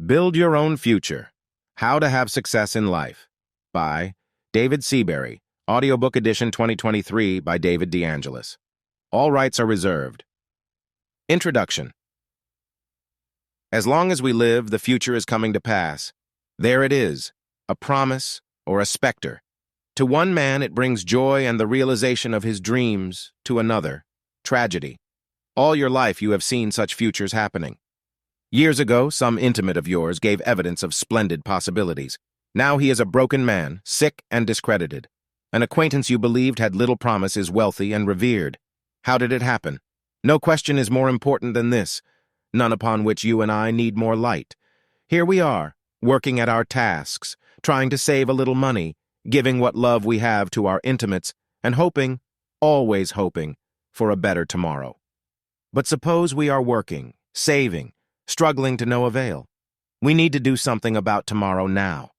Build Your Own Future: How to Have Success in Life by David SEABURY, Audiobook Edition 2023 by David DeAngelis. All rights are reserved. Introduction. As long as we live, the future is coming to pass. There it is, a promise or a specter. To one man it brings joy and the realization of his dreams, to another, tragedy. All your life you have seen such futures happening. Years ago, some intimate of yours gave evidence of splendid possibilities. Now he is a broken man, sick and discredited. An acquaintance you believed had little promise is wealthy and revered. How did it happen? No question is more important than this, none upon which you and I need more light. Here we are, working at our tasks, trying to save a little money, giving what love we have to our intimates, and hoping, always hoping, for a better tomorrow. But suppose we are working, saving, struggling to no avail. We need to do something about tomorrow now.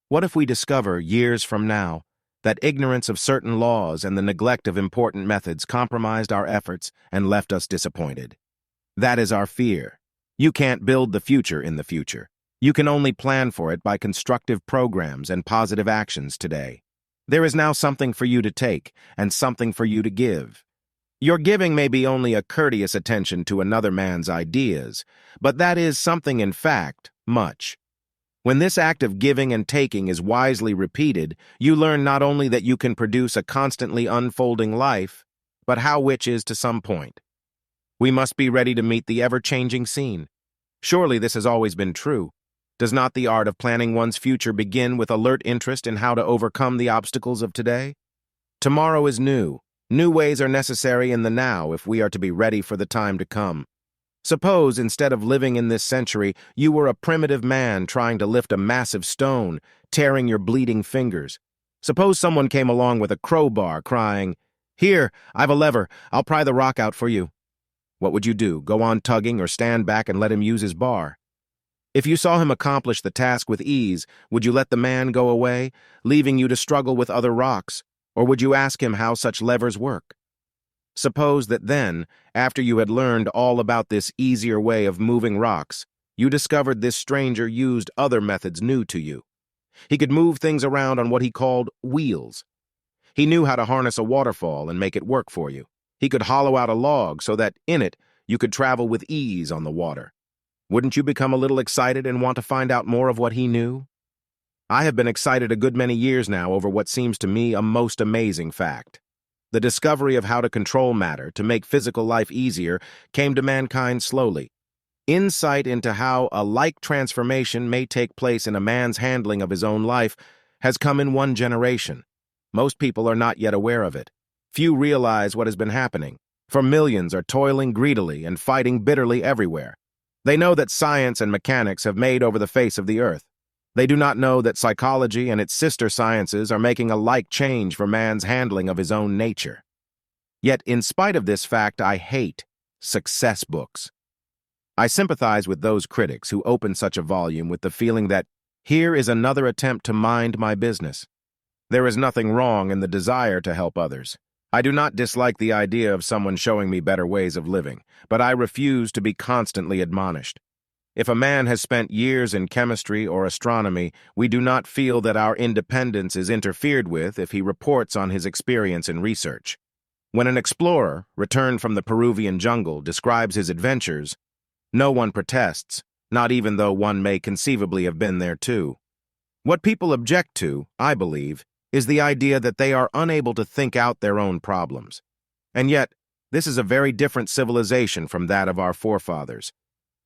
What if we discover, years from now, that ignorance of certain laws and the neglect of important methods compromised our efforts and left us disappointed? That is our fear. You can't build the future in the future. You can only plan for it by constructive programs and positive actions today. There is now something for you to take and something for you to give. Your giving may be only a courteous attention to another man's ideas, but that is something in fact, much. When this act of giving and taking is wisely repeated, you learn not only that you can produce a constantly unfolding life, but how which is to some point. We must be ready to meet the ever-changing scene. Surely this has always been true. Does not the art of planning one's future begin with alert interest in how to overcome the obstacles of today? Tomorrow is new. New ways are necessary in the now if we are to be ready for the time to come. Suppose, instead of living in this century, you were a primitive man trying to lift a massive stone, tearing your bleeding fingers. Suppose someone came along with a crowbar, crying, "Here, I've a lever, I'll pry the rock out for you." What would you do, go on tugging or stand back and let him use his bar? If you saw him accomplish the task with ease, would you let the man go away, leaving you to struggle with other rocks? Or would you ask him how such levers work? Suppose that then, after you had learned all about this easier way of moving rocks, you discovered this stranger used other methods new to you. He could move things around on what he called wheels. He knew how to harness a waterfall and make it work for you. He could hollow out a log so that, in it, you could travel with ease on the water. Wouldn't you become a little excited and want to find out more of what he knew? I have been excited a good many years now over what seems to me a most amazing fact. The discovery of how to control matter to make physical life easier came to mankind slowly. Insight into how a like transformation may take place in a man's handling of his own life has come in one generation. Most people are not yet aware of it. Few realize what has been happening, for millions are toiling greedily and fighting bitterly everywhere. They know that science and mechanics have made over the face of the earth. They do not know that psychology and its sister sciences are making a like change for man's handling of his own nature. Yet, in spite of this fact, I hate success books. I sympathize with those critics who open such a volume with the feeling that here is another attempt to mind my business. There is nothing wrong in the desire to help others. I do not dislike the idea of someone showing me better ways of living, but I refuse to be constantly admonished. If a man has spent years in chemistry or astronomy, we do not feel that our independence is interfered with if he reports on his experience in research. When an explorer, returned from the Peruvian jungle, describes his adventures, no one protests, not even though one may conceivably have been there too. What people object to, I believe, is the idea that they are unable to think out their own problems. And yet, this is a very different civilization from that of our forefathers.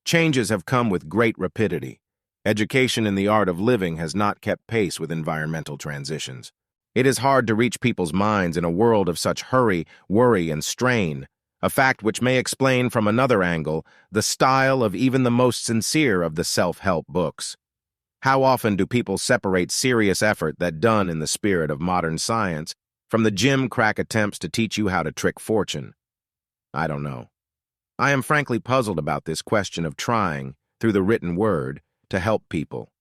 Changes have come with great rapidity. Education in the art of living has not kept pace with environmental transitions. It is hard to reach people's minds in a world of such hurry, worry, and strain, a fact which may explain from another angle the style of even the most sincere of the self-help books. How often do people separate serious effort that done in the spirit of modern science from the gimcrack attempts to teach you how to trick fortune? I don't know. I am frankly puzzled about this question of trying, through the written word, to help people.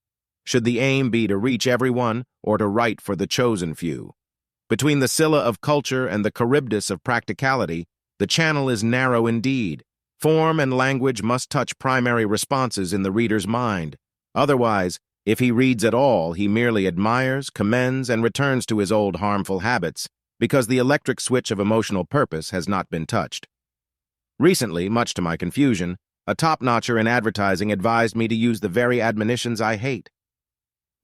Should the aim be to reach everyone or to write for the chosen few? Between the Scylla of culture and the Charybdis of practicality, the channel is narrow indeed. Form and language must touch primary responses in the reader's mind. Otherwise, if he reads at all, he merely admires, commends, and returns to his old harmful habits because the electric switch of emotional purpose has not been touched. Recently, much to my confusion, a top-notcher in advertising advised me to use the very admonitions I hate.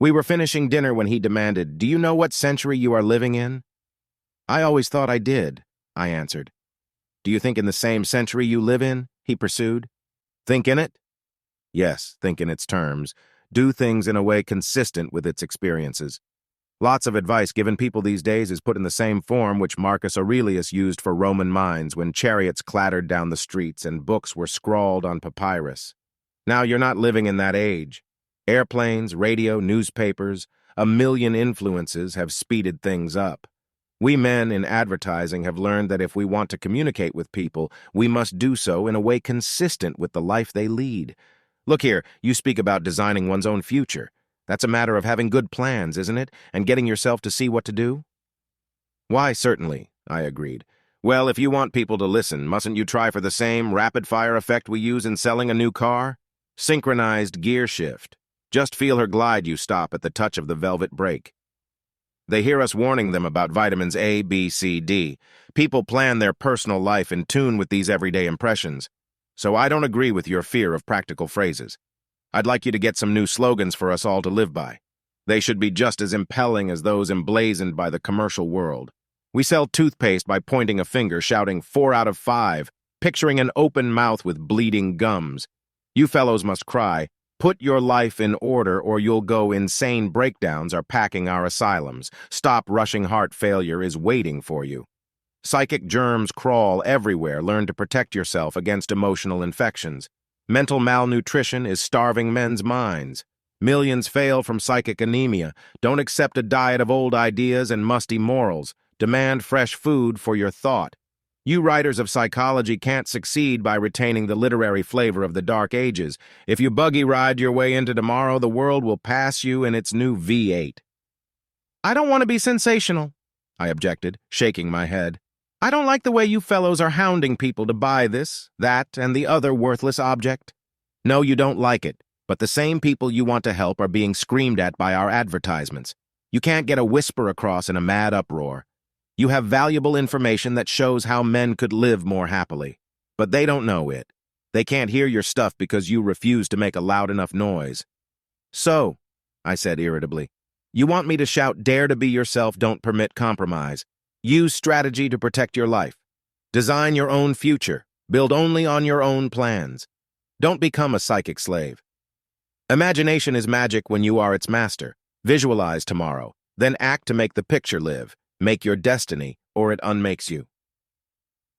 We were finishing dinner when he demanded, "Do you know what century you are living in?" "I always thought I did," I answered. "Do you think in the same century you live in?" he pursued. "Think in it?" "Yes, think in its terms. Do things in a way consistent with its experiences." Lots of advice given people these days is put in the same form which Marcus Aurelius used for Roman minds when chariots clattered down the streets and books were scrawled on papyrus. Now you're not living in that age. Airplanes, radio, newspapers, a million influences have speeded things up. We men in advertising have learned that if we want to communicate with people, we must do so in a way consistent with the life they lead. Look here, you speak about designing one's own future. That's a matter of having good plans, isn't it? And getting yourself to see what to do? Why, certainly, I agreed. Well, if you want people to listen, mustn't you try for the same rapid-fire effect we use in selling a new car? Synchronized gear shift. Just feel her glide you stop at the touch of the velvet brake. They hear us warning them about vitamins A, B, C, D. People plan their personal life in tune with these everyday impressions. So I don't agree with your fear of practical phrases. I'd like you to get some new slogans for us all to live by. They should be just as impelling as those emblazoned by the commercial world. We sell toothpaste by pointing a finger, shouting 4 out of 5, picturing an open mouth with bleeding gums. You fellows must cry, "Put your life in order or you'll go insane. Breakdowns are packing our asylums. Stop rushing heart failure is waiting for you." Psychic germs crawl everywhere. Learn to protect yourself against emotional infections. Mental malnutrition is starving men's minds. Millions fail from psychic anemia. Don't accept a diet of old ideas and musty morals. Demand fresh food for your thought. You writers of psychology can't succeed by retaining the literary flavor of the Dark Ages. If you buggy ride your way into tomorrow, the world will pass you in its new V8. "I don't want to be sensational," I objected, shaking my head. "I don't like the way you fellows are hounding people to buy this, that, and the other worthless object." "No, you don't like it, but the same people you want to help are being screamed at by our advertisements. You can't get a whisper across in a mad uproar. You have valuable information that shows how men could live more happily, but they don't know it. They can't hear your stuff because you refuse to make a loud enough noise." "So," I said irritably, "you want me to shout, 'Dare to be yourself, don't permit compromise'? Use strategy to protect your life. Design your own future. Build only on your own plans. Don't become a psychic slave. Imagination is magic when you are its master. Visualize tomorrow, then act to make the picture live. Make your destiny, or it unmakes you."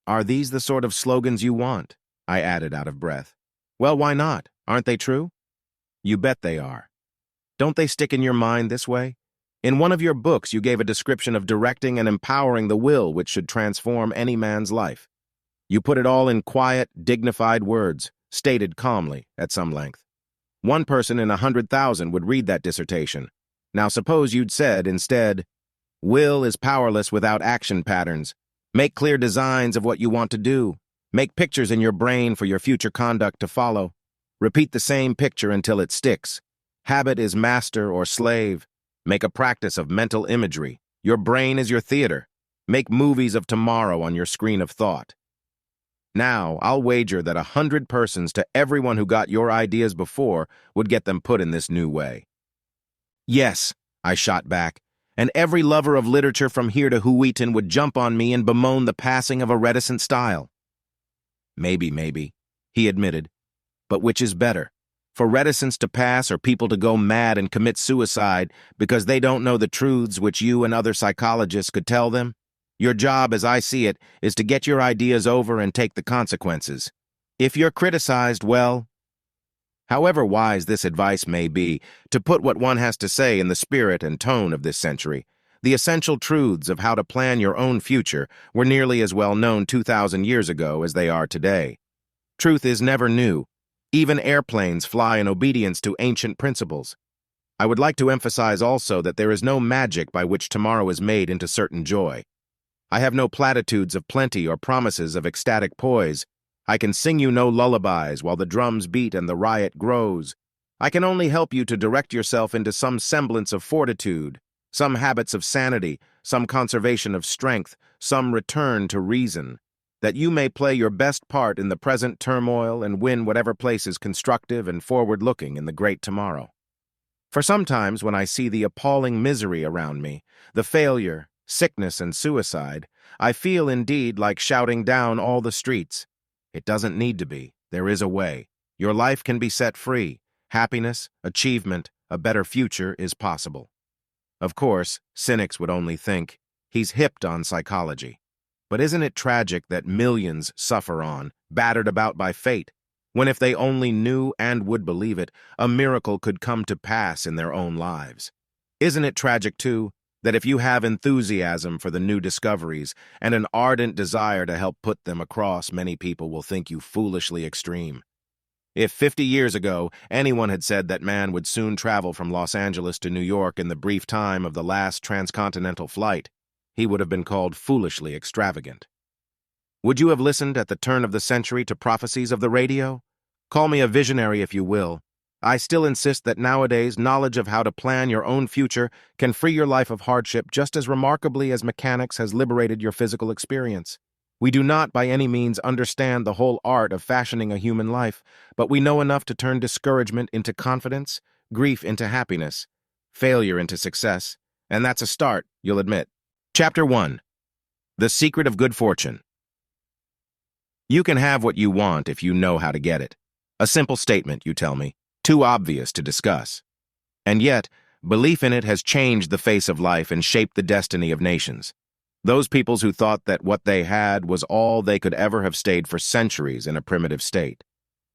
"Are these the sort of slogans you want?" I added out of breath. "Well, why not? Aren't they true?" "You bet they are. Don't they stick in your mind this way? In one of your books, you gave a description of directing and empowering the will which should transform any man's life. You put it all in quiet, dignified words, stated calmly, at some length. One person in 100,000 would read that dissertation. Now suppose you'd said, instead, "Will is powerless without action patterns. Make clear designs of what you want to do. Make pictures in your brain for your future conduct to follow. Repeat the same picture until it sticks. Habit is master or slave. Make a practice of mental imagery. Your brain is your theater. Make movies of tomorrow on your screen of thought." Now, I'll wager that 100 persons to everyone who got your ideas before would get them put in this new way. "Yes," I shot back, "and every lover of literature from here to Huiton would jump on me and bemoan the passing of a reticent style." Maybe, he admitted. But which is better? For reticence to pass or people to go mad and commit suicide because they don't know the truths which you and other psychologists could tell them? Your job, as I see it, is to get your ideas over and take the consequences. If you're criticized, well, however wise this advice may be, to put what one has to say in the spirit and tone of this century, the essential truths of how to plan your own future were nearly as well known 2,000 years ago as they are today. Truth is never new. Even airplanes fly in obedience to ancient principles. I would like to emphasize also that there is no magic by which tomorrow is made into certain joy. I have no platitudes of plenty or promises of ecstatic poise. I can sing you no lullabies while the drums beat and the riot grows. I can only help you to direct yourself into some semblance of fortitude, some habits of sanity, some conservation of strength, some return to reason, that you may play your best part in the present turmoil and win whatever place is constructive and forward-looking in the great tomorrow. For sometimes when I see the appalling misery around me, the failure, sickness, and suicide, I feel indeed like shouting down all the streets. It doesn't need to be. There is a way. Your life can be set free. Happiness, achievement, a better future is possible. Of course, cynics would only think, he's hipped on psychology. But isn't it tragic that millions suffer on, battered about by fate, when if they only knew and would believe it, a miracle could come to pass in their own lives? Isn't it tragic, too, that if you have enthusiasm for the new discoveries and an ardent desire to help put them across, many people will think you foolishly extreme? If 50 years ago anyone had said that man would soon travel from Los Angeles to New York in the brief time of the last transcontinental flight, he would have been called foolishly extravagant. Would you have listened at the turn of the century to prophecies of the radio? Call me a visionary if you will. I still insist that nowadays knowledge of how to plan your own future can free your life of hardship just as remarkably as mechanics has liberated your physical experience. We do not by any means understand the whole art of fashioning a human life, but we know enough to turn discouragement into confidence, grief into happiness, failure into success, and that's a start, you'll admit. Chapter 1. The Secret of Good Fortune. You can have what you want if you know how to get it. A simple statement, you tell me, too obvious to discuss. And yet, belief in it has changed the face of life and shaped the destiny of nations. Those peoples who thought that what they had was all they could ever have stayed for centuries in a primitive state.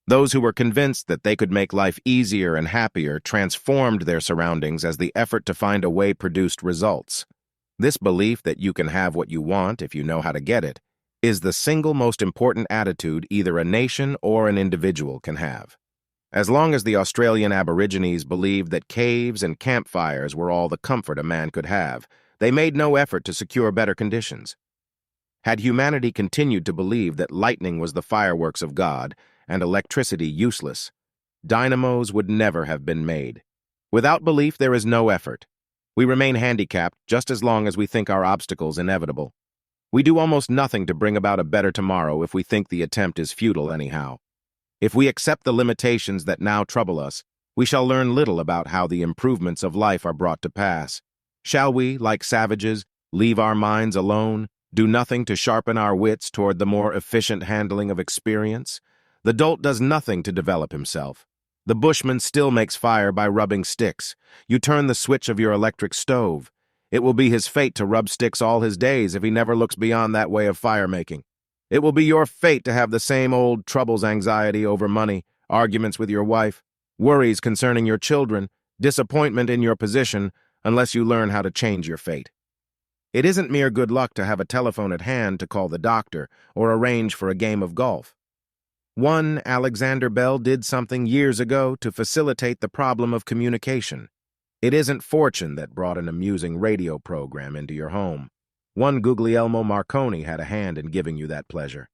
Those who were convinced that they could make life easier and happier transformed their surroundings as the effort to find a way produced results. This belief that you can have what you want if you know how to get it is the single most important attitude either a nation or an individual can have. As long as the Australian Aborigines believed that caves and campfires were all the comfort a man could have, they made no effort to secure better conditions. Had humanity continued to believe that lightning was the fireworks of God and electricity useless, dynamos would never have been made. Without belief, there is no effort. We remain handicapped just as long as we think our obstacles inevitable. We do almost nothing to bring about a better tomorrow if we think the attempt is futile anyhow. If we accept the limitations that now trouble us, we shall learn little about how the improvements of life are brought to pass. Shall we, like savages, leave our minds alone, do nothing to sharpen our wits toward the more efficient handling of experience? The dolt does nothing to develop himself. The bushman still makes fire by rubbing sticks. You turn the switch of your electric stove. It will be his fate to rub sticks all his days if he never looks beyond that way of fire-making. It will be your fate to have the same old troubles, anxiety over money, arguments with your wife, worries concerning your children, disappointment in your position, unless you learn how to change your fate. It isn't mere good luck to have a telephone at hand to call the doctor or arrange for a game of golf. One Alexander Bell did something years ago to facilitate the problem of communication. It isn't fortune that brought an amusing radio program into your home. One Guglielmo Marconi had a hand in giving you that pleasure.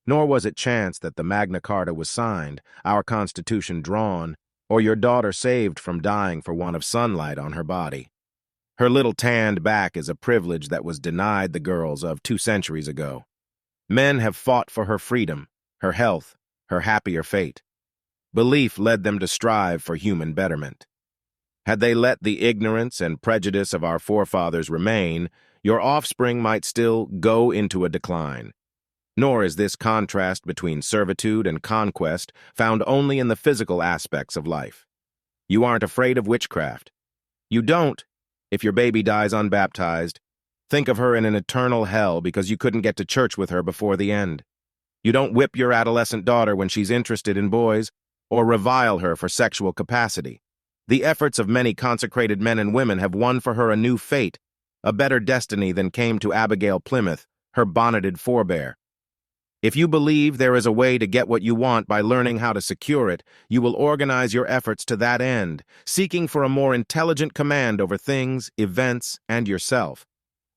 Nor was it chance that the Magna Carta was signed, our Constitution drawn, or your daughter saved from dying for want of sunlight on her body. Her little tanned back is a privilege that was denied the girls of 2 centuries ago. Men have fought for her freedom, her health, her happier fate. Belief led them to strive for human betterment. Had they let the ignorance and prejudice of our forefathers remain, your offspring might still go into a decline. Nor is this contrast between servitude and conquest found only in the physical aspects of life. You aren't afraid of witchcraft. You don't, if your baby dies unbaptized, think of her in an eternal hell because you couldn't get to church with her before the end. You don't whip your adolescent daughter when she's interested in boys, or revile her for sexual capacity. The efforts of many consecrated men and women have won for her a new fate, a better destiny than came to Abigail Plymouth, her bonneted forebear. If you believe there is a way to get what you want by learning how to secure it, you will organize your efforts to that end, seeking for a more intelligent command over things, events, and yourself.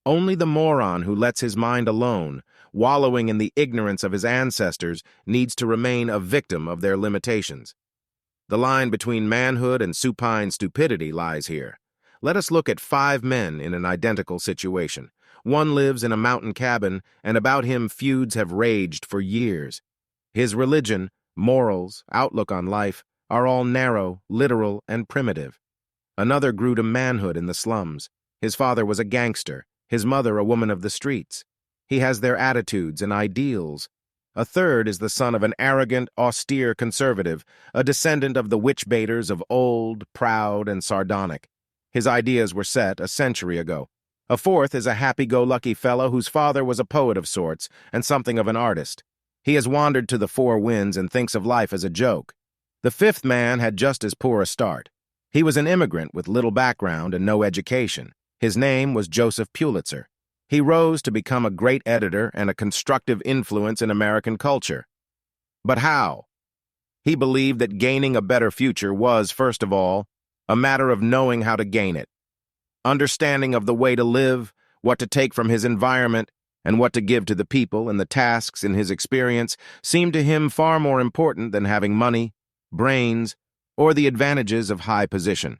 Only the moron who lets his mind alone, wallowing in the ignorance of his ancestors, needs to remain a victim of their limitations. The line between manhood and supine stupidity lies here. Let us look at 5 men in an identical situation. One lives in a mountain cabin, and about him feuds have raged for years. His religion, morals, outlook on life are all narrow, literal, and primitive. Another grew to manhood in the slums. His father was a gangster, his mother a woman of the streets. He has their attitudes and ideals. A third is the son of an arrogant, austere conservative, a descendant of the witch-baiters of old, proud, and sardonic. His ideas were set a century ago. A fourth is a happy-go-lucky fellow whose father was a poet of sorts and something of an artist. He has wandered to the 4 winds and thinks of life as a joke. The 5th man had just as poor a start. He was an immigrant with little background and no education. His name was Joseph Pulitzer. He rose to become a great editor and a constructive influence in American culture. But how? He believed that gaining a better future was, first of all, a matter of knowing how to gain it. Understanding of the way to live, what to take from his environment, and what to give to the people and the tasks in his experience seemed to him far more important than having money, brains, or the advantages of high position.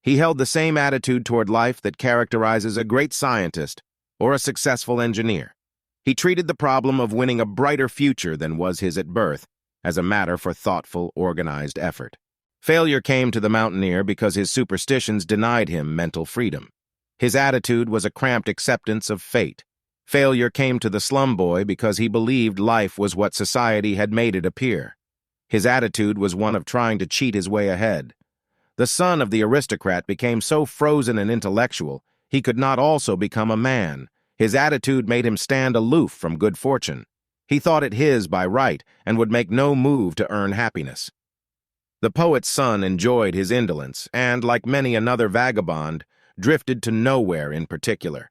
He held the same attitude toward life that characterizes a great scientist or a successful engineer. He treated the problem of winning a brighter future than was his at birth as a matter for thoughtful, organized effort. Failure came to the mountaineer because his superstitions denied him mental freedom. His attitude was a cramped acceptance of fate. Failure came to the slum boy because he believed life was what society had made it appear. His attitude was one of trying to cheat his way ahead. The son of the aristocrat became so frozen and intellectual, he could not also become a man. His attitude made him stand aloof from good fortune. He thought it his by right and would make no move to earn happiness. The poet's son enjoyed his indolence and, like many another vagabond, drifted to nowhere in particular.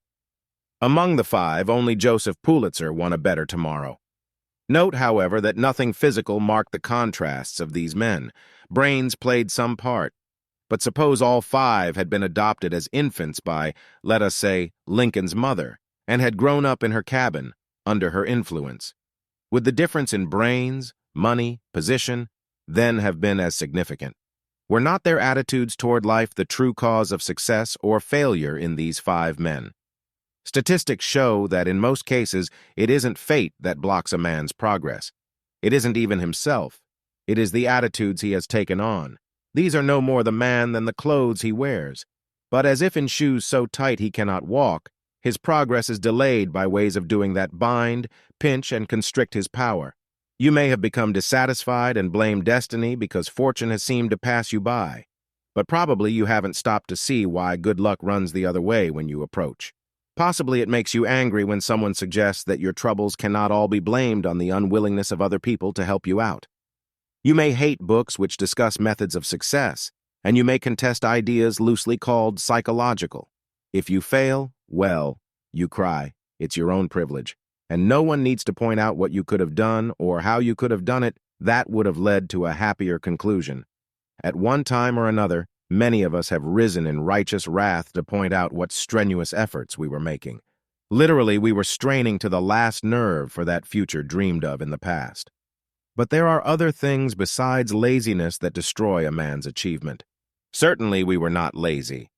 Among the 5, only Joseph Pulitzer won a better tomorrow. Note, however, that nothing physical marked the contrasts of these men. Brains played some part. But suppose all 5 had been adopted as infants by, let us say, Lincoln's mother, and had grown up in her cabin, under her influence. Would the difference in brains, money, position, then have been as significant? Were not their attitudes toward life the true cause of success or failure in these 5 men? Statistics show that in most cases, it isn't fate that blocks a man's progress. It isn't even himself. It is the attitudes he has taken on. These are no more the man than the clothes he wears. But as if in shoes so tight he cannot walk, his progress is delayed by ways of doing that bind, pinch, and constrict his power. You may have become dissatisfied and blamed destiny because fortune has seemed to pass you by. But probably you haven't stopped to see why good luck runs the other way when you approach. Possibly it makes you angry when someone suggests that your troubles cannot all be blamed on the unwillingness of other people to help you out. You may hate books which discuss methods of success, and you may contest ideas loosely called psychological. If you fail, well, you cry. It's your own privilege. And no one needs to point out what you could have done or how you could have done it. That would have led to a happier conclusion. At one time or another, many of us have risen in righteous wrath to point out what strenuous efforts we were making. Literally, we were straining to the last nerve for that future dreamed of in the past. But there are other things besides laziness that destroy a man's achievement. Certainly, we were not lazy.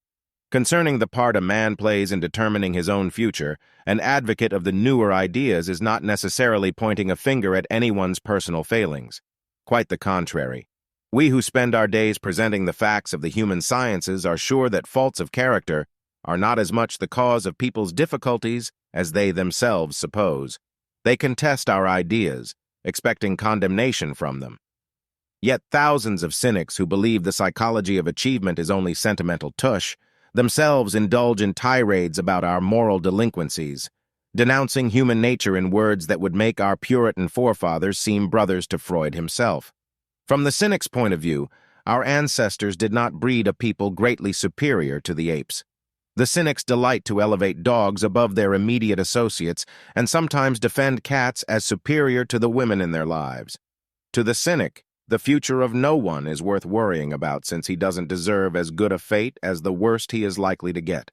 Concerning the part a man plays in determining his own future, an advocate of the newer ideas is not necessarily pointing a finger at anyone's personal failings. Quite the contrary. We who spend our days presenting the facts of the human sciences are sure that faults of character are not as much the cause of people's difficulties as they themselves suppose. They contest our ideas, expecting condemnation from them. Yet thousands of cynics who believe the psychology of achievement is only sentimental tush themselves indulge in tirades about our moral delinquencies, denouncing human nature in words that would make our Puritan forefathers seem brothers to Freud himself. From the cynic's point of view, our ancestors did not breed a people greatly superior to the apes. The cynics delight to elevate dogs above their immediate associates and sometimes defend cats as superior to the women in their lives. To the cynic, the future of no one is worth worrying about since he doesn't deserve as good a fate as the worst he is likely to get.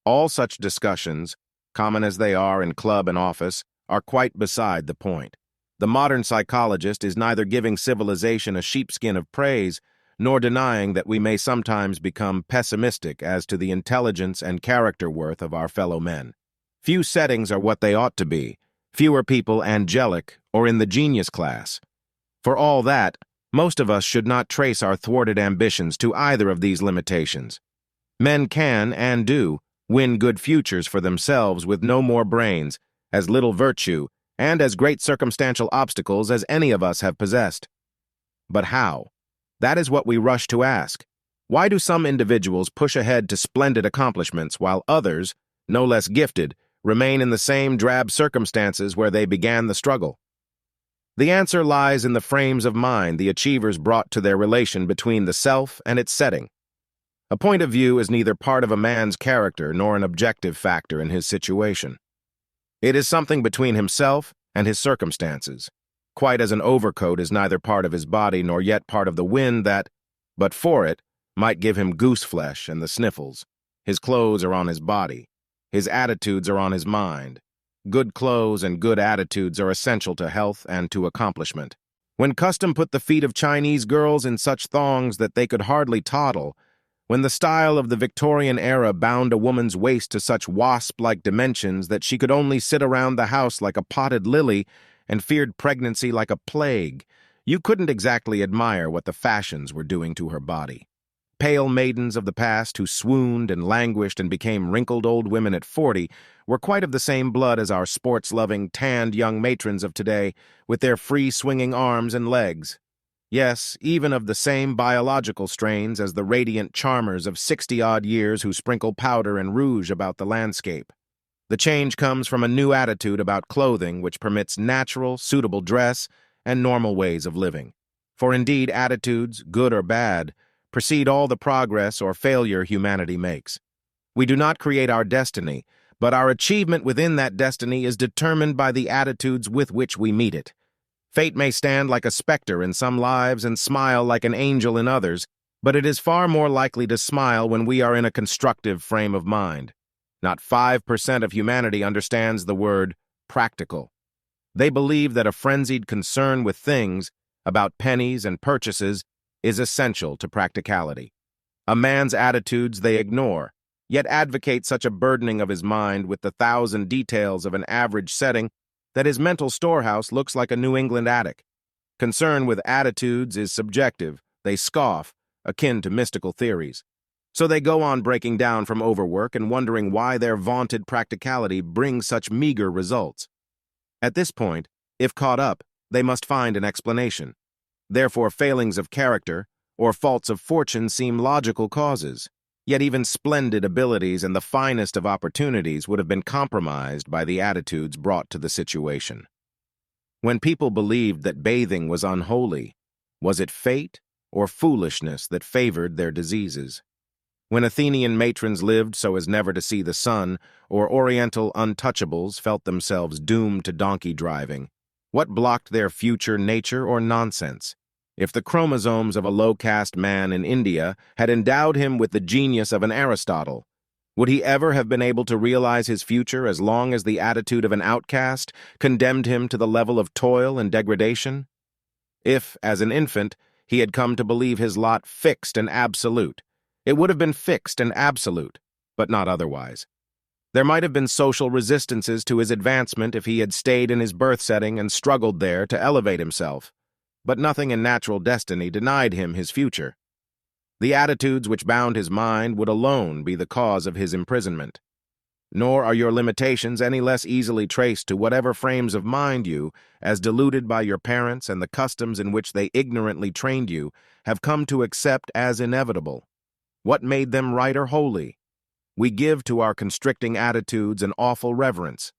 All such discussions, common as they are in club and office, are quite beside the point. The modern psychologist is neither giving civilization a sheepskin of praise, nor denying that we may sometimes become pessimistic as to the intelligence and character worth of our fellow men. Few settings are what they ought to be, fewer people angelic or in the genius class. For all that, most of us should not trace our thwarted ambitions to either of these limitations. Men can, and do, win good futures for themselves with no more brains, as little virtue, and as great circumstantial obstacles as any of us have possessed. But how? That is what we rush to ask. Why do some individuals push ahead to splendid accomplishments while others, no less gifted, remain in the same drab circumstances where they began the struggle? The answer lies in the frames of mind the achievers brought to their relation between the self and its setting. A point of view is neither part of a man's character nor an objective factor in his situation. It is something between himself and his circumstances, quite as an overcoat is neither part of his body nor yet part of the wind that, but for it, might give him goose flesh and the sniffles. His clothes are on his body. His attitudes are on his mind. Good clothes and good attitudes are essential to health and to accomplishment. When custom put the feet of Chinese girls in such thongs that they could hardly toddle, when the style of the Victorian era bound a woman's waist to such wasp-like dimensions that she could only sit around the house like a potted lily and feared pregnancy like a plague, you couldn't exactly admire what the fashions were doing to her body. Pale maidens of the past who swooned and languished and became wrinkled old women at 40 were quite of the same blood as our sports-loving, tanned young matrons of today with their free-swinging arms and legs. Yes, even of the same biological strains as the radiant charmers of 60-odd years who sprinkle powder and rouge about the landscape. The change comes from a new attitude about clothing which permits natural, suitable dress and normal ways of living. For indeed, attitudes, good or bad, precede all the progress or failure humanity makes. We do not create our destiny, but our achievement within that destiny is determined by the attitudes with which we meet it. Fate may stand like a specter in some lives and smile like an angel in others, but it is far more likely to smile when we are in a constructive frame of mind. Not 5% of humanity understands the word practical. They believe that a frenzied concern with things, about pennies and purchases, is essential to practicality. A man's attitudes they ignore, yet advocate such a burdening of his mind with the 1,000 details of an average setting that his mental storehouse looks like a New England attic. Concern with attitudes is subjective, they scoff, akin to mystical theories. So they go on breaking down from overwork and wondering why their vaunted practicality brings such meager results. At this point, if caught up, they must find an explanation. Therefore, failings of character or faults of fortune seem logical causes. Yet even splendid abilities and the finest of opportunities would have been compromised by the attitudes brought to the situation. When people believed that bathing was unholy, was it fate or foolishness that favored their diseases? When Athenian matrons lived so as never to see the sun, or Oriental untouchables felt themselves doomed to donkey driving, what blocked their future, nature or nonsense? If the chromosomes of a low-caste man in India had endowed him with the genius of an Aristotle, would he ever have been able to realize his future as long as the attitude of an outcast condemned him to the level of toil and degradation? If, as an infant, he had come to believe his lot fixed and absolute, it would have been fixed and absolute, but not otherwise. There might have been social resistances to his advancement if he had stayed in his birth setting and struggled there to elevate himself. But nothing in natural destiny denied him his future. The attitudes which bound his mind would alone be the cause of his imprisonment. Nor are your limitations any less easily traced to whatever frames of mind you, as deluded by your parents and the customs in which they ignorantly trained you, have come to accept as inevitable. What made them right or holy? We give to our constricting attitudes an awful reverence.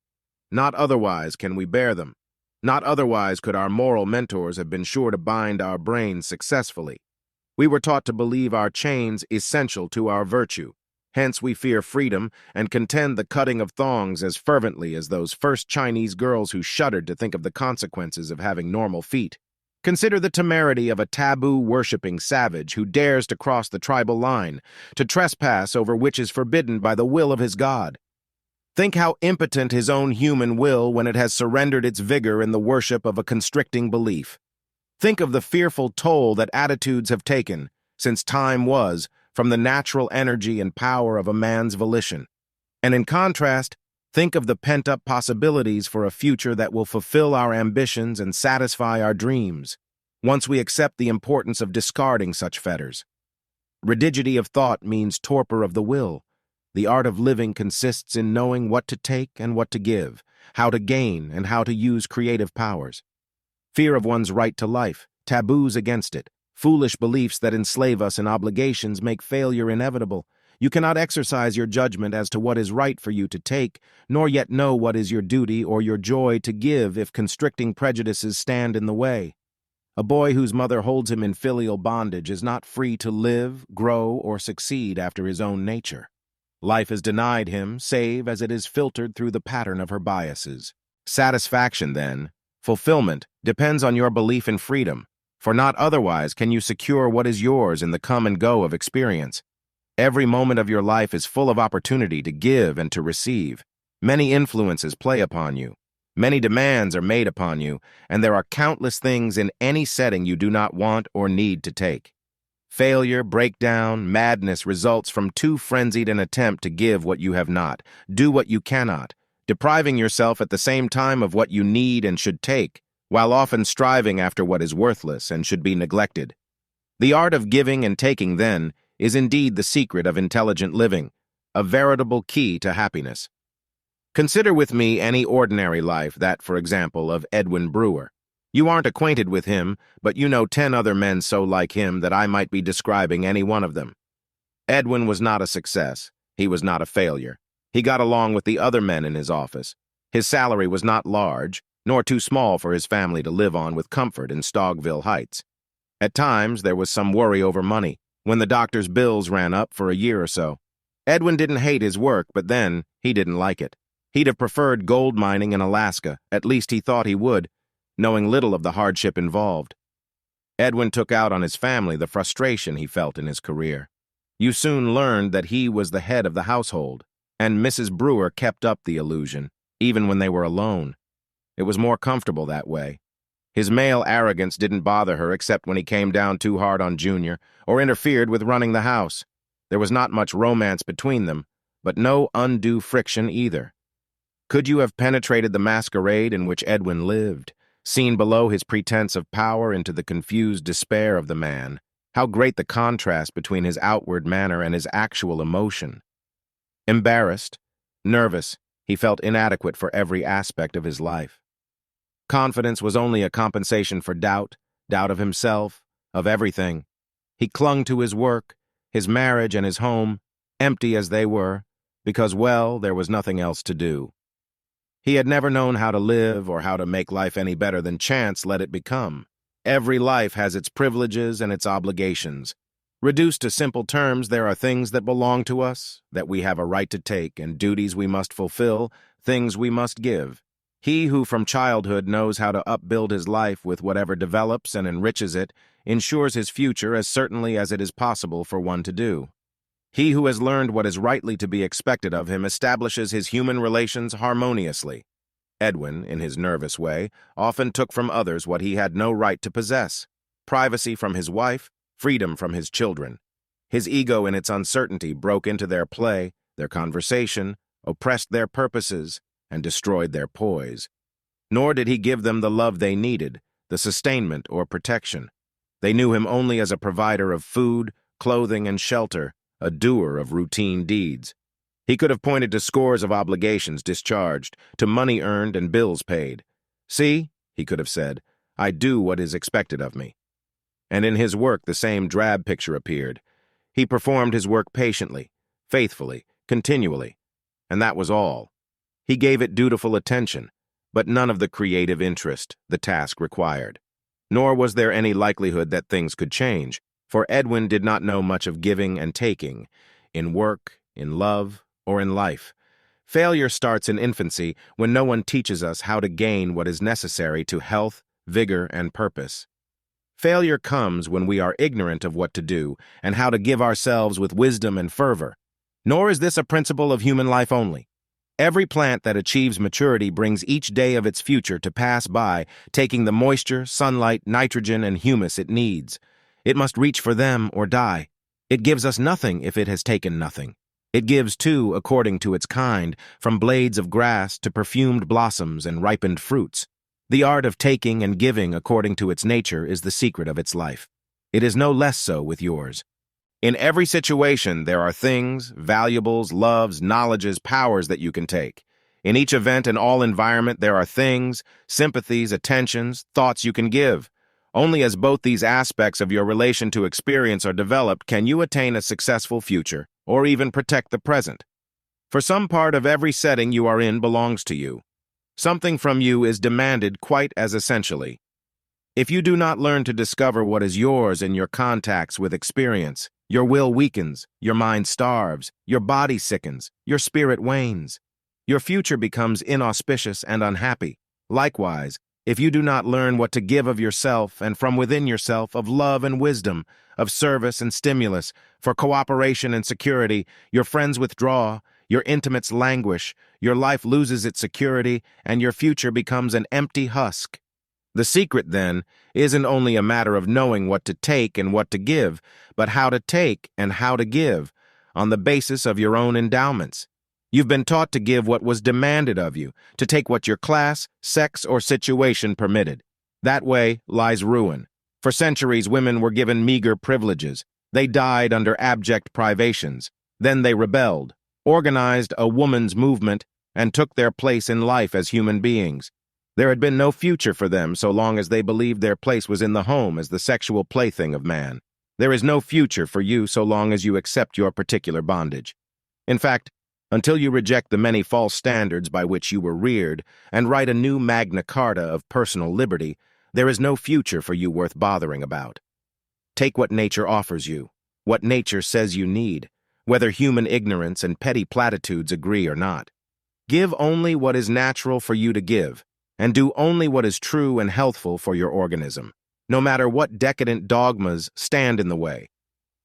Not otherwise can we bear them. Not otherwise could our moral mentors have been sure to bind our brains successfully. We were taught to believe our chains essential to our virtue. Hence we fear freedom and contend the cutting of thongs as fervently as those first Chinese girls who shuddered to think of the consequences of having normal feet. Consider the temerity of a taboo-worshipping savage who dares to cross the tribal line, to trespass over which is forbidden by the will of his god. Think how impotent his own human will when it has surrendered its vigor in the worship of a constricting belief. Think of the fearful toll that attitudes have taken, since time was, from the natural energy and power of a man's volition. And in contrast, think of the pent-up possibilities for a future that will fulfill our ambitions and satisfy our dreams, once we accept the importance of discarding such fetters. Rigidity of thought means torpor of the will. The art of living consists in knowing what to take and what to give, how to gain and how to use creative powers. Fear of one's right to life, taboos against it, foolish beliefs that enslave us in obligations make failure inevitable. You cannot exercise your judgment as to what is right for you to take, nor yet know what is your duty or your joy to give if constricting prejudices stand in the way. A boy whose mother holds him in filial bondage is not free to live, grow, or succeed after his own nature. Life is denied him, save as it is filtered through the pattern of her biases. Satisfaction, then, fulfillment, depends on your belief in freedom, for not otherwise can you secure what is yours in the come and go of experience. Every moment of your life is full of opportunity to give and to receive. Many influences play upon you. Many demands are made upon you, and there are countless things in any setting you do not want or need to take. Failure, breakdown, madness results from too frenzied an attempt to give what you have not, do what you cannot, depriving yourself at the same time of what you need and should take, while often striving after what is worthless and should be neglected. The art of giving and taking, then, is indeed the secret of intelligent living, a veritable key to happiness. Consider with me any ordinary life, that, for example, of Edwin Brewer. You aren't acquainted with him, but you know 10 other men so like him that I might be describing any one of them. Edwin was not a success. He was not a failure. He got along with the other men in his office. His salary was not large, nor too small for his family to live on with comfort in Stogville Heights. At times, there was some worry over money, when the doctor's bills ran up for a year or so. Edwin didn't hate his work, but then he didn't like it. He'd have preferred gold mining in Alaska, at least he thought he would, knowing little of the hardship involved. Edwin took out on his family the frustration he felt in his career. You soon learned that he was the head of the household, and Mrs. Brewer kept up the illusion, even when they were alone. It was more comfortable that way. His male arrogance didn't bother her except when he came down too hard on Junior or interfered with running the house. There was not much romance between them, but no undue friction either. Could you have penetrated the masquerade in which Edwin lived, seen below his pretense of power into the confused despair of the man, how great the contrast between his outward manner and his actual emotion. Embarrassed, nervous, he felt inadequate for every aspect of his life. Confidence was only a compensation for doubt of himself, of everything. He clung to his work, his marriage and his home, empty as they were, because, well, there was nothing else to do. He had never known how to live or how to make life any better than chance let it become. Every life has its privileges and its obligations. Reduced to simple terms, there are things that belong to us, that we have a right to take, and duties we must fulfill, things we must give. He who from childhood knows how to upbuild his life with whatever develops and enriches it, ensures his future as certainly as it is possible for one to do. He who has learned what is rightly to be expected of him establishes his human relations harmoniously. Edwin, in his nervous way, often took from others what he had no right to possess: privacy from his wife, freedom from his children. His ego in its uncertainty broke into their play, their conversation, oppressed their purposes, and destroyed their poise. Nor did he give them the love they needed, the sustainment or protection. They knew him only as a provider of food, clothing, and shelter, a doer of routine deeds. He could have pointed to scores of obligations discharged, to money earned and bills paid. See, he could have said, I do what is expected of me. And in his work the same drab picture appeared. He performed his work patiently, faithfully, continually, and that was all. He gave it dutiful attention, but none of the creative interest the task required. Nor was there any likelihood that things could change, for Edwin did not know much of giving and taking, in work, in love, or in life. Failure starts in infancy when no one teaches us how to gain what is necessary to health, vigor, and purpose. Failure comes when we are ignorant of what to do and how to give ourselves with wisdom and fervor. Nor is this a principle of human life only. Every plant that achieves maturity brings each day of its future to pass by, taking the moisture, sunlight, nitrogen, and humus it needs. It must reach for them or die. It gives us nothing if it has taken nothing. It gives, too, according to its kind, from blades of grass to perfumed blossoms and ripened fruits. The art of taking and giving according to its nature is the secret of its life. It is no less so with yours. In every situation, there are things, valuables, loves, knowledges, powers that you can take. In each event and all environment, there are things, sympathies, attentions, thoughts you can give. Only as both these aspects of your relation to experience are developed can you attain a successful future, or even protect the present. For some part of every setting you are in belongs to you. Something from you is demanded quite as essentially. If you do not learn to discover what is yours in your contacts with experience, your will weakens, your mind starves, your body sickens, your spirit wanes. Your future becomes inauspicious and unhappy. Likewise, if you do not learn what to give of yourself and from within yourself of love and wisdom, of service and stimulus, for cooperation and security, your friends withdraw, your intimates languish, your life loses its security, and your future becomes an empty husk. The secret, then, isn't only a matter of knowing what to take and what to give, but how to take and how to give, on the basis of your own endowments. You've been taught to give what was demanded of you, to take what your class, sex, or situation permitted. That way lies ruin. For centuries, women were given meager privileges. They died under abject privations. Then they rebelled, organized a woman's movement, and took their place in life as human beings. There had been no future for them so long as they believed their place was in the home as the sexual plaything of man. There is no future for you so long as you accept your particular bondage. In fact, until you reject the many false standards by which you were reared and write a new Magna Carta of personal liberty, there is no future for you worth bothering about. Take what nature offers you, what nature says you need, whether human ignorance and petty platitudes agree or not. Give only what is natural for you to give, and do only what is true and healthful for your organism, no matter what decadent dogmas stand in the way.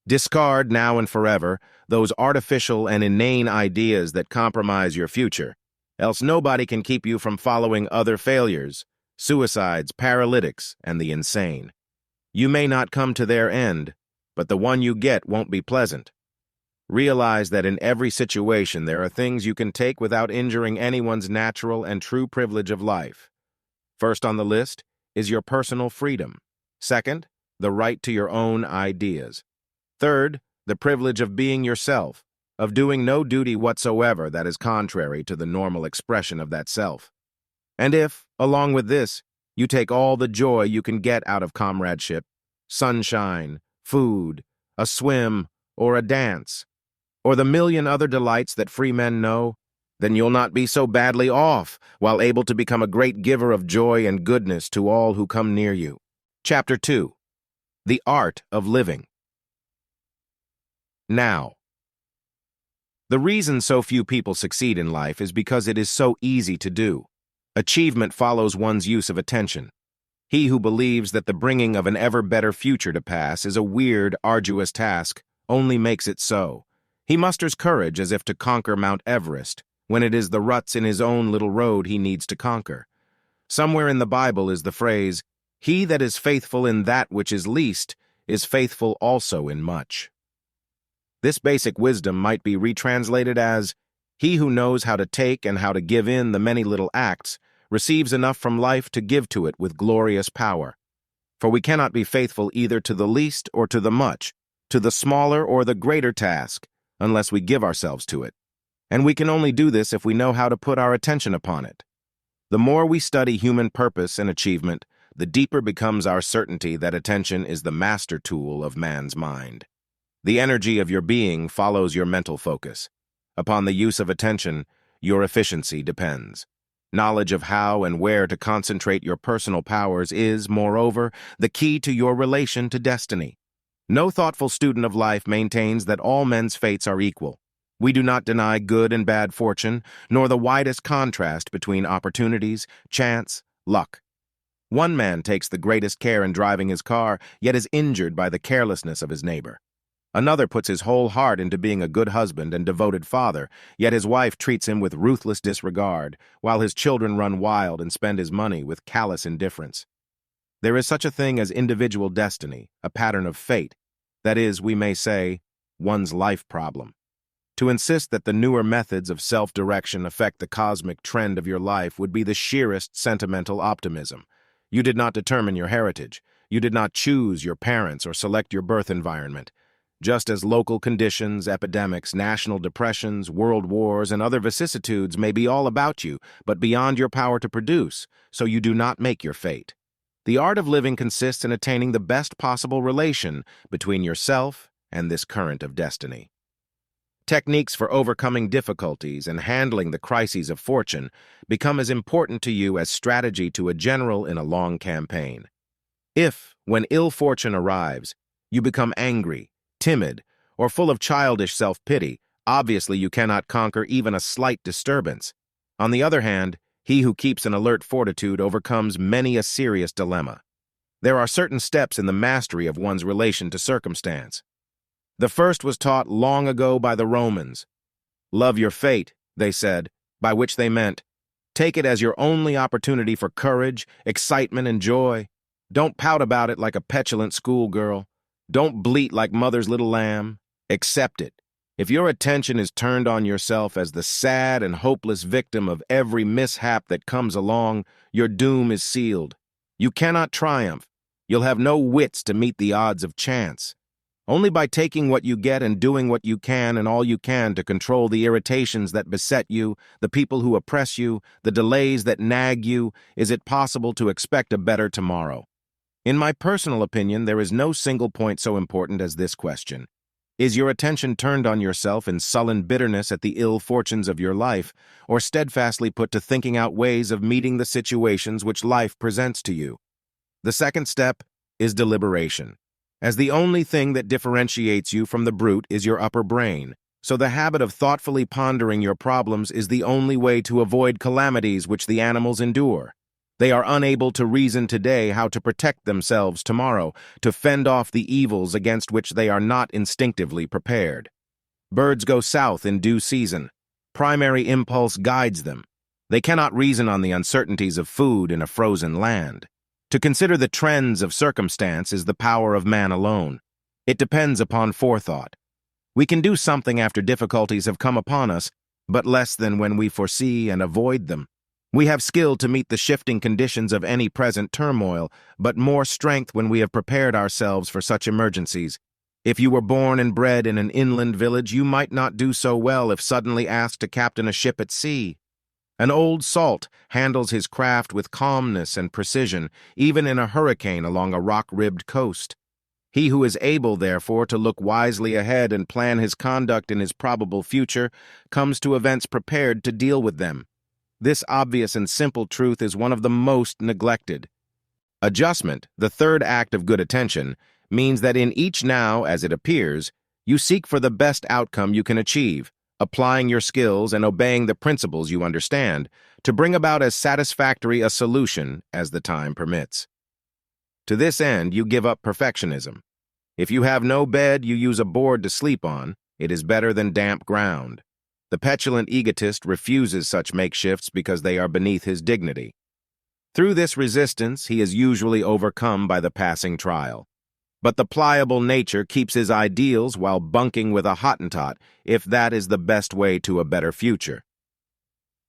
Discard now and forever those artificial and inane ideas that compromise your future, else nobody can keep you from following other failures, suicides, paralytics, and the insane. You may not come to their end, but the one you get won't be pleasant. Realize that in every situation there are things you can take without injuring anyone's natural and true privilege of life. First on the list is your personal freedom. Second, the right to your own ideas. Third, the privilege of being yourself, of doing no duty whatsoever that is contrary to the normal expression of that self. And if, along with this, you take all the joy you can get out of comradeship, sunshine, food, a swim, or a dance, or the million other delights that free men know, then you'll not be so badly off while able to become a great giver of joy and goodness to all who come near you. Chapter 2. The Art of Living. Now. The reason so few people succeed in life is because it is so easy to do. Achievement follows one's use of attention. He who believes that the bringing of an ever better future to pass is a weird, arduous task only makes it so. He musters courage as if to conquer Mount Everest, when it is the ruts in his own little road he needs to conquer. Somewhere in the Bible is the phrase, "He that is faithful in that which is least is faithful also in much." This basic wisdom might be retranslated as, he who knows how to take and how to give in the many little acts receives enough from life to give to it with glorious power. For we cannot be faithful either to the least or to the much, to the smaller or the greater task, unless we give ourselves to it. And we can only do this if we know how to put our attention upon it. The more we study human purpose and achievement, the deeper becomes our certainty that attention is the master tool of man's mind. The energy of your being follows your mental focus. Upon the use of attention, your efficiency depends. Knowledge of how and where to concentrate your personal powers is, moreover, the key to your relation to destiny. No thoughtful student of life maintains that all men's fates are equal. We do not deny good and bad fortune, nor the widest contrast between opportunities, chance, luck. One man takes the greatest care in driving his car, yet is injured by the carelessness of his neighbor. Another puts his whole heart into being a good husband and devoted father, yet his wife treats him with ruthless disregard, while his children run wild and spend his money with callous indifference. There is such a thing as individual destiny, a pattern of fate, that is, we may say, one's life problem. To insist that the newer methods of self-direction affect the cosmic trend of your life would be the sheerest sentimental optimism. You did not determine your heritage. You did not choose your parents or select your birth environment. Just as local conditions, epidemics, national depressions, world wars, and other vicissitudes may be all about you, but beyond your power to produce, so you do not make your fate. The art of living consists in attaining the best possible relation between yourself and this current of destiny. Techniques for overcoming difficulties and handling the crises of fortune become as important to you as strategy to a general in a long campaign. If, when ill fortune arrives, you become angry, timid, or full of childish self-pity, obviously you cannot conquer even a slight disturbance. On the other hand, he who keeps an alert fortitude overcomes many a serious dilemma. There are certain steps in the mastery of one's relation to circumstance. The first was taught long ago by the Romans. Love your fate, they said, by which they meant, take it as your only opportunity for courage, excitement, and joy. Don't pout about it like a petulant schoolgirl. Don't bleat like mother's little lamb. Accept it. If your attention is turned on yourself as the sad and hopeless victim of every mishap that comes along, your doom is sealed. You cannot triumph. You'll have no wits to meet the odds of chance. Only by taking what you get and doing what you can and all you can to control the irritations that beset you, the people who oppress you, the delays that nag you, is it possible to expect a better tomorrow. In my personal opinion, there is no single point so important as this question. Is your attention turned on yourself in sullen bitterness at the ill fortunes of your life, or steadfastly put to thinking out ways of meeting the situations which life presents to you? The second step is deliberation. As the only thing that differentiates you from the brute is your upper brain, so the habit of thoughtfully pondering your problems is the only way to avoid calamities which the animals endure. They are unable to reason today how to protect themselves tomorrow, to fend off the evils against which they are not instinctively prepared. Birds go south in due season. Primary impulse guides them. They cannot reason on the uncertainties of food in a frozen land. To consider the trends of circumstance is the power of man alone. It depends upon forethought. We can do something after difficulties have come upon us, but less than when we foresee and avoid them. We have skill to meet the shifting conditions of any present turmoil, but more strength when we have prepared ourselves for such emergencies. If you were born and bred in an inland village, you might not do so well if suddenly asked to captain a ship at sea. An old salt handles his craft with calmness and precision, even in a hurricane along a rock-ribbed coast. He who is able, therefore, to look wisely ahead and plan his conduct in his probable future comes to events prepared to deal with them. This obvious and simple truth is one of the most neglected. Adjustment, the third act of good attention, means that in each now, as it appears, you seek for the best outcome you can achieve, applying your skills and obeying the principles you understand, to bring about as satisfactory a solution as the time permits. To this end, you give up perfectionism. If you have no bed, you use a board to sleep on. It is better than damp ground. The petulant egotist refuses such makeshifts because they are beneath his dignity. Through this resistance, he is usually overcome by the passing trial. But the pliable nature keeps his ideals while bunking with a Hottentot, if that is the best way to a better future.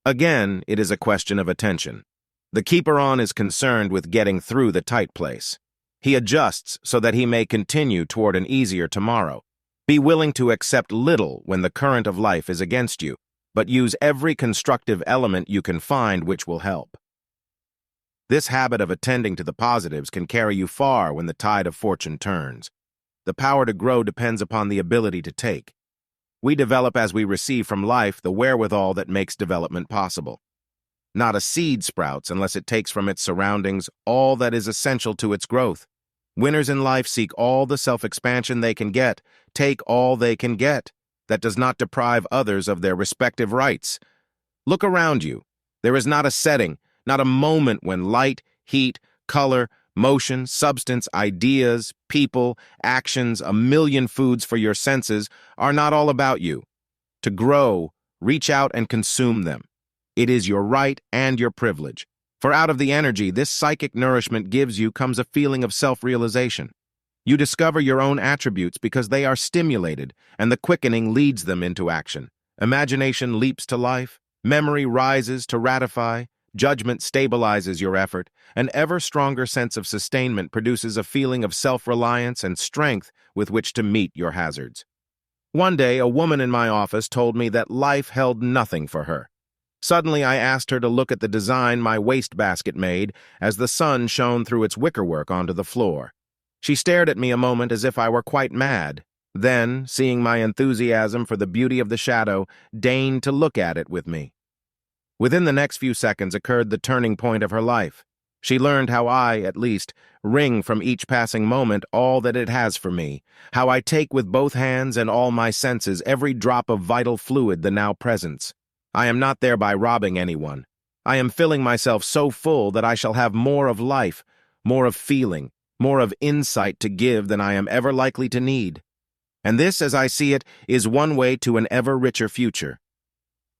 Again, it is a question of attention. The keeper-on is concerned with getting through the tight place. He adjusts so that he may continue toward an easier tomorrow. Be willing to accept little when the current of life is against you, but use every constructive element you can find which will help. This habit of attending to the positives can carry you far when the tide of fortune turns. The power to grow depends upon the ability to take. We develop as we receive from life the wherewithal that makes development possible. Not a seed sprouts unless it takes from its surroundings all that is essential to its growth. Winners in life seek all the self-expansion they can get, take all they can get. That does not deprive others of their respective rights. Look around you. There is not a setting, not a moment when light, heat, color, Motion, substance, ideas, people, actions, a million foods for your senses are not all about you. To grow, reach out and consume them. It is your right and your privilege. For out of the energy this psychic nourishment gives you comes a feeling of self-realization. You discover your own attributes because they are stimulated, and the quickening leads them into action. Imagination leaps to life, memory rises to ratify, judgment stabilizes your effort, an ever stronger sense of sustainment produces a feeling of self-reliance and strength with which to meet your hazards. One day, a woman in my office told me that life held nothing for her. Suddenly, I asked her to look at the design my wastebasket made as the sun shone through its wickerwork onto the floor. She stared at me a moment as if I were quite mad. Then, seeing my enthusiasm for the beauty of the shadow, deigned to look at it with me. Within the next few seconds occurred the turning point of her life. She learned how I, at least, wring from each passing moment all that it has for me, how I take with both hands and all my senses every drop of vital fluid the now presence. I am not thereby robbing anyone. I am filling myself so full that I shall have more of life, more of feeling, more of insight to give than I am ever likely to need. And this, as I see it, is one way to an ever richer future.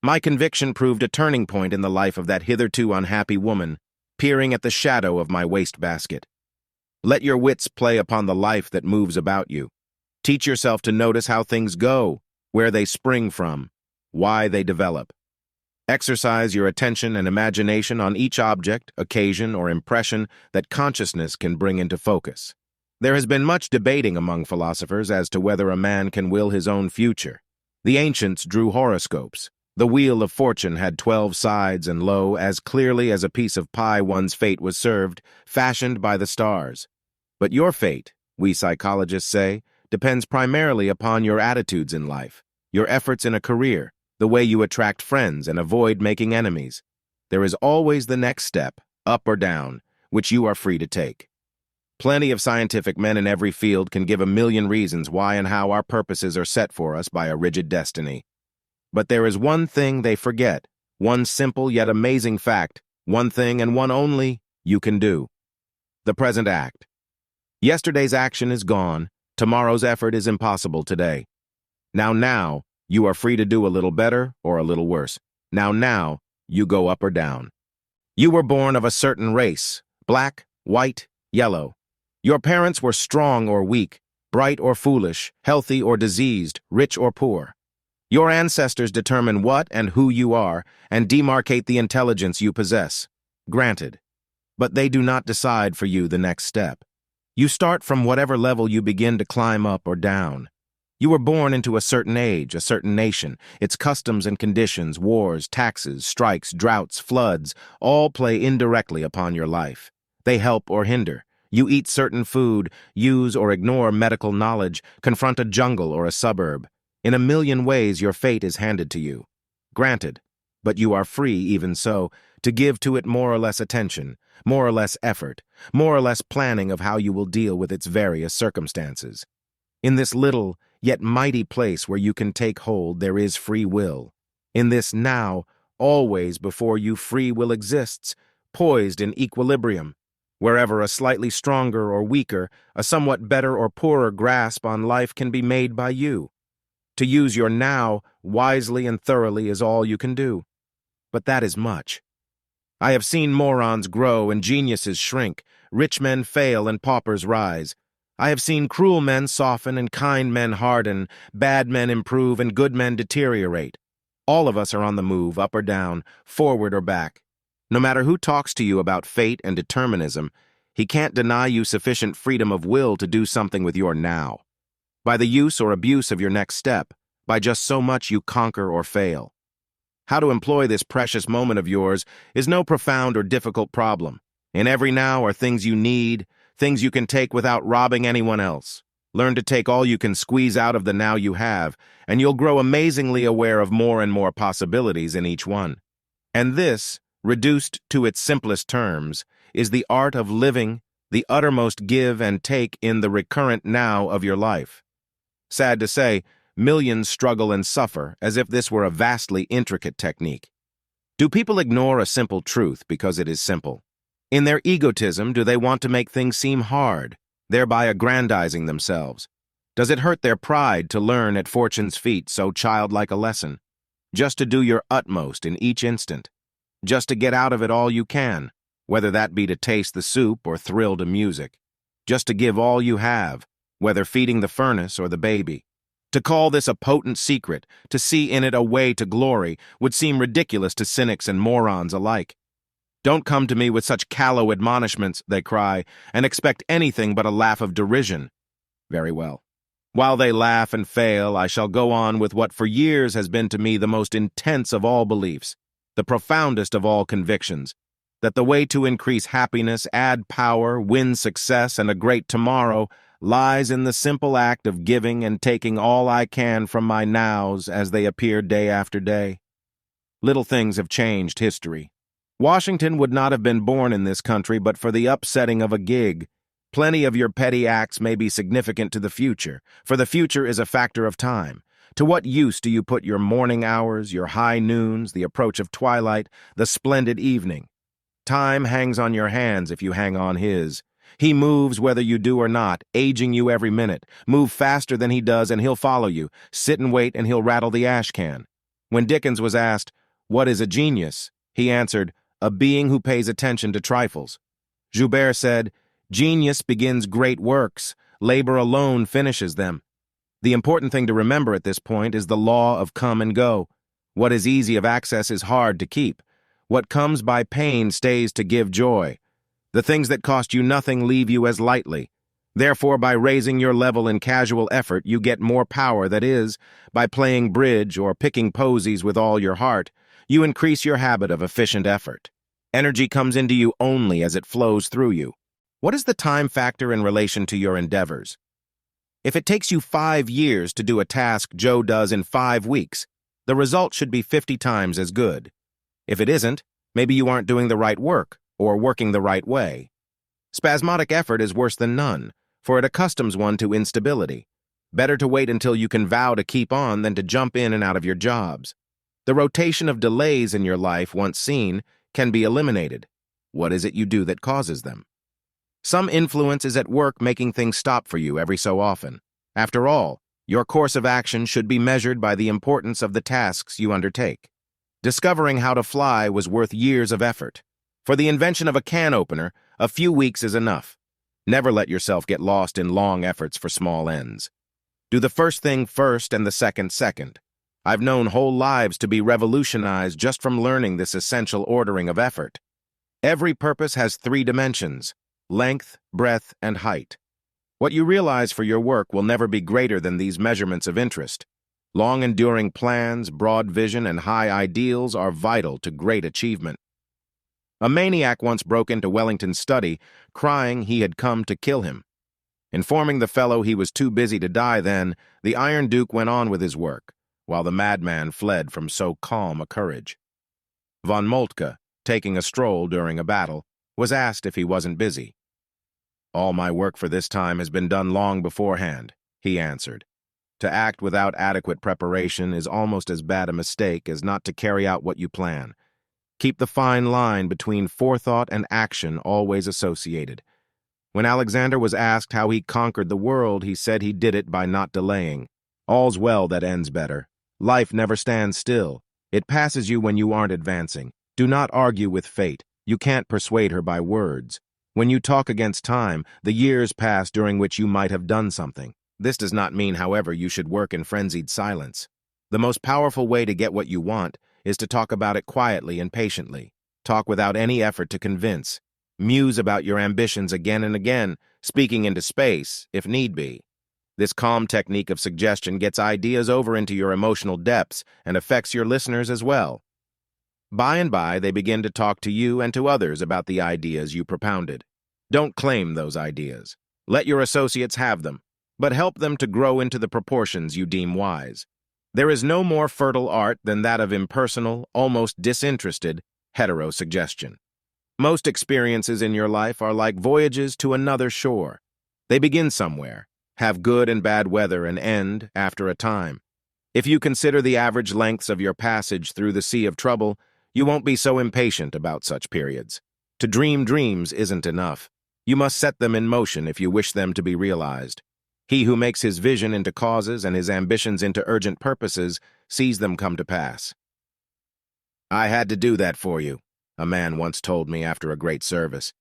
My conviction proved a turning point in the life of that hitherto unhappy woman, peering at the shadow of my wastebasket. Let your wits play upon the life that moves about you. Teach yourself to notice how things go, where they spring from, why they develop. Exercise your attention and imagination on each object, occasion, or impression that consciousness can bring into focus. There has been much debating among philosophers as to whether a man can will his own future. The ancients drew horoscopes. The wheel of fortune had 12 sides, and lo, as clearly as a piece of pie one's fate was served, fashioned by the stars. But your fate, we psychologists say, depends primarily upon your attitudes in life, your efforts in a career, the way you attract friends and avoid making enemies. There is always the next step, up or down, which you are free to take. Plenty of scientific men in every field can give a million reasons why and how our purposes are set for us by a rigid destiny. But there is one thing they forget, one simple yet amazing fact, one thing and one only you can do. The present act. Yesterday's action is gone, tomorrow's effort is impossible today. Now, you are free to do a little better or a little worse. Now, you go up or down. You were born of a certain race, black, white, yellow. Your parents were strong or weak, bright or foolish, healthy or diseased, rich or poor. Your ancestors determine what and who you are and demarcate the intelligence you possess. Granted. But they do not decide for you the next step. You start from whatever level you begin to climb up or down. You were born into a certain age, a certain nation. Its customs and conditions, wars, taxes, strikes, droughts, floods, all play indirectly upon your life. They help or hinder. You eat certain food, use or ignore medical knowledge, confront a jungle or a suburb. In a million ways your fate is handed to you. Granted, but you are free, even so, to give to it more or less attention, more or less effort, more or less planning of how you will deal with its various circumstances. In this little, yet mighty place where you can take hold, there is free will. In this now, always before you free will exists, poised in equilibrium. Wherever a slightly stronger or weaker, a somewhat better or poorer grasp on life can be made by you. To use your now wisely and thoroughly is all you can do. But that is much. I have seen morons grow and geniuses shrink, rich men fail and paupers rise. I have seen cruel men soften and kind men harden, bad men improve and good men deteriorate. All of us are on the move, up or down, forward or back. No matter who talks to you about fate and determinism, he can't deny you sufficient freedom of will to do something with your now. By the use or abuse of your next step, by just so much you conquer or fail. How to employ this precious moment of yours is no profound or difficult problem. In every now are things you need, things you can take without robbing anyone else. Learn to take all you can squeeze out of the now you have, and you'll grow amazingly aware of more and more possibilities in each one. And this, reduced to its simplest terms, is the art of living, the uttermost give and take in the recurrent now of your life. Sad to say, millions struggle and suffer as if this were a vastly intricate technique. Do people ignore a simple truth because it is simple? In their egotism, do they want to make things seem hard, thereby aggrandizing themselves? Does it hurt their pride to learn at fortune's feet so childlike a lesson? Just to do your utmost in each instant. Just to get out of it all you can, whether that be to taste the soup or thrill to music. Just to give all you have, whether feeding the furnace or the baby. To call this a potent secret, to see in it a way to glory, would seem ridiculous to cynics and morons alike. Don't come to me with such callow admonishments, they cry, and expect anything but a laugh of derision. Very well. While they laugh and fail, I shall go on with what for years has been to me the most intense of all beliefs, the profoundest of all convictions, that the way to increase happiness, add power, win success, and a great tomorrow lies in the simple act of giving and taking all I can from my nows as they appear day after day. Little things have changed history. Washington would not have been born in this country but for the upsetting of a gig. Plenty of your petty acts may be significant to the future, for the future is a factor of time. To what use do you put your morning hours, your high noons, the approach of twilight, the splendid evening? Time hangs on your hands if you hang on his. He moves whether you do or not, aging you every minute. Move faster than he does and he'll follow you. Sit and wait and he'll rattle the ash can. When Dickens was asked, "What is a genius?" he answered, "A being who pays attention to trifles." Joubert said, "Genius begins great works. Labor alone finishes them." The important thing to remember at this point is the law of come and go. What is easy of access is hard to keep. What comes by pain stays to give joy. The things that cost you nothing leave you as lightly. Therefore, by raising your level in casual effort, you get more power, that is, by playing bridge or picking posies with all your heart, you increase your habit of efficient effort. Energy comes into you only as it flows through you. What is the time factor in relation to your endeavors? If it takes you 5 years to do a task Joe does in 5 weeks, the result should be 50 times as good. If it isn't, maybe you aren't doing the right work, or working the right way. Spasmodic effort is worse than none, for it accustoms one to instability. Better to wait until you can vow to keep on than to jump in and out of your jobs. The rotation of delays in your life, once seen, can be eliminated. What is it you do that causes them? Some influence is at work making things stop for you every so often. After all, your course of action should be measured by the importance of the tasks you undertake. Discovering how to fly was worth years of effort. For the invention of a can opener, a few weeks is enough. Never let yourself get lost in long efforts for small ends. Do the first thing first and the second second. I've known whole lives to be revolutionized just from learning this essential ordering of effort. Every purpose has 3 dimensions: length, breadth, and height. What you realize for your work will never be greater than these measurements of interest. Long-enduring plans, broad vision, and high ideals are vital to great achievement. A maniac once broke into Wellington's study, crying he had come to kill him. Informing the fellow he was too busy to die then, the Iron Duke went on with his work, while the madman fled from so calm a courage. Von Moltke, taking a stroll during a battle, was asked if he wasn't busy. "All my work for this time has been done long beforehand," he answered. To act without adequate preparation is almost as bad a mistake as not to carry out what you plan. Keep the fine line between forethought and action always associated. When Alexander was asked how he conquered the world, he said he did it by not delaying. All's well that ends better. Life never stands still. It passes you when you aren't advancing. Do not argue with fate. You can't persuade her by words. When you talk against time, the years pass during which you might have done something. This does not mean, however, you should work in frenzied silence. The most powerful way to get what you want is to talk about it quietly and patiently. Talk without any effort to convince. Muse about your ambitions again and again, speaking into space, if need be. This calm technique of suggestion gets ideas over into your emotional depths and affects your listeners as well. By and by, they begin to talk to you and to others about the ideas you propounded. Don't claim those ideas. Let your associates have them, but help them to grow into the proportions you deem wise. There is no more fertile art than that of impersonal, almost disinterested, heterosuggestion. Most experiences in your life are like voyages to another shore. They begin somewhere, have good and bad weather, and end after a time. If you consider the average lengths of your passage through the sea of trouble, you won't be so impatient about such periods. To dream dreams isn't enough. You must set them in motion if you wish them to be realized. He who makes his vision into causes and his ambitions into urgent purposes sees them come to pass. "I had to do that for you," a man once told me after a great service.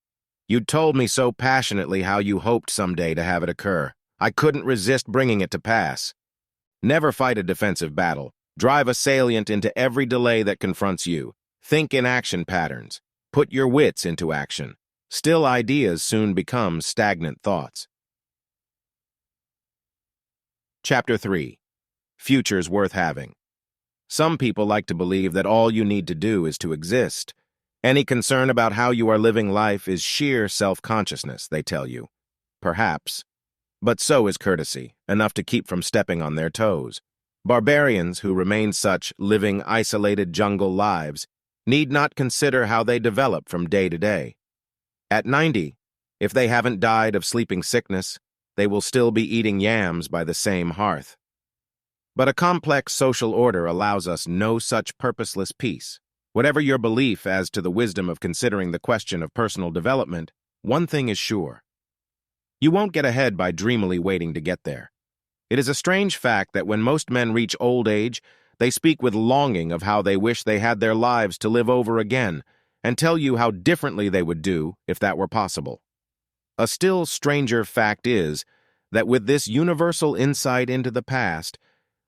"You'd told me so passionately how you hoped someday to have it occur. I couldn't resist bringing it to pass." Never fight a defensive battle. Drive a salient into every delay that confronts you. Think in action patterns. Put your wits into action. Still ideas soon become stagnant thoughts. Chapter 3. Futures Worth Having. Some people like to believe that all you need to do is to exist. Any concern about how you are living life is sheer self-consciousness, they tell you. Perhaps. But so is courtesy, enough to keep from stepping on their toes. Barbarians who remain such, living isolated jungle lives, need not consider how they develop from day to day. At 90, if they haven't died of sleeping sickness, they will still be eating yams by the same hearth. But a complex social order allows us no such purposeless peace. Whatever your belief as to the wisdom of considering the question of personal development, one thing is sure. You won't get ahead by dreamily waiting to get there. It is a strange fact that when most men reach old age, they speak with longing of how they wish they had their lives to live over again, and tell you how differently they would do if that were possible. A still stranger fact is that with this universal insight into the past,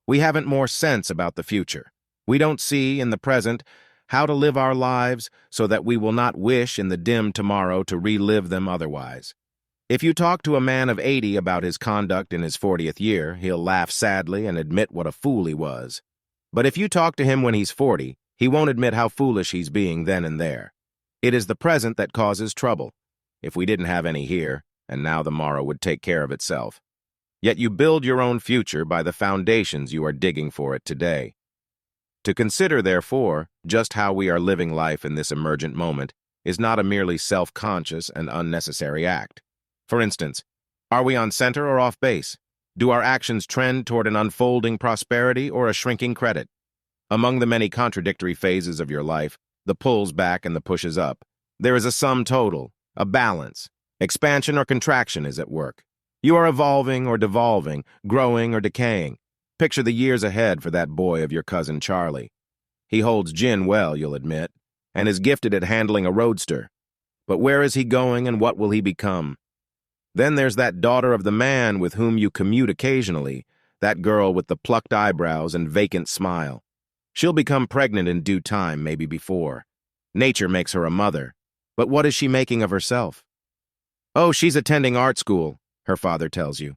we haven't more sense about the future. We don't see, in the present, how to live our lives so that we will not wish in the dim tomorrow to relive them otherwise. If you talk to a man of 80 about his conduct in his 40th year, he'll laugh sadly and admit what a fool he was. But if you talk to him when he's 40, he won't admit how foolish he's being then and there. It is the present that causes trouble. If we didn't have any here, and now the morrow would take care of itself. Yet you build your own future by the foundations you are digging for it today. To consider, therefore, just how we are living life in this emergent moment is not a merely self-conscious and unnecessary act. For instance, are we on center or off base? Do our actions trend toward an unfolding prosperity or a shrinking credit? Among the many contradictory phases of your life, the pulls back and the pushes up, there is a sum total, a balance. Expansion or contraction is at work. You are evolving or devolving, growing or decaying. Picture the years ahead for that boy of your cousin Charlie. He holds gin well, you'll admit, and is gifted at handling a roadster. But where is he going and what will he become? Then there's that daughter of the man with whom you commute occasionally, that girl with the plucked eyebrows and vacant smile. She'll become pregnant in due time, maybe before. Nature makes her a mother. But what is she making of herself? "Oh, she's attending art school," her father tells you.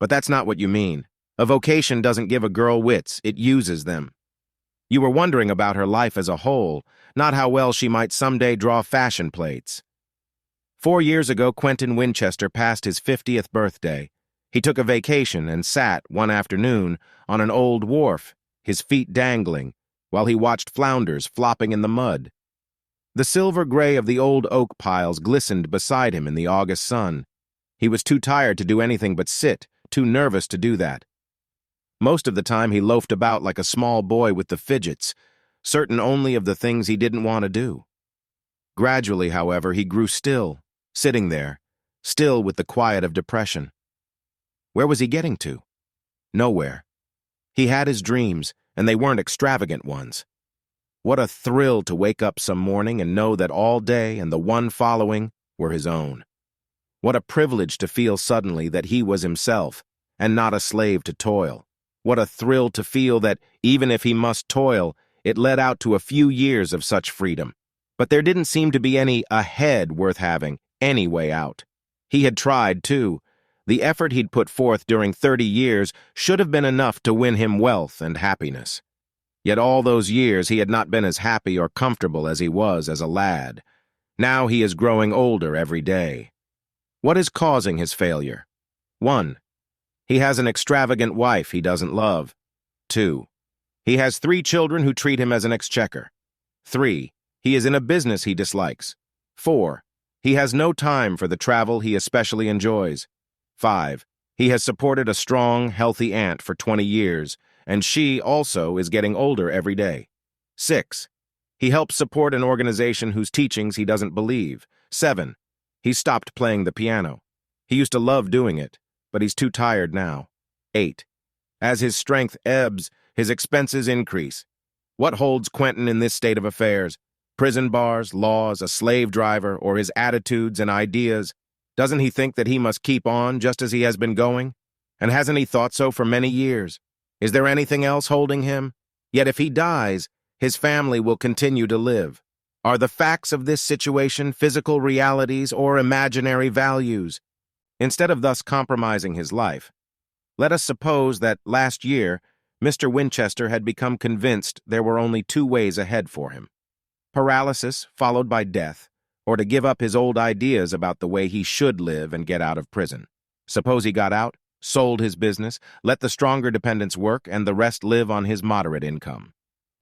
But that's not what you mean. A vocation doesn't give a girl wits, it uses them. You were wondering about her life as a whole, not how well she might someday draw fashion plates. 4 years ago, Quentin Winchester passed his 50th birthday. He took a vacation and sat, one afternoon, on an old wharf, his feet dangling, while he watched flounders flopping in the mud. The silver gray of the old oak piles glistened beside him in the August sun. He was too tired to do anything but sit, too nervous to do that. Most of the time he loafed about like a small boy with the fidgets, certain only of the things he didn't want to do. Gradually, however, he grew still, sitting there, still with the quiet of depression. Where was he getting to? Nowhere. He had his dreams, and they weren't extravagant ones. What a thrill to wake up some morning and know that all day and the one following were his own. What a privilege to feel suddenly that he was himself, and not a slave to toil. What a thrill to feel that, even if he must toil, it led out to a few years of such freedom. But there didn't seem to be any ahead worth having, any way out. He had tried, too. The effort he'd put forth during 30 years should have been enough to win him wealth and happiness. Yet all those years he had not been as happy or comfortable as he was as a lad. Now he is growing older every day. What is causing his failure? 1. He has an extravagant wife he doesn't love. 2. He has 3 children who treat him as an exchequer. 3. He is in a business he dislikes. 4. He has no time for the travel he especially enjoys. 5. He has supported a strong, healthy aunt for 20 years, and she also is getting older every day. 6. He helps support an organization whose teachings he doesn't believe. 7. He stopped playing the piano. He used to love doing it, but he's too tired now. 8. As his strength ebbs, his expenses increase. What holds Quentin in this state of affairs? Prison bars, laws, a slave driver, or his attitudes and ideas? Doesn't he think that he must keep on just as he has been going? And hasn't he thought so for many years? Is there anything else holding him? Yet if he dies, his family will continue to live. Are the facts of this situation physical realities or imaginary values? Instead of thus compromising his life, let us suppose that last year, Mr. Winchester had become convinced there were only 2 ways ahead for him: paralysis followed by death, or to give up his old ideas about the way he should live and get out of prison. Suppose he got out, sold his business, let the stronger dependents work, and the rest live on his moderate income.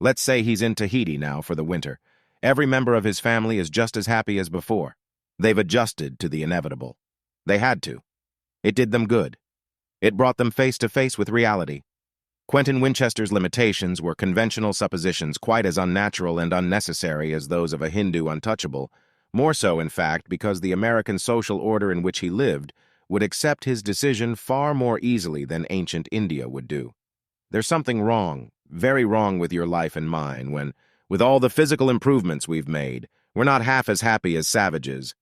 Let's say he's in Tahiti now for the winter. Every member of his family is just as happy as before. They've adjusted to the inevitable. They had to. It did them good. It brought them face to face with reality. Quentin Winchester's limitations were conventional suppositions quite as unnatural and unnecessary as those of a Hindu untouchable, more so, in fact, because the American social order in which he lived would accept his decision far more easily than ancient India would do. There's something wrong, very wrong with your life and mine when, with all the physical improvements we've made, we're not half as happy as savages.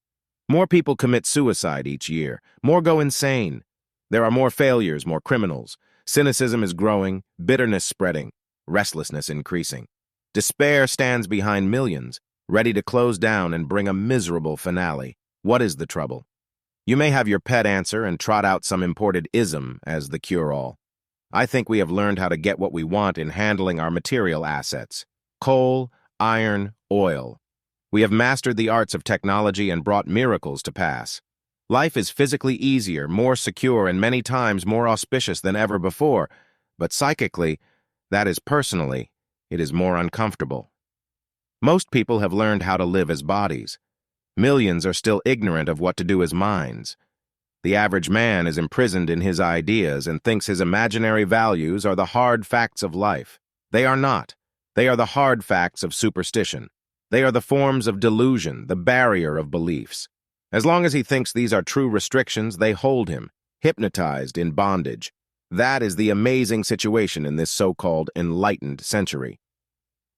More people commit suicide each year. More go insane. There are more failures, more criminals. Cynicism is growing, bitterness spreading, restlessness increasing. Despair stands behind millions, ready to close down and bring a miserable finale. What is the trouble? You may have your pet answer and trot out some imported ism as the cure-all. I think we have learned how to get what we want in handling our material assets: coal, iron, oil. We have mastered the arts of technology and brought miracles to pass. Life is physically easier, more secure, and many times more auspicious than ever before, but psychically, that is personally, it is more uncomfortable. Most people have learned how to live as bodies. Millions are still ignorant of what to do as minds. The average man is imprisoned in his ideas and thinks his imaginary values are the hard facts of life. They are not. They are the hard facts of superstition. They are the forms of delusion, the barrier of beliefs. As long as he thinks these are true restrictions, they hold him, hypnotized in bondage. That is the amazing situation in this so-called enlightened century.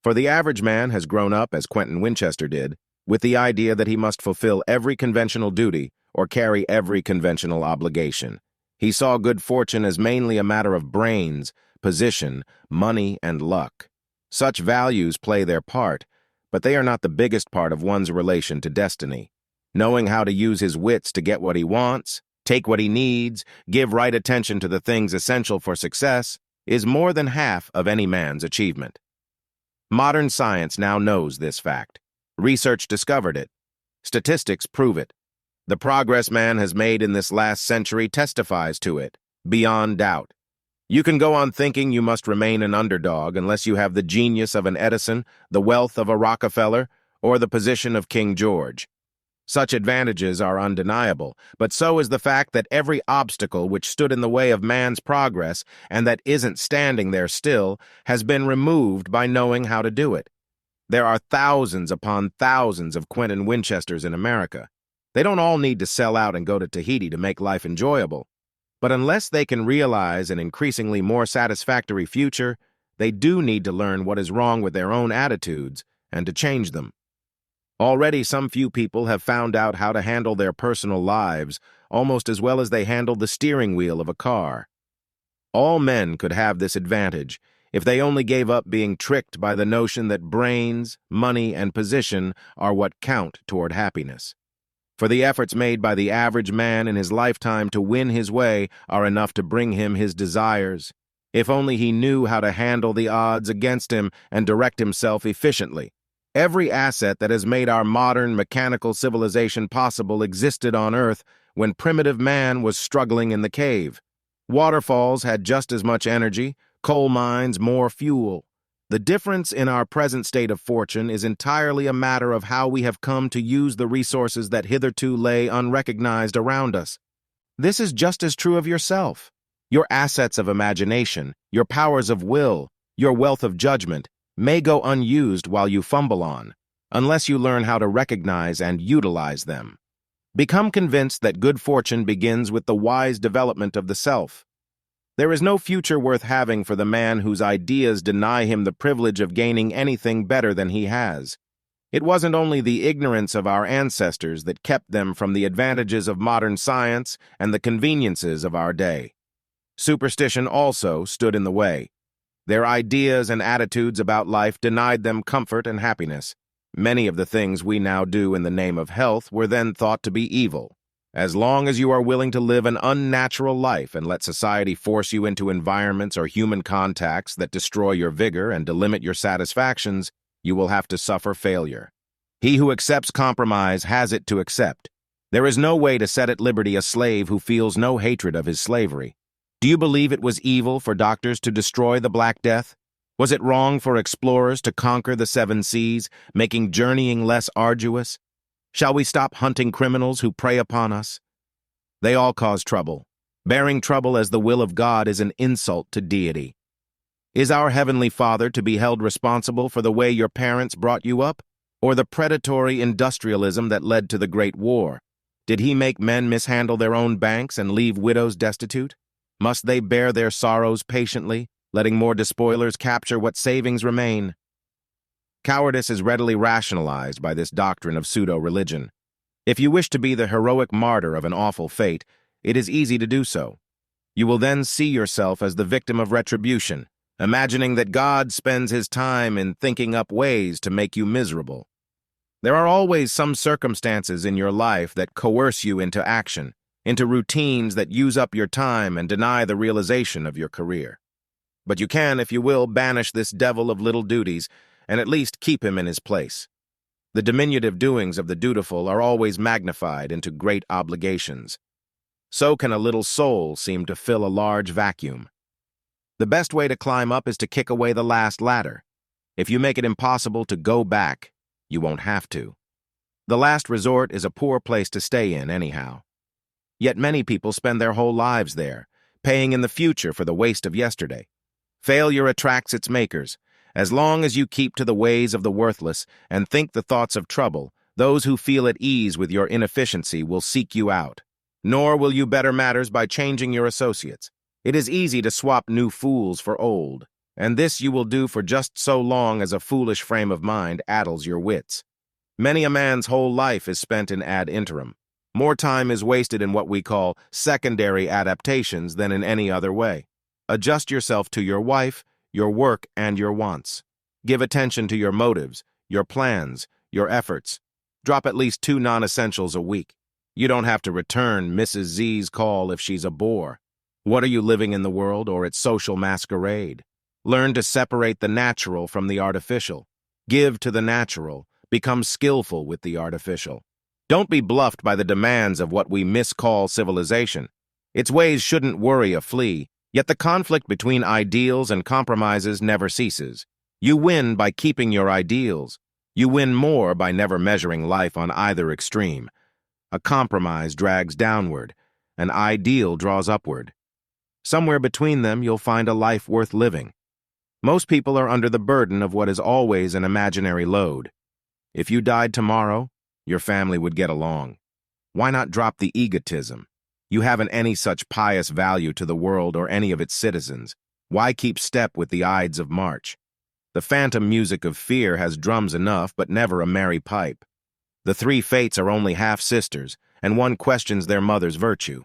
For the average man has grown up, as Quentin Winchester did, with the idea that he must fulfill every conventional duty or carry every conventional obligation. He saw good fortune as mainly a matter of brains, position, money, and luck. Such values play their part, but they are not the biggest part of one's relation to destiny. Knowing how to use his wits to get what he wants, take what he needs, give right attention to the things essential for success, is more than half of any man's achievement. Modern science now knows this fact. Research discovered it. Statistics prove it. The progress man has made in this last century testifies to it, beyond doubt. You can go on thinking you must remain an underdog unless you have the genius of an Edison, the wealth of a Rockefeller, or the position of King George. Such advantages are undeniable, but so is the fact that every obstacle which stood in the way of man's progress, and that isn't standing there still, has been removed by knowing how to do it. There are thousands upon thousands of Quentin Winchesters in America. They don't all need to sell out and go to Tahiti to make life enjoyable. But unless they can realize an increasingly more satisfactory future, they do need to learn what is wrong with their own attitudes and to change them. Already some few people have found out how to handle their personal lives almost as well as they handle the steering wheel of a car. All men could have this advantage if they only gave up being tricked by the notion that brains, money, and position are what count toward happiness. For the efforts made by the average man in his lifetime to win his way are enough to bring him his desires, if only he knew how to handle the odds against him and direct himself efficiently. Every asset that has made our modern mechanical civilization possible existed on Earth when primitive man was struggling in the cave. Waterfalls had just as much energy, coal mines more fuel. The difference in our present state of fortune is entirely a matter of how we have come to use the resources that hitherto lay unrecognized around us. This is just as true of yourself. Your assets of imagination, your powers of will, your wealth of judgment, may go unused while you fumble on, unless you learn how to recognize and utilize them. Become convinced that good fortune begins with the wise development of the self. There is no future worth having for the man whose ideas deny him the privilege of gaining anything better than he has. It wasn't only the ignorance of our ancestors that kept them from the advantages of modern science and the conveniences of our day. Superstition also stood in the way. Their ideas and attitudes about life denied them comfort and happiness. Many of the things we now do in the name of health were then thought to be evil. As long as you are willing to live an unnatural life and let society force you into environments or human contacts that destroy your vigor and delimit your satisfactions, you will have to suffer failure. He who accepts compromise has it to accept. There is no way to set at liberty a slave who feels no hatred of his slavery. Do you believe it was evil for doctors to destroy the Black Death? Was it wrong for explorers to conquer the 7 seas, making journeying less arduous? Shall we stop hunting criminals who prey upon us? They all cause trouble. Bearing trouble as the will of God is an insult to deity. Is our Heavenly Father to be held responsible for the way your parents brought you up, or the predatory industrialism that led to the Great War? Did He make men mishandle their own banks and leave widows destitute? Must they bear their sorrows patiently, letting more despoilers capture what savings remain? Cowardice is readily rationalized by this doctrine of pseudo-religion. If you wish to be the heroic martyr of an awful fate, it is easy to do so. You will then see yourself as the victim of retribution, imagining that God spends His time in thinking up ways to make you miserable. There are always some circumstances in your life that coerce you into action, into routines that use up your time and deny the realization of your career. But you can, if you will, banish this devil of little duties and at least keep him in his place. The diminutive doings of the dutiful are always magnified into great obligations. So can a little soul seem to fill a large vacuum. The best way to climb up is to kick away the last ladder. If you make it impossible to go back, you won't have to. The last resort is a poor place to stay in anyhow. Yet many people spend their whole lives there, paying in the future for the waste of yesterday. Failure attracts its makers. As long as you keep to the ways of the worthless and think the thoughts of trouble, those who feel at ease with your inefficiency will seek you out. Nor will you better matters by changing your associates. It is easy to swap new fools for old, and this you will do for just so long as a foolish frame of mind addles your wits. Many a man's whole life is spent in ad interim. More time is wasted in what we call secondary adaptations than in any other way. Adjust yourself to your wife, your work, and your wants. Give attention to your motives, your plans, your efforts. Drop at least 2 non-essentials a week. You don't have to return Mrs. Z's call if she's a bore. What are you living in the world or its social masquerade? Learn to separate the natural from the artificial. Give to the natural. Become skillful with the artificial. Don't be bluffed by the demands of what we miscall civilization. Its ways shouldn't worry a flea. Yet the conflict between ideals and compromises never ceases. You win by keeping your ideals. You win more by never measuring life on either extreme. A compromise drags downward. An ideal draws upward. Somewhere between them, you'll find a life worth living. Most people are under the burden of what is always an imaginary load. If you died tomorrow, your family would get along. Why not drop the egotism? You haven't any such pious value to the world or any of its citizens. Why keep step with the Ides of March? The phantom music of fear has drums enough, but never a merry pipe. The 3 fates are only half-sisters, and one questions their mother's virtue.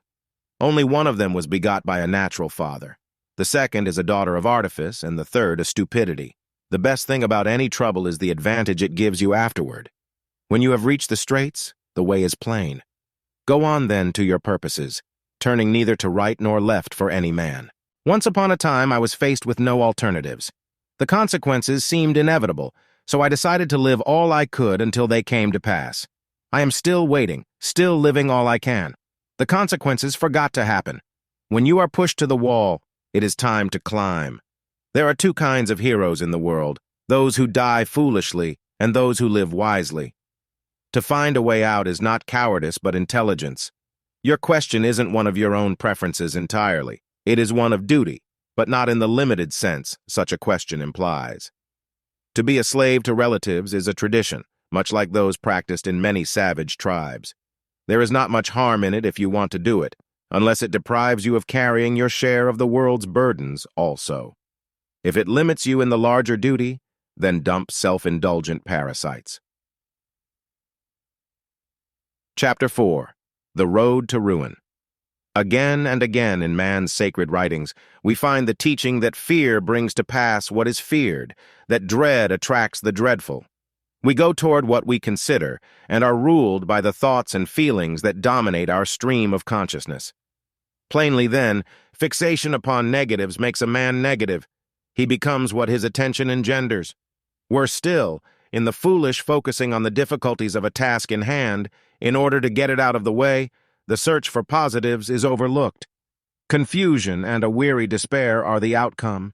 Only one of them was begot by a natural father. The second is a daughter of artifice, and the third a stupidity. The best thing about any trouble is the advantage it gives you afterward. When you have reached the straits, the way is plain. Go on, then, to your purposes, turning neither to right nor left for any man. Once upon a time, I was faced with no alternatives. The consequences seemed inevitable, so I decided to live all I could until they came to pass. I am still waiting, still living all I can. The consequences forgot to happen. When you are pushed to the wall, it is time to climb. There are 2 kinds of heroes in the world, those who die foolishly and those who live wisely. To find a way out is not cowardice but intelligence. Your question isn't one of your own preferences entirely. It is one of duty, but not in the limited sense such a question implies. To be a slave to relatives is a tradition, much like those practiced in many savage tribes. There is not much harm in it if you want to do it, unless it deprives you of carrying your share of the world's burdens also. If it limits you in the larger duty, then dump self-indulgent parasites. Chapter 4. The Road to Ruin. Again and again in man's sacred writings, we find the teaching that fear brings to pass what is feared, that dread attracts the dreadful. We go toward what we consider and are ruled by the thoughts and feelings that dominate our stream of consciousness. Plainly then, fixation upon negatives makes a man negative. He becomes what his attention engenders. Worse still, in the foolish focusing on the difficulties of a task in hand, in order to get it out of the way, the search for positives is overlooked. Confusion and a weary despair are the outcome.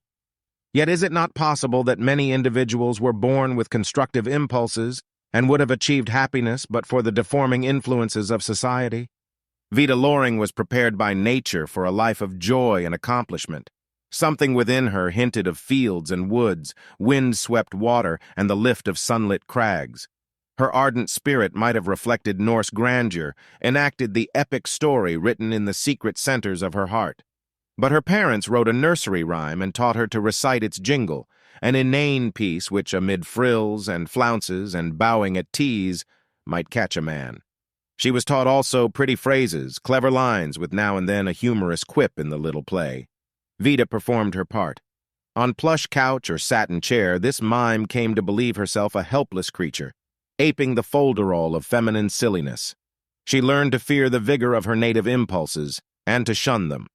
Yet is it not possible that many individuals were born with constructive impulses and would have achieved happiness but for the deforming influences of society? Vida Loring was prepared by nature for a life of joy and accomplishment. Something within her hinted of fields and woods, wind-swept water, and the lift of sunlit crags. Her ardent spirit might have reflected Norse grandeur, enacted the epic story written in the secret centers of her heart. But her parents wrote a nursery rhyme and taught her to recite its jingle, an inane piece which, amid frills and flounces and bowing at teas, might catch a man. She was taught also pretty phrases, clever lines with now and then a humorous quip in the little play. Vida performed her part. On plush couch or satin chair, this mime came to believe herself a helpless creature, aping the folderol of feminine silliness. She learned to fear the vigor of her native impulses and to shun them.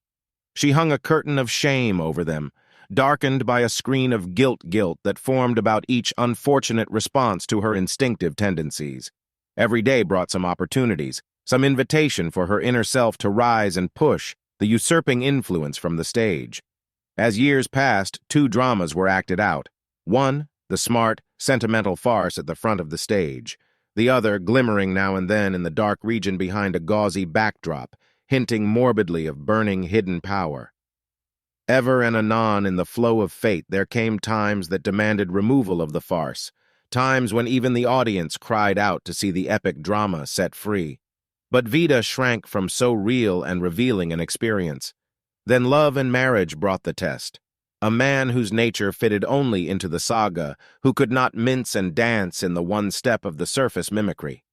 She hung a curtain of shame over them, darkened by a screen of guilt that formed about each unfortunate response to her instinctive tendencies. Every day brought some opportunities, some invitation for her inner self to rise and push the usurping influence from the stage. As years passed, 2 dramas were acted out. One, the smart, sentimental farce at the front of the stage. The other, glimmering now and then in the dark region behind a gauzy backdrop, hinting morbidly of burning hidden power. Ever and anon in the flow of fate there came times that demanded removal of the farce, times when even the audience cried out to see the epic drama set free. But Vida shrank from so real and revealing an experience. Then love and marriage brought the test. A man whose nature fitted only into the saga, who could not mince and dance in the one step of the surface mimicry.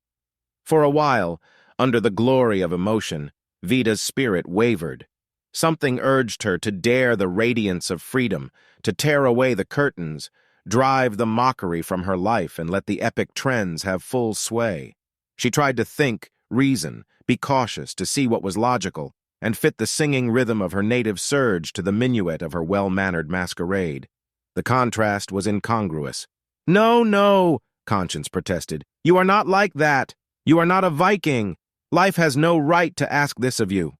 For a while, under the glory of emotion, Vida's spirit wavered. Something urged her to dare the radiance of freedom, to tear away the curtains, drive the mockery from her life and let the epic trends have full sway. She tried to think, reason, be cautious to see what was logical, and fit the singing rhythm of her native surge to the minuet of her well-mannered masquerade. The contrast was incongruous. "No, no," conscience protested. "You are not like that. You are not a Viking. Life has no right to ask this of you."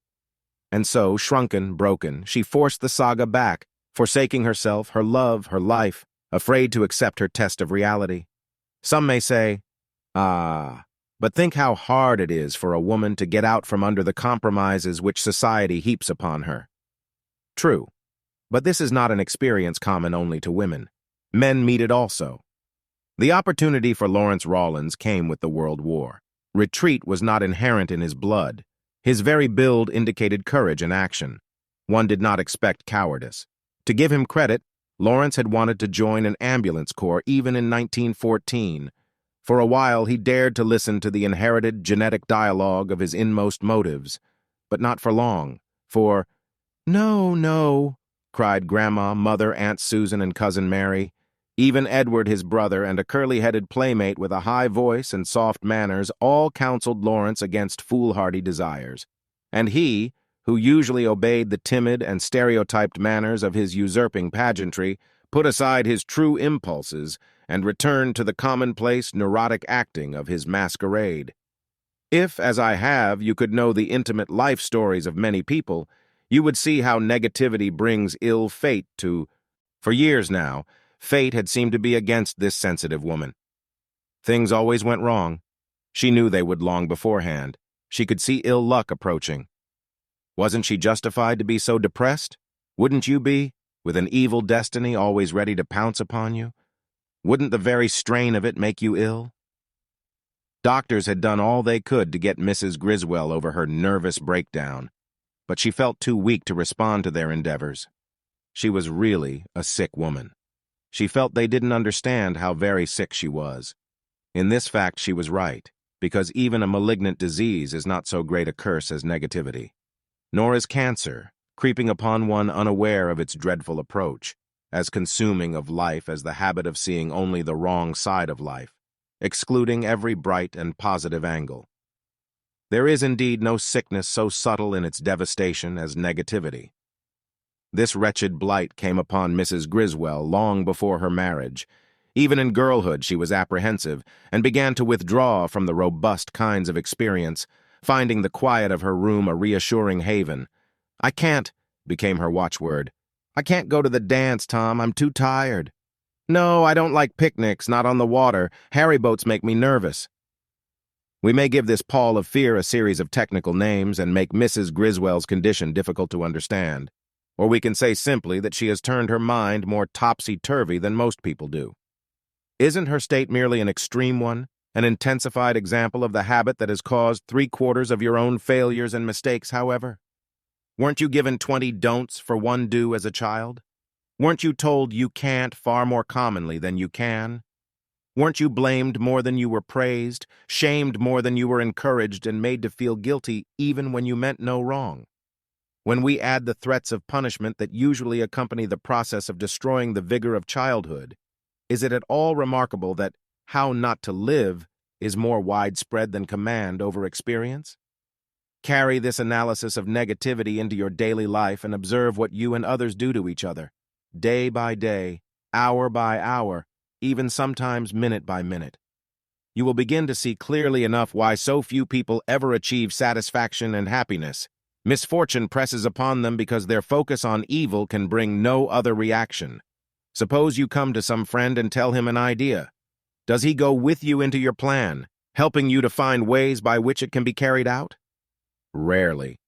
And so, shrunken, broken, she forced the saga back, forsaking herself, her love, her life, afraid to accept her test of reality. Some may say, but think how hard it is for a woman to get out from under the compromises which society heaps upon her. True, but this is not an experience common only to women. Men meet it also. The opportunity for Lawrence Rawlins came with the World War. Retreat was not inherent in his blood. His very build indicated courage and action. One did not expect cowardice. To give him credit, Lawrence had wanted to join an ambulance corps even in 1914. For a while, he dared to listen to the inherited genetic dialogue of his inmost motives, but not for long, for, "No, no," cried Grandma, Mother, Aunt Susan, and Cousin Mary. Even Edward, his brother, and a curly-headed playmate with a high voice and soft manners all counseled Lawrence against foolhardy desires. And he, who usually obeyed the timid and stereotyped manners of his usurping pageantry, put aside his true impulses and returned to the commonplace, neurotic acting of his masquerade. If, as I have, you could know the intimate life stories of many people, you would see how negativity brings ill fate to... For years now, fate had seemed to be against this sensitive woman. Things always went wrong. She knew they would long beforehand. She could see ill luck approaching. Wasn't she justified to be so depressed? Wouldn't you be, with an evil destiny always ready to pounce upon you? Wouldn't the very strain of it make you ill? Doctors had done all they could to get Mrs. Griswell over her nervous breakdown, but she felt too weak to respond to their endeavors. She was really a sick woman. She felt they didn't understand how very sick she was. In this fact, she was right, because even a malignant disease is not so great a curse as negativity. Nor is cancer, creeping upon one unaware of its dreadful approach, as consuming of life as the habit of seeing only the wrong side of life, excluding every bright and positive angle. There is indeed no sickness so subtle in its devastation as negativity. This wretched blight came upon Mrs. Griswell long before her marriage. Even in girlhood she was apprehensive and began to withdraw from the robust kinds of experience, finding the quiet of her room a reassuring haven. "I can't," became her watchword. "I can't go to the dance, Tom. I'm too tired. No, I don't like picnics, not on the water. Harry boats make me nervous." We may give this pall of fear a series of technical names and make Mrs. Griswell's condition difficult to understand. Or we can say simply that she has turned her mind more topsy-turvy than most people do. Isn't her state merely an extreme one, an intensified example of the habit that has caused 3/4 of your own failures and mistakes, however? Weren't you given 20 don'ts for one do as a child? Weren't you told you can't far more commonly than you can? Weren't you blamed more than you were praised, shamed more than you were encouraged, and made to feel guilty even when you meant no wrong? When we add the threats of punishment that usually accompany the process of destroying the vigor of childhood, is it at all remarkable that how not to live is more widespread than command over experience? Carry this analysis of negativity into your daily life and observe what you and others do to each other, day by day, hour by hour, even sometimes minute by minute. You will begin to see clearly enough why so few people ever achieve satisfaction and happiness. Misfortune presses upon them because their focus on evil can bring no other reaction. Suppose you come to some friend and tell him an idea. Does he go with you into your plan, helping you to find ways by which it can be carried out? Rarely.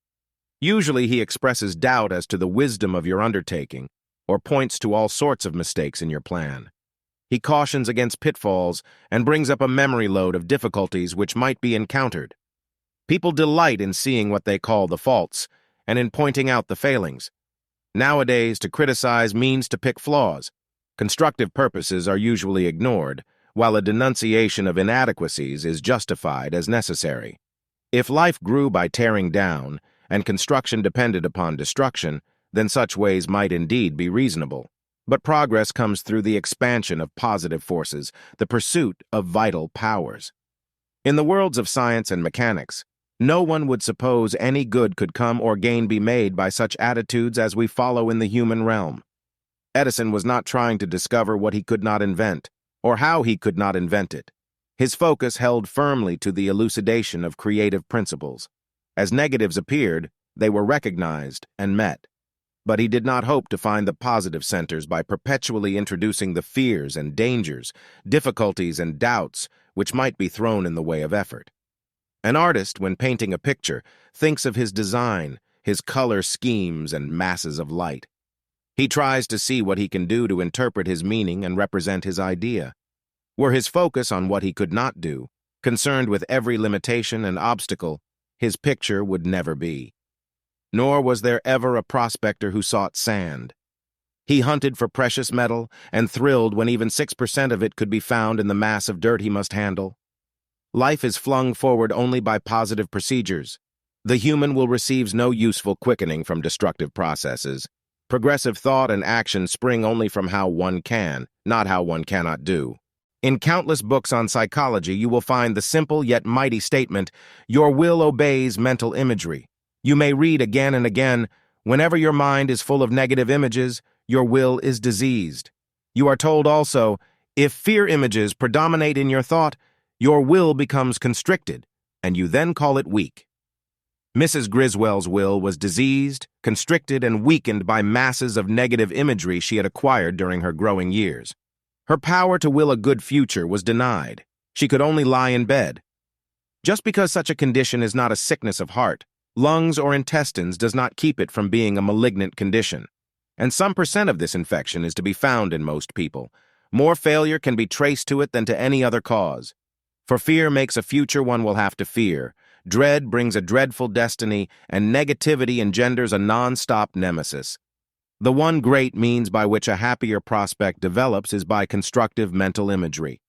Usually he expresses doubt as to the wisdom of your undertaking, or points to all sorts of mistakes in your plan. He cautions against pitfalls and brings up a memory load of difficulties which might be encountered. People delight in seeing what they call the faults, and in pointing out the failings. Nowadays, to criticize means to pick flaws. Constructive purposes are usually ignored, while a denunciation of inadequacies is justified as necessary. If life grew by tearing down, and construction depended upon destruction, then such ways might indeed be reasonable. But progress comes through the expansion of positive forces, the pursuit of vital powers. In the worlds of science and mechanics, no one would suppose any good could come or gain be made by such attitudes as we follow in the human realm. Edison was not trying to discover what he could not invent, or how he could not invent it. His focus held firmly to the elucidation of creative principles. As negatives appeared, they were recognized and met. But he did not hope to find the positive centers by perpetually introducing the fears and dangers, difficulties and doubts which might be thrown in the way of effort. An artist, when painting a picture, thinks of his design, his color schemes, and masses of light. He tries to see what he can do to interpret his meaning and represent his idea. Were his focus on what he could not do, concerned with every limitation and obstacle, his picture would never be. Nor was there ever a prospector who sought sand. He hunted for precious metal and thrilled when even 6% of it could be found in the mass of dirt he must handle. Life is flung forward only by positive procedures. The human will receive no useful quickening from destructive processes. Progressive thought and action spring only from how one can, not how one cannot do. In countless books on psychology, you will find the simple yet mighty statement, "Your will obeys mental imagery." You may read again and again, "Whenever your mind is full of negative images, your will is diseased." You are told also, "If fear images predominate in your thought, your will becomes constricted, and you then call it weak." Mrs. Griswell's will was diseased, constricted, and weakened by masses of negative imagery she had acquired during her growing years. Her power to will a good future was denied. She could only lie in bed. Just because such a condition is not a sickness of heart, lungs, or intestines does not keep it from being a malignant condition. And some percent of this infection is to be found in most people, More failure can be traced to it than to any other cause. For fear makes a future one will have to fear. Dread brings a dreadful destiny, and negativity engenders a non-stop nemesis. The one great means by which a happier prospect develops is by constructive mental imagery.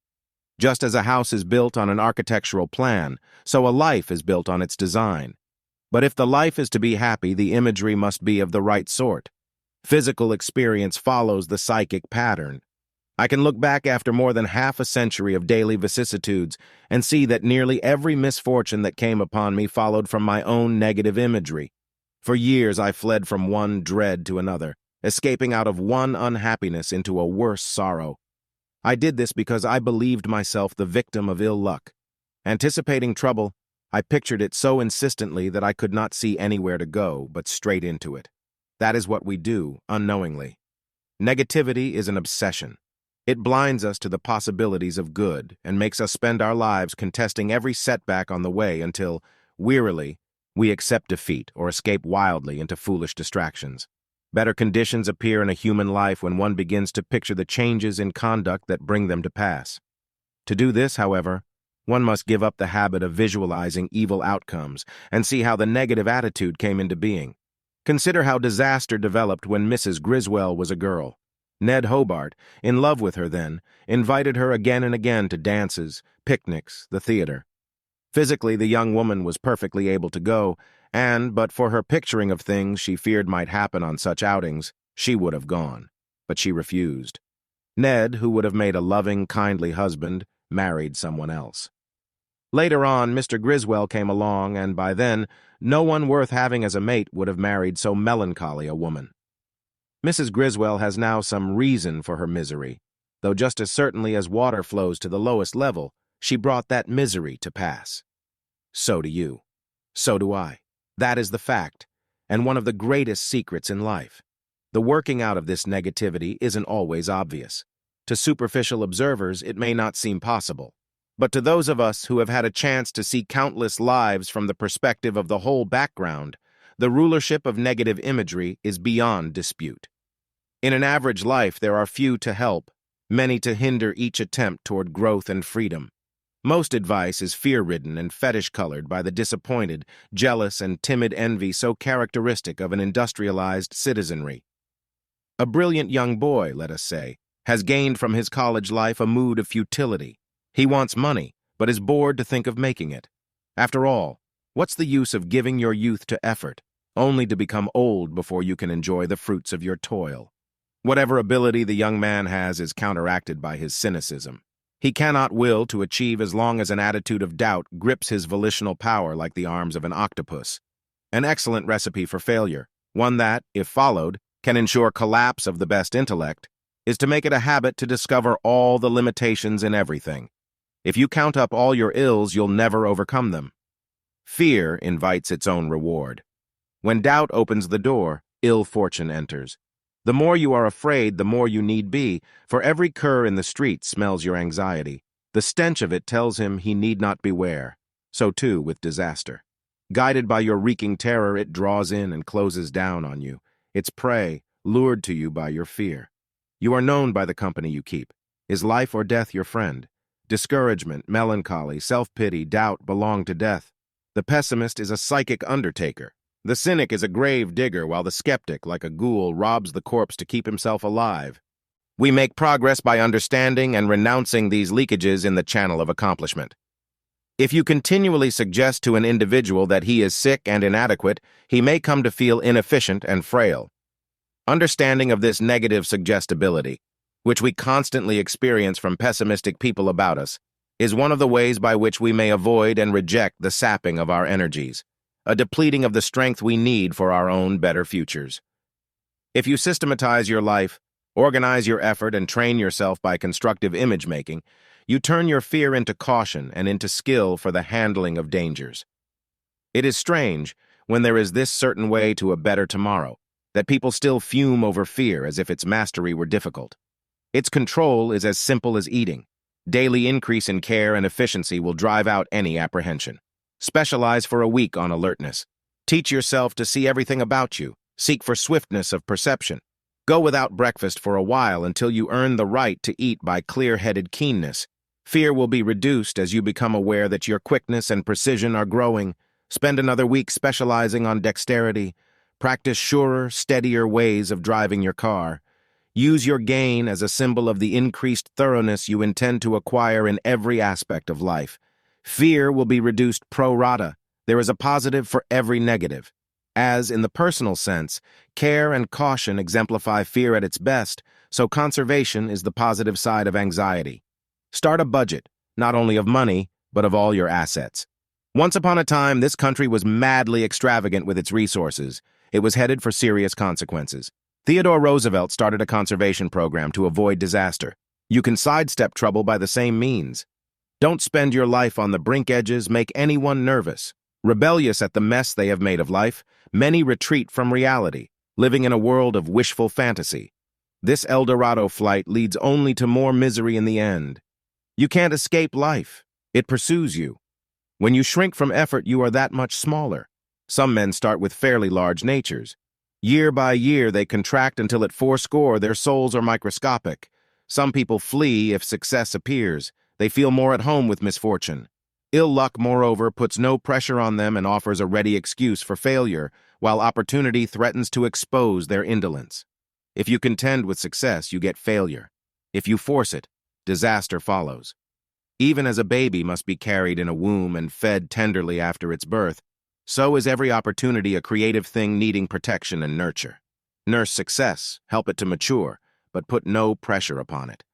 Just as a house is built on an architectural plan, so a life is built on its design. But if the life is to be happy, the imagery must be of the right sort. Physical experience follows the psychic pattern. I can look back after more than half a century of daily vicissitudes and see that nearly every misfortune that came upon me followed from my own negative imagery. For years I fled from one dread to another, escaping out of one unhappiness into a worse sorrow. I did this because I believed myself the victim of ill luck. Anticipating trouble, I pictured it so insistently that I could not see anywhere to go but straight into it. That is what we do, unknowingly. Negativity is an obsession. It blinds us to the possibilities of good and makes us spend our lives contesting every setback on the way until, wearily, we accept defeat or escape wildly into foolish distractions. Better conditions appear in a human life when one begins to picture the changes in conduct that bring them to pass. To do this, however, one must give up the habit of visualizing evil outcomes and see how the negative attitude came into being. Consider how disaster developed when Mrs. Griswell was a girl. Ned Hobart, in love with her then, invited her again and again to dances, picnics, the theater. Physically, the young woman was perfectly able to go, and, but for her picturing of things she feared might happen on such outings, she would have gone. But she refused. Ned, who would have made a loving, kindly husband, married someone else. Later on, Mr. Griswell came along, and by then, no one worth having as a mate would have married so melancholy a woman. Mrs. Griswell has now some reason for her misery, though just as certainly as water flows to the lowest level, she brought that misery to pass. So do you. So do I. That is the fact, and one of the greatest secrets in life. The working out of this negativity isn't always obvious. To superficial observers, it may not seem possible. But to those of us who have had a chance to see countless lives from the perspective of the whole background, the rulership of negative imagery is beyond dispute. In an average life, there are few to help, many to hinder each attempt toward growth and freedom. Most advice is fear-ridden and fetish-colored by the disappointed, jealous, and timid envy so characteristic of an industrialized citizenry. A brilliant young boy, let us say, has gained from his college life a mood of futility. He wants money, but is bored to think of making it. After all, what's the use of giving your youth to effort, only to become old before you can enjoy the fruits of your toil? Whatever ability the young man has is counteracted by his cynicism. He cannot will to achieve as long as an attitude of doubt grips his volitional power like the arms of an octopus. An excellent recipe for failure, one that, if followed, can ensure collapse of the best intellect, is to make it a habit to discover all the limitations in everything. If you count up all your ills, you'll never overcome them. Fear invites its own reward. When doubt opens the door, ill fortune enters. The more you are afraid, the more you need be, for every cur in the street smells your anxiety. The stench of it tells him he need not beware. So too with disaster. Guided by your reeking terror, it draws in and closes down on you, its prey, lured to you by your fear. You are known by the company you keep. Is life or death your friend? Discouragement, melancholy, self-pity, doubt belong to death. The pessimist is a psychic undertaker. The cynic is a grave digger, while the skeptic, like a ghoul, robs the corpse to keep himself alive. We make progress by understanding and renouncing these leakages in the channel of accomplishment. If you continually suggest to an individual that he is sick and inadequate, he may come to feel inefficient and frail. Understanding of this negative suggestibility, which we constantly experience from pessimistic people about us, is one of the ways by which we may avoid and reject the sapping of our energies, a depleting of the strength we need for our own better futures. If you systematize your life, organize your effort, and train yourself by constructive image-making, you turn your fear into caution and into skill for the handling of dangers. It is strange, when there is this certain way to a better tomorrow, that people still fume over fear as if its mastery were difficult. Its control is as simple as eating. Daily increase in care and efficiency will drive out any apprehension. Specialize for a week on alertness. Teach yourself to see everything about you. Seek for swiftness of perception. Go without breakfast for a while until you earn the right to eat by clear-headed keenness. Fear will be reduced as you become aware that your quickness and precision are growing. Spend another week specializing on dexterity. Practice surer, steadier ways of driving your car. Use your gain as a symbol of the increased thoroughness you intend to acquire in every aspect of life. Fear will be reduced pro rata. There is a positive for every negative. As, in the personal sense, care and caution exemplify fear at its best, so conservation is the positive side of anxiety. Start a budget, not only of money, but of all your assets. Once upon a time, this country was madly extravagant with its resources. It was headed for serious consequences. Theodore Roosevelt started a conservation program to avoid disaster. You can sidestep trouble by the same means. Don't spend your life on the brink edges, make anyone nervous. Rebellious at the mess they have made of life, many retreat from reality, living in a world of wishful fantasy. This El Dorado flight leads only to more misery in the end. You can't escape life. It pursues you. When you shrink from effort, you are that much smaller. Some men start with fairly large natures. Year by year, they contract until at fourscore their souls are microscopic. Some people flee if success appears. They feel more at home with misfortune. Ill luck, moreover, puts no pressure on them and offers a ready excuse for failure, while opportunity threatens to expose their indolence. If you contend with success, you get failure. If you force it, disaster follows. Even as a baby must be carried in a womb and fed tenderly after its birth, so is every opportunity a creative thing needing protection and nurture. Nurse success, help it to mature, but put no pressure upon it.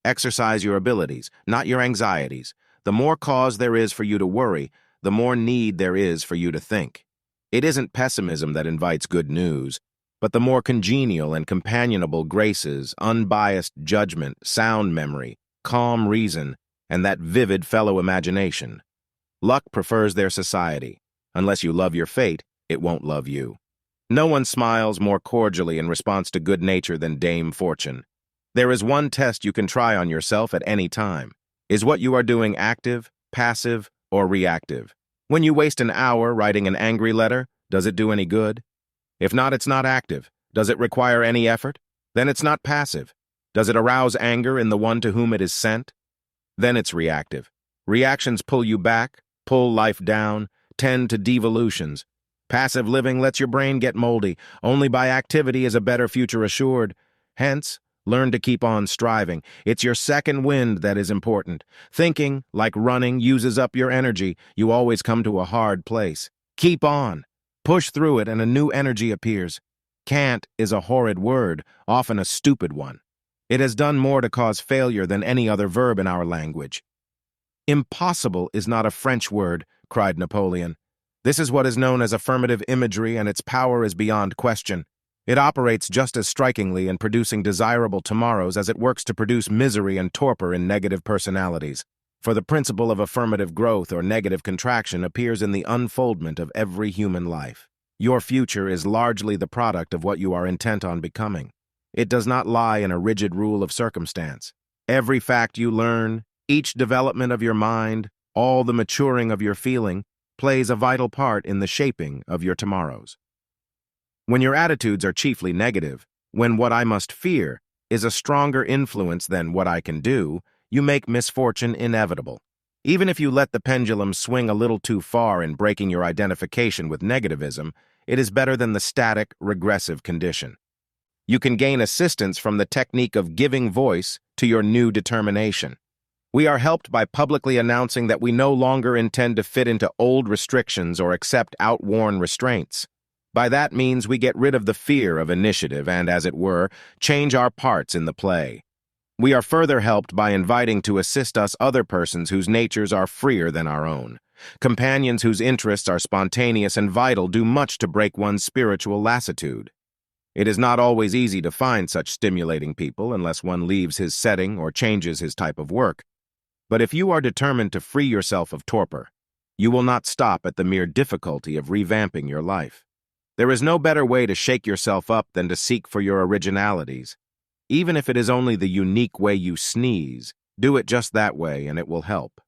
Exercise your abilities, not your anxieties. The more cause there is for you to worry, the more need there is for you to think. It isn't pessimism that invites good news, but the more congenial and companionable graces, unbiased judgment, sound memory, calm reason, and that vivid fellow imagination. Luck prefers their society. Unless you love your fate, it won't love you. No one smiles more cordially in response to good nature than Dame Fortune. There is one test you can try on yourself at any time. Is what you are doing active, passive, or reactive? When you waste an hour writing an angry letter, does it do any good? If not, it's not active. Does it require any effort? Then it's not passive. Does it arouse anger in the one to whom it is sent? Then it's reactive. Reactions pull you back, pull life down, tend to devolutions. Passive living lets your brain get moldy. Only by activity is a better future assured. Hence, learn to keep on striving. It's your second wind that is important. Thinking, like running, uses up your energy. You always come to a hard place. Keep on. Push through it and a new energy appears. Can't is a horrid word, often a stupid one. It has done more to cause failure than any other verb in our language. Impossible is not a French word, cried Napoleon. This is what is known as affirmative imagery, and its power is beyond question. It operates just as strikingly in producing desirable tomorrows as it works to produce misery and torpor in negative personalities. For the principle of affirmative growth or negative contraction appears in the unfoldment of every human life. Your future is largely the product of what you are intent on becoming. It does not lie in a rigid rule of circumstance. Every fact you learn, each development of your mind, all the maturing of your feeling, plays a vital part in the shaping of your tomorrows. When your attitudes are chiefly negative, when what I must fear is a stronger influence than what I can do, you make misfortune inevitable. Even if you let the pendulum swing a little too far in breaking your identification with negativism, it is better than the static, regressive condition. You can gain assistance from the technique of giving voice to your new determination. We are helped by publicly announcing that we no longer intend to fit into old restrictions or accept outworn restraints. By that means, we get rid of the fear of initiative and, as it were, change our parts in the play. We are further helped by inviting to assist us other persons whose natures are freer than our own. Companions whose interests are spontaneous and vital do much to break one's spiritual lassitude. It is not always easy to find such stimulating people unless one leaves his setting or changes his type of work. But if you are determined to free yourself of torpor, you will not stop at the mere difficulty of revamping your life. There is no better way to shake yourself up than to seek for your originalities. Even if it is only the unique way you sneeze, do it just that way and it will help.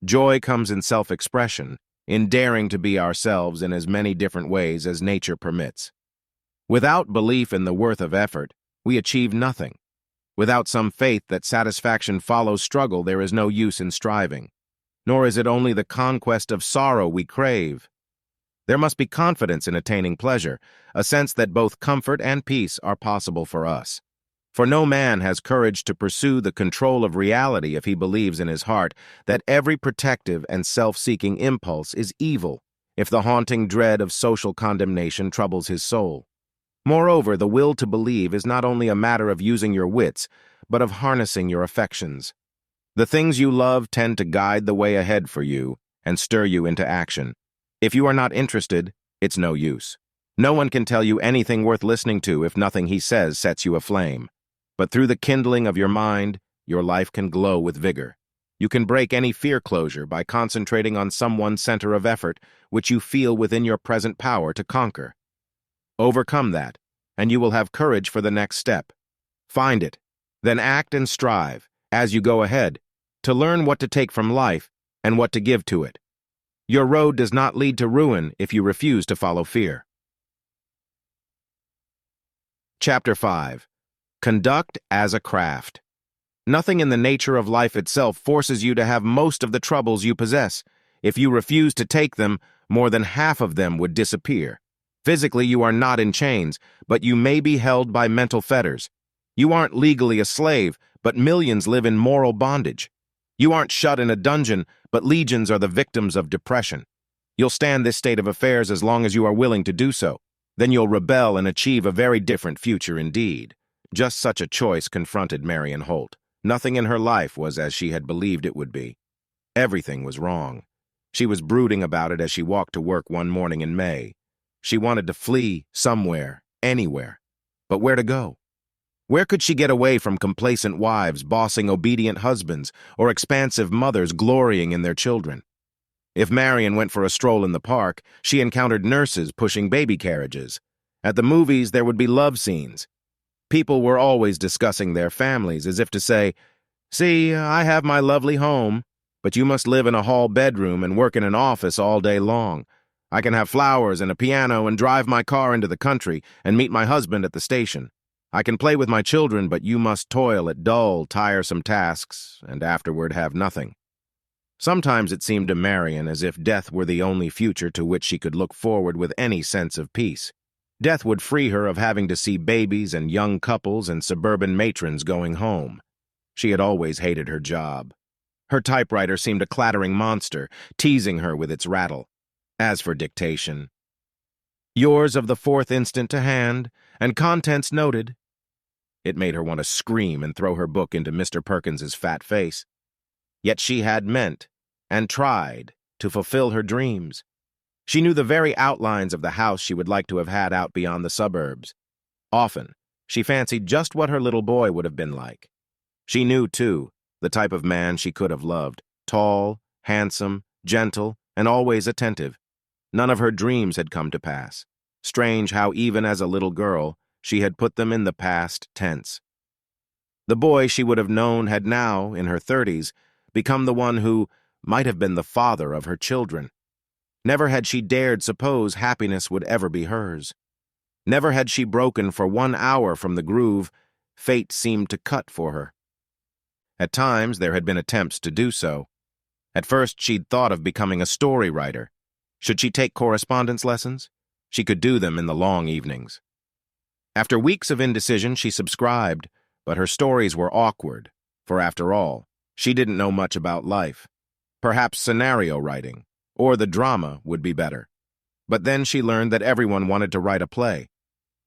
Joy comes in self-expression, in daring to be ourselves in as many different ways as nature permits. Without belief in the worth of effort, we achieve nothing. Without some faith that satisfaction follows struggle, there is no use in striving. Nor is it only the conquest of sorrow we crave. There must be confidence in attaining pleasure, a sense that both comfort and peace are possible for us. For no man has courage to pursue the control of reality if he believes in his heart that every protective and self-seeking impulse is evil, if the haunting dread of social condemnation troubles his soul. Moreover, the will to believe is not only a matter of using your wits, but of harnessing your affections. The things you love tend to guide the way ahead for you and stir you into action. If you are not interested, it's no use. No one can tell you anything worth listening to if nothing he says sets you aflame. But through the kindling of your mind, your life can glow with vigor. You can break any fear closure by concentrating on some one center of effort which you feel within your present power to conquer. Overcome that, and you will have courage for the next step. Find it, then act and strive, as you go ahead, to learn what to take from life and what to give to it. Your road does not lead to ruin if you refuse to follow fear. Chapter 5. Conduct as a craft. Nothing in the nature of life itself forces you to have most of the troubles you possess. If you refuse to take them, more than half of them would disappear. Physically, you are not in chains, but you may be held by mental fetters. You aren't legally a slave, but millions live in moral bondage. You aren't shut in a dungeon, but legions are the victims of depression. You'll stand this state of affairs as long as you are willing to do so. Then you'll rebel and achieve a very different future indeed. Just such a choice confronted Marion Holt. Nothing in her life was as she had believed it would be. Everything was wrong. She was brooding about it as she walked to work one morning in May. She wanted to flee somewhere, anywhere. But where to go? Where could she get away from complacent wives bossing obedient husbands or expansive mothers glorying in their children? If Marion went for a stroll in the park, she encountered nurses pushing baby carriages. At the movies, there would be love scenes. People were always discussing their families as if to say, "See, I have my lovely home, but you must live in a hall bedroom and work in an office all day long. I can have flowers and a piano and drive my car into the country and meet my husband at the station. I can play with my children, but you must toil at dull, tiresome tasks and afterward have nothing." Sometimes it seemed to Marion as if death were the only future to which she could look forward with any sense of peace. Death would free her of having to see babies and young couples and suburban matrons going home. She had always hated her job. Her typewriter seemed a clattering monster, teasing her with its rattle. As for dictation, "Yours of the 4th instant to hand, and contents noted." It made her want to scream and throw her book into Mr. Perkins's fat face. Yet she had meant, and tried, to fulfill her dreams. She knew the very outlines of the house she would like to have had out beyond the suburbs. Often, she fancied just what her little boy would have been like. She knew, too, the type of man she could have loved, tall, handsome, gentle, and always attentive. None of her dreams had come to pass. Strange how even as a little girl, she had put them in the past tense. The boy she would have known had now, in her 30s, become the one who might have been the father of her children. Never had she dared suppose happiness would ever be hers. Never had she broken for 1 hour from the groove fate seemed to cut for her. At times there had been attempts to do so. At first she'd thought of becoming a story writer. Should she take correspondence lessons? She could do them in the long evenings. After weeks of indecision, she subscribed, but her stories were awkward, for after all, she didn't know much about life. Perhaps scenario writing, or the drama would be better. But then she learned that everyone wanted to write a play.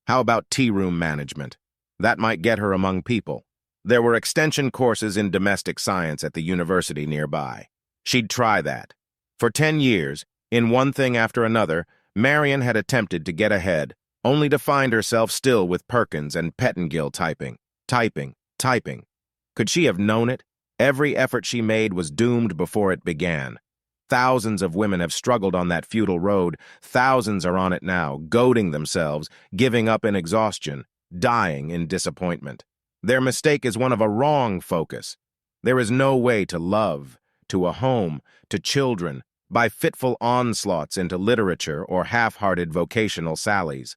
How about tea-room management? That might get her among people. There were extension courses in domestic science at the university nearby. She'd try that. For 10 years, in one thing after another, Marion had attempted to get ahead, only to find herself still with Perkins and Pettingill typing. Could she have known it? Every effort she made was doomed before it began. Thousands of women have struggled on that futile road. Thousands are on it now, goading themselves, giving up in exhaustion, dying in disappointment. Their mistake is one of a wrong focus. There is no way to love, to a home, to children, by fitful onslaughts into literature or half-hearted vocational sallies.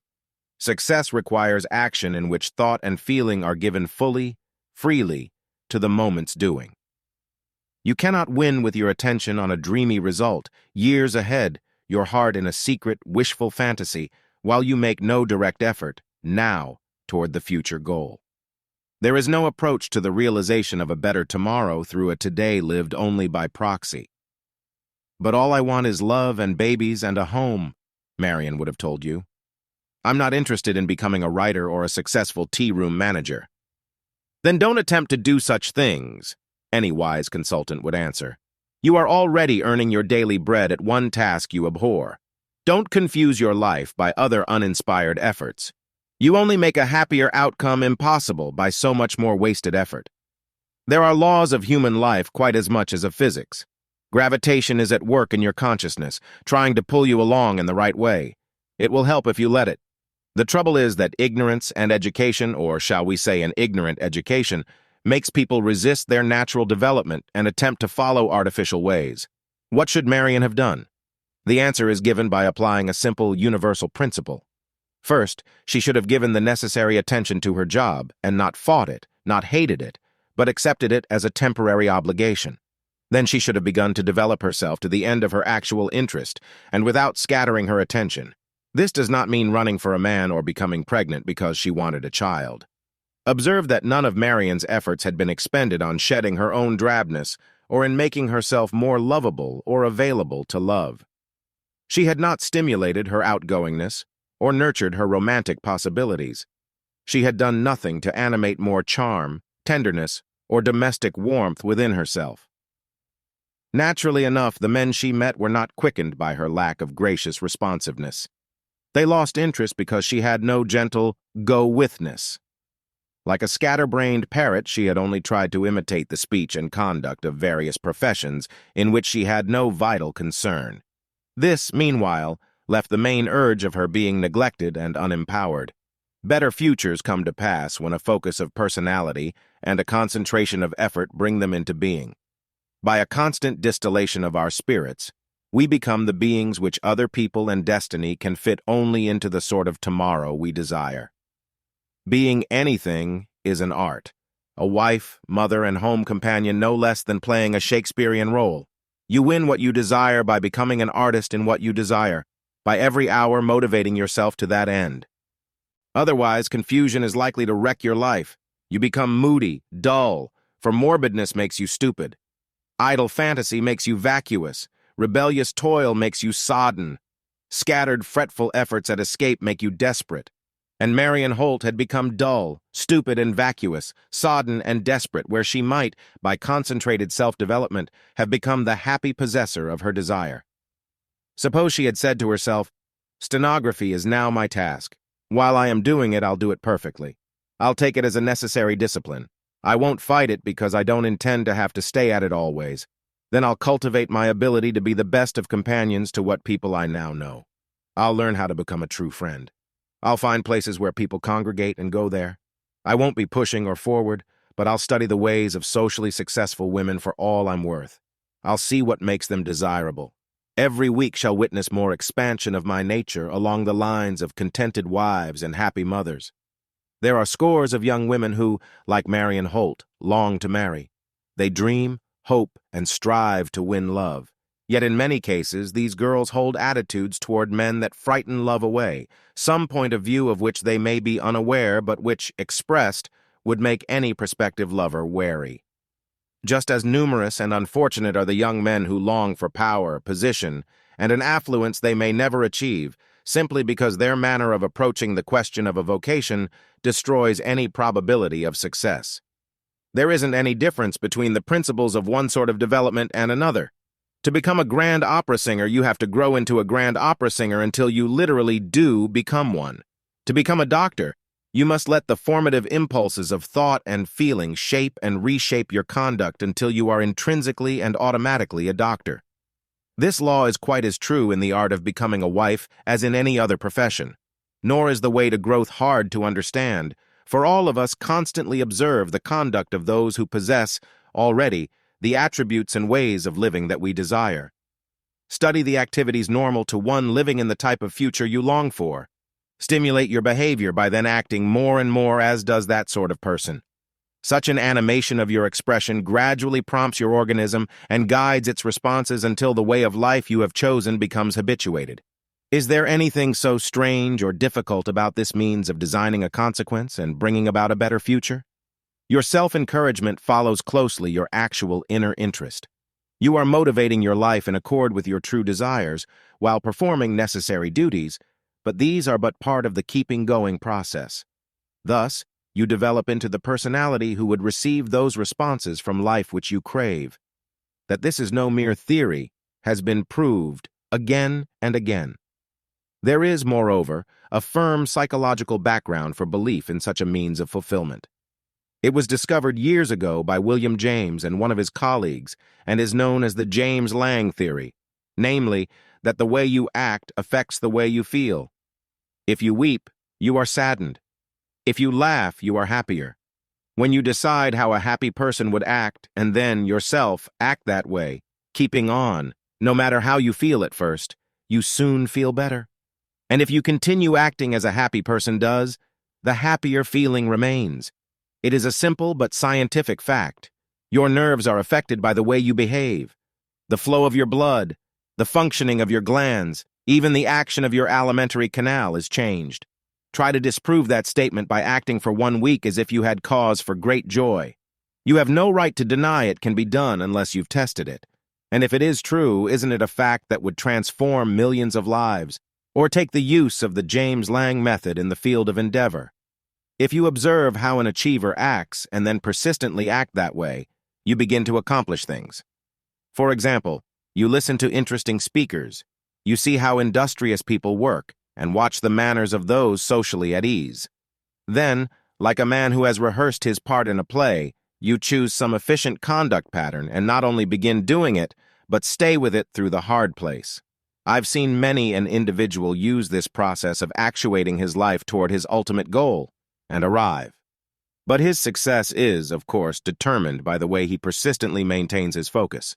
Success requires action in which thought and feeling are given fully, freely, to the moment's doing. You cannot win with your attention on a dreamy result, years ahead, your heart in a secret, wishful fantasy, while you make no direct effort, now, toward the future goal. There is no approach to the realization of a better tomorrow through a today lived only by proxy. But all I want is love and babies and a home, Marion would have told you. I'm not interested in becoming a writer or a successful tea-room manager. Then don't attempt to do such things, any wise consultant would answer. You are already earning your daily bread at one task you abhor. Don't confuse your life by other uninspired efforts. You only make a happier outcome impossible by so much more wasted effort. There are laws of human life quite as much as of physics. Gravitation is at work in your consciousness, trying to pull you along in the right way. It will help if you let it. The trouble is that ignorance and education, or shall we say an ignorant education, makes people resist their natural development and attempt to follow artificial ways. What should Marion have done? The answer is given by applying a simple universal principle. First, she should have given the necessary attention to her job and not fought it, not hated it, but accepted it as a temporary obligation. Then she should have begun to develop herself to the end of her actual interest and without scattering her attention. This does not mean running for a man or becoming pregnant because she wanted a child. Observe that none of Marion's efforts had been expended on shedding her own drabness or in making herself more lovable or available to love. She had not stimulated her outgoingness or nurtured her romantic possibilities. She had done nothing to animate more charm, tenderness, or domestic warmth within herself. Naturally enough, the men she met were not quickened by her lack of gracious responsiveness. They lost interest because she had no gentle go-withness. Like a scatterbrained parrot, she had only tried to imitate the speech and conduct of various professions in which she had no vital concern. This, meanwhile, left the main urge of her being neglected and unempowered. Better futures come to pass when a focus of personality and a concentration of effort bring them into being. By a constant distillation of our spirits, we become the beings which other people and destiny can fit only into the sort of tomorrow we desire. Being anything is an art, a wife, mother, and home companion no less than playing a Shakespearean role. You win what you desire by becoming an artist in what you desire, by every hour motivating yourself to that end. Otherwise, confusion is likely to wreck your life. You become moody, dull, for morbidness makes you stupid. Idle fantasy makes you vacuous. Rebellious toil makes you sodden. Scattered, fretful efforts at escape make you desperate. And Marion Holt had become dull, stupid and vacuous, sodden and desperate, where she might, by concentrated self-development, have become the happy possessor of her desire. Suppose she had said to herself, "Stenography is now my task. While I am doing it, I'll do it perfectly. I'll take it as a necessary discipline. I won't fight it because I don't intend to have to stay at it always. Then I'll cultivate my ability to be the best of companions to what people I now know. I'll learn how to become a true friend. I'll find places where people congregate and go there. I won't be pushing or forward, but I'll study the ways of socially successful women for all I'm worth. I'll see what makes them desirable. Every week shall witness more expansion of my nature along the lines of contented wives and happy mothers. There are scores of young women who, like Marion Holt, long to marry. They dream, hope, and strive to win love. Yet in many cases, these girls hold attitudes toward men that frighten love away, some point of view of which they may be unaware, but which, expressed, would make any prospective lover wary. Just as numerous and unfortunate are the young men who long for power, position, and an affluence they may never achieve, simply because their manner of approaching the question of a vocation destroys any probability of success. There isn't any difference between the principles of one sort of development and another. To become a grand opera singer, you have to grow into a grand opera singer until you literally do become one. To become a doctor, you must let the formative impulses of thought and feeling shape and reshape your conduct until you are intrinsically and automatically a doctor. This law is quite as true in the art of becoming a wife as in any other profession. Nor is the way to growth hard to understand, for all of us constantly observe the conduct of those who possess, already, the attributes and ways of living that we desire. Study the activities normal to one living in the type of future you long for. Stimulate your behavior by then acting more and more as does that sort of person. Such an animation of your expression gradually prompts your organism and guides its responses until the way of life you have chosen becomes habituated. Is there anything so strange or difficult about this means of designing a consequence and bringing about a better future? Your self-encouragement follows closely your actual inner interest. You are motivating your life in accord with your true desires while performing necessary duties, but these are but part of the keeping going process. Thus, you develop into the personality who would receive those responses from life which you crave. That this is no mere theory has been proved again and again. There is, moreover, a firm psychological background for belief in such a means of fulfillment. It was discovered years ago by William James and one of his colleagues and is known as the James Lange theory, namely, that the way you act affects the way you feel. If you weep, you are saddened. If you laugh, you are happier. When you decide how a happy person would act and then, yourself, act that way, keeping on, no matter how you feel at first, you soon feel better. And if you continue acting as a happy person does, the happier feeling remains. It is a simple but scientific fact. Your nerves are affected by the way you behave. The flow of your blood, the functioning of your glands, even the action of your alimentary canal is changed. Try to disprove that statement by acting for 1 week as if you had cause for great joy. You have no right to deny it can be done unless you've tested it. And if it is true, isn't it a fact that would transform millions of lives? Or take the use of the James Lange method in the field of endeavor. If you observe how an achiever acts and then persistently act that way, you begin to accomplish things. For example, you listen to interesting speakers, you see how industrious people work, and watch the manners of those socially at ease. Then, like a man who has rehearsed his part in a play, you choose some efficient conduct pattern and not only begin doing it, but stay with it through the hard place. I've seen many an individual use this process of actuating his life toward his ultimate goal, and arrive. But his success is, of course, determined by the way he persistently maintains his focus.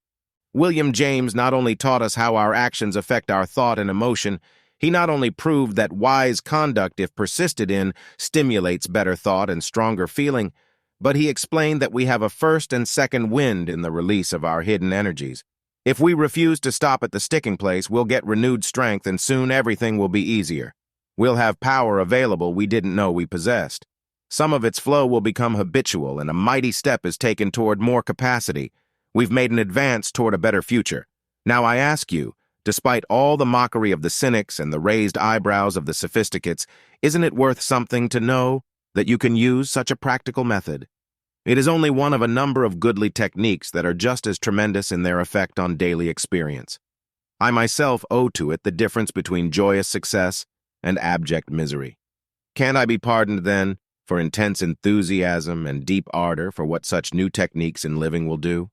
William James not only taught us how our actions affect our thought and emotion, he not only proved that wise conduct, if persisted in, stimulates better thought and stronger feeling, but he explained that we have a first and second wind in the release of our hidden energies. If we refuse to stop at the sticking place, we'll get renewed strength and soon everything will be easier. We'll have power available we didn't know we possessed. Some of its flow will become habitual and a mighty step is taken toward more capacity. We've made an advance toward a better future. Now I ask you, despite all the mockery of the cynics and the raised eyebrows of the sophisticates, isn't it worth something to know that you can use such a practical method? It is only one of a number of goodly techniques that are just as tremendous in their effect on daily experience. I myself owe to it the difference between joyous success and abject misery. Can't I be pardoned, then, for intense enthusiasm and deep ardor for what such new techniques in living will do?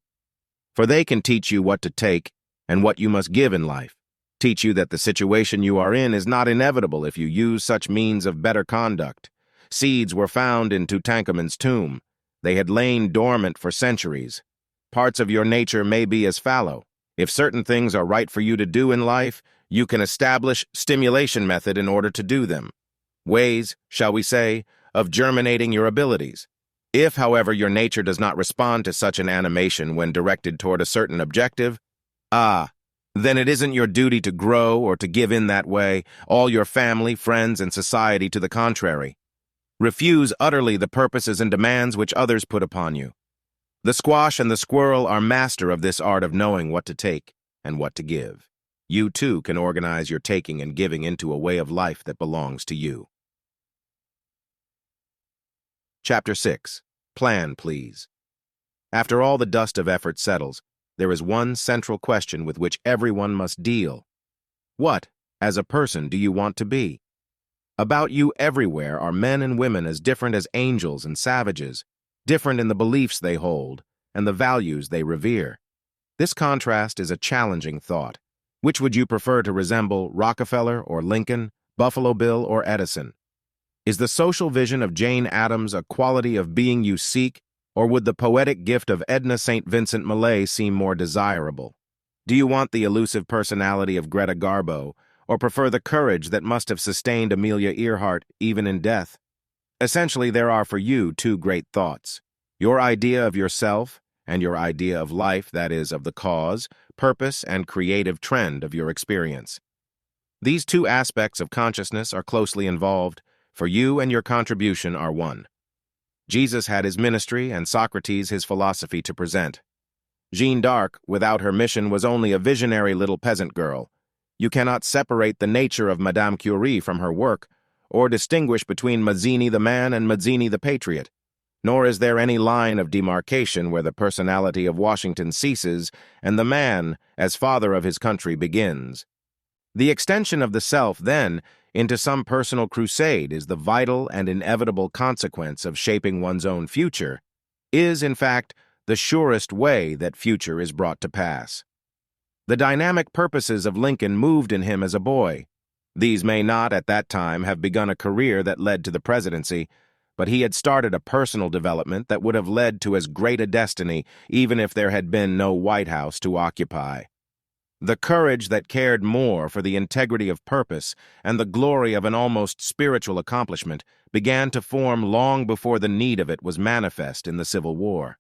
For they can teach you what to take and what you must give in life, teach you that the situation you are in is not inevitable if you use such means of better conduct. Seeds were found in Tutankhamun's tomb. They had lain dormant for centuries. Parts of your nature may be as fallow. If certain things are right for you to do in life, you can establish stimulation method in order to do them. Ways, shall we say, of germinating your abilities. If, however, your nature does not respond to such an animation when directed toward a certain objective, then it isn't your duty to grow or to give in that way, all your family, friends, and society to the contrary. Refuse utterly the purposes and demands which others put upon you. The squash and the squirrel are master of this art of knowing what to take and what to give. You, too, can organize your taking and giving into a way of life that belongs to you. Chapter 6. Plan, please. After all the dust of effort settles, there is one central question with which everyone must deal. What, as a person, do you want to be? About you everywhere are men and women as different as angels and savages, different in the beliefs they hold and the values they revere. This contrast is a challenging thought. Which would you prefer to resemble, Rockefeller or Lincoln, Buffalo Bill or Edison? Is the social vision of Jane Addams a quality of being you seek, or would the poetic gift of Edna St. Vincent Millay seem more desirable? Do you want the elusive personality of Greta Garbo, or prefer the courage that must have sustained Amelia Earhart even in death? Essentially, there are for you two great thoughts: your idea of yourself and your idea of life, that is, of the cause, purpose, and creative trend of your experience. These two aspects of consciousness are closely involved, for you and your contribution are one. Jesus had his ministry and Socrates his philosophy to present. Jeanne d'Arc, without her mission, was only a visionary little peasant girl. You cannot separate the nature of Madame Curie from her work, or distinguish between Mazzini the man and Mazzini the patriot. Nor is there any line of demarcation where the personality of Washington ceases and the man, as father of his country, begins. The extension of the self, then, into some personal crusade is the vital and inevitable consequence of shaping one's own future, is, in fact, the surest way that future is brought to pass. The dynamic purposes of Lincoln moved in him as a boy. These may not, at that time, have begun a career that led to the presidency, but he had started a personal development that would have led to as great a destiny even if there had been no White House to occupy. The courage that cared more for the integrity of purpose and the glory of an almost spiritual accomplishment began to form long before the need of it was manifest in the Civil War.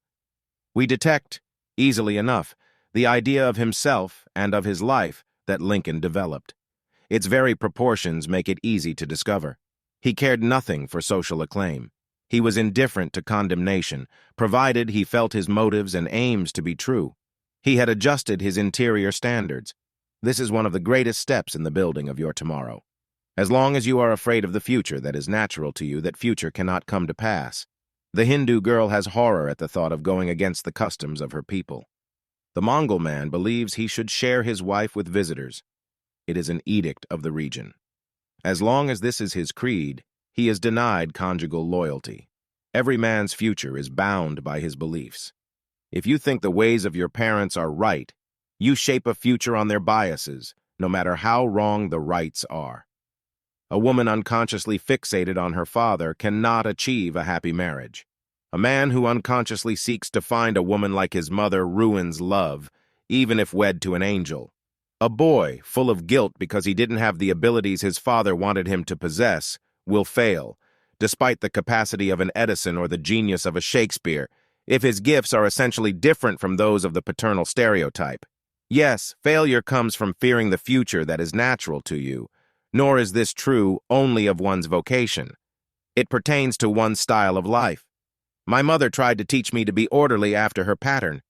We detect, easily enough, the idea of himself and of his life that Lincoln developed. Its very proportions make it easy to discover. He cared nothing for social acclaim. He was indifferent to condemnation, provided he felt his motives and aims to be true. He had adjusted his interior standards. This is one of the greatest steps in the building of your tomorrow. As long as you are afraid of the future, that is natural to you that future cannot come to pass. The Hindu girl has horror at the thought of going against the customs of her people. The Mongol man believes he should share his wife with visitors. It is an edict of the region. As long as this is his creed, he is denied conjugal loyalty. Every man's future is bound by his beliefs. If you think the ways of your parents are right, you shape a future on their biases, no matter how wrong the rights are. A woman unconsciously fixated on her father cannot achieve a happy marriage. A man who unconsciously seeks to find a woman like his mother ruins love, even if wed to an angel. A boy, full of guilt because he didn't have the abilities his father wanted him to possess, will fail, despite the capacity of an Edison or the genius of a Shakespeare, if his gifts are essentially different from those of the paternal stereotype. Yes, failure comes from fearing the future that is natural to you, nor is this true only of one's vocation. It pertains to one's style of life. My mother tried to teach me to be orderly after her pattern.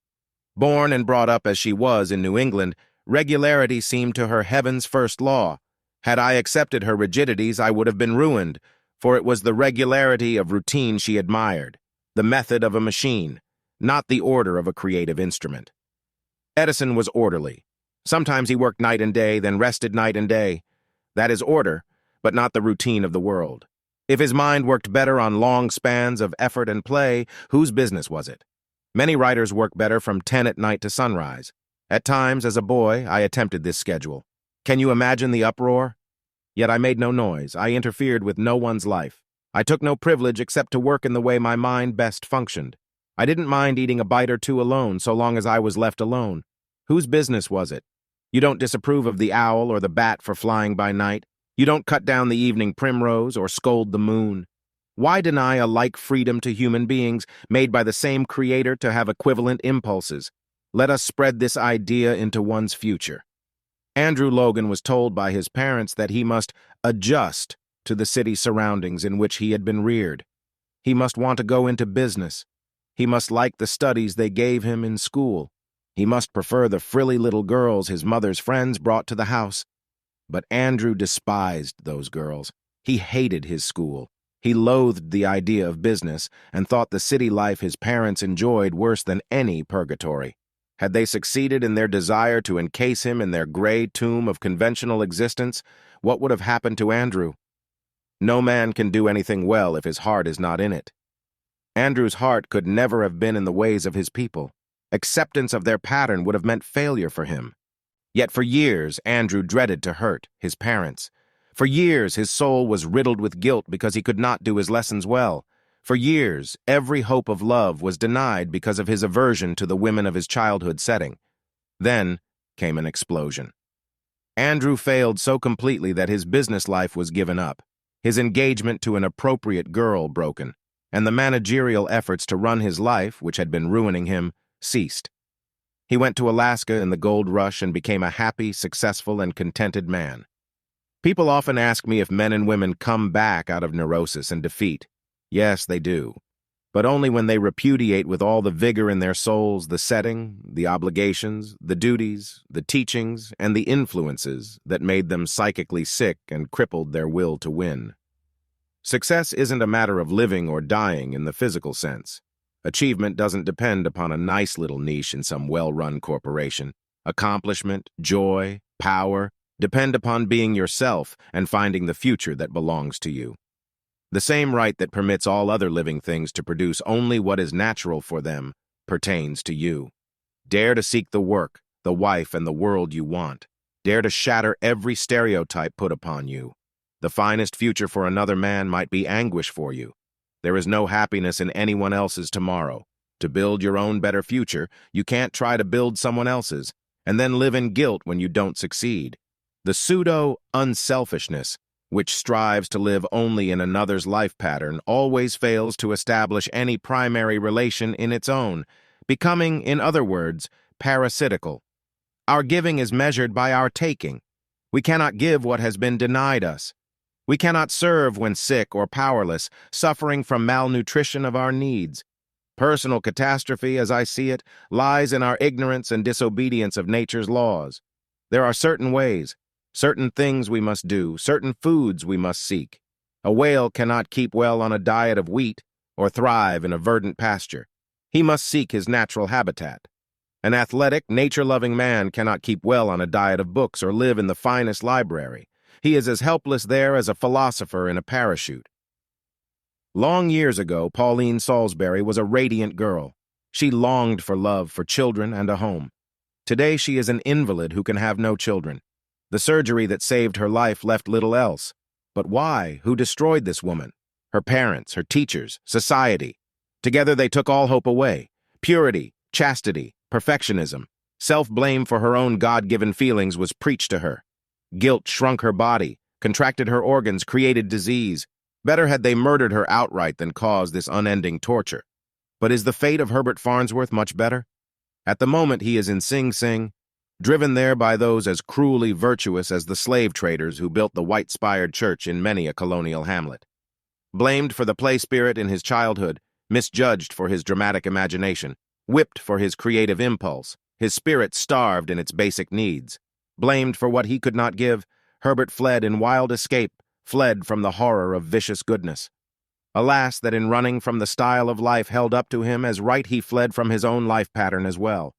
Born and brought up as she was in New England, regularity seemed to her heaven's first law. Had I accepted her rigidities, I would have been ruined, for it was the regularity of routine she admired, the method of a machine, not the order of a creative instrument. Edison was orderly. Sometimes he worked night and day, then rested night and day. That is order, but not the routine of the world. If his mind worked better on long spans of effort and play, whose business was it? Many writers work better from 10 at night to sunrise. At times, as a boy, I attempted this schedule. Can you imagine the uproar? Yet I made no noise. I interfered with no one's life. I took no privilege except to work in the way my mind best functioned. I didn't mind eating a bite or two alone so long as I was left alone. Whose business was it? You don't disapprove of the owl or the bat for flying by night. You don't cut down the evening primrose or scold the moon. Why deny a like freedom to human beings made by the same creator to have equivalent impulses? Let us spread this idea into one's future. Andrew Logan was told by his parents that he must adjust to the city surroundings in which he had been reared. He must want to go into business. He must like the studies they gave him in school. He must prefer the frilly little girls his mother's friends brought to the house. But Andrew despised those girls. He hated his school. He loathed the idea of business and thought the city life his parents enjoyed worse than any purgatory. Had they succeeded in their desire to encase him in their gray tomb of conventional existence, what would have happened to Andrew? No man can do anything well if his heart is not in it. Andrew's heart could never have been in the ways of his people. Acceptance of their pattern would have meant failure for him. Yet for years, Andrew dreaded to hurt his parents. For years, his soul was riddled with guilt because he could not do his lessons well. For years, every hope of love was denied because of his aversion to the women of his childhood setting. Then came an explosion. Andrew failed so completely that his business life was given up, his engagement to an appropriate girl broken, and the managerial efforts to run his life, which had been ruining him, ceased. He went to Alaska in the gold rush and became a happy, successful, and contented man. People often ask me if men and women come back out of neurosis and defeat. Yes, they do, but only when they repudiate with all the vigor in their souls the setting, the obligations, the duties, the teachings, and the influences that made them psychically sick and crippled their will to win. Success isn't a matter of living or dying in the physical sense. Achievement doesn't depend upon a nice little niche in some well-run corporation. Accomplishment, joy, power depend upon being yourself and finding the future that belongs to you. The same right that permits all other living things to produce only what is natural for them pertains to you. Dare to seek the work, the wife, and the world you want. Dare to shatter every stereotype put upon you. The finest future for another man might be anguish for you. There is no happiness in anyone else's tomorrow. To build your own better future, you can't try to build someone else's, and then live in guilt when you don't succeed. The pseudo-unselfishness, which strives to live only in another's life pattern, always fails to establish any primary relation in its own, becoming, in other words, parasitical. Our giving is measured by our taking. We cannot give what has been denied us. We cannot serve when sick or powerless, suffering from malnutrition of our needs. Personal catastrophe, as I see it, lies in our ignorance and disobedience of nature's laws. There are certain ways, certain things we must do, certain foods we must seek. A whale cannot keep well on a diet of wheat or thrive in a verdant pasture. He must seek his natural habitat. An athletic, nature-loving man cannot keep well on a diet of books or live in the finest library. He is as helpless there as a philosopher in a parachute. Long years ago, Pauline Salisbury was a radiant girl. She longed for love, for children, and a home. Today she is an invalid who can have no children. The surgery that saved her life left little else. But why? Who destroyed this woman? Her parents, her teachers, society. Together they took all hope away. Purity, chastity, perfectionism, self-blame for her own God-given feelings was preached to her. Guilt shrunk her body, contracted her organs, created disease. Better had they murdered her outright than caused this unending torture. But is the fate of Herbert Farnsworth much better? At the moment he is in Sing Sing, driven there by those as cruelly virtuous as the slave traders who built the white-spired church in many a colonial hamlet. Blamed for the play spirit in his childhood, misjudged for his dramatic imagination, whipped for his creative impulse, his spirit starved in its basic needs. Blamed for what he could not give, Herbert fled in wild escape, fled from the horror of vicious goodness. Alas, that in running from the style of life held up to him as right he fled from his own life pattern as well.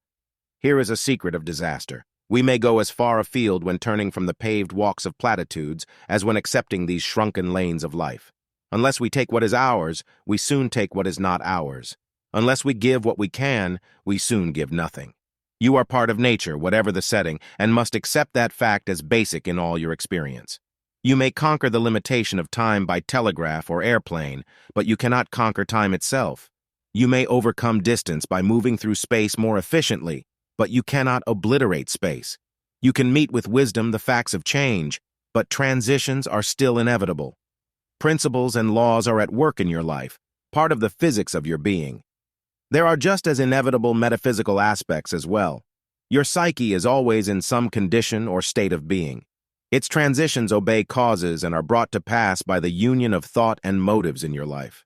Here is a secret of disaster. We may go as far afield when turning from the paved walks of platitudes as when accepting these shrunken lanes of life. Unless we take what is ours, we soon take what is not ours. Unless we give what we can, we soon give nothing. You are part of nature, whatever the setting, and must accept that fact as basic in all your experience. You may conquer the limitation of time by telegraph or airplane, but you cannot conquer time itself. You may overcome distance by moving through space more efficiently, but you cannot obliterate space. You can meet with wisdom the facts of change, but transitions are still inevitable. Principles and laws are at work in your life, part of the physics of your being. There are just as inevitable metaphysical aspects as well. Your psyche is always in some condition or state of being. Its transitions obey causes and are brought to pass by the union of thought and motives in your life.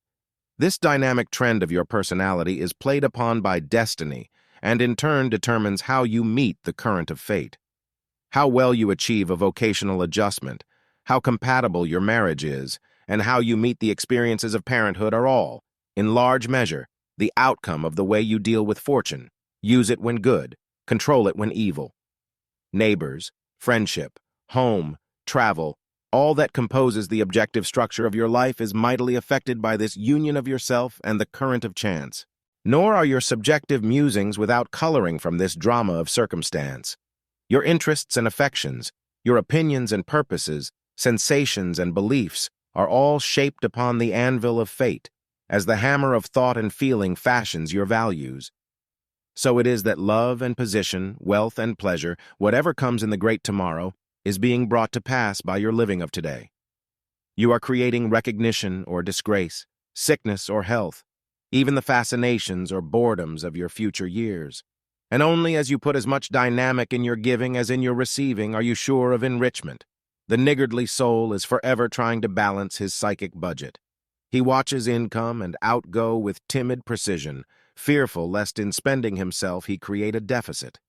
This dynamic trend of your personality is played upon by destiny and in turn determines how you meet the current of fate. How well you achieve a vocational adjustment, how compatible your marriage is, and how you meet the experiences of parenthood are all, in large measure, the outcome of the way you deal with fortune. Use it when good, control it when evil. Neighbors, friendship, home, travel, all that composes the objective structure of your life is mightily affected by this union of yourself and the current of chance. Nor are your subjective musings without coloring from this drama of circumstance. Your interests and affections, your opinions and purposes, sensations and beliefs are all shaped upon the anvil of fate, as the hammer of thought and feeling fashions your values. So it is that love and position, wealth and pleasure, whatever comes in the great tomorrow, is being brought to pass by your living of today. You are creating recognition or disgrace, sickness or health, even the fascinations or boredoms of your future years. And only as you put as much dynamic in your giving as in your receiving are you sure of enrichment. The niggardly soul is forever trying to balance his psychic budget. He watches income and outgo with timid precision, fearful lest in spending himself he create a deficit.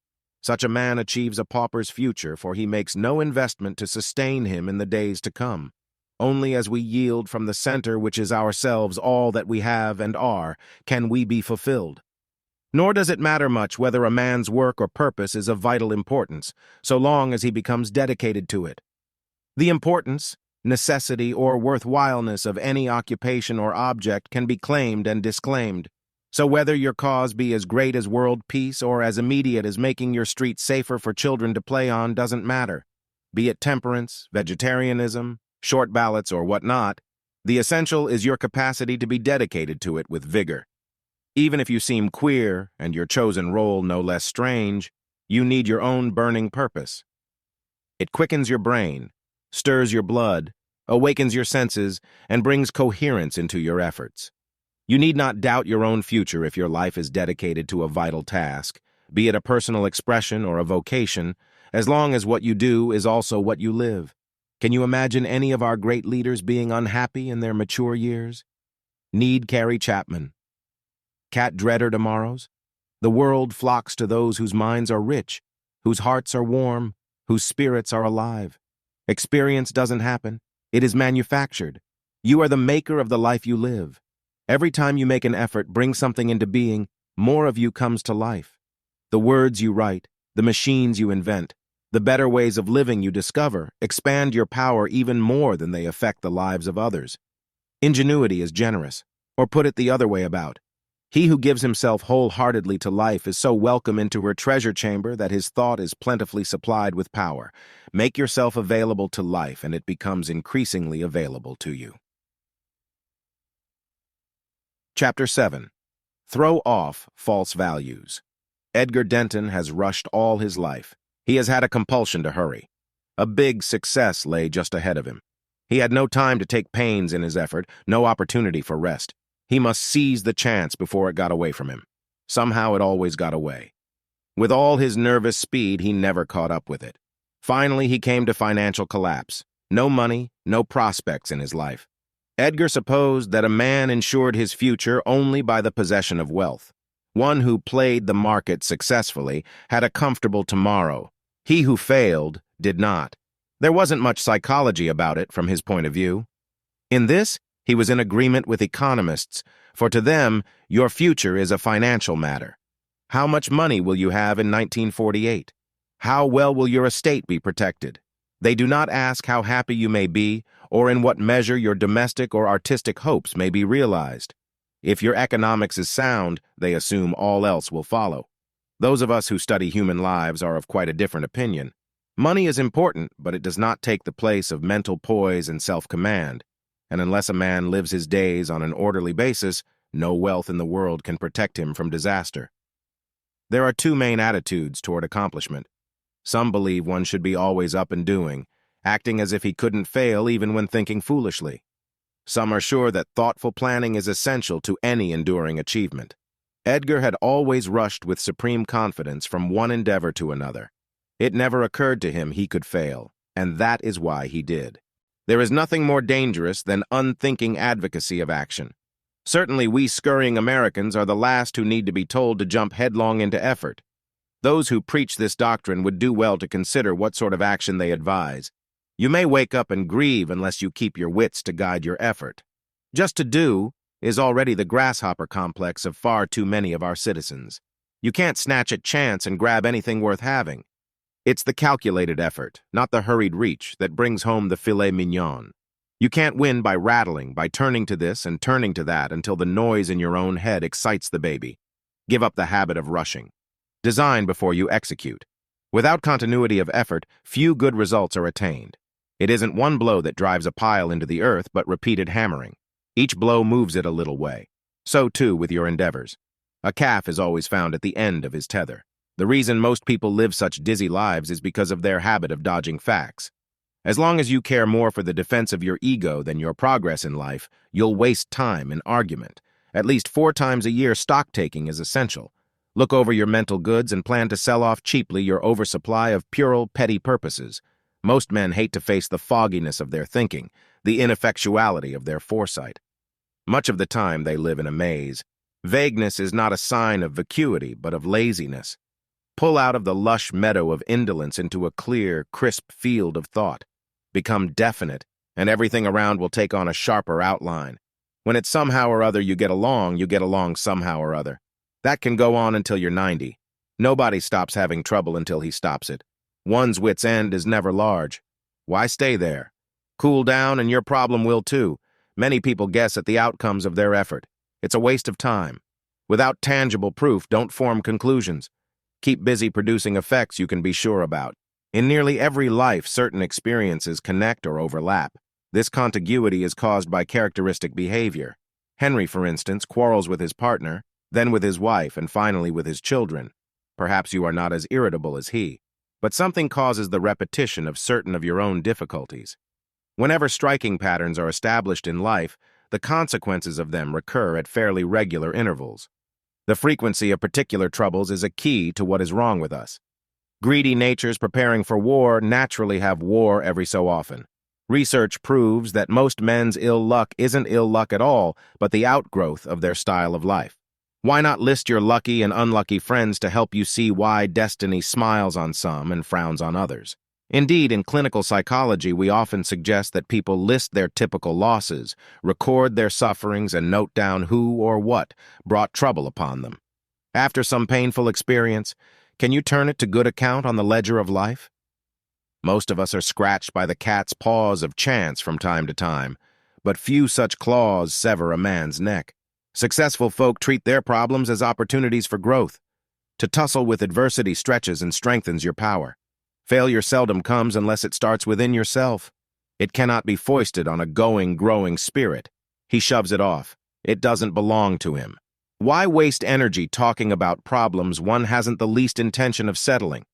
Such a man achieves a pauper's future, for he makes no investment to sustain him in the days to come. Only as we yield from the center which is ourselves all that we have and are, can we be fulfilled. Nor does it matter much whether a man's work or purpose is of vital importance, so long as he becomes dedicated to it. The importance, necessity, or worthwhileness of any occupation or object can be claimed and disclaimed. So whether your cause be as great as world peace or as immediate as making your street safer for children to play on doesn't matter. Be it temperance, vegetarianism, short ballots, or whatnot, the essential is your capacity to be dedicated to it with vigor. Even if you seem queer and your chosen role no less strange, you need your own burning purpose. It quickens your brain, stirs your blood, awakens your senses, and brings coherence into your efforts. You need not doubt your own future if your life is dedicated to a vital task, be it a personal expression or a vocation, as long as what you do is also what you live. Can you imagine any of our great leaders being unhappy in their mature years? Need Carey Chapman. Cat Dreader tomorrows? The world flocks to those whose minds are rich, whose hearts are warm, whose spirits are alive. Experience doesn't happen. It is manufactured. You are the maker of the life you live. Every time you make an effort, bring something into being, more of you comes to life. The words you write, the machines you invent, the better ways of living you discover expand your power even more than they affect the lives of others. Ingenuity is generous, or put it the other way about. He who gives himself wholeheartedly to life is so welcome into her treasure chamber that his thought is plentifully supplied with power. Make yourself available to life, and it becomes increasingly available to you. Chapter 7. Throw off false values. Edgar Denton has rushed all his life. He has had a compulsion to hurry. A big success lay just ahead of him. He had no time to take pains in his effort, no opportunity for rest. He must seize the chance before it got away from him. Somehow it always got away. With all his nervous speed, he never caught up with it. Finally, he came to financial collapse. No money, no prospects in his life. Edgar supposed that a man ensured his future only by the possession of wealth. One who played the market successfully had a comfortable tomorrow. He who failed did not. There wasn't much psychology about it from his point of view. In this, he was in agreement with economists, for to them, your future is a financial matter. How much money will you have in 1948? How well will your estate be protected? They do not ask how happy you may be, or in what measure your domestic or artistic hopes may be realized. If your economics is sound, they assume all else will follow. Those of us who study human lives are of quite a different opinion. Money is important, but it does not take the place of mental poise and self-command. And unless a man lives his days on an orderly basis, no wealth in the world can protect him from disaster. There are two main attitudes toward accomplishment. Some believe one should be always up and doing, acting as if he couldn't fail even when thinking foolishly. Some are sure that thoughtful planning is essential to any enduring achievement. Edgar had always rushed with supreme confidence from one endeavor to another. It never occurred to him he could fail, and that is why he did. There is nothing more dangerous than unthinking advocacy of action. Certainly we scurrying Americans are the last who need to be told to jump headlong into effort. Those who preach this doctrine would do well to consider what sort of action they advise. You may wake up and grieve unless you keep your wits to guide your effort. Just to do is already the grasshopper complex of far too many of our citizens. You can't snatch at chance and grab anything worth having. It's the calculated effort, not the hurried reach, that brings home the filet mignon. You can't win by rattling, by turning to this and turning to that until the noise in your own head excites the baby. Give up the habit of rushing. Design before you execute. Without continuity of effort, few good results are attained. It isn't one blow that drives a pile into the earth, but repeated hammering. Each blow moves it a little way. So, too, with your endeavors. A calf is always found at the end of his tether. The reason most people live such dizzy lives is because of their habit of dodging facts. As long as you care more for the defense of your ego than your progress in life, you'll waste time in argument. At least 4 times a year, stock-taking is essential. Look over your mental goods and plan to sell off cheaply your oversupply of puerile, petty purposes. Most men hate to face the fogginess of their thinking, the ineffectuality of their foresight. Much of the time, they live in a maze. Vagueness is not a sign of vacuity, but of laziness. Pull out of the lush meadow of indolence into a clear, crisp field of thought. Become definite, and everything around will take on a sharper outline. When it's somehow or other you get along somehow or other. That can go on until you're 90. Nobody stops having trouble until he stops it. One's wit's end is never large. Why stay there? Cool down and your problem will too. Many people guess at the outcomes of their effort. It's a waste of time. Without tangible proof, don't form conclusions. Keep busy producing effects you can be sure about. In nearly every life, certain experiences connect or overlap. This contiguity is caused by characteristic behavior. Henry, for instance, quarrels with his partner, then with his wife, and finally with his children. Perhaps you are not as irritable as he, but something causes the repetition of certain of your own difficulties. Whenever striking patterns are established in life, the consequences of them recur at fairly regular intervals. The frequency of particular troubles is a key to what is wrong with us. Greedy natures preparing for war naturally have war every so often. Research proves that most men's ill luck isn't ill luck at all, but the outgrowth of their style of life. Why not list your lucky and unlucky friends to help you see why destiny smiles on some and frowns on others? Indeed, in clinical psychology, we often suggest that people list their typical losses, record their sufferings, and note down who or what brought trouble upon them. After some painful experience, can you turn it to good account on the ledger of life? Most of us are scratched by the cat's paws of chance from time to time, but few such claws sever a man's neck. Successful folk treat their problems as opportunities for growth. To tussle with adversity stretches and strengthens your power. Failure seldom comes unless it starts within yourself. It cannot be foisted on a going, growing spirit. He shoves it off. It doesn't belong to him. Why waste energy talking about problems one hasn't the least intention of settling?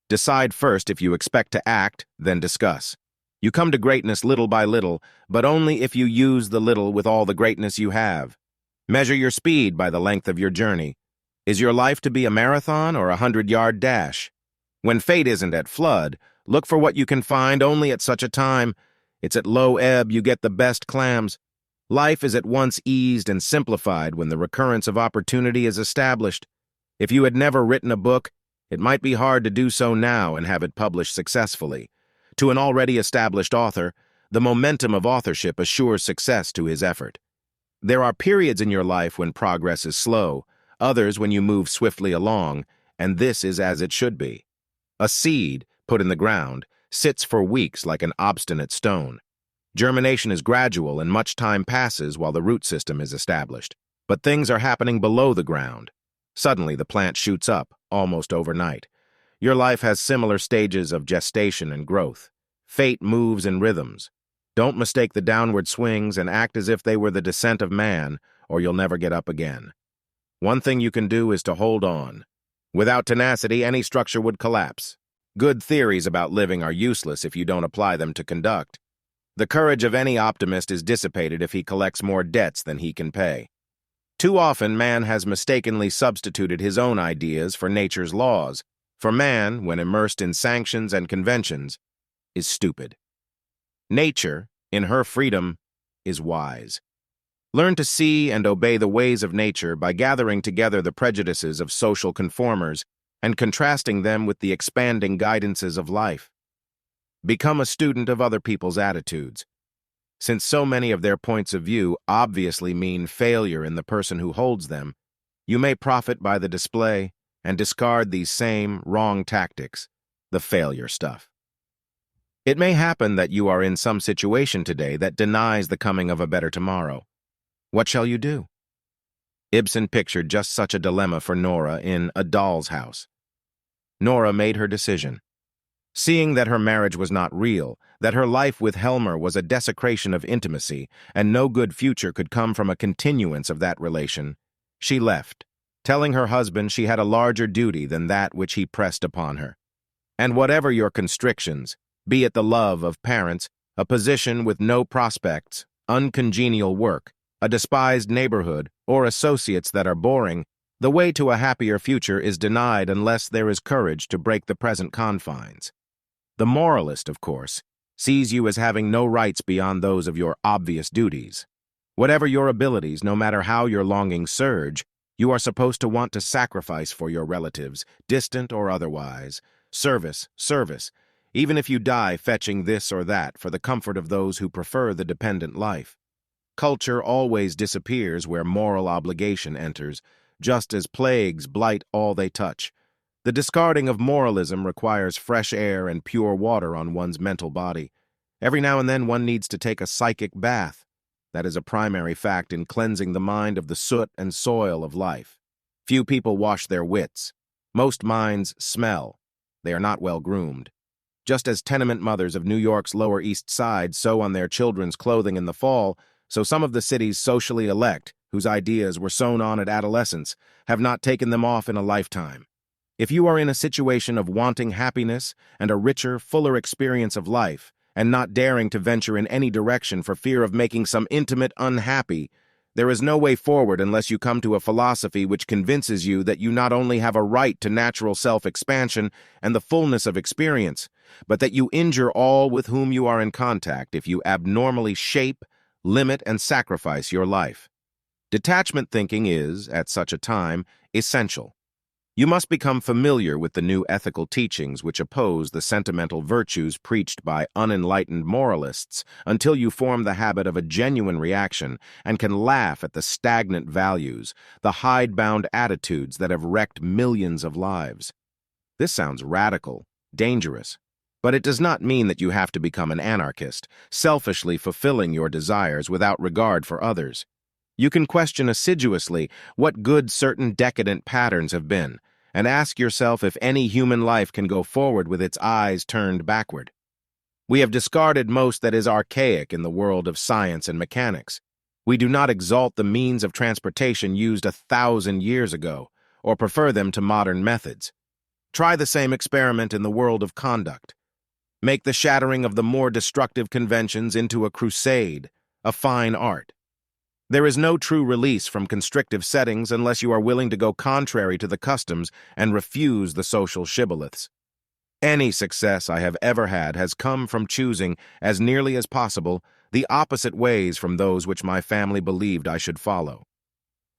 Decide first if you expect to act, then discuss. You come to greatness little by little, but only if you use the little with all the greatness you have. Measure your speed by the length of your journey. Is your life to be a marathon or a 100-yard dash? When fate isn't at flood, look for what you can find only at such a time. It's at low ebb you get the best clams. Life is at once eased and simplified when the recurrence of opportunity is established. If you had never written a book, it might be hard to do so now and have it published successfully. To an already established author, the momentum of authorship assures success to his effort. There are periods in your life when progress is slow, others when you move swiftly along, and this is as it should be. A seed, put in the ground, sits for weeks like an obstinate stone. Germination is gradual and much time passes while the root system is established. But things are happening below the ground. Suddenly the plant shoots up, almost overnight. Your life has similar stages of gestation and growth. Fate moves in rhythms. Don't mistake the downward swings and act as if they were the descent of man, or you'll never get up again. One thing you can do is to hold on. Without tenacity, any structure would collapse. Good theories about living are useless if you don't apply them to conduct. The courage of any optimist is dissipated if he collects more debts than he can pay. Too often, man has mistakenly substituted his own ideas for nature's laws, for man, when immersed in sanctions and conventions, is stupid. Nature, in her freedom, is wise. Learn to see and obey the ways of nature by gathering together the prejudices of social conformers and contrasting them with the expanding guidances of life. Become a student of other people's attitudes. Since so many of their points of view obviously mean failure in the person who holds them, you may profit by the display and discard these same wrong tactics, the failure stuff. It may happen that you are in some situation today that denies the coming of a better tomorrow. What shall you do? Ibsen pictured just such a dilemma for Nora in A Doll's House. Nora made her decision. Seeing that her marriage was not real, that her life with Helmer was a desecration of intimacy, and no good future could come from a continuance of that relation, she left, telling her husband she had a larger duty than that which he pressed upon her. And whatever your constrictions, be it the love of parents, a position with no prospects, uncongenial work, a despised neighborhood, or associates that are boring, the way to a happier future is denied unless there is courage to break the present confines. The moralist, of course, sees you as having no rights beyond those of your obvious duties. Whatever your abilities, no matter how your longings surge, you are supposed to want to sacrifice for your relatives, distant or otherwise. Service, service, even if you die fetching this or that for the comfort of those who prefer the dependent life. Culture always disappears where moral obligation enters, just as plagues blight all they touch. The discarding of moralism requires fresh air and pure water on one's mental body. Every now and then one needs to take a psychic bath. That is a primary fact in cleansing the mind of the soot and soil of life. Few people wash their wits. Most minds smell. They are not well groomed. Just as tenement mothers of New York's Lower East Side sew on their children's clothing in the fall, so some of the city's socially elect, whose ideas were sewn on at adolescence, have not taken them off in a lifetime. If you are in a situation of wanting happiness and a richer, fuller experience of life, and not daring to venture in any direction for fear of making some intimate unhappy, there is no way forward unless you come to a philosophy which convinces you that you not only have a right to natural self-expansion and the fullness of experience, but that you injure all with whom you are in contact if you abnormally shape, limit, and sacrifice your life. Detachment thinking is, at such a time, essential. You must become familiar with the new ethical teachings which oppose the sentimental virtues preached by unenlightened moralists until you form the habit of a genuine reaction and can laugh at the stagnant values, the hidebound attitudes that have wrecked millions of lives. This sounds radical, dangerous, but it does not mean that you have to become an anarchist, selfishly fulfilling your desires without regard for others. You can question assiduously what good certain decadent patterns have been, and ask yourself if any human life can go forward with its eyes turned backward. We have discarded most that is archaic in the world of science and mechanics. We do not exalt the means of transportation used 1,000 years ago, or prefer them to modern methods. Try the same experiment in the world of conduct. Make the shattering of the more destructive conventions into a crusade, a fine art. There is no true release from constrictive settings unless you are willing to go contrary to the customs and refuse the social shibboleths. Any success I have ever had has come from choosing, as nearly as possible, the opposite ways from those which my family believed I should follow.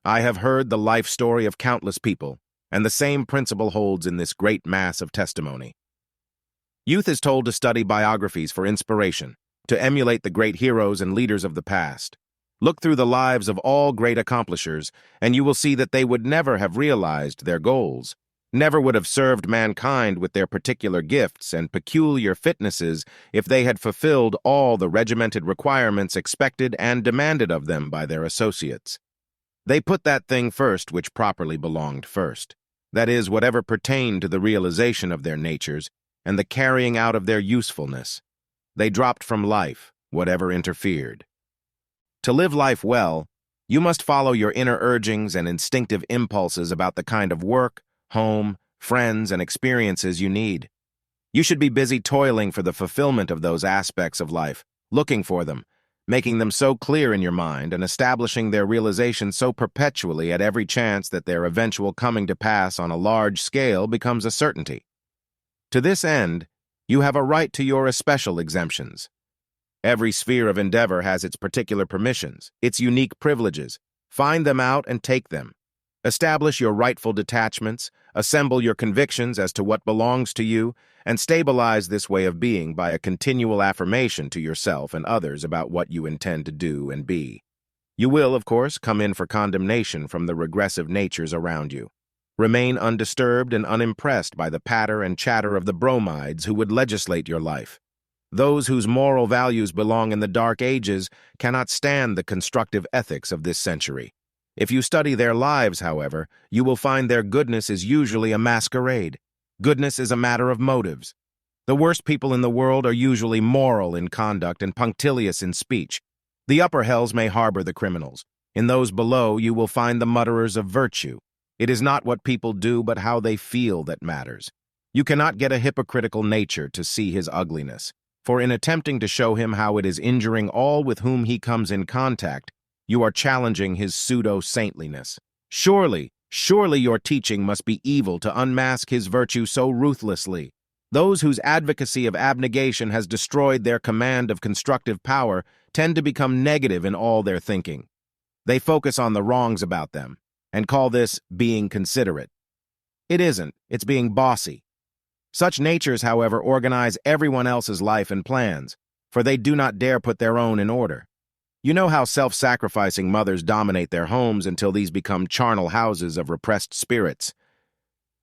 I have heard the life story of countless people, and the same principle holds in this great mass of testimony. Youth is told to study biographies for inspiration, to emulate the great heroes and leaders of the past. Look through the lives of all great accomplishers, and you will see that they would never have realized their goals, never would have served mankind with their particular gifts and peculiar fitnesses if they had fulfilled all the regimented requirements expected and demanded of them by their associates. They put that thing first which properly belonged first, that is, whatever pertained to the realization of their natures and the carrying out of their usefulness. They dropped from life whatever interfered. To live life well, you must follow your inner urgings and instinctive impulses about the kind of work, home, friends, and experiences you need. You should be busy toiling for the fulfillment of those aspects of life, looking for them, making them so clear in your mind and establishing their realization so perpetually at every chance that their eventual coming to pass on a large scale becomes a certainty. To this end, you have a right to your especial exemptions. Every sphere of endeavor has its particular permissions, its unique privileges. Find them out and take them. Establish your rightful detachments, assemble your convictions as to what belongs to you, and stabilize this way of being by a continual affirmation to yourself and others about what you intend to do and be. You will, of course, come in for condemnation from the regressive natures around you. Remain undisturbed and unimpressed by the patter and chatter of the bromides who would legislate your life. Those whose moral values belong in the dark ages cannot stand the constructive ethics of this century. If you study their lives, however, you will find their goodness is usually a masquerade. Goodness is a matter of motives. The worst people in the world are usually moral in conduct and punctilious in speech. The upper hells may harbor the criminals. In those below, you will find the mutterers of virtue. It is not what people do, but how they feel that matters. You cannot get a hypocritical nature to see his ugliness, for in attempting to show him how it is injuring all with whom he comes in contact, you are challenging his pseudo-saintliness. Surely your teaching must be evil to unmask his virtue so ruthlessly. Those whose advocacy of abnegation has destroyed their command of constructive power tend to become negative in all their thinking. They focus on the wrongs about them and call this being considerate. It isn't, it's being bossy. Such natures, however, organize everyone else's life and plans, for they do not dare put their own in order. You know how self-sacrificing mothers dominate their homes until these become charnel houses of repressed spirits.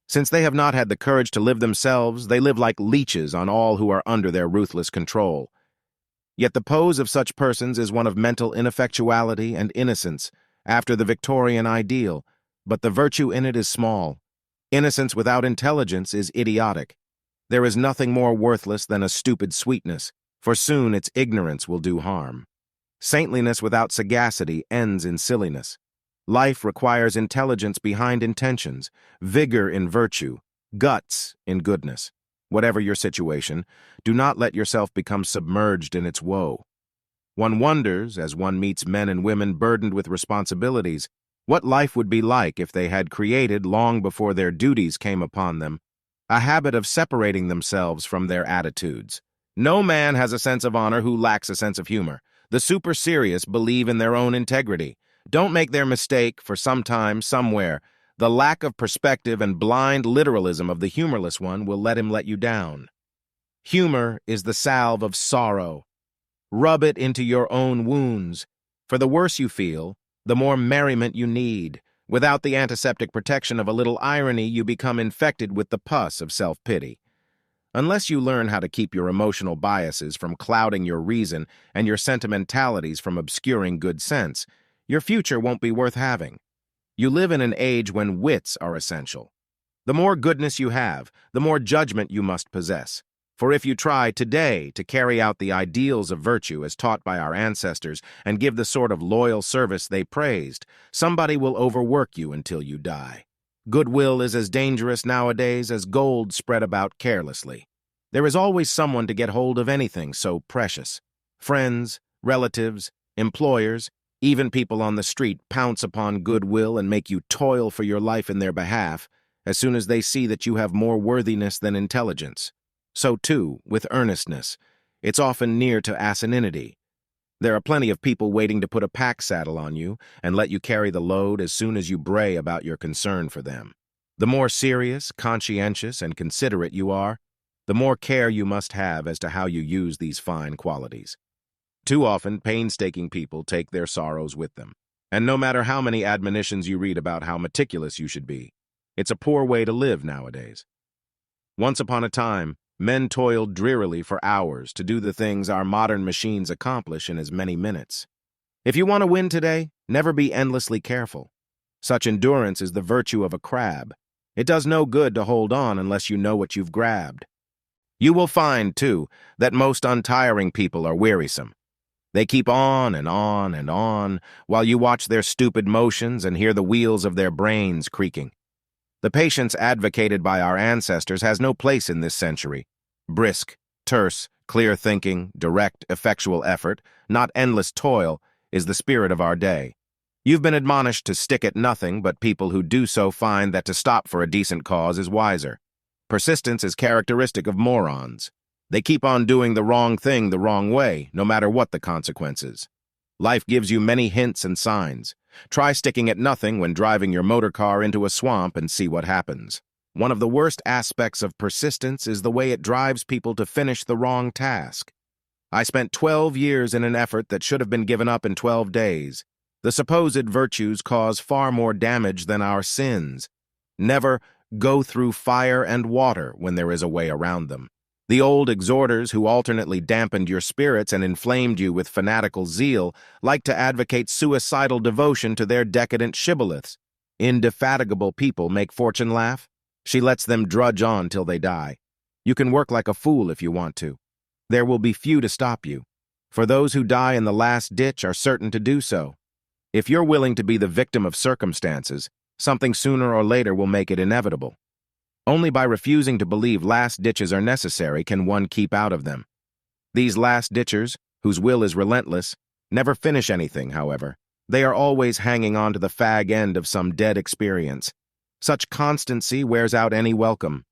Since they have not had the courage to live themselves, they live like leeches on all who are under their ruthless control. Yet the pose of such persons is one of mental ineffectuality and innocence, after the Victorian ideal, but the virtue in it is small. Innocence without intelligence is idiotic. There is nothing more worthless than a stupid sweetness, for soon its ignorance will do harm. Saintliness without sagacity ends in silliness. Life requires intelligence behind intentions, vigor in virtue, guts in goodness. Whatever your situation, do not let yourself become submerged in its woe. One wonders, as one meets men and women burdened with responsibilities, what life would be like if they had created, long before their duties came upon them, a habit of separating themselves from their attitudes. No man has a sense of honor who lacks a sense of humor. The super-serious believe in their own integrity. Don't make their mistake, for sometime, somewhere, the lack of perspective and blind literalism of the humorless one will let him let you down. Humor is the salve of sorrow. Rub it into your own wounds, for the worse you feel, the more merriment you need. Without the antiseptic protection of a little irony, you become infected with the pus of self-pity. Unless you learn how to keep your emotional biases from clouding your reason and your sentimentalities from obscuring good sense, your future won't be worth having. You live in an age when wits are essential. The more goodness you have, the more judgment you must possess. For if you try today to carry out the ideals of virtue as taught by our ancestors and give the sort of loyal service they praised, somebody will overwork you until you die. Goodwill is as dangerous nowadays as gold spread about carelessly. There is always someone to get hold of anything so precious. Friends, relatives, employers, even people on the street pounce upon goodwill and make you toil for your life in their behalf as soon as they see that you have more worthiness than intelligence. So, too, with earnestness, it's often near to asininity. There are plenty of people waiting to put a pack saddle on you and let you carry the load as soon as you bray about your concern for them. The more serious, conscientious, and considerate you are, the more care you must have as to how you use these fine qualities. Too often, painstaking people take their sorrows with them, and no matter how many admonitions you read about how meticulous you should be, it's a poor way to live nowadays. Once upon a time, men toiled drearily for hours to do the things our modern machines accomplish in as many minutes. If you want to win today, never be endlessly careful. Such endurance is the virtue of a crab. It does no good to hold on unless you know what you've grabbed. You will find, too, that most untiring people are wearisome. They keep on and on and on, while you watch their stupid motions and hear the wheels of their brains creaking. The patience advocated by our ancestors has no place in this century. Brisk, terse, clear thinking, direct, effectual effort, not endless toil, is the spirit of our day. You've been admonished to stick at nothing, but people who do so find that to stop for a decent cause is wiser. Persistence is characteristic of morons. They keep on doing the wrong thing the wrong way, no matter what the consequences. Life gives you many hints and signs. Try sticking at nothing when driving your motor car into a swamp and see what happens. One of the worst aspects of persistence is the way it drives people to finish the wrong task. I spent 12 years in an effort that should have been given up in 12 days. The supposed virtues cause far more damage than our sins. Never go through fire and water when there is a way around them. The old exhorters who alternately dampened your spirits and inflamed you with fanatical zeal like to advocate suicidal devotion to their decadent shibboleths. Indefatigable people make fortune laugh. She lets them drudge on till they die. You can work like a fool if you want to. There will be few to stop you, for those who die in the last ditch are certain to do so. If you're willing to be the victim of circumstances, Something sooner or later will make it inevitable. Only by refusing to believe last ditches are necessary can one keep out of them. These last ditchers, whose will is relentless, never finish anything, however. They are always hanging on to the fag end of some dead experience. Such constancy wears out any welcome.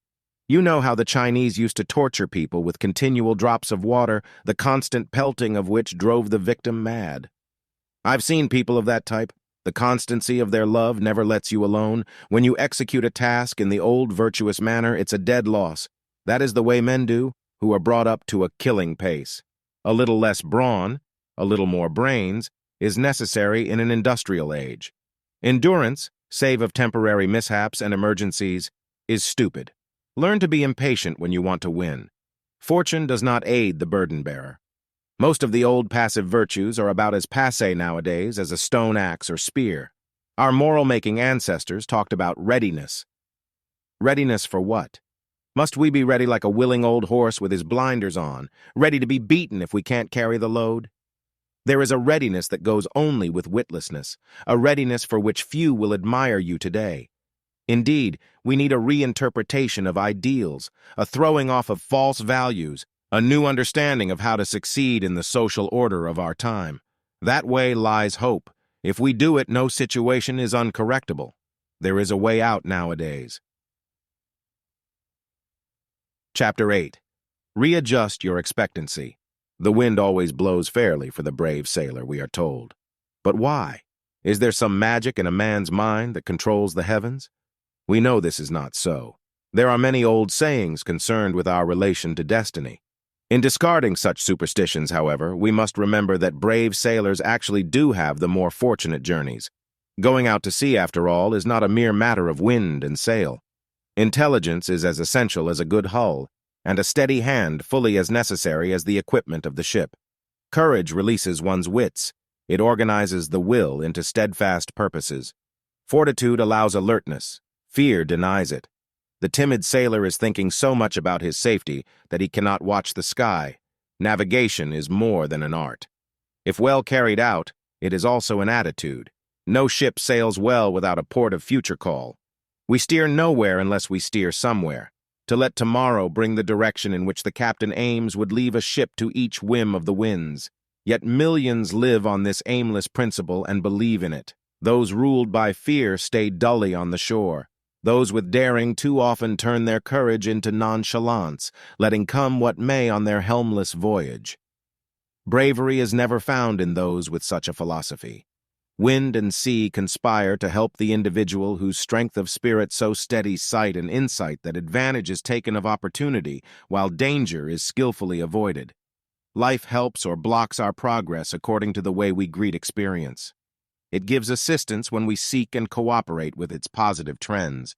You know how the Chinese used to torture people with continual drops of water, the constant pelting of which drove the victim mad. I've seen people of that type. The constancy of their love never lets you alone. When you execute a task in the old virtuous manner, it's a dead loss. That is the way men do, who are brought up to a killing pace. A little less brawn, a little more brains, is necessary in an industrial age. Endurance, save of temporary mishaps and emergencies, is stupid. Learn to be impatient when you want to win. Fortune does not aid the burden-bearer. Most of the old passive virtues are about as passé nowadays as a stone axe or spear. Our moral-making ancestors talked about readiness. Readiness for what? Must we be ready like a willing old horse with his blinders on, ready to be beaten if we can't carry the load? There is a readiness that goes only with witlessness, a readiness for which few will admire you today. Indeed, we need a reinterpretation of ideals, a throwing off of false values, a new understanding of how to succeed in the social order of our time. That way lies hope. If we do it, no situation is uncorrectable. There is a way out nowadays. Chapter 8. Readjust your expectancy. The wind always blows fairly for the brave sailor, we are told. But why? Is there some magic in a man's mind that controls the heavens? We know this is not so. There are many old sayings concerned with our relation to destiny. In discarding such superstitions, however, we must remember that brave sailors actually do have the more fortunate journeys. Going out to sea, after all, is not a mere matter of wind and sail. Intelligence is as essential as a good hull, and a steady hand fully as necessary as the equipment of the ship. Courage releases one's wits. It organizes the will into steadfast purposes. Fortitude allows alertness. Fear denies it. The timid sailor is thinking so much about his safety that he cannot watch the sky. Navigation is more than an art. If well carried out, it is also an attitude. No ship sails well without a port of future call. We steer nowhere unless we steer somewhere. To let tomorrow bring the direction in which the captain aims would leave a ship to each whim of the winds. Yet millions live on this aimless principle and believe in it. Those ruled by fear stay dully on the shore. Those with daring too often turn their courage into nonchalance, letting come what may on their helmless voyage. Bravery is never found in those with such a philosophy. Wind and sea conspire to help the individual whose strength of spirit so steadies sight and insight that advantage is taken of opportunity while danger is skillfully avoided. Life helps or blocks our progress according to the way we greet experience. It gives assistance when we seek and cooperate with its positive trends.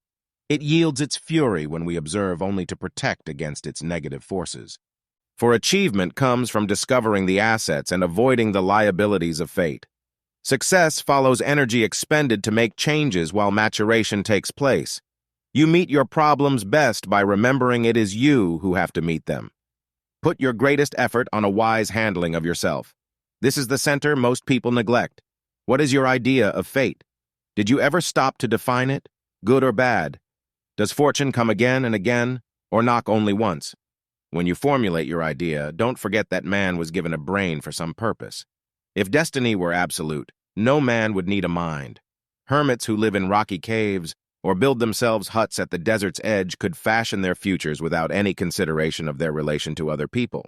It yields its fury when we observe only to protect against its negative forces. For achievement comes from discovering the assets and avoiding the liabilities of fate. Success follows energy expended to make changes while maturation takes place. You meet your problems best by remembering it is you who have to meet them. Put your greatest effort on a wise handling of yourself. This is the center most people neglect. What is your idea of fate? Did you ever stop to define it, good or bad? Does fortune come again and again, or knock only once? When you formulate your idea, don't forget that man was given a brain for some purpose. If destiny were absolute, no man would need a mind. Hermits who live in rocky caves or build themselves huts at the desert's edge could fashion their futures without any consideration of their relation to other people.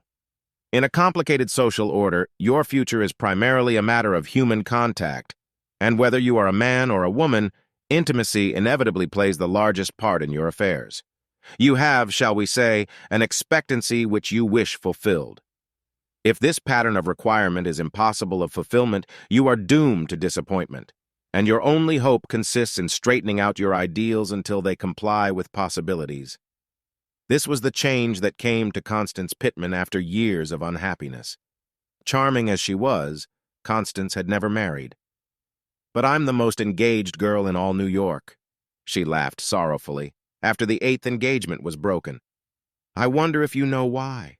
In a complicated social order, your future is primarily a matter of human contact, and whether you are a man or a woman, intimacy inevitably plays the largest part in your affairs. You have, shall we say, an expectancy which you wish fulfilled. If this pattern of requirement is impossible of fulfillment, you are doomed to disappointment, and your only hope consists in straightening out your ideals until they comply with possibilities. This was the change that came to Constance Pittman after years of unhappiness. Charming as she was, Constance had never married. "But I'm the most engaged girl in all New York," she laughed sorrowfully, after the 8th engagement was broken. "I wonder if you know why?"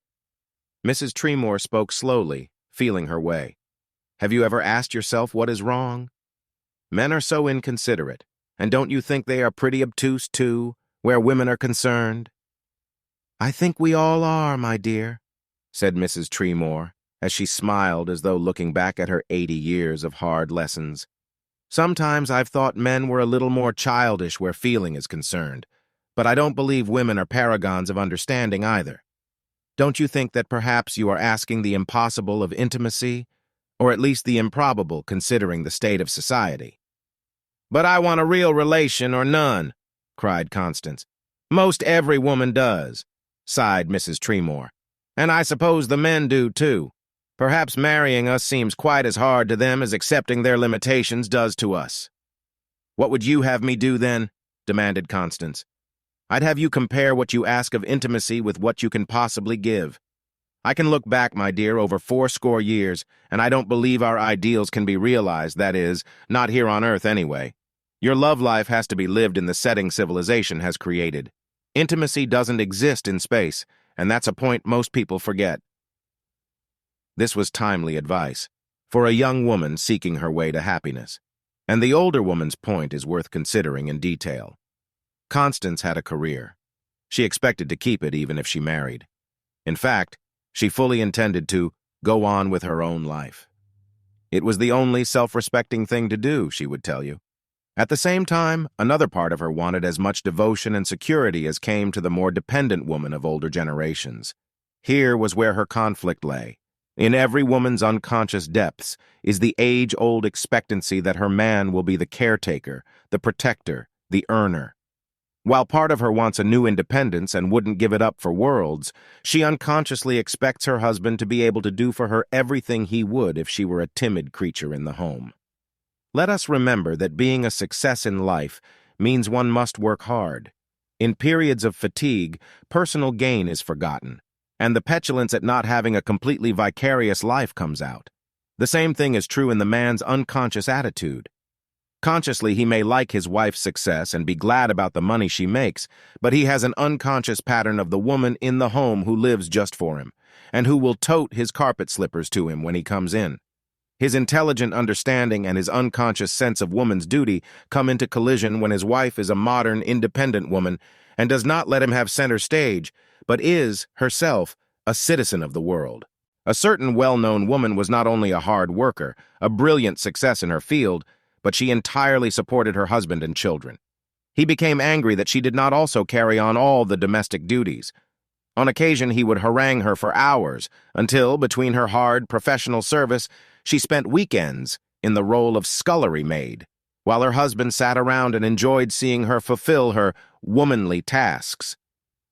Mrs. Tremore spoke slowly, feeling her way. "Have you ever asked yourself what is wrong? Men are so inconsiderate. And don't you think they are pretty obtuse, too, where women are concerned? I think we all are, my dear, said Mrs. Tremore, as she smiled as though looking back at her 80 years of hard lessons. Sometimes I've thought men were a little more childish where feeling is concerned, but I don't believe women are paragons of understanding either. Don't you think that perhaps you are asking the impossible of intimacy, or at least the improbable considering the state of society? But I want a real relation or none, cried Constance. Most every woman does, sighed Mrs. Tremore. And I suppose the men do, too. Perhaps marrying us seems quite as hard to them as accepting their limitations does to us. What would you have me do, then? Demanded Constance. I'd have you compare what you ask of intimacy with what you can possibly give. I can look back, my dear, over 80 years, and I don't believe our ideals can be realized, that is, not here on Earth anyway. Your love life has to be lived in the setting civilization has created. Intimacy doesn't exist in space, and that's a point most people forget. This was timely advice for a young woman seeking her way to happiness, and the older woman's point is worth considering in detail. Constance had a career. She expected to keep it even if she married. In fact, she fully intended to go on with her own life. It was the only self-respecting thing to do, she would tell you. At the same time, another part of her wanted as much devotion and security as came to the more dependent woman of older generations. Here was where her conflict lay. In every woman's unconscious depths is the age-old expectancy that her man will be the caretaker, the protector, the earner. While part of her wants a new independence and wouldn't give it up for worlds, she unconsciously expects her husband to be able to do for her everything he would if she were a timid creature in the home. Let us remember that being a success in life means one must work hard. In periods of fatigue, personal gain is forgotten, and the petulance at not having a completely vicarious life comes out. The same thing is true in the man's unconscious attitude. Consciously, he may like his wife's success and be glad about the money she makes, but he has an unconscious pattern of the woman in the home who lives just for him, and who will tote his carpet slippers to him when he comes in. His intelligent understanding and his unconscious sense of woman's duty come into collision when his wife is a modern, independent woman and does not let him have center stage, but is, herself, a citizen of the world. A certain well-known woman was not only a hard worker, a brilliant success in her field, but she entirely supported her husband and children. He became angry that she did not also carry on all the domestic duties. On occasion, he would harangue her for hours, until, between her hard, professional service, she spent weekends in the role of scullery maid, while her husband sat around and enjoyed seeing her fulfill her womanly tasks.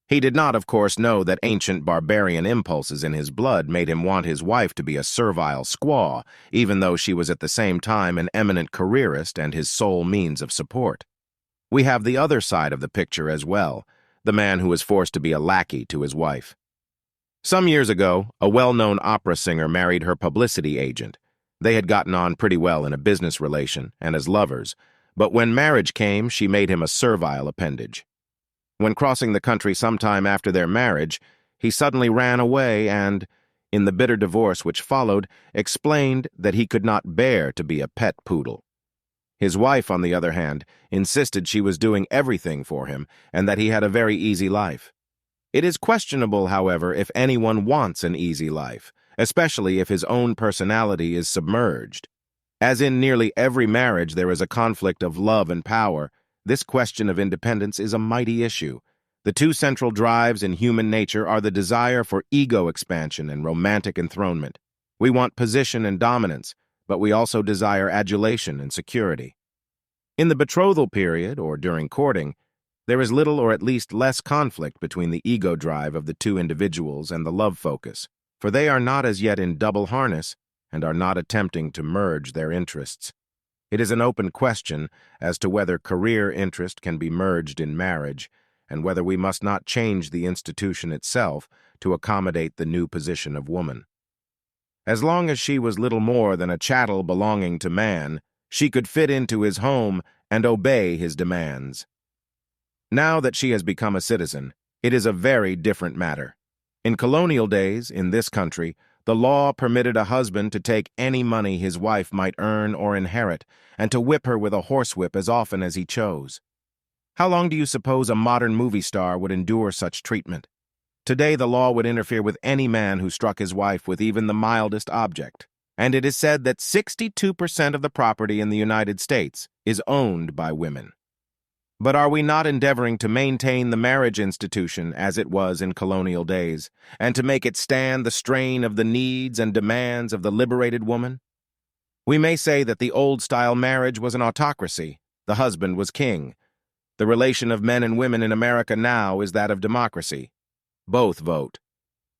He did not, of course, know that ancient barbarian impulses in his blood made him want his wife to be a servile squaw, even though she was at the same time an eminent careerist and his sole means of support. We have the other side of the picture as well, the man who is forced to be a lackey to his wife. Some years ago, a well-known opera singer married her publicity agent. They had gotten on pretty well in a business relation and as lovers, but when marriage came, she made him a servile appendage. When crossing the country sometime after their marriage, he suddenly ran away and, in the bitter divorce which followed, explained that he could not bear to be a pet poodle. His wife, on the other hand, insisted she was doing everything for him and that he had a very easy life. It is questionable, however, if anyone wants an easy life, especially if his own personality is submerged. As in nearly every marriage there is a conflict of love and power, this question of independence is a mighty issue. The two central drives in human nature are the desire for ego expansion and romantic enthronement. We want position and dominance, but we also desire adulation and security. In the betrothal period, or during courting, there is little or at least less conflict between the ego drive of the two individuals and the love focus, for they are not as yet in double harness and are not attempting to merge their interests. It is an open question as to whether career interest can be merged in marriage and whether we must not change the institution itself to accommodate the new position of woman. As long as she was little more than a chattel belonging to man, she could fit into his home and obey his demands. Now that she has become a citizen, it is a very different matter. In colonial days, in this country, the law permitted a husband to take any money his wife might earn or inherit and to whip her with a horsewhip as often as he chose. How long do you suppose a modern movie star would endure such treatment? Today, the law would interfere with any man who struck his wife with even the mildest object. And it is said that 62% of the property in the United States is owned by women. But are we not endeavoring to maintain the marriage institution as it was in colonial days, and to make it stand the strain of the needs and demands of the liberated woman? We may say that the old-style marriage was an autocracy. The husband was king. The relation of men and women in America now is that of democracy. Both vote.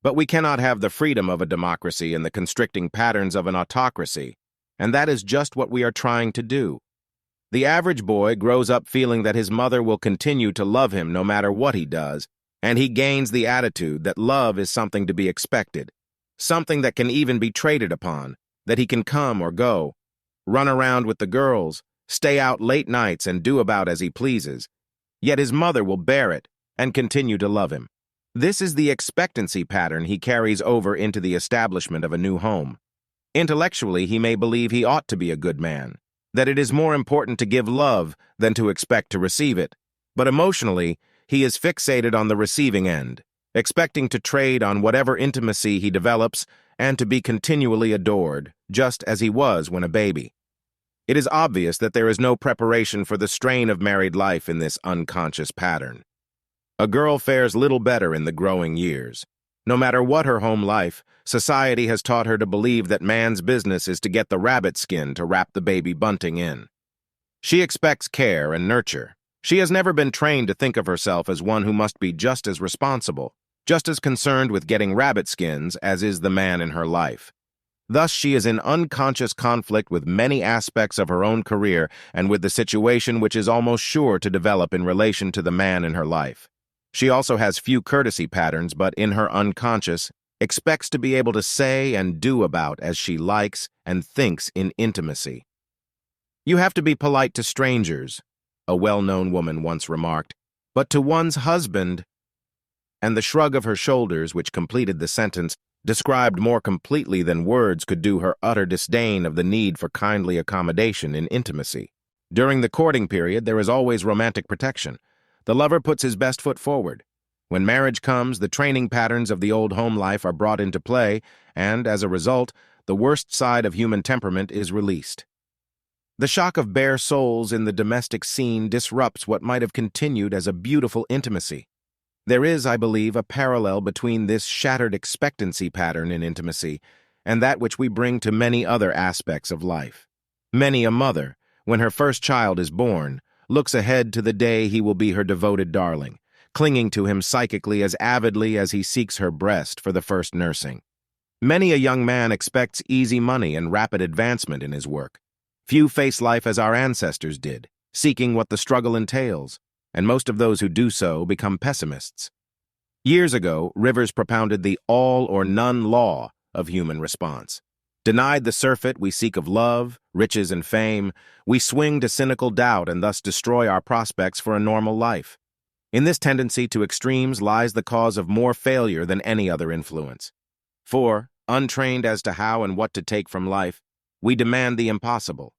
But we cannot have the freedom of a democracy and the constricting patterns of an autocracy, and that is just what we are trying to do. The average boy grows up feeling that his mother will continue to love him no matter what he does, and he gains the attitude that love is something to be expected, something that can even be traded upon, that he can come or go, run around with the girls, stay out late nights and do about as he pleases. Yet his mother will bear it and continue to love him. This is the expectancy pattern he carries over into the establishment of a new home. Intellectually, he may believe he ought to be a good man, that it is more important to give love than to expect to receive it. But emotionally, he is fixated on the receiving end, expecting to trade on whatever intimacy he develops and to be continually adored, just as he was when a baby. It is obvious that there is no preparation for the strain of married life in this unconscious pattern. A girl fares little better in the growing years. No matter what her home life, society has taught her to believe that man's business is to get the rabbit skin to wrap the baby bunting in. She expects care and nurture. She has never been trained to think of herself as one who must be just as responsible, just as concerned with getting rabbit skins as is the man in her life. Thus, she is in unconscious conflict with many aspects of her own career and with the situation which is almost sure to develop in relation to the man in her life. She also has few courtesy patterns, but in her unconscious, expects to be able to say and do about as she likes and thinks in intimacy. You have to be polite to strangers, a well-known woman once remarked, but to one's husband. And the shrug of her shoulders, which completed the sentence, described more completely than words could do her utter disdain of the need for kindly accommodation in intimacy. During the courting period, there is always romantic protection. The lover puts his best foot forward. When marriage comes, the training patterns of the old home life are brought into play, and, as a result, the worst side of human temperament is released. The shock of bare souls in the domestic scene disrupts what might have continued as a beautiful intimacy. There is, I believe, a parallel between this shattered expectancy pattern in intimacy and that which we bring to many other aspects of life. Many a mother, when her first child is born, looks ahead to the day he will be her devoted darling, clinging to him psychically as avidly as he seeks her breast for the first nursing. Many a young man expects easy money and rapid advancement in his work. Few face life as our ancestors did, seeking what the struggle entails, and most of those who do so become pessimists. Years ago, Rivers propounded the all-or-none law of human response. Denied the surfeit we seek of love, riches, and fame, we swing to cynical doubt and thus destroy our prospects for a normal life. In this tendency to extremes lies the cause of more failure than any other influence. For, untrained as to how and what to take from life, we demand the impossible.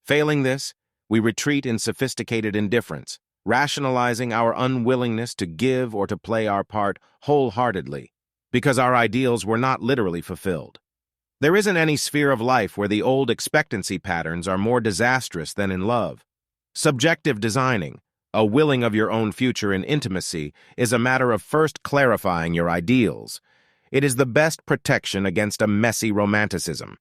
Failing this, we retreat in sophisticated indifference, rationalizing our unwillingness to give or to play our part wholeheartedly, because our ideals were not literally fulfilled. There isn't any sphere of life where the old expectancy patterns are more disastrous than in love. Subjective designing, a willing of your own future in intimacy, is a matter of first clarifying your ideals. It is the best protection against a messy romanticism.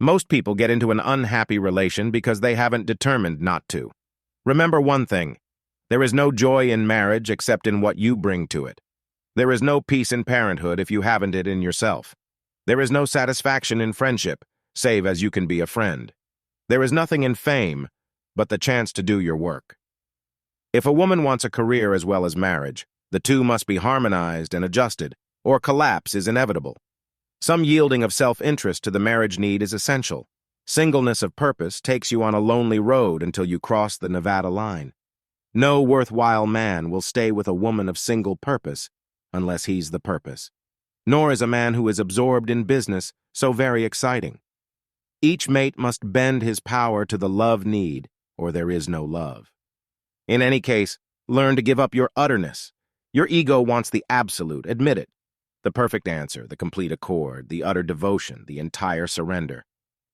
Most people get into an unhappy relation because they haven't determined not to. Remember one thing: there is no joy in marriage except in what you bring to it. There is no peace in parenthood if you haven't it in yourself. There is no satisfaction in friendship, save as you can be a friend. There is nothing in fame but the chance to do your work. If a woman wants a career as well as marriage, the two must be harmonized and adjusted, or collapse is inevitable. Some yielding of self-interest to the marriage need is essential. Singleness of purpose takes you on a lonely road until you cross the Nevada line. No worthwhile man will stay with a woman of single purpose unless he's the purpose. nor is a man who is absorbed in business so very exciting. Each mate must bend his power to the love need, or there is no love. In any case, learn to give up your utterness. Your ego wants the absolute, admit it. The perfect answer, the complete accord, the utter devotion, the entire surrender.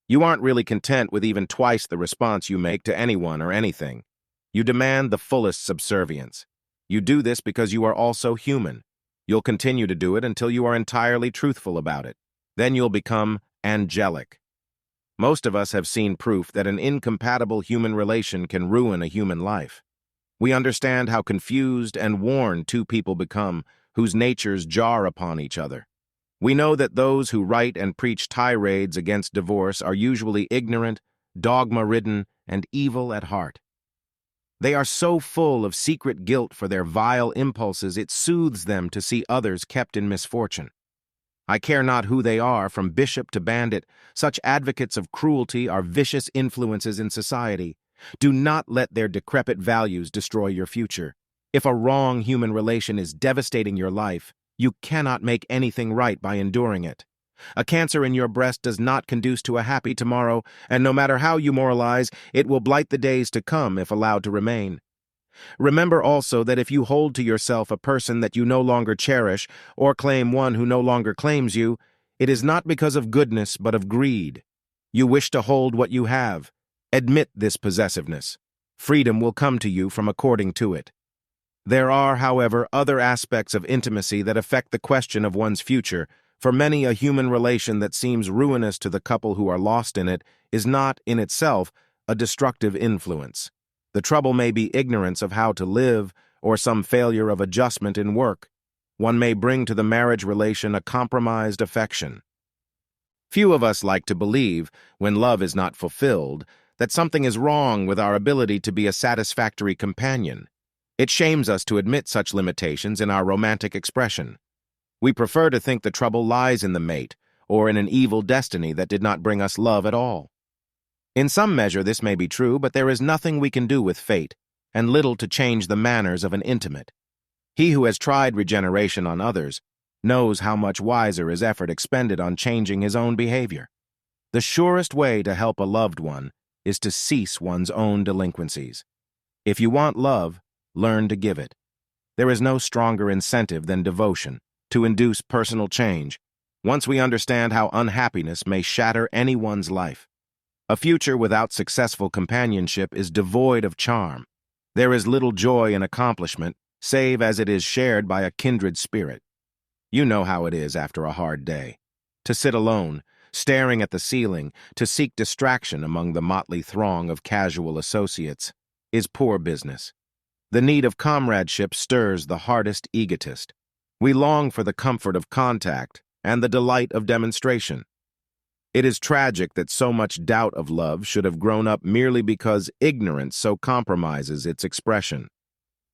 You aren't really content with even twice the response you make to anyone or anything. You demand the fullest subservience. You do this because you are also human. You'll continue to do it until you are entirely truthful about it. Then you'll become angelic. Most of us have seen proof that an incompatible human relation can ruin a human life. We understand how confused and worn two people become whose natures jar upon each other. We know that those who write and preach tirades against divorce are usually ignorant, dogma-ridden, and evil at heart. They are so full of secret guilt for their vile impulses it soothes them to see others kept in misfortune. I care not who they are, from bishop to bandit, such advocates of cruelty are vicious influences in society. Do not let their decrepit values destroy your future. If a wrong human relation is devastating your life, you cannot make anything right by enduring it. A cancer in your breast does not conduce to a happy tomorrow, and no matter how you moralize, it will blight the days to come if allowed to remain. Remember also that if you hold to yourself a person that you no longer cherish, or claim one who no longer claims you, it is not because of goodness but of greed. You wish to hold what you have. Admit this possessiveness. Freedom will come to you from according to it. There are, however, other aspects of intimacy that affect the question of one's future. For many, a human relation that seems ruinous to the couple who are lost in it is not, in itself, a destructive influence. The trouble may be ignorance of how to live or some failure of adjustment in work. One may bring to the marriage relation a compromised affection. Few of us like to believe, when love is not fulfilled, that something is wrong with our ability to be a satisfactory companion. It shames us to admit such limitations in our romantic expression. We prefer to think the trouble lies in the mate, or in an evil destiny that did not bring us love at all. In some measure this may be true, but there is nothing we can do with fate, and little to change the manners of an intimate. He who has tried regeneration on others knows how much wiser is effort expended on changing his own behavior. The surest way to help a loved one is to cease one's own delinquencies. If you want love, learn to give it. There is no stronger incentive than devotion to induce personal change, once we understand how unhappiness may shatter anyone's life. A future without successful companionship is devoid of charm. There is little joy in accomplishment, save as it is shared by a kindred spirit. You know how it is after a hard day. To sit alone, staring at the ceiling, to seek distraction among the motley throng of casual associates, is poor business. The need of comradeship stirs the hardest egotist. We long for the comfort of contact and the delight of demonstration. It is tragic that so much doubt of love should have grown up merely because ignorance so compromises its expression.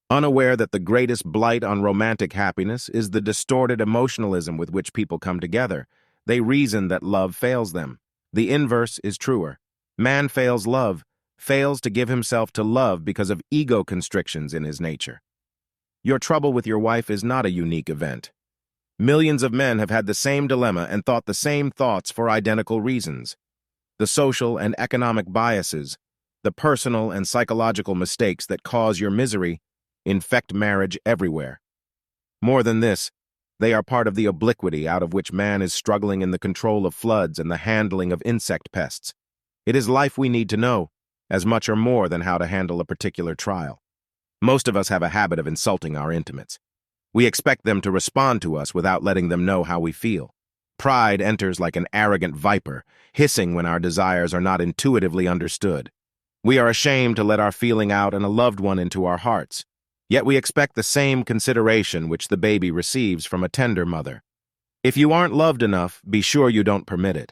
Unaware that the greatest blight on romantic happiness is the distorted emotionalism with which people come together, they reason that love fails them. The inverse is truer. Man fails love, fails to give himself to love because of ego constrictions in his nature. Your trouble with your wife is not a unique event. Millions of men have had the same dilemma and thought the same thoughts for identical reasons. The social and economic biases, the personal and psychological mistakes that cause your misery, infect marriage everywhere. More than this, they are part of the obliquity out of which man is struggling in the control of floods and the handling of insect pests. It is life we need to know, as much or more than how to handle a particular trial. Most of us have a habit of insulting our intimates. We expect them to respond to us without letting them know how we feel. Pride enters like an arrogant viper, hissing when our desires are not intuitively understood. We are ashamed to let our feeling out and a loved one into our hearts. Yet we expect the same consideration which the baby receives from a tender mother. If you aren't loved enough, be sure you don't permit it.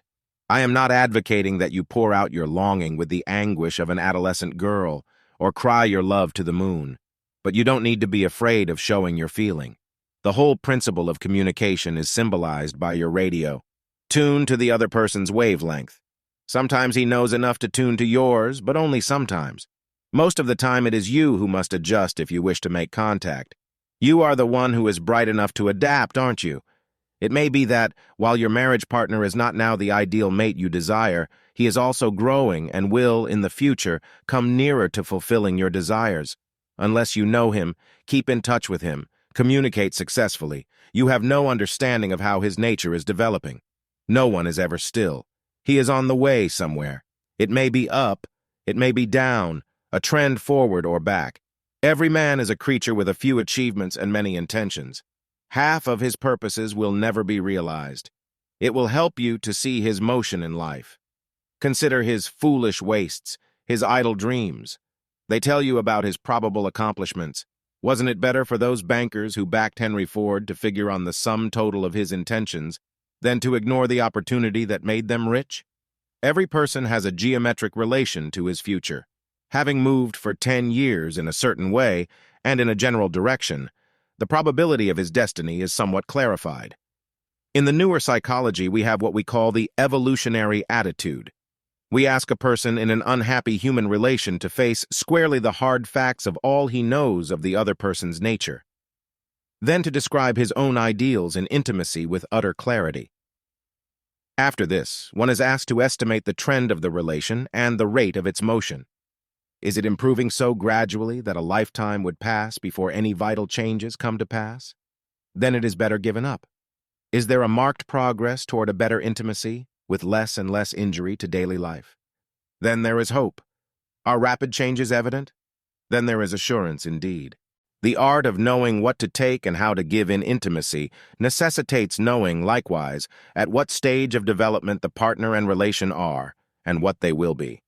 I am not advocating that you pour out your longing with the anguish of an adolescent girl or cry your love to the moon. But you don't need to be afraid of showing your feeling. The whole principle of communication is symbolized by your radio. Tune to the other person's wavelength. Sometimes he knows enough to tune to yours, but only sometimes. Most of the time it is you who must adjust if you wish to make contact. You are the one who is bright enough to adapt, aren't you? It may be that, while your marriage partner is not now the ideal mate you desire, he is also growing and will, in the future, come nearer to fulfilling your desires. Unless you know him, keep in touch with him, communicate successfully. You have no understanding of how his nature is developing. No one is ever still. He is on the way somewhere. It may be up, it may be down, a trend forward or back. Every man is a creature with a few achievements and many intentions. Half of his purposes will never be realized. It will help you to see his motion in life. Consider his foolish wastes, his idle dreams. They tell you about his probable accomplishments. Wasn't it better for those bankers who backed Henry Ford to figure on the sum total of his intentions than to ignore the opportunity that made them rich? Every person has a geometric relation to his future. Having moved for 10 years in a certain way and in a general direction, the probability of his destiny is somewhat clarified. In the newer psychology, we have what we call the evolutionary attitude. We ask a person in an unhappy human relation to face squarely the hard facts of all he knows of the other person's nature, then to describe his own ideals in intimacy with utter clarity. After this, one is asked to estimate the trend of the relation and the rate of its motion. Is it improving so gradually that a lifetime would pass before any vital changes come to pass? Then it is better given up. Is there a marked progress toward a better intimacy, with less and less injury to daily life? Then there is hope. Are rapid changes evident? Then there is assurance indeed. The art of knowing what to take and how to give in intimacy necessitates knowing, likewise, at what stage of development the partner and relation are, and what they will be.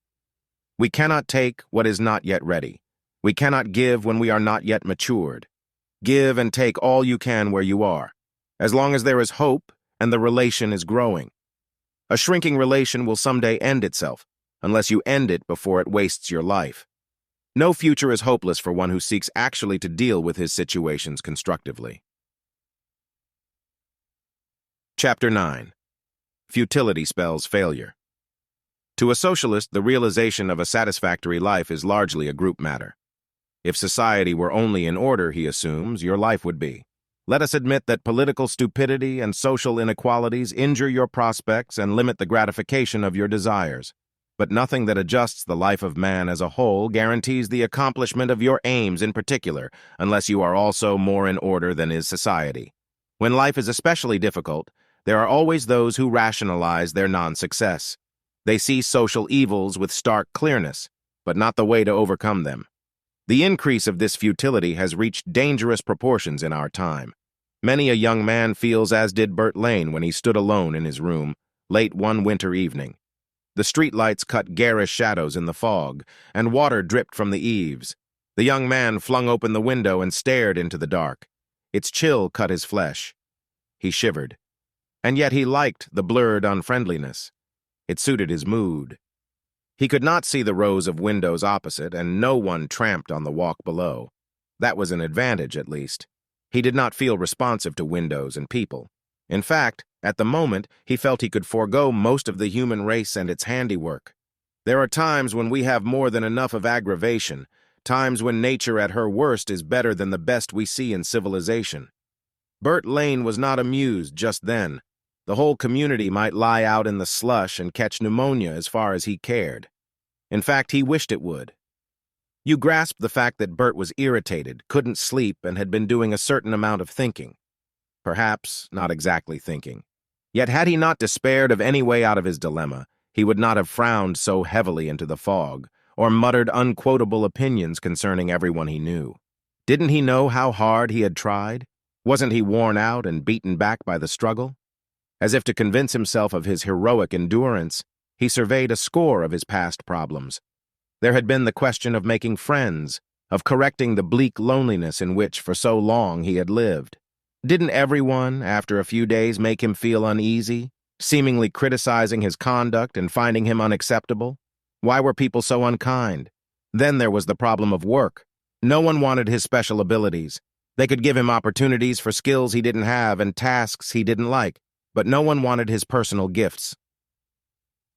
We cannot take what is not yet ready. We cannot give when we are not yet matured. Give and take all you can where you are, as long as there is hope and the relation is growing. A shrinking relation will someday end itself, unless you end it before it wastes your life. No future is hopeless for one who seeks actually to deal with his situations constructively. Chapter 9. Futility spells failure. To a socialist, the realization of a satisfactory life is largely a group matter. If society were only in order, he assumes, your life would be. Let us admit that political stupidity and social inequalities injure your prospects and limit the gratification of your desires. But nothing that adjusts the life of man as a whole guarantees the accomplishment of your aims in particular, unless you are also more in order than is society. When life is especially difficult, there are always those who rationalize their non-success. They see social evils with stark clearness, but not the way to overcome them. The increase of this futility has reached dangerous proportions in our time. Many a young man feels as did Bert Lane when he stood alone in his room, late one winter evening. The streetlights cut garish shadows in the fog, and water dripped from the eaves. The young man flung open the window and stared into the dark. Its chill cut his flesh. He shivered. And yet he liked the blurred unfriendliness. It suited his mood. He could not see the rows of windows opposite, and no one tramped on the walk below. That was an advantage, at least. He did not feel responsive to windows and people. In fact, at the moment, he felt he could forego most of the human race and its handiwork. There are times when we have more than enough of aggravation, times when nature at her worst is better than the best we see in civilization. Bert Lane was not amused just then. The whole community might lie out in the slush and catch pneumonia as far as he cared. In fact, he wished it would. You grasped the fact that Bert was irritated, couldn't sleep, and had been doing a certain amount of thinking. Perhaps not exactly thinking. Yet had he not despaired of any way out of his dilemma, he would not have frowned so heavily into the fog, or muttered unquotable opinions concerning everyone he knew. Didn't he know how hard he had tried? Wasn't he worn out and beaten back by the struggle? As if to convince himself of his heroic endurance, he surveyed a score of his past problems. There had been the question of making friends, of correcting the bleak loneliness in which for so long he had lived. Didn't everyone, after a few days, make him feel uneasy, seemingly criticizing his conduct and finding him unacceptable? Why were people so unkind? Then there was the problem of work. No one wanted his special abilities. They could give him opportunities for skills he didn't have and tasks he didn't like, but no one wanted his personal gifts.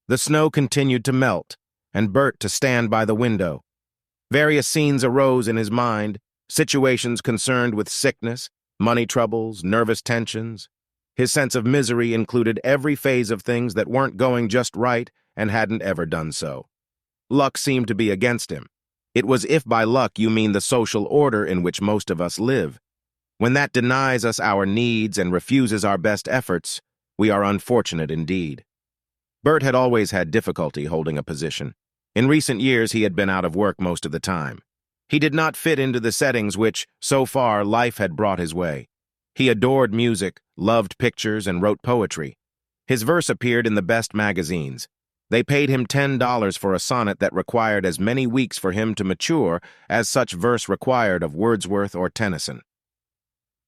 The snow continued to melt, and Bert to stand by the window. Various scenes arose in his mind, situations concerned with sickness, money troubles, nervous tensions. His sense of misery included every phase of things that weren't going just right and hadn't ever done so. Luck seemed to be against him. It was if by luck you mean the social order in which most of us live. When that denies us our needs and refuses our best efforts, we are unfortunate indeed. Bert had always had difficulty holding a position. In recent years, he had been out of work most of the time. He did not fit into the settings which, so far, life had brought his way. He adored music, loved pictures, and wrote poetry. His verse appeared in the best magazines. They paid him $10 for a sonnet that required as many weeks for him to mature as such verse required of Wordsworth or Tennyson.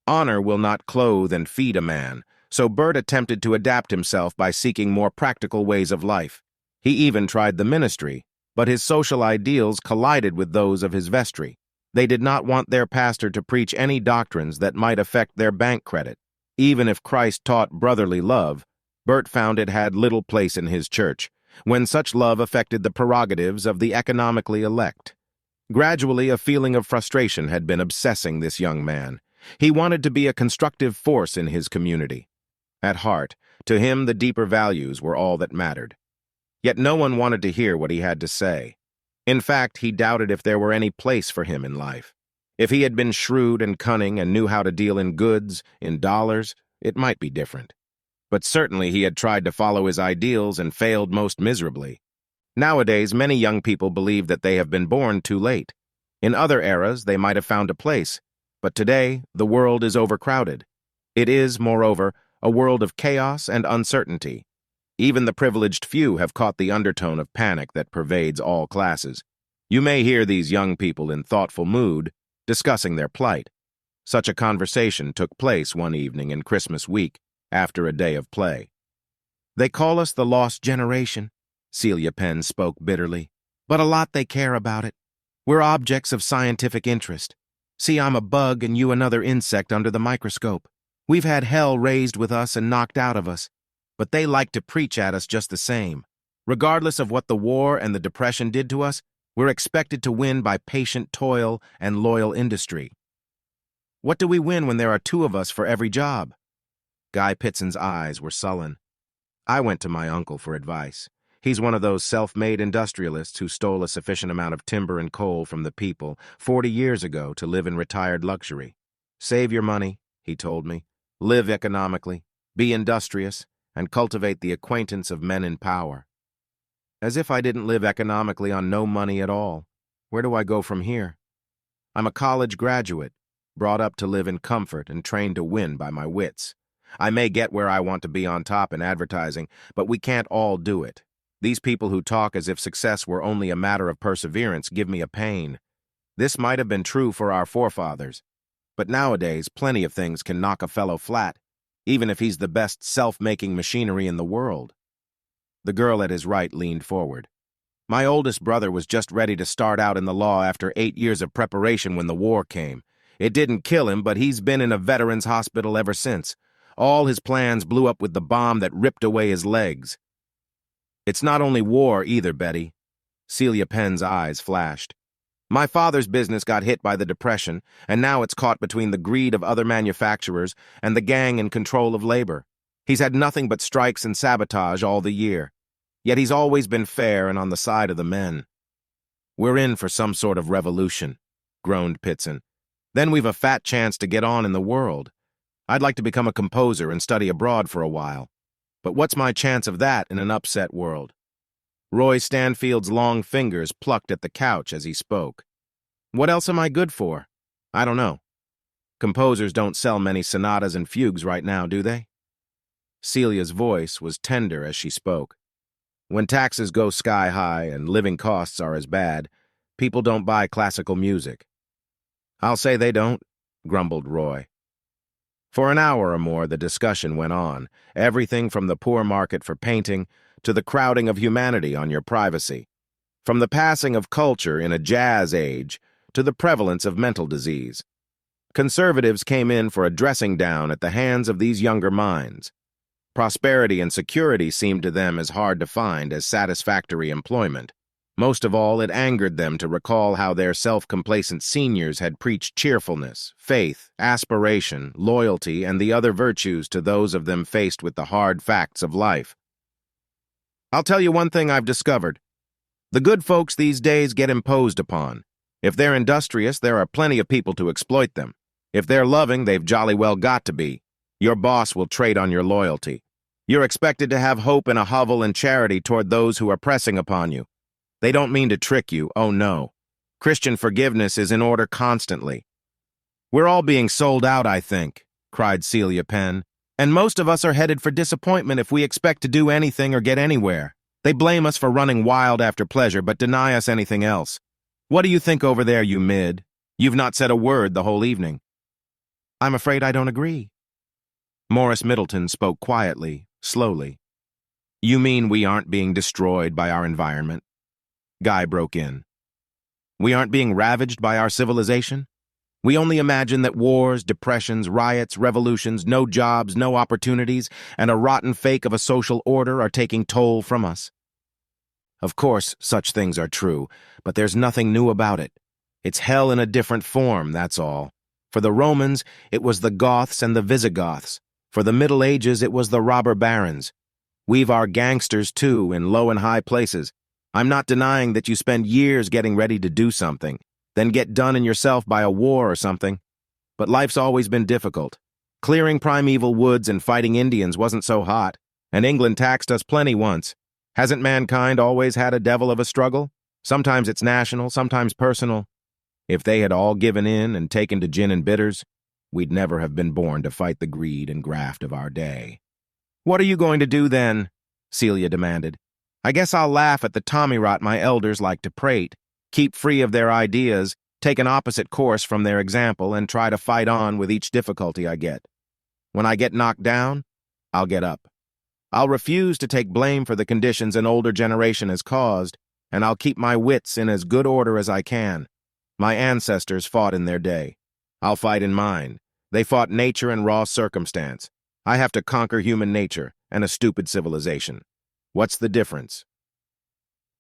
Honor will not clothe and feed a man, so Bert attempted to adapt himself by seeking more practical ways of life. He even tried the ministry, but his social ideals collided with those of his vestry. They did not want their pastor to preach any doctrines that might affect their bank credit. Even if Christ taught brotherly love, Bert found it had little place in his church, when such love affected the prerogatives of the economically elect. Gradually, a feeling of frustration had been obsessing this young man. He wanted to be a constructive force in his community. At heart, to him the deeper values were all that mattered. Yet no one wanted to hear what he had to say. In fact, he doubted if there were any place for him in life. If he had been shrewd and cunning and knew how to deal in goods, in dollars, it might be different. But certainly he had tried to follow his ideals and failed most miserably. Nowadays, many young people believe that they have been born too late. In other eras, they might have found a place. But today, the world is overcrowded. It is, moreover, a world of chaos and uncertainty. Even the privileged few have caught the undertone of panic that pervades all classes. You may hear these young people in thoughtful mood discussing their plight. Such a conversation took place one evening in Christmas week after a day of play. "They call us the lost generation," Celia Penn spoke bitterly. "But a lot they care about it. We're objects of scientific interest. See, I'm a bug and you another insect under the microscope. We've had hell raised with us and knocked out of us. But they like to preach at us just the same. Regardless of what the war and the Depression did to us, we're expected to win by patient toil and loyal industry. What do we win when there are two of us for every job?" Guy Pitson's eyes were sullen. "I went to my uncle for advice. He's one of those self-made industrialists who stole a sufficient amount of timber and coal from the people 40 years ago to live in retired luxury. Save your money, he told me. Live economically, be industrious, and cultivate the acquaintance of men in power. As if I didn't live economically on no money at all. Where do I go from here? I'm a college graduate, brought up to live in comfort and trained to win by my wits. I may get where I want to be on top in advertising, but we can't all do it. These people who talk as if success were only a matter of perseverance give me a pain. This might have been true for our forefathers, but nowadays plenty of things can knock a fellow flat, even if he's the best self-making machinery in the world." The girl at his right leaned forward. "My oldest brother was just ready to start out in the law after 8 years of preparation when the war came. It didn't kill him, but he's been in a veterans hospital ever since. All his plans blew up with the bomb that ripped away his legs." "It's not only war either, Betty." Celia Penn's eyes flashed. "My father's business got hit by the Depression, and now it's caught between the greed of other manufacturers and the gang in control of labor. He's had nothing but strikes and sabotage all the year. Yet he's always been fair and on the side of the men." "We're in for some sort of revolution," groaned Pitson. "Then we've a fat chance to get on in the world. I'd like to become a composer and study abroad for a while. But what's my chance of that in an upset world?" Roy Stanfield's long fingers plucked at the couch as he spoke. "What else am I good for? I don't know. Composers don't sell many sonatas and fugues right now, do they?" Celia's voice was tender as she spoke. "When taxes go sky high and living costs are as bad, people don't buy classical music." "I'll say they don't," grumbled Roy. For an hour or more, the discussion went on, everything from the poor market for painting to the crowding of humanity on your privacy, from the passing of culture in a jazz age to the prevalence of mental disease. Conservatives came in for a dressing down at the hands of these younger minds. Prosperity and security seemed to them as hard to find as satisfactory employment. Most of all, it angered them to recall how their self-complacent seniors had preached cheerfulness, faith, aspiration, loyalty, and the other virtues to those of them faced with the hard facts of life. I'll tell you one thing I've discovered. The good folks these days get imposed upon. If they're industrious, there are plenty of people to exploit them. If they're loving, they've jolly well got to be. Your boss will trade on your loyalty. You're expected to have hope and a hovel and charity toward those who are pressing upon you. They don't mean to trick you, oh no. Christian forgiveness is in order constantly. We're all being sold out, I think, cried Celia Penn. And most of us are headed for disappointment if we expect to do anything or get anywhere. They blame us for running wild after pleasure, but deny us anything else. What do you think over there, you mid? You've not said a word the whole evening. I'm afraid I don't agree. Morris Middleton spoke quietly, slowly. You mean we aren't being destroyed by our environment? Guy broke in. We aren't being ravaged by our civilization? We only imagine that wars, depressions, riots, revolutions, no jobs, no opportunities, and a rotten fake of a social order are taking toll from us. Of course, such things are true, but there's nothing new about it. It's hell in a different form, that's all. For the Romans, it was the Goths and the Visigoths. For the Middle Ages, it was the robber barons. We've our gangsters, too, in low and high places. I'm not denying that you spend years getting ready to do something, then get done in yourself by a war or something. But life's always been difficult. Clearing primeval woods and fighting Indians wasn't so hot, and England taxed us plenty once. Hasn't mankind always had a devil of a struggle? Sometimes it's national, sometimes personal. If they had all given in and taken to gin and bitters, we'd never have been born to fight the greed and graft of our day. What are you going to do then? Celia demanded. I guess I'll laugh at the tommyrot my elders like to prate, keep free of their ideas, take an opposite course from their example, and try to fight on with each difficulty I get. When I get knocked down, I'll get up. I'll refuse to take blame for the conditions an older generation has caused, and I'll keep my wits in as good order as I can. My ancestors fought in their day. I'll fight in mine. They fought nature and raw circumstance. I have to conquer human nature and a stupid civilization. What's the difference?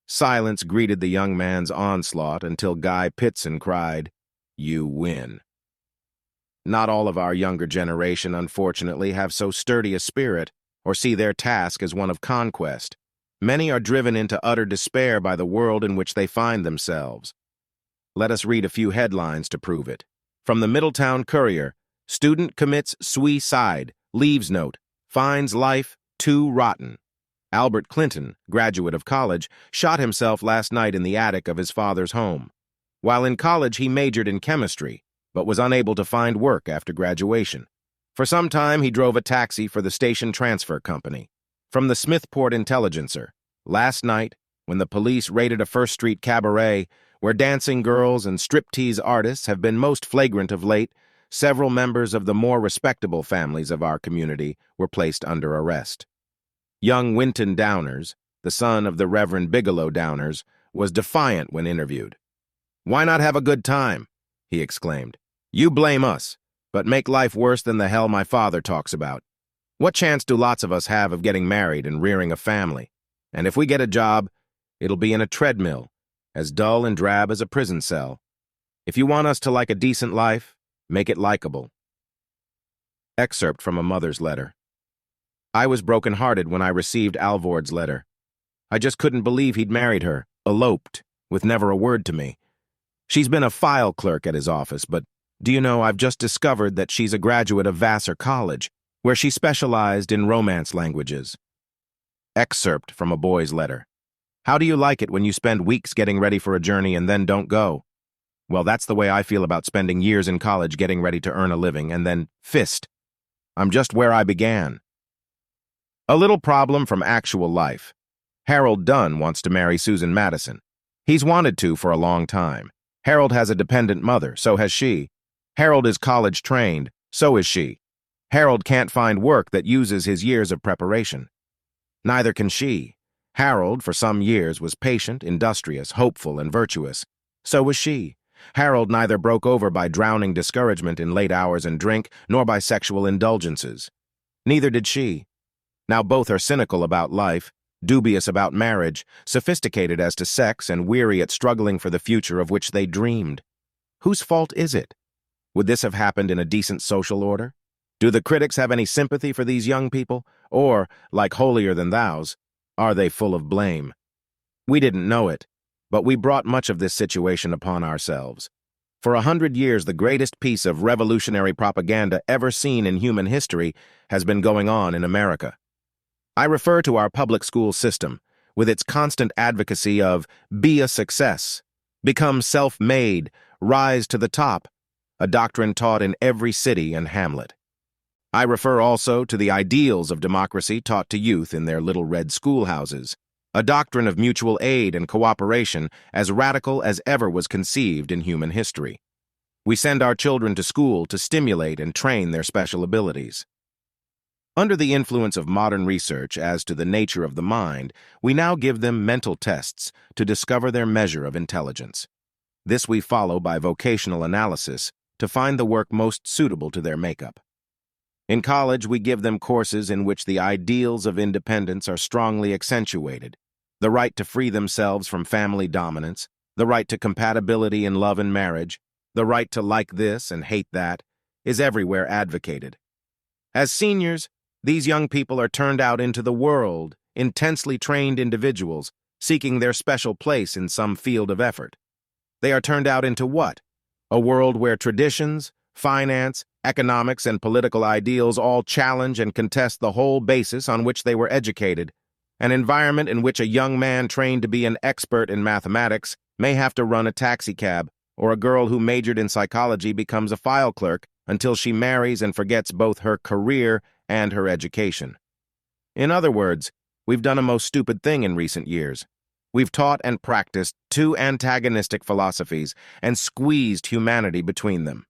Silence greeted the young man's onslaught until Guy Pitson cried, You win. Not all of our younger generation, unfortunately, have so sturdy a spirit or see their task as one of conquest. Many are driven into utter despair by the world in which they find themselves. Let us read a few headlines to prove it. From the Middletown Courier, student commits suicide, leaves note, finds life too rotten. Albert Clinton, graduate of college, shot himself last night in the attic of his father's home. While in college, he majored in chemistry, but was unable to find work after graduation. For some time, he drove a taxi for the station transfer company. From the Smithport Intelligencer, last night, when the police raided a First Street cabaret, where dancing girls and striptease artists have been most flagrant of late, several members of the more respectable families of our community were placed under arrest. Young Winton Downers, the son of the Reverend Bigelow Downers, was defiant when interviewed. Why not have a good time? He exclaimed. You blame us, but make life worse than the hell my father talks about. What chance do lots of us have of getting married and rearing a family? And if we get a job, it'll be in a treadmill, as dull and drab as a prison cell. If you want us to like a decent life, make it likable. Excerpt from a mother's letter. I was broken-hearted when I received Alvord's letter. I just couldn't believe he'd married her, eloped, with never a word to me. She's been a file clerk at his office, but do you know I've just discovered that she's a graduate of Vassar College, where she specialized in Romance languages. Excerpt from a boy's letter. How do you like it when you spend weeks getting ready for a journey and then don't go? Well, that's the way I feel about spending years in college getting ready to earn a living and then fist. I'm just where I began. A little problem from actual life. Harold Dunn wants to marry Susan Madison. He's wanted to for a long time. Harold has a dependent mother, so has she. Harold is college-trained, so is she. Harold can't find work that uses his years of preparation. Neither can she. Harold, for some years, was patient, industrious, hopeful, and virtuous. So was she. Harold neither broke over by drowning discouragement in late hours and drink, nor by sexual indulgences. Neither did she. Now both are cynical about life, dubious about marriage, sophisticated as to sex, and weary at struggling for the future of which they dreamed. Whose fault is it? Would this have happened in a decent social order? Do the critics have any sympathy for these young people? Or, like holier-than-thous, are they full of blame? We didn't know it, but we brought much of this situation upon ourselves. For 100 years, the greatest piece of revolutionary propaganda ever seen in human history has been going on in America. I refer to our public school system, with its constant advocacy of be a success, become self-made, rise to the top, a doctrine taught in every city and hamlet. I refer also to the ideals of democracy taught to youth in their little red schoolhouses, a doctrine of mutual aid and cooperation as radical as ever was conceived in human history. We send our children to school to stimulate and train their special abilities. Under the influence of modern research as to the nature of the mind, we now give them mental tests to discover their measure of intelligence. This we follow by vocational analysis to find the work most suitable to their makeup. In college, we give them courses in which the ideals of independence are strongly accentuated. The right to free themselves from family dominance, the right to compatibility in love and marriage, the right to like this and hate that, is everywhere advocated. As seniors, these young people are turned out into the world, intensely trained individuals, seeking their special place in some field of effort. They are turned out into what? A world where traditions, finance, economics, and political ideals all challenge and contest the whole basis on which they were educated. An environment in which a young man trained to be an expert in mathematics may have to run a taxicab, or a girl who majored in psychology becomes a file clerk until she marries and forgets both her career and her education. In other words, we've done a most stupid thing in recent years. We've taught and practiced two antagonistic philosophies and squeezed humanity between them.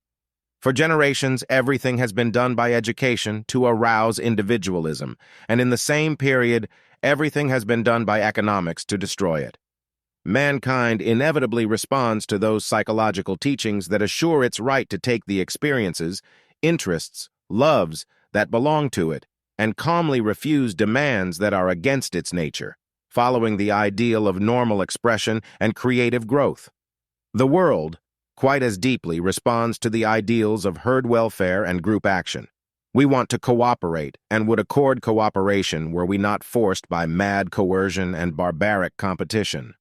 For generations, everything has been done by education to arouse individualism, and in the same period, everything has been done by economics to destroy it. Mankind inevitably responds to those psychological teachings that assure its right to take the experiences, interests, loves that belong to it, and calmly refuse demands that are against its nature, following the ideal of normal expression and creative growth. The world, quite as deeply, responds to the ideals of herd welfare and group action. We want to cooperate and would accord cooperation were we not forced by mad coercion and barbaric competition.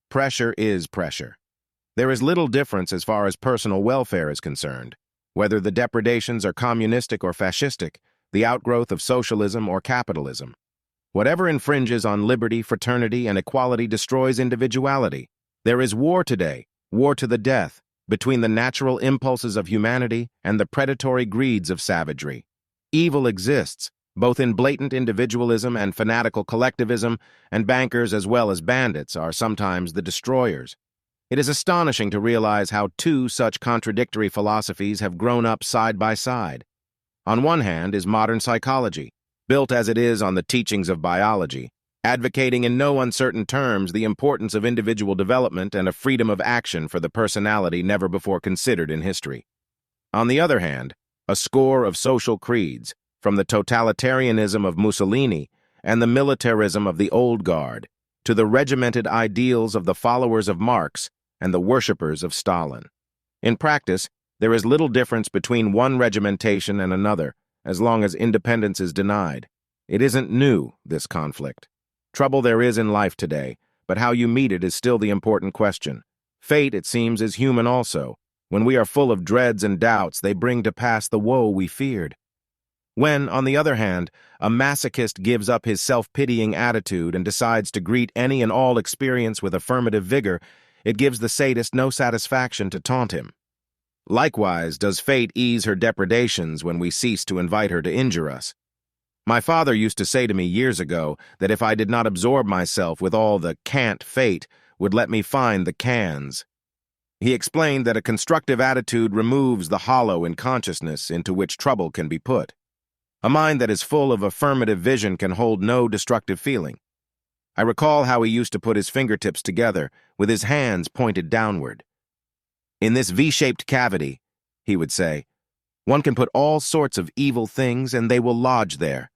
Pressure is pressure. There is little difference as far as personal welfare is concerned, whether the depredations are communistic or fascistic, the outgrowth of socialism or capitalism. Whatever infringes on liberty, fraternity, and equality destroys individuality. There is war today, war to the death, between the natural impulses of humanity and the predatory greeds of savagery. Evil exists, both in blatant individualism and fanatical collectivism, and bankers as well as bandits are sometimes the destroyers. It is astonishing to realize how two such contradictory philosophies have grown up side by side. On one hand is modern psychology, built as it is on the teachings of biology, advocating in no uncertain terms the importance of individual development and a freedom of action for the personality never before considered in history. On the other hand, a score of social creeds, from the totalitarianism of Mussolini and the militarism of the old guard, to the regimented ideals of the followers of Marx and the worshippers of Stalin. In practice, there is little difference between one regimentation and another, as long as independence is denied. It isn't new, this conflict. Trouble there is in life today, but how you meet it is still the important question. Fate, it seems, is human also. When we are full of dreads and doubts, they bring to pass the woe we feared. When, on the other hand, a masochist gives up his self-pitying attitude and decides to greet any and all experience with affirmative vigor, it gives the sadist no satisfaction to taunt him. Likewise, does fate ease her depredations when we cease to invite her to injure us. My father used to say to me years ago that if I did not absorb myself with all the can't fate would let me find the cans. He explained that a constructive attitude removes the hollow in consciousness into which trouble can be put. A mind that is full of affirmative vision can hold no destructive feeling. I recall how he used to put his fingertips together, with his hands pointed downward. In this V-shaped cavity, he would say, one can put all sorts of evil things and they will lodge there.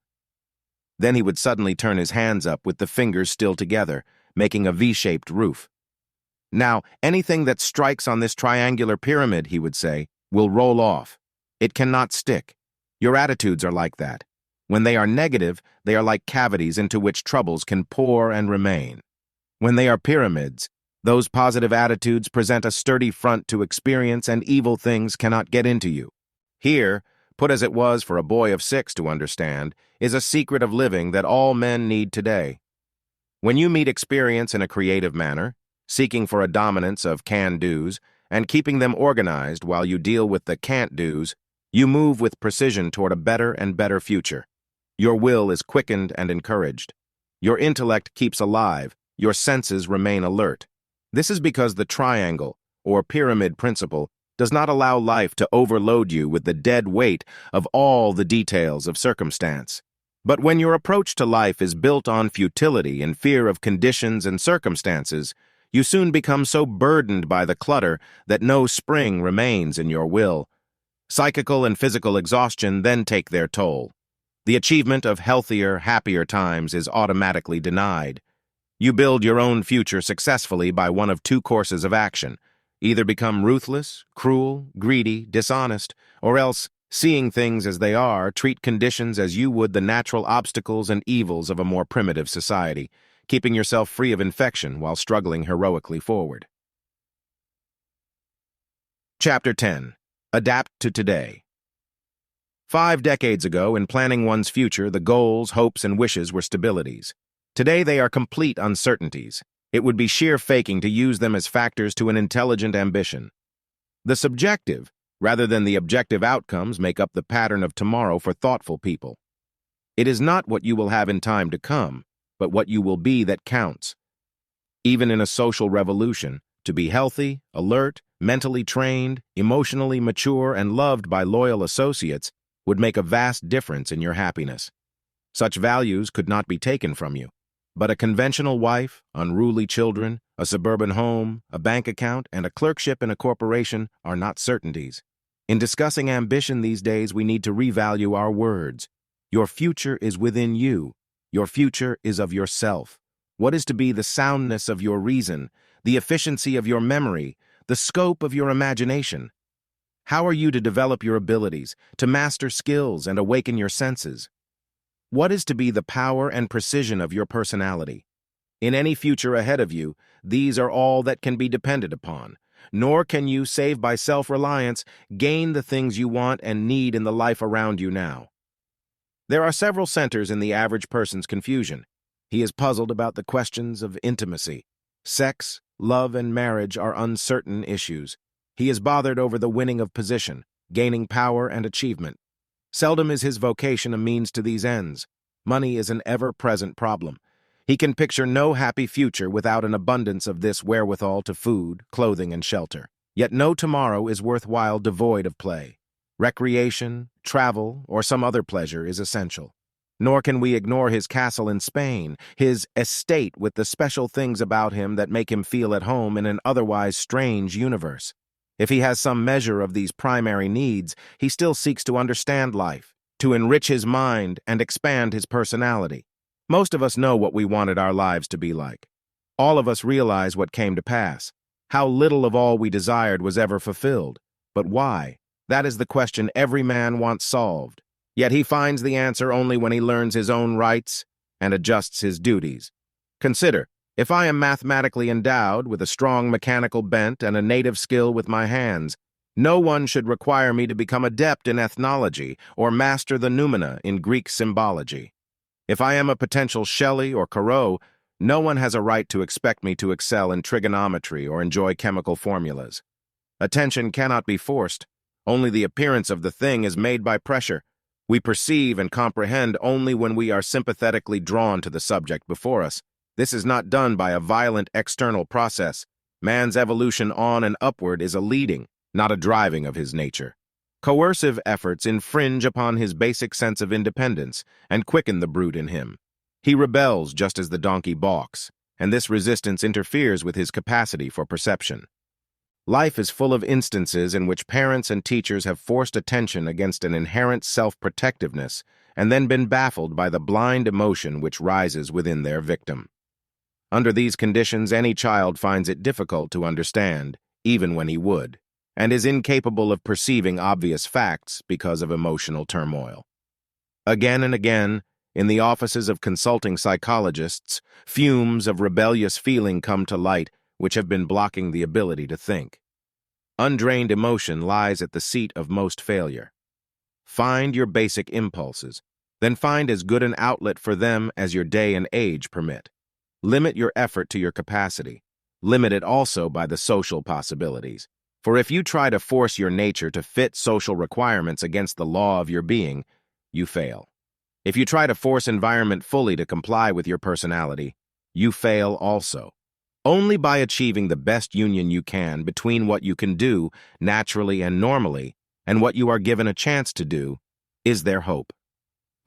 Then he would suddenly turn his hands up with the fingers still together, making a V-shaped roof. Now, anything that strikes on this triangular pyramid, he would say, will roll off. It cannot stick. Your attitudes are like that. When they are negative, they are like cavities into which troubles can pour and remain. When they are pyramids, those positive attitudes present a sturdy front to experience, and evil things cannot get into you. Here, put as it was for a boy of 6 to understand, is a secret of living that all men need today. When you meet experience in a creative manner, seeking for a dominance of can-dos, and keeping them organized while you deal with the can't-dos, you move with precision toward a better and better future. Your will is quickened and encouraged. Your intellect keeps alive. Your senses remain alert. This is because the triangle, or pyramid principle, does not allow life to overload you with the dead weight of all the details of circumstance. But when your approach to life is built on futility and fear of conditions and circumstances, you soon become so burdened by the clutter that no spring remains in your will. Psychical and physical exhaustion then take their toll. The achievement of healthier, happier times is automatically denied. You build your own future successfully by one of 2 courses of action: either become ruthless, cruel, greedy, dishonest, or else, seeing things as they are, treat conditions as you would the natural obstacles and evils of a more primitive society, keeping yourself free of infection while struggling heroically forward. Chapter 10. Adapt to Today. 5 decades ago, in planning one's future, the goals, hopes, and wishes were stabilities. Today they are complete uncertainties. It would be sheer faking to use them as factors to an intelligent ambition. The subjective, rather than the objective outcomes, make up the pattern of tomorrow for thoughtful people. It is not what you will have in time to come, but what you will be that counts. Even in a social revolution, to be healthy, alert, mentally trained, emotionally mature, and loved by loyal associates would make a vast difference in your happiness. Such values could not be taken from you. But a conventional wife, unruly children, a suburban home, a bank account, and a clerkship in a corporation are not certainties. In discussing ambition these days, we need to revalue our words. Your future is within you. Your future is of yourself. What is to be the soundness of your reason, the efficiency of your memory, the scope of your imagination? How are you to develop your abilities, to master skills and awaken your senses? What is to be the power and precision of your personality? In any future ahead of you, these are all that can be depended upon, nor can you, save by self-reliance, gain the things you want and need in the life around you now. There are several centers in the average person's confusion. He is puzzled about the questions of intimacy. Sex, love, and marriage are uncertain issues. He is bothered over the winning of position, gaining power and achievement. Seldom is his vocation a means to these ends. Money is an ever-present problem. He can picture no happy future without an abundance of this wherewithal to food, clothing, and shelter. Yet no tomorrow is worthwhile devoid of play. Recreation, travel, or some other pleasure is essential. Nor can we ignore his castle in Spain, his estate with the special things about him that make him feel at home in an otherwise strange universe. If he has some measure of these primary needs, he still seeks to understand life, to enrich his mind and expand his personality. Most of us know what we wanted our lives to be like. All of us realize what came to pass. How little of all we desired was ever fulfilled. But why? That is the question every man wants solved. Yet he finds the answer only when he learns his own rights and adjusts his duties. Consider, if I am mathematically endowed with a strong mechanical bent and a native skill with my hands, no one should require me to become adept in ethnology or master the noumena in Greek symbology. If I am a potential Shelley or Corot, no one has a right to expect me to excel in trigonometry or enjoy chemical formulas. Attention cannot be forced. Only the appearance of the thing is made by pressure. We perceive and comprehend only when we are sympathetically drawn to the subject before us. This is not done by a violent external process. Man's evolution on and upward is a leading, not a driving of his nature. Coercive efforts infringe upon his basic sense of independence and quicken the brute in him. He rebels just as the donkey balks, and this resistance interferes with his capacity for perception. Life is full of instances in which parents and teachers have forced attention against an inherent self-protectiveness and then been baffled by the blind emotion which rises within their victim. Under these conditions, any child finds it difficult to understand, even when he would, and is incapable of perceiving obvious facts because of emotional turmoil. Again and again, in the offices of consulting psychologists, fumes of rebellious feeling come to light which have been blocking the ability to think. Undrained emotion lies at the seat of most failure. Find your basic impulses, then find as good an outlet for them as your day and age permit. Limit your effort to your capacity. Limit it also by the social possibilities. For if you try to force your nature to fit social requirements against the law of your being, you fail. If you try to force environment fully to comply with your personality, you fail also. Only by achieving the best union you can between what you can do naturally and normally and what you are given a chance to do is there hope.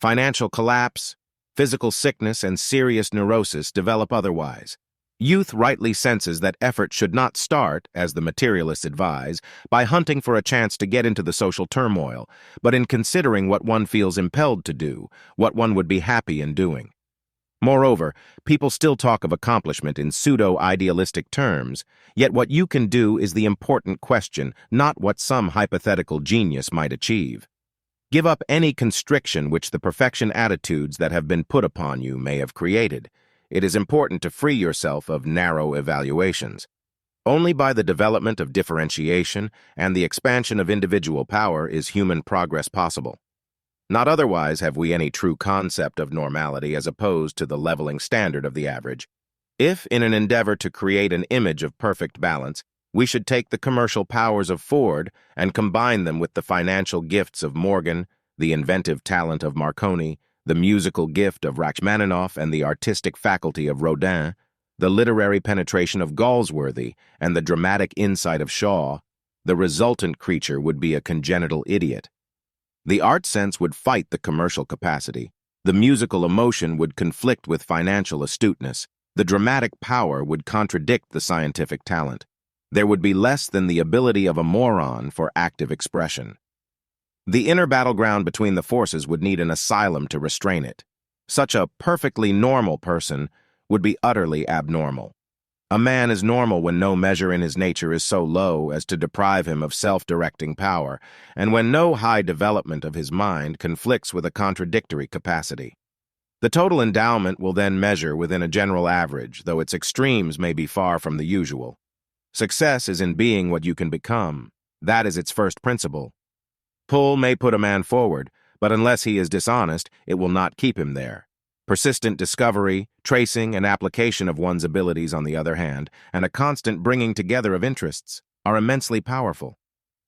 Financial collapse, physical sickness, and serious neurosis develop otherwise. Youth rightly senses that effort should not start, as the materialists advise, by hunting for a chance to get into the social turmoil, but in considering what one feels impelled to do, what one would be happy in doing. Moreover, people still talk of accomplishment in pseudo-idealistic terms, yet what you can do is the important question, not what some hypothetical genius might achieve. Give up any constriction which the perfection attitudes that have been put upon you may have created. It is important to free yourself of narrow evaluations. Only by the development of differentiation and the expansion of individual power is human progress possible. Not otherwise have we any true concept of normality as opposed to the leveling standard of the average. If, in an endeavor to create an image of perfect balance, we should take the commercial powers of Ford and combine them with the financial gifts of Morgan, the inventive talent of Marconi, the musical gift of Rachmaninoff, and the artistic faculty of Rodin, the literary penetration of Galsworthy, and the dramatic insight of Shaw, the resultant creature would be a congenital idiot. The art sense would fight the commercial capacity, the musical emotion would conflict with financial astuteness, the dramatic power would contradict the scientific talent. There would be less than the ability of a moron for active expression. The inner battleground between the forces would need an asylum to restrain it. Such a perfectly normal person would be utterly abnormal. A man is normal when no measure in his nature is so low as to deprive him of self-directing power, and when no high development of his mind conflicts with a contradictory capacity. The total endowment will then measure within a general average, though its extremes may be far from the usual. Success is in being what you can become. That is its first principle. Pull may put a man forward, but unless he is dishonest, it will not keep him there. Persistent discovery, tracing, and application of one's abilities, on the other hand, and a constant bringing together of interests, are immensely powerful.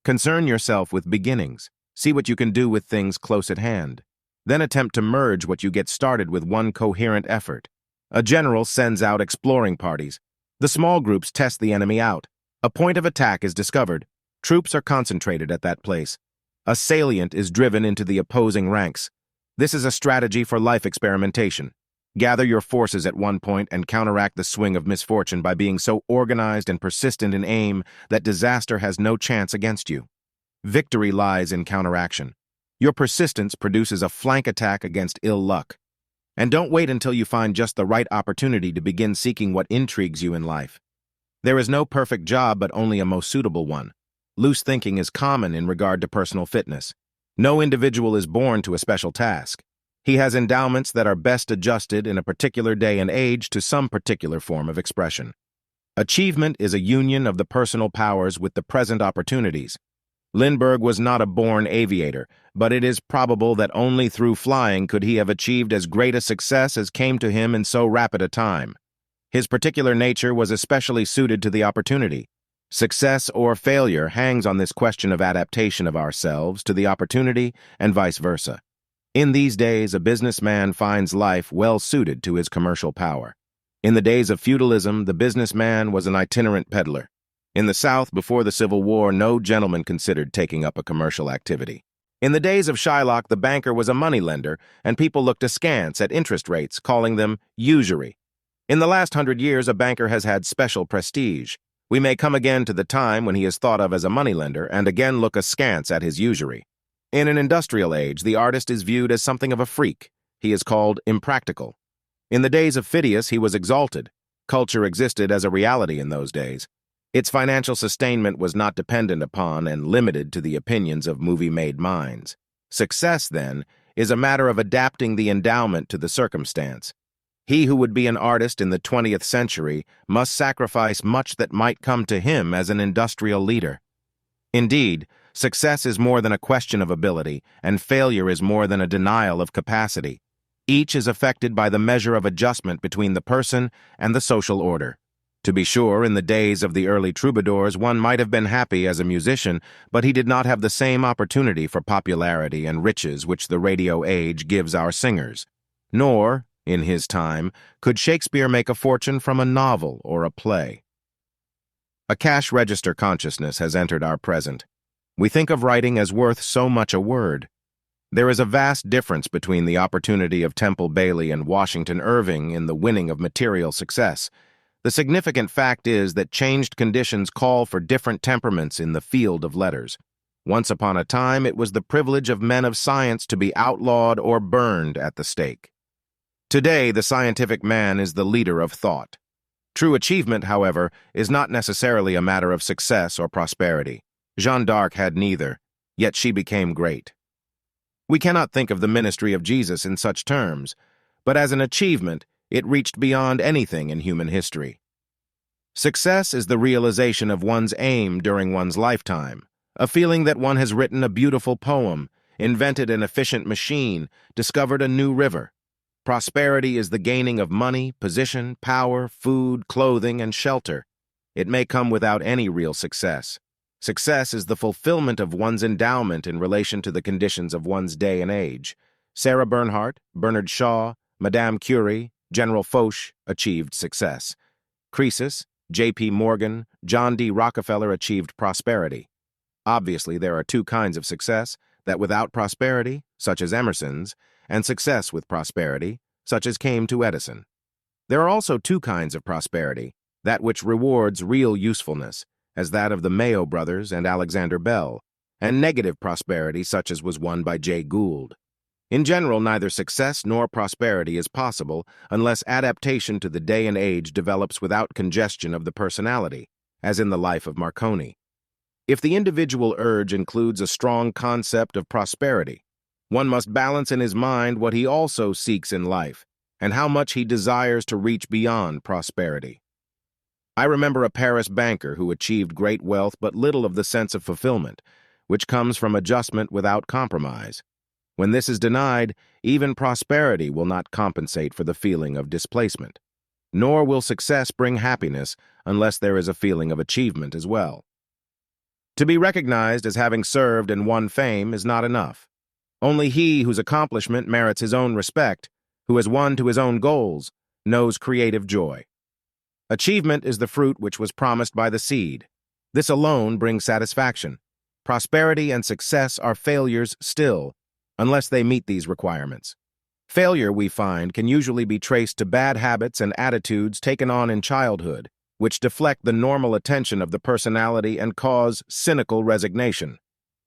Concern yourself with beginnings. See what you can do with things close at hand. Then attempt to merge what you get started with one coherent effort. A general sends out exploring parties. The small groups test the enemy out. A point of attack is discovered. Troops are concentrated at that place. A salient is driven into the opposing ranks. This is a strategy for life experimentation. Gather your forces at one point and counteract the swing of misfortune by being so organized and persistent in aim that disaster has no chance against you. Victory lies in counteraction. Your persistence produces a flank attack against ill luck. And don't wait until you find just the right opportunity to begin seeking what intrigues you in life. There is no perfect job, but only a most suitable one. Loose thinking is common in regard to personal fitness. No individual is born to a special task. He has endowments that are best adjusted in a particular day and age to some particular form of expression. Achievement is a union of the personal powers with the present opportunities. Lindbergh was not a born aviator, but it is probable that only through flying could he have achieved as great a success as came to him in so rapid a time. His particular nature was especially suited to the opportunity. Success or failure hangs on this question of adaptation of ourselves to the opportunity and vice versa. In these days, a businessman finds life well suited to his commercial power. In the days of feudalism, the businessman was an itinerant peddler. In the South, before the Civil War, no gentleman considered taking up a commercial activity. In the days of Shylock, the banker was a moneylender, and people looked askance at interest rates, calling them usury. In the last 100 years, a banker has had special prestige. We may come again to the time when he is thought of as a moneylender and again look askance at his usury. In an industrial age, the artist is viewed as something of a freak. He is called impractical. In the days of Phidias, he was exalted. Culture existed as a reality in those days. Its financial sustainment was not dependent upon and limited to the opinions of movie-made minds. Success, then, is a matter of adapting the endowment to the circumstance. He who would be an artist in the 20th century must sacrifice much that might come to him as an industrial leader. Indeed, success is more than a question of ability, and failure is more than a denial of capacity. Each is affected by the measure of adjustment between the person and the social order. To be sure, in the days of the early troubadours, one might have been happy as a musician, but he did not have the same opportunity for popularity and riches which the radio age gives our singers. Nor, in his time, could Shakespeare make a fortune from a novel or a play. A cash register consciousness has entered our present. We think of writing as worth so much a word. There is a vast difference between the opportunity of Temple Bailey and Washington Irving in the winning of material success. The significant fact is that changed conditions call for different temperaments in the field of letters. Once upon a time, it was the privilege of men of science to be outlawed or burned at the stake. Today, the scientific man is the leader of thought. True achievement, however, is not necessarily a matter of success or prosperity. Jeanne d'Arc had neither, yet she became great. We cannot think of the ministry of Jesus in such terms, but as an achievement, it reached beyond anything in human history. Success is the realization of one's aim during one's lifetime, a feeling that one has written a beautiful poem, invented an efficient machine, discovered a new river. Prosperity is the gaining of money, position, power, food, clothing, and shelter. It may come without any real success. Success is the fulfillment of one's endowment in relation to the conditions of one's day and age. Sarah Bernhardt, Bernard Shaw, Madame Curie, General Foch achieved success. Croesus, J.P. Morgan, John D. Rockefeller achieved prosperity. Obviously, there are two kinds of success: that without prosperity, such as Emerson's, and success with prosperity, such as came to Edison. There are also two kinds of prosperity: that which rewards real usefulness, as that of the Mayo brothers and Alexander Bell, and negative prosperity such as was won by Jay Gould. In general, neither success nor prosperity is possible unless adaptation to the day and age develops without congestion of the personality, as in the life of Marconi. If the individual urge includes a strong concept of prosperity, one must balance in his mind what he also seeks in life and how much he desires to reach beyond prosperity. I remember a Paris banker who achieved great wealth but little of the sense of fulfillment, which comes from adjustment without compromise. When this is denied, even prosperity will not compensate for the feeling of displacement. Nor will success bring happiness unless there is a feeling of achievement as well. To be recognized as having served and won fame is not enough. Only he whose accomplishment merits his own respect, who has won to his own goals, knows creative joy. Achievement is the fruit which was promised by the seed. This alone brings satisfaction. Prosperity and success are failures still, unless they meet these requirements. Failure, we find, can usually be traced to bad habits and attitudes taken on in childhood, which deflect the normal attention of the personality and cause cynical resignation.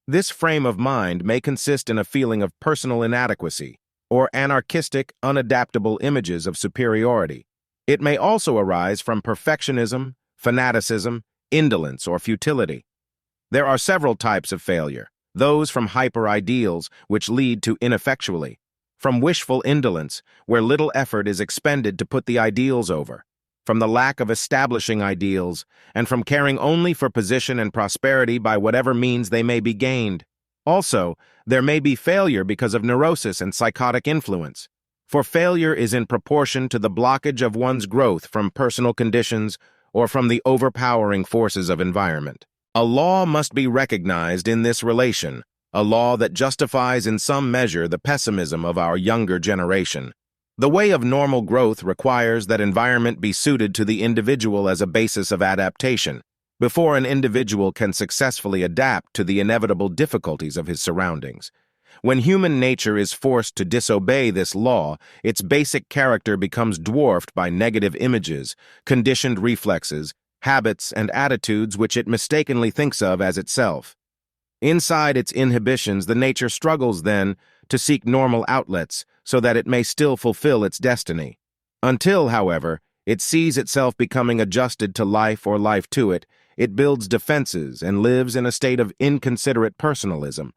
This frame of mind may consist in a feeling of personal inadequacy or anarchistic, unadaptable images of superiority. It may also arise from perfectionism, fanaticism, indolence, or futility. There are several types of failure: those from hyper-ideals, which lead to ineffectually; from wishful indolence, where little effort is expended to put the ideals over; from the lack of establishing ideals; and from caring only for position and prosperity by whatever means they may be gained. Also, there may be failure because of neurosis and psychotic influence, for failure is in proportion to the blockage of one's growth from personal conditions or from the overpowering forces of environment. A law must be recognized in this relation, a law that justifies in some measure the pessimism of our younger generation. The way of normal growth requires that environment be suited to the individual as a basis of adaptation, before an individual can successfully adapt to the inevitable difficulties of his surroundings. When human nature is forced to disobey this law, its basic character becomes dwarfed by negative images, conditioned reflexes, habits, and attitudes which it mistakenly thinks of as itself. Inside its inhibitions, the nature struggles then to seek normal outlets so that it may still fulfill its destiny. Until, however, it sees itself becoming adjusted to life or life to it, it builds defenses and lives in a state of inconsiderate personalism.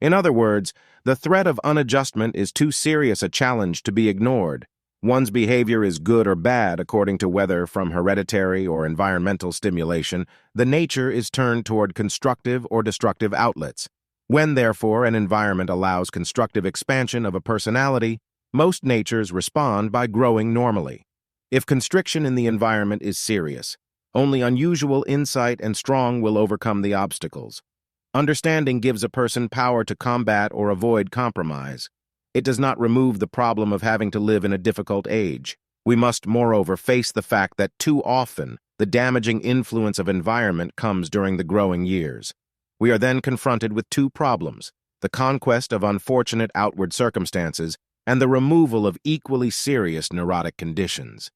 In other words, the threat of unadjustment is too serious a challenge to be ignored. One's behavior is good or bad according to whether, from hereditary or environmental stimulation, the nature is turned toward constructive or destructive outlets. When, therefore, an environment allows constructive expansion of a personality, most natures respond by growing normally. If constriction in the environment is serious, only unusual insight and strong will overcome the obstacles. Understanding gives a person power to combat or avoid compromise. It does not remove the problem of having to live in a difficult age. We must, moreover, face the fact that too often the damaging influence of environment comes during the growing years. We are then confronted with two problems: the conquest of unfortunate outward circumstances and the removal of equally serious neurotic conditions.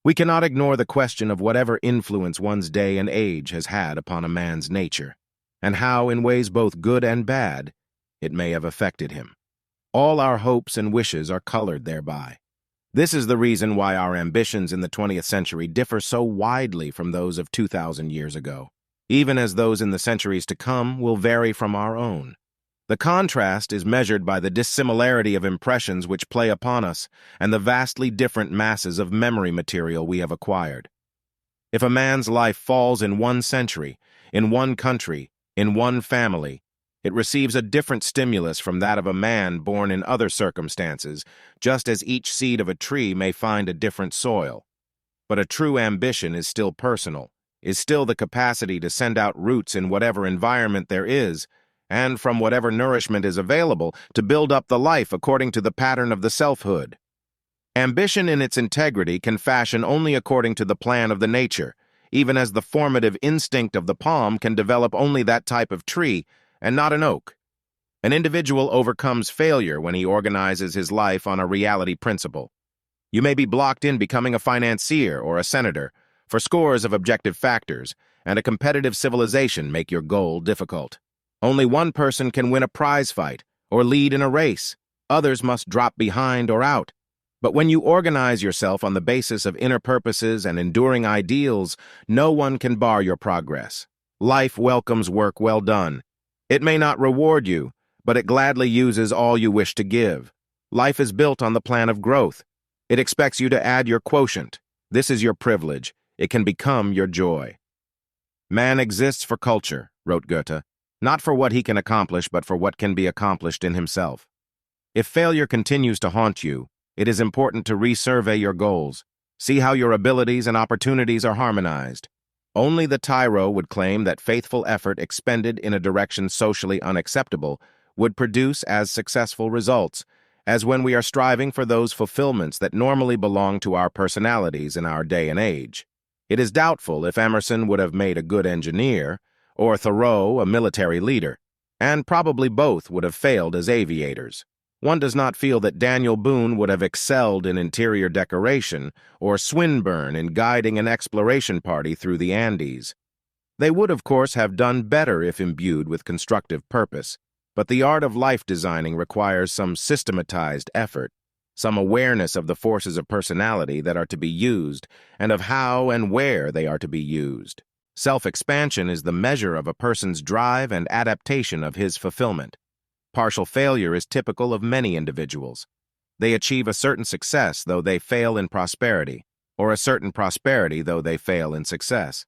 We cannot ignore the question of whatever influence one's day and age has had upon a man's nature, and how, in ways both good and bad, it may have affected him. All our hopes and wishes are colored thereby. This is the reason why our ambitions in the 20th century differ so widely from those of 2,000 years ago, even as those in the centuries to come will vary from our own. The contrast is measured by the dissimilarity of impressions which play upon us and the vastly different masses of memory material we have acquired. If a man's life falls in one century, in one country, in one family, it receives a different stimulus from that of a man born in other circumstances, just as each seed of a tree may find a different soil. But a true ambition is still personal, is still the capacity to send out roots in whatever environment there is, and from whatever nourishment is available, to build up the life according to the pattern of the selfhood. Ambition in its integrity can fashion only according to the plan of the nature, even as the formative instinct of the palm can develop only that type of tree, and not an oak. An individual overcomes failure when he organizes his life on a reality principle. You may be blocked in becoming a financier or a senator, for scores of objective factors, and a competitive civilization make your goal difficult. Only one person can win a prize fight or lead in a race. Others must drop behind or out. But when you organize yourself on the basis of inner purposes and enduring ideals, no one can bar your progress. Life welcomes work well done. It may not reward you, but it gladly uses all you wish to give. Life is built on the plan of growth. It expects you to add your quotient. This is your privilege. It can become your joy. Man exists for culture, wrote Goethe, not for what he can accomplish, but for what can be accomplished in himself. If failure continues to haunt you, it is important to resurvey your goals. See how your abilities and opportunities are harmonized. Only the tyro would claim that faithful effort expended in a direction socially unacceptable would produce as successful results as when we are striving for those fulfillments that normally belong to our personalities in our day and age. It is doubtful if Emerson would have made a good engineer, or Thoreau a military leader, and probably both would have failed as aviators. One does not feel that Daniel Boone would have excelled in interior decoration, or Swinburne in guiding an exploration party through the Andes. They would, of course, have done better if imbued with constructive purpose, but the art of life designing requires some systematized effort, some awareness of the forces of personality that are to be used, and of how and where they are to be used. Self-expansion is the measure of a person's drive and adaptation of his fulfillment. Partial failure is typical of many individuals. They achieve a certain success though they fail in prosperity, or a certain prosperity though they fail in success.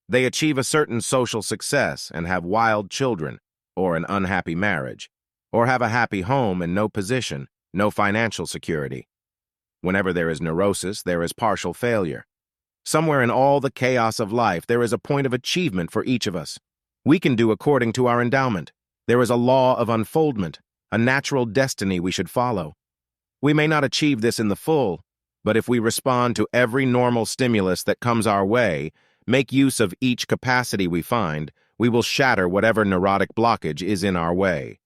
They achieve a certain social success and have wild children, or an unhappy marriage, or have a happy home and no position, no financial security. Whenever there is neurosis, there is partial failure. Somewhere in all the chaos of life, there is a point of achievement for each of us. We can do according to our endowment. There is a law of unfoldment, a natural destiny we should follow. We may not achieve this in the full, but if we respond to every normal stimulus that comes our way, make use of each capacity we find, we will shatter whatever neurotic blockage is in our way.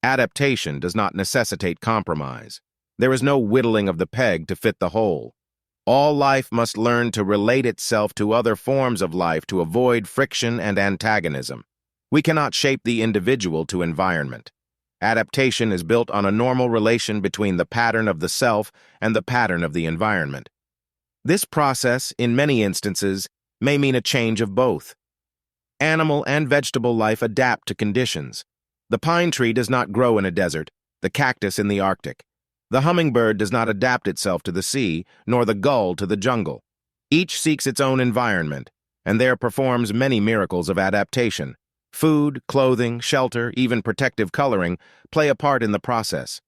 Adaptation does not necessitate compromise. There is no whittling of the peg to fit the hole. All life must learn to relate itself to other forms of life to avoid friction and antagonism. We cannot shape the individual to environment. Adaptation is built on a normal relation between the pattern of the self and the pattern of the environment. This process, in many instances, may mean a change of both. Animal and vegetable life adapt to conditions. The pine tree does not grow in a desert, the cactus in the Arctic. The hummingbird does not adapt itself to the sea, nor the gull to the jungle. Each seeks its own environment, and there performs many miracles of adaptation. Food, clothing, shelter, even protective coloring play a part in the process.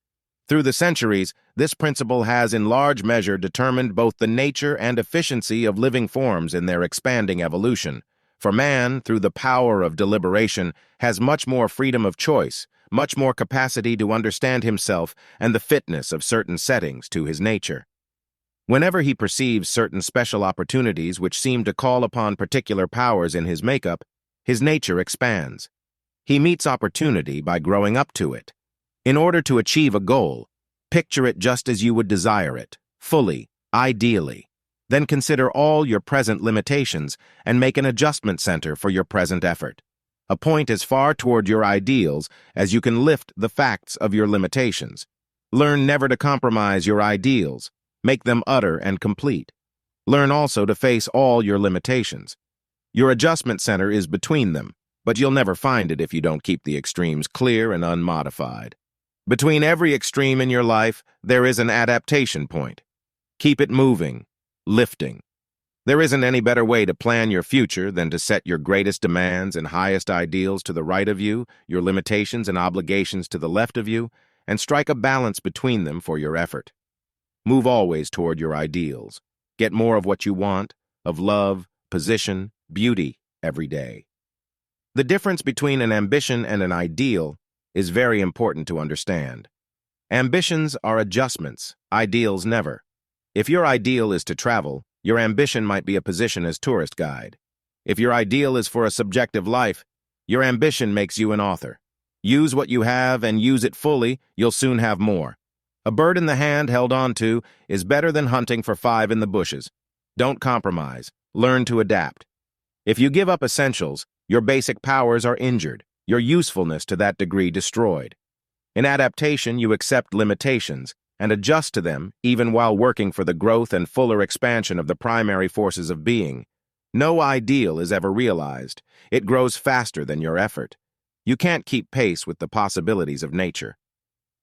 Through the centuries, this principle has in large measure determined both the nature and efficiency of living forms in their expanding evolution. For man, through the power of deliberation, has much more freedom of choice, much more capacity to understand himself and the fitness of certain settings to his nature. Whenever he perceives certain special opportunities which seem to call upon particular powers in his makeup, his nature expands. He meets opportunity by growing up to it. In order to achieve a goal, picture it just as you would desire it, fully, ideally. Then consider all your present limitations and make an adjustment center for your present effort. A point as far toward your ideals as you can lift the facts of your limitations. Learn never to compromise your ideals. Make them utter and complete. Learn also to face all your limitations. Your adjustment center is between them, but you'll never find it if you don't keep the extremes clear and unmodified. Between every extreme in your life, there is an adaptation point. Keep it moving, lifting. There isn't any better way to plan your future than to set your greatest demands and highest ideals to the right of you, your limitations and obligations to the left of you, and strike a balance between them for your effort. Move always toward your ideals. Get more of what you want, of love, position, beauty, every day. The difference between an ambition and an ideal is very important to understand. Ambitions are adjustments, ideals never. If your ideal is to travel, your ambition might be a position as tourist guide. If your ideal is for a subjective life, your ambition makes you an author. Use what you have and use it fully, you'll soon have more. A bird in the hand held on to is better than hunting for 5 in the bushes. Don't compromise. Learn to adapt. If you give up essentials, your basic powers are injured, your usefulness to that degree destroyed. In adaptation, you accept limitations and adjust to them even while working for the growth and fuller expansion of the primary forces of being. No ideal is ever realized. It grows faster than your effort. You can't keep pace with the possibilities of nature.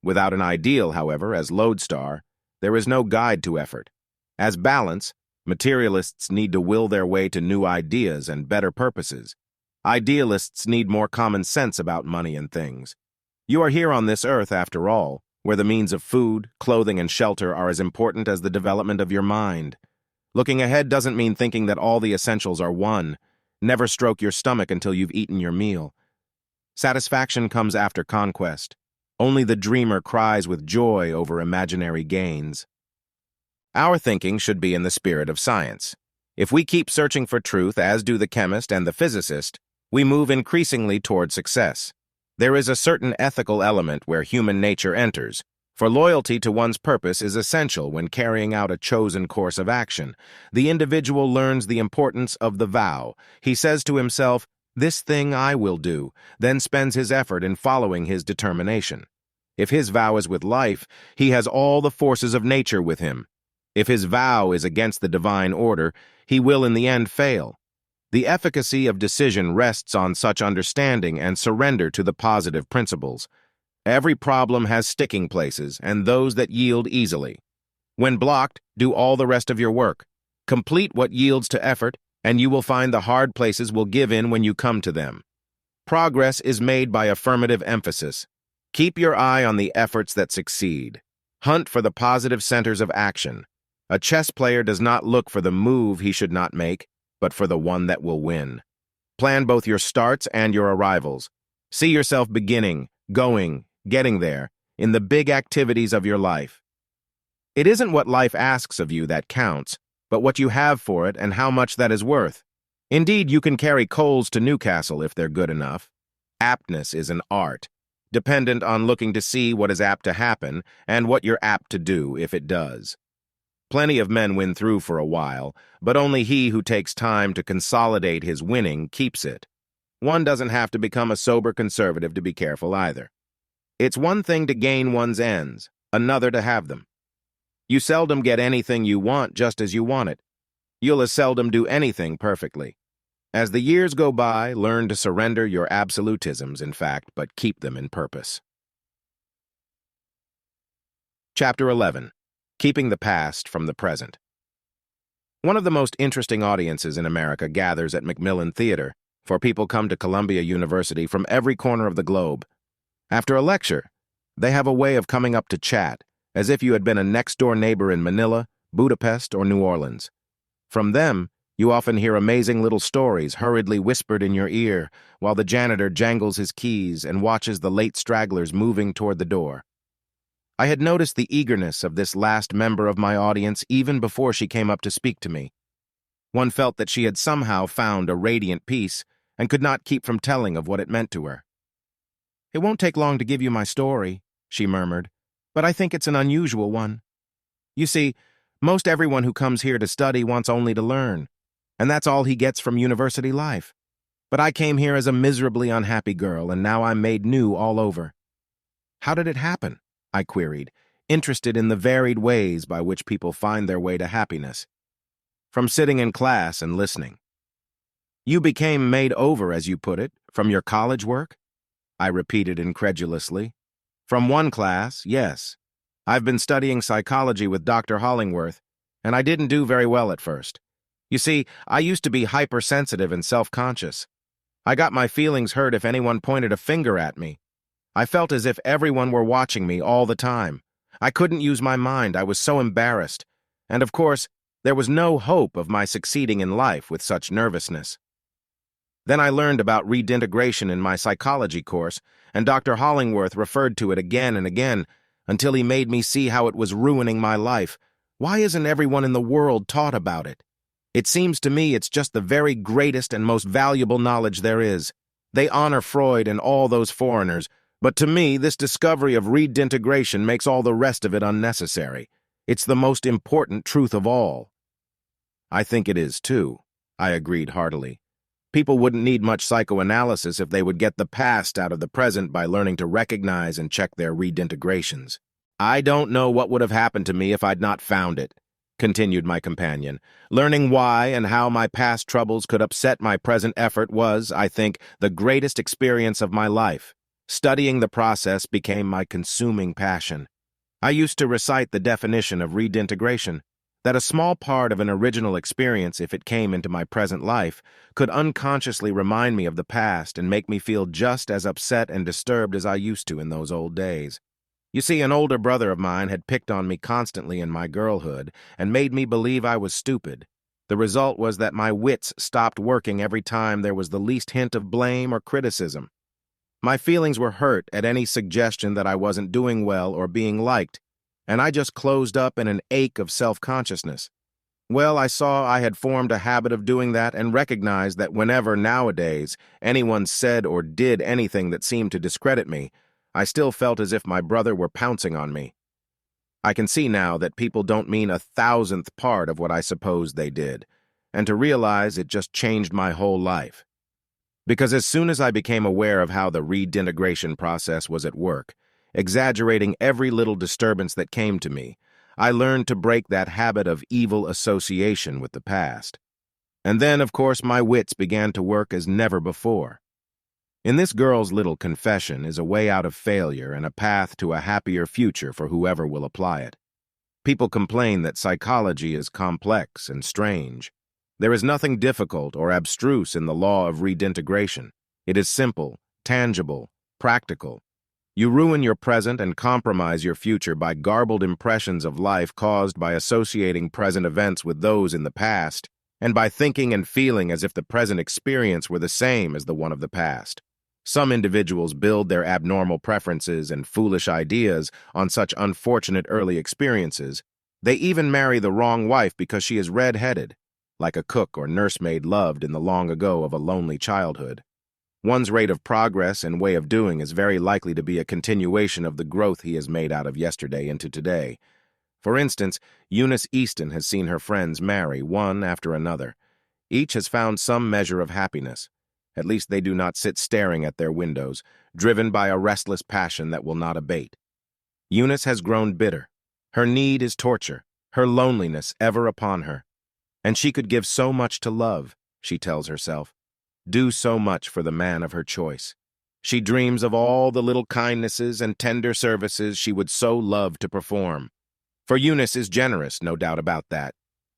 Without an ideal, however, as lodestar, there is no guide to effort. As balance, materialists need to will their way to new ideas and better purposes. Idealists need more common sense about money and things. You are here on this earth, after all, where the means of food, clothing, and shelter are as important as the development of your mind. Looking ahead doesn't mean thinking that all the essentials are one. Never stroke your stomach until you've eaten your meal. Satisfaction comes after conquest. Only the dreamer cries with joy over imaginary gains. Our thinking should be in the spirit of science. If we keep searching for truth, as do the chemist and the physicist, we move increasingly toward success. There is a certain ethical element where human nature enters, for loyalty to one's purpose is essential when carrying out a chosen course of action. The individual learns the importance of the vow. He says to himself, "This thing I will do," then spends his effort in following his determination. If his vow is with life, he has all the forces of nature with him. If his vow is against the divine order, he will in the end fail. The efficacy of decision rests on such understanding and surrender to the positive principles. Every problem has sticking places and those that yield easily. When blocked, do all the rest of your work. Complete what yields to effort, and you will find the hard places will give in when you come to them. Progress is made by affirmative emphasis. Keep your eye on the efforts that succeed. Hunt for the positive centers of action. A chess player does not look for the move he should not make, but for the one that will win. Plan both your starts and your arrivals. See yourself beginning, going, getting there, in the big activities of your life. It isn't what life asks of you that counts, but what you have for it and how much that is worth. Indeed, you can carry coals to Newcastle if they're good enough. Aptness is an art, dependent on looking to see what is apt to happen and what you're apt to do if it does. Plenty of men win through for a while, but only he who takes time to consolidate his winning keeps it. One doesn't have to become a sober conservative to be careful either. It's one thing to gain one's ends, another to have them. You seldom get anything you want just as you want it. You'll as seldom do anything perfectly. As the years go by, learn to surrender your absolutisms, in fact, but keep them in purpose. Chapter 11. Keeping the Past from the Present. One of the most interesting audiences in America gathers at Macmillan Theater, for people come to Columbia University from every corner of the globe. After a lecture, they have a way of coming up to chat, as if you had been a next-door neighbor in Manila, Budapest, or New Orleans. From them, you often hear amazing little stories hurriedly whispered in your ear while the janitor jangles his keys and watches the late stragglers moving toward the door. I had noticed the eagerness of this last member of my audience even before she came up to speak to me. One felt that she had somehow found a radiant peace and could not keep from telling of what it meant to her. "It won't take long to give you my story," she murmured, "but I think it's an unusual one. You see, most everyone who comes here to study wants only to learn, and that's all he gets from university life. But I came here as a miserably unhappy girl, and now I'm made new all over." "How did it happen?" I queried, interested in the varied ways by which people find their way to happiness. "From sitting in class and listening." "You became made over, as you put it, from your college work?" I repeated incredulously. "From one class, yes. I've been studying psychology with Dr. Hollingworth, and I didn't do very well at first. You see, I used to be hypersensitive and self-conscious. I got my feelings hurt if anyone pointed a finger at me. I felt as if everyone were watching me all the time. I couldn't use my mind, I was so embarrassed. And of course, there was no hope of my succeeding in life with such nervousness. Then I learned about redintegration in my psychology course, and Dr. Hollingworth referred to it again and again, until he made me see how it was ruining my life. Why isn't everyone in the world taught about it? It seems to me it's just the very greatest and most valuable knowledge there is. They honor Freud and all those foreigners, but to me, this discovery of redintegration makes all the rest of it unnecessary. It's the most important truth of all." "I think it is, too," I agreed heartily. "People wouldn't need much psychoanalysis if they would get the past out of the present by learning to recognize and check their redintegrations." "I don't know what would have happened to me if I'd not found it," continued my companion. "Learning why and how my past troubles could upset my present effort was, I think, the greatest experience of my life. Studying the process became my consuming passion. I used to recite the definition of redintegration, that a small part of an original experience, if it came into my present life, could unconsciously remind me of the past and make me feel just as upset and disturbed as I used to in those old days. You see, an older brother of mine had picked on me constantly in my girlhood and made me believe I was stupid. The result was that my wits stopped working every time there was the least hint of blame or criticism. My feelings were hurt at any suggestion that I wasn't doing well or being liked, and I just closed up in an ache of self-consciousness. Well, I saw I had formed a habit of doing that and recognized that whenever, nowadays, anyone said or did anything that seemed to discredit me, I still felt as if my brother were pouncing on me. I can see now that people don't mean 1,000th part of what I supposed they did, and to realize it just changed my whole life. Because as soon as I became aware of how the redintegration process was at work, exaggerating every little disturbance that came to me, I learned to break that habit of evil association with the past. And then, of course, my wits began to work as never before. In this girl's little confession is a way out of failure and a path to a happier future for whoever will apply it. People complain that psychology is complex and strange. There is nothing difficult or abstruse in the law of redintegration. It is simple, tangible, practical. You ruin your present and compromise your future by garbled impressions of life caused by associating present events with those in the past, and by thinking and feeling as if the present experience were the same as the one of the past. Some individuals build their abnormal preferences and foolish ideas on such unfortunate early experiences. They even marry the wrong wife because she is red-headed, like a cook or nursemaid loved in the long ago of a lonely childhood. One's rate of progress and way of doing is very likely to be a continuation of the growth he has made out of yesterday into today. For instance, Eunice Easton has seen her friends marry one after another. Each has found some measure of happiness. At least they do not sit staring at their windows, driven by a restless passion that will not abate. Eunice has grown bitter. Her need is torture, her loneliness ever upon her. And she could give so much to love, she tells herself. Do so much for the man of her choice. She dreams of all the little kindnesses and tender services she would so love to perform. For Eunice is generous, no doubt about that.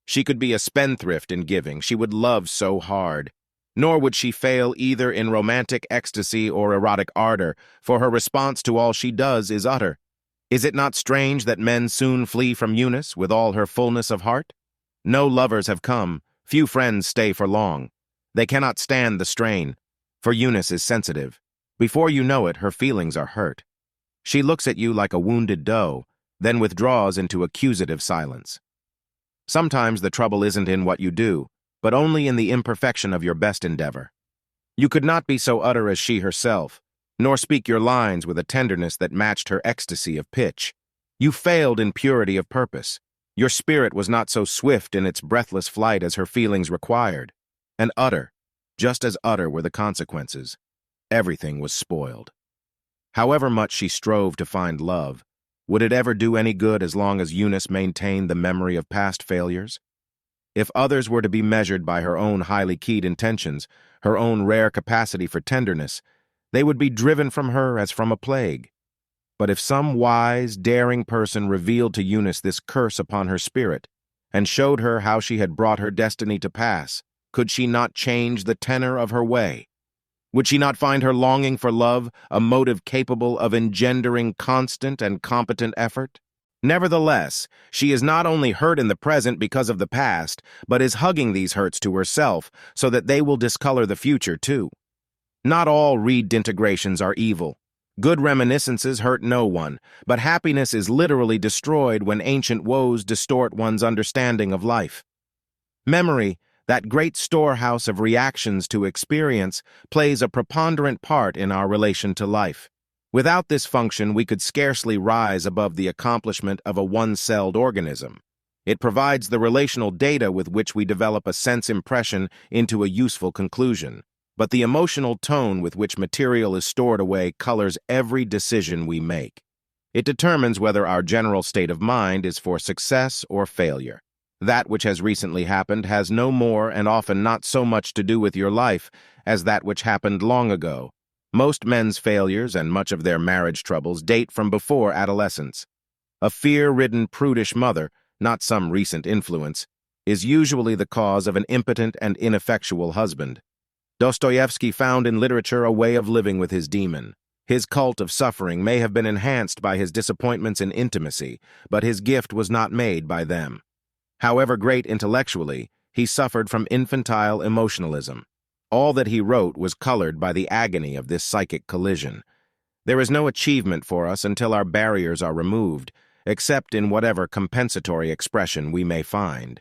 She could be a spendthrift in giving. She would love so hard. Nor would she fail either in romantic ecstasy or erotic ardor, for her response to all she does is utter. Is it not strange that men soon flee from Eunice with all her fullness of heart? No lovers have come, few friends stay for long. They cannot stand the strain, for Eunice is sensitive. Before you know it, her feelings are hurt. She looks at you like a wounded doe, then withdraws into accusative silence. Sometimes the trouble isn't in what you do, but only in the imperfection of your best endeavor. You could not be so utter as she herself, nor speak your lines with a tenderness that matched her ecstasy of pitch. You failed in purity of purpose. Your spirit was not so swift in its breathless flight as her feelings required. And utter, just as utter were the consequences. Everything was spoiled. However much she strove to find love, would it ever do any good as long as Eunice maintained the memory of past failures? If others were to be measured by her own highly keyed intentions, her own rare capacity for tenderness, they would be driven from her as from a plague. But if some wise, daring person revealed to Eunice this curse upon her spirit, and showed her how she had brought her destiny to pass, could she not change the tenor of her way? Would she not find her longing for love a motive capable of engendering constant and competent effort? Nevertheless, she is not only hurt in the present because of the past, but is hugging these hurts to herself so that they will discolor the future too. Not all redintegrations are evil. Good reminiscences hurt no one, but happiness is literally destroyed when ancient woes distort one's understanding of life. Memory, that great storehouse of reactions to experience, plays a preponderant part in our relation to life. Without this function, we could scarcely rise above the accomplishment of a one-celled organism. It provides the relational data with which we develop a sense impression into a useful conclusion. But the emotional tone with which material is stored away colors every decision we make. It determines whether our general state of mind is for success or failure. That which has recently happened has no more and often not so much to do with your life as that which happened long ago. Most men's failures and much of their marriage troubles date from before adolescence. A fear-ridden, prudish mother, not some recent influence, is usually the cause of an impotent and ineffectual husband. Dostoevsky found in literature a way of living with his demon. His cult of suffering may have been enhanced by his disappointments in intimacy, but his gift was not made by them. However great intellectually, he suffered from infantile emotionalism. All that he wrote was colored by the agony of this psychic collision. There is no achievement for us until our barriers are removed, except in whatever compensatory expression we may find.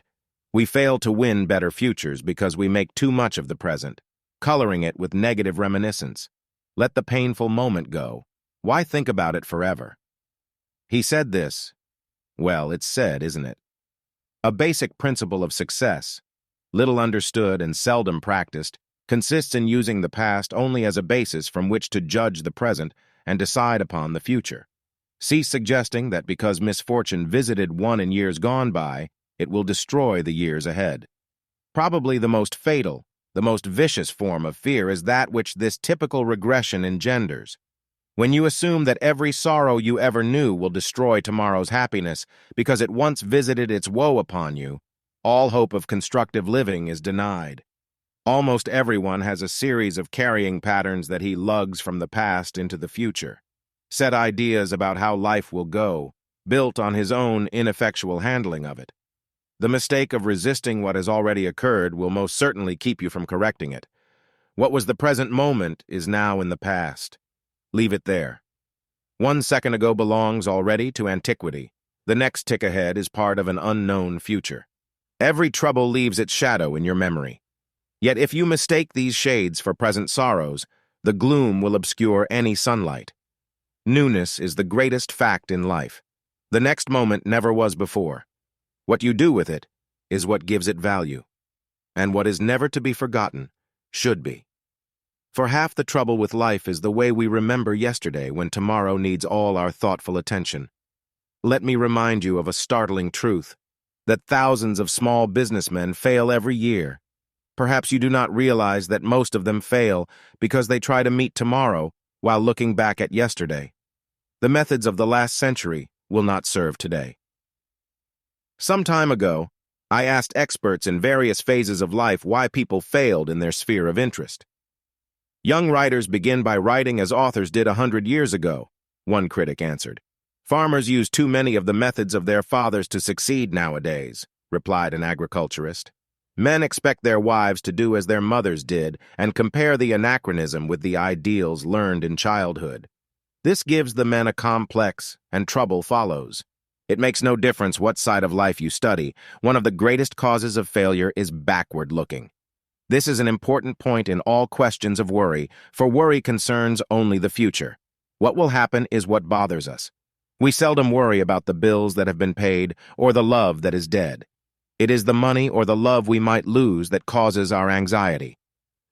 We fail to win better futures because we make too much of the present, coloring it with negative reminiscence. Let the painful moment go. Why think about it forever? He said this. Well, it's said, isn't it? A basic principle of success, little understood and seldom practiced, consists in using the past only as a basis from which to judge the present and decide upon the future. Cease suggesting that because misfortune visited one in years gone by, it will destroy the years ahead. Probably the most fatal, the most vicious form of fear is that which this typical regression engenders. When you assume that every sorrow you ever knew will destroy tomorrow's happiness because it once visited its woe upon you, all hope of constructive living is denied. Almost everyone has a series of carrying patterns that he lugs from the past into the future. Set ideas about how life will go, built on his own ineffectual handling of it. The mistake of resisting what has already occurred will most certainly keep you from correcting it. What was the present moment is now in the past. Leave it there. 1 second ago belongs already to antiquity. The next tick ahead is part of an unknown future. Every trouble leaves its shadow in your memory. Yet if you mistake these shades for present sorrows, the gloom will obscure any sunlight. Newness is the greatest fact in life. The next moment never was before. What you do with it is what gives it value. And what is never to be forgotten should be. For half the trouble with life is the way we remember yesterday when tomorrow needs all our thoughtful attention. Let me remind you of a startling truth, that thousands of small businessmen fail every year. Perhaps you do not realize that most of them fail because they try to meet tomorrow while looking back at yesterday. The methods of the last century will not serve today. Some time ago, I asked experts in various phases of life why people failed in their sphere of interest. Young writers begin by writing as authors did 100 years ago, one critic answered. Farmers use too many of the methods of their fathers to succeed nowadays, replied an agriculturist. Men expect their wives to do as their mothers did and compare the anachronism with the ideals learned in childhood. This gives the men a complex, and trouble follows. It makes no difference what side of life you study. One of the greatest causes of failure is backward looking. This is an important point in all questions of worry, for worry concerns only the future. What will happen is what bothers us. We seldom worry about the bills that have been paid or the love that is dead. It is the money or the love we might lose that causes our anxiety.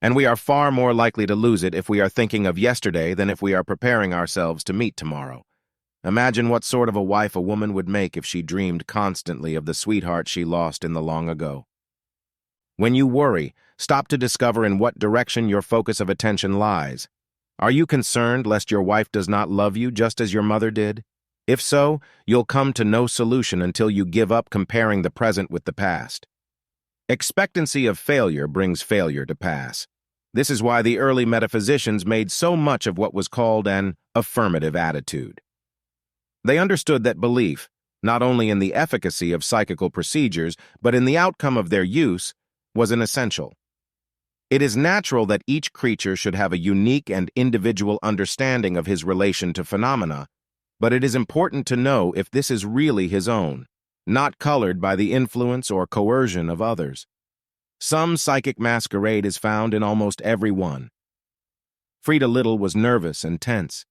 And we are far more likely to lose it if we are thinking of yesterday than if we are preparing ourselves to meet tomorrow. Imagine what sort of a wife a woman would make if she dreamed constantly of the sweetheart she lost in the long ago. When you worry, stop to discover in what direction your focus of attention lies. Are you concerned lest your wife does not love you just as your mother did? If so, you'll come to no solution until you give up comparing the present with the past. Expectancy of failure brings failure to pass. This is why the early metaphysicians made so much of what was called an affirmative attitude. They understood that belief, not only in the efficacy of psychical procedures, but in the outcome of their use, was an essential. It is natural that each creature should have a unique and individual understanding of his relation to phenomena, but it is important to know if this is really his own, not colored by the influence or coercion of others. Some psychic masquerade is found in almost every one. Frida Little was nervous and tense.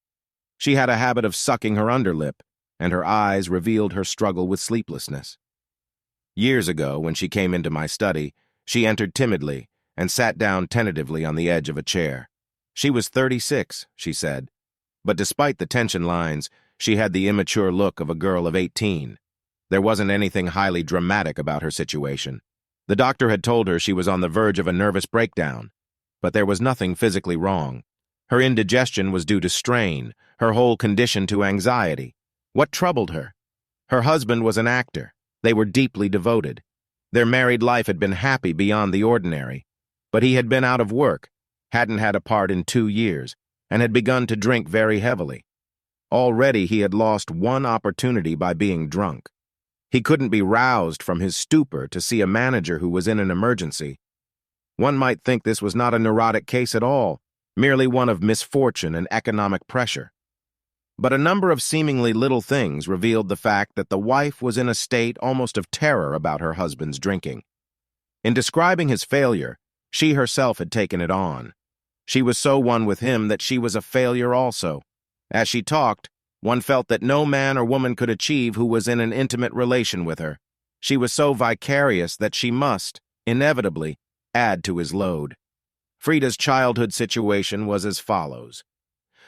She had a habit of sucking her underlip, and her eyes revealed her struggle with sleeplessness. Years ago, when she came into my study, she entered timidly and sat down tentatively on the edge of a chair. She was 36, she said, but despite the tension lines, she had the immature look of a girl of 18. There wasn't anything highly dramatic about her situation. The doctor had told her she was on the verge of a nervous breakdown, but there was nothing physically wrong. Her indigestion was due to strain, her whole condition to anxiety. What troubled her? Her husband was an actor. They were deeply devoted. Their married life had been happy beyond the ordinary, but he had been out of work, hadn't had a part in 2 years, and had begun to drink very heavily. Already he had lost one opportunity by being drunk. He couldn't be roused from his stupor to see a manager who was in an emergency. One might think this was not a neurotic case at all, merely one of misfortune and economic pressure. But a number of seemingly little things revealed the fact that the wife was in a state almost of terror about her husband's drinking. In describing his failure, she herself had taken it on. She was so one with him that she was a failure also. As she talked, one felt that no man or woman could achieve who was in an intimate relation with her. She was so vicarious that she must, inevitably, add to his load. Frida's childhood situation was as follows.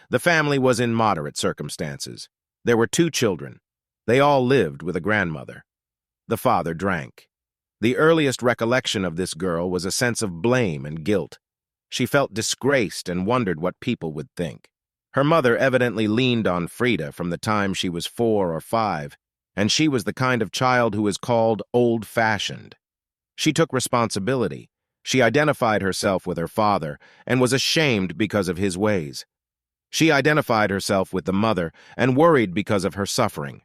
The family was in moderate circumstances. There were 2 children. They all lived with a grandmother. The father drank. The earliest recollection of this girl was a sense of blame and guilt. She felt disgraced and wondered what people would think. Her mother evidently leaned on Frida from the time she was 4 or 5, and she was the kind of child who is called old-fashioned. She took responsibility. She identified herself with her father and was ashamed because of his ways. She identified herself with the mother and worried because of her suffering.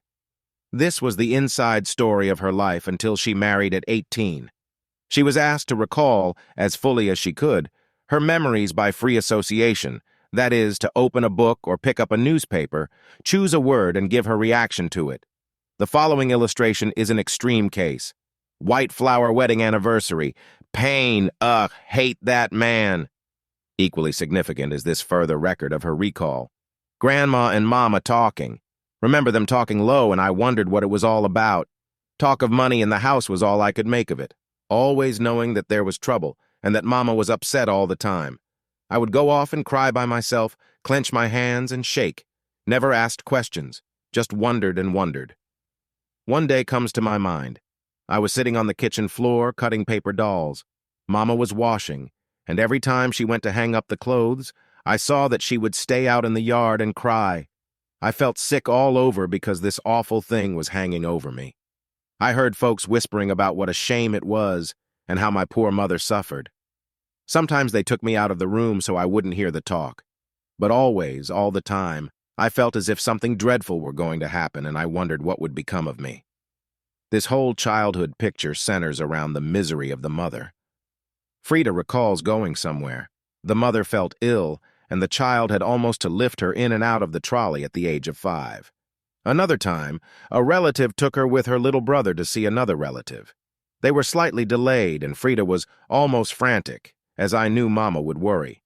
This was the inside story of her life until she married at 18. She was asked to recall, as fully as she could, her memories by free association, that is, to open a book or pick up a newspaper, choose a word and give her reaction to it. The following illustration is an extreme case. White flower wedding anniversary. Pain, ugh, hate that man. Equally significant is this further record of her recall. Grandma and Mama talking. Remember them talking low, and I wondered what it was all about. Talk of money in the house was all I could make of it, always knowing that there was trouble and that Mama was upset all the time. I would go off and cry by myself, clench my hands and shake. Never asked questions, just wondered and wondered. One day comes to my mind. I was sitting on the kitchen floor cutting paper dolls. Mama was washing, and every time she went to hang up the clothes, I saw that she would stay out in the yard and cry. I felt sick all over because this awful thing was hanging over me. I heard folks whispering about what a shame it was and how my poor mother suffered. Sometimes they took me out of the room so I wouldn't hear the talk. But always, all the time, I felt as if something dreadful were going to happen, and I wondered what would become of me. This whole childhood picture centers around the misery of the mother. Frida recalls going somewhere. The mother felt ill, and the child had almost to lift her in and out of the trolley at the age of 5. Another time, a relative took her with her little brother to see another relative. They were slightly delayed, and Frida was almost frantic, as I knew Mama would worry.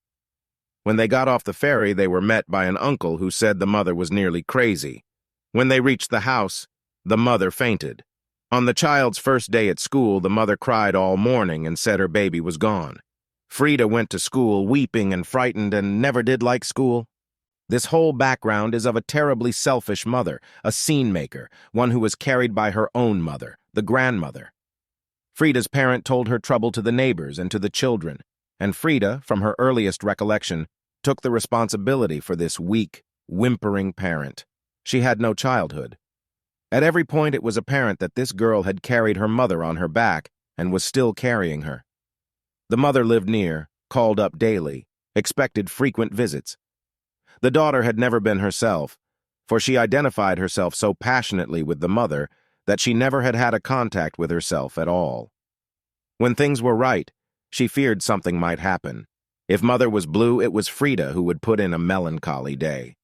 When they got off the ferry, they were met by an uncle who said the mother was nearly crazy. When they reached the house, the mother fainted. On the child's first day at school, the mother cried all morning and said her baby was gone. Frida went to school weeping and frightened and never did like school. This whole background is of a terribly selfish mother, a scene maker, one who was carried by her own mother, the grandmother. Frida's parent told her trouble to the neighbors and to the children, and Frida, from her earliest recollection, took the responsibility for this weak, whimpering parent. She had no childhood. At every point it was apparent that this girl had carried her mother on her back and was still carrying her. The mother lived near, called up daily, expected frequent visits. The daughter had never been herself, for she identified herself so passionately with the mother that she never had had a contact with herself at all. When things were right, she feared something might happen. If Mother was blue, it was Frida who would put in a melancholy day.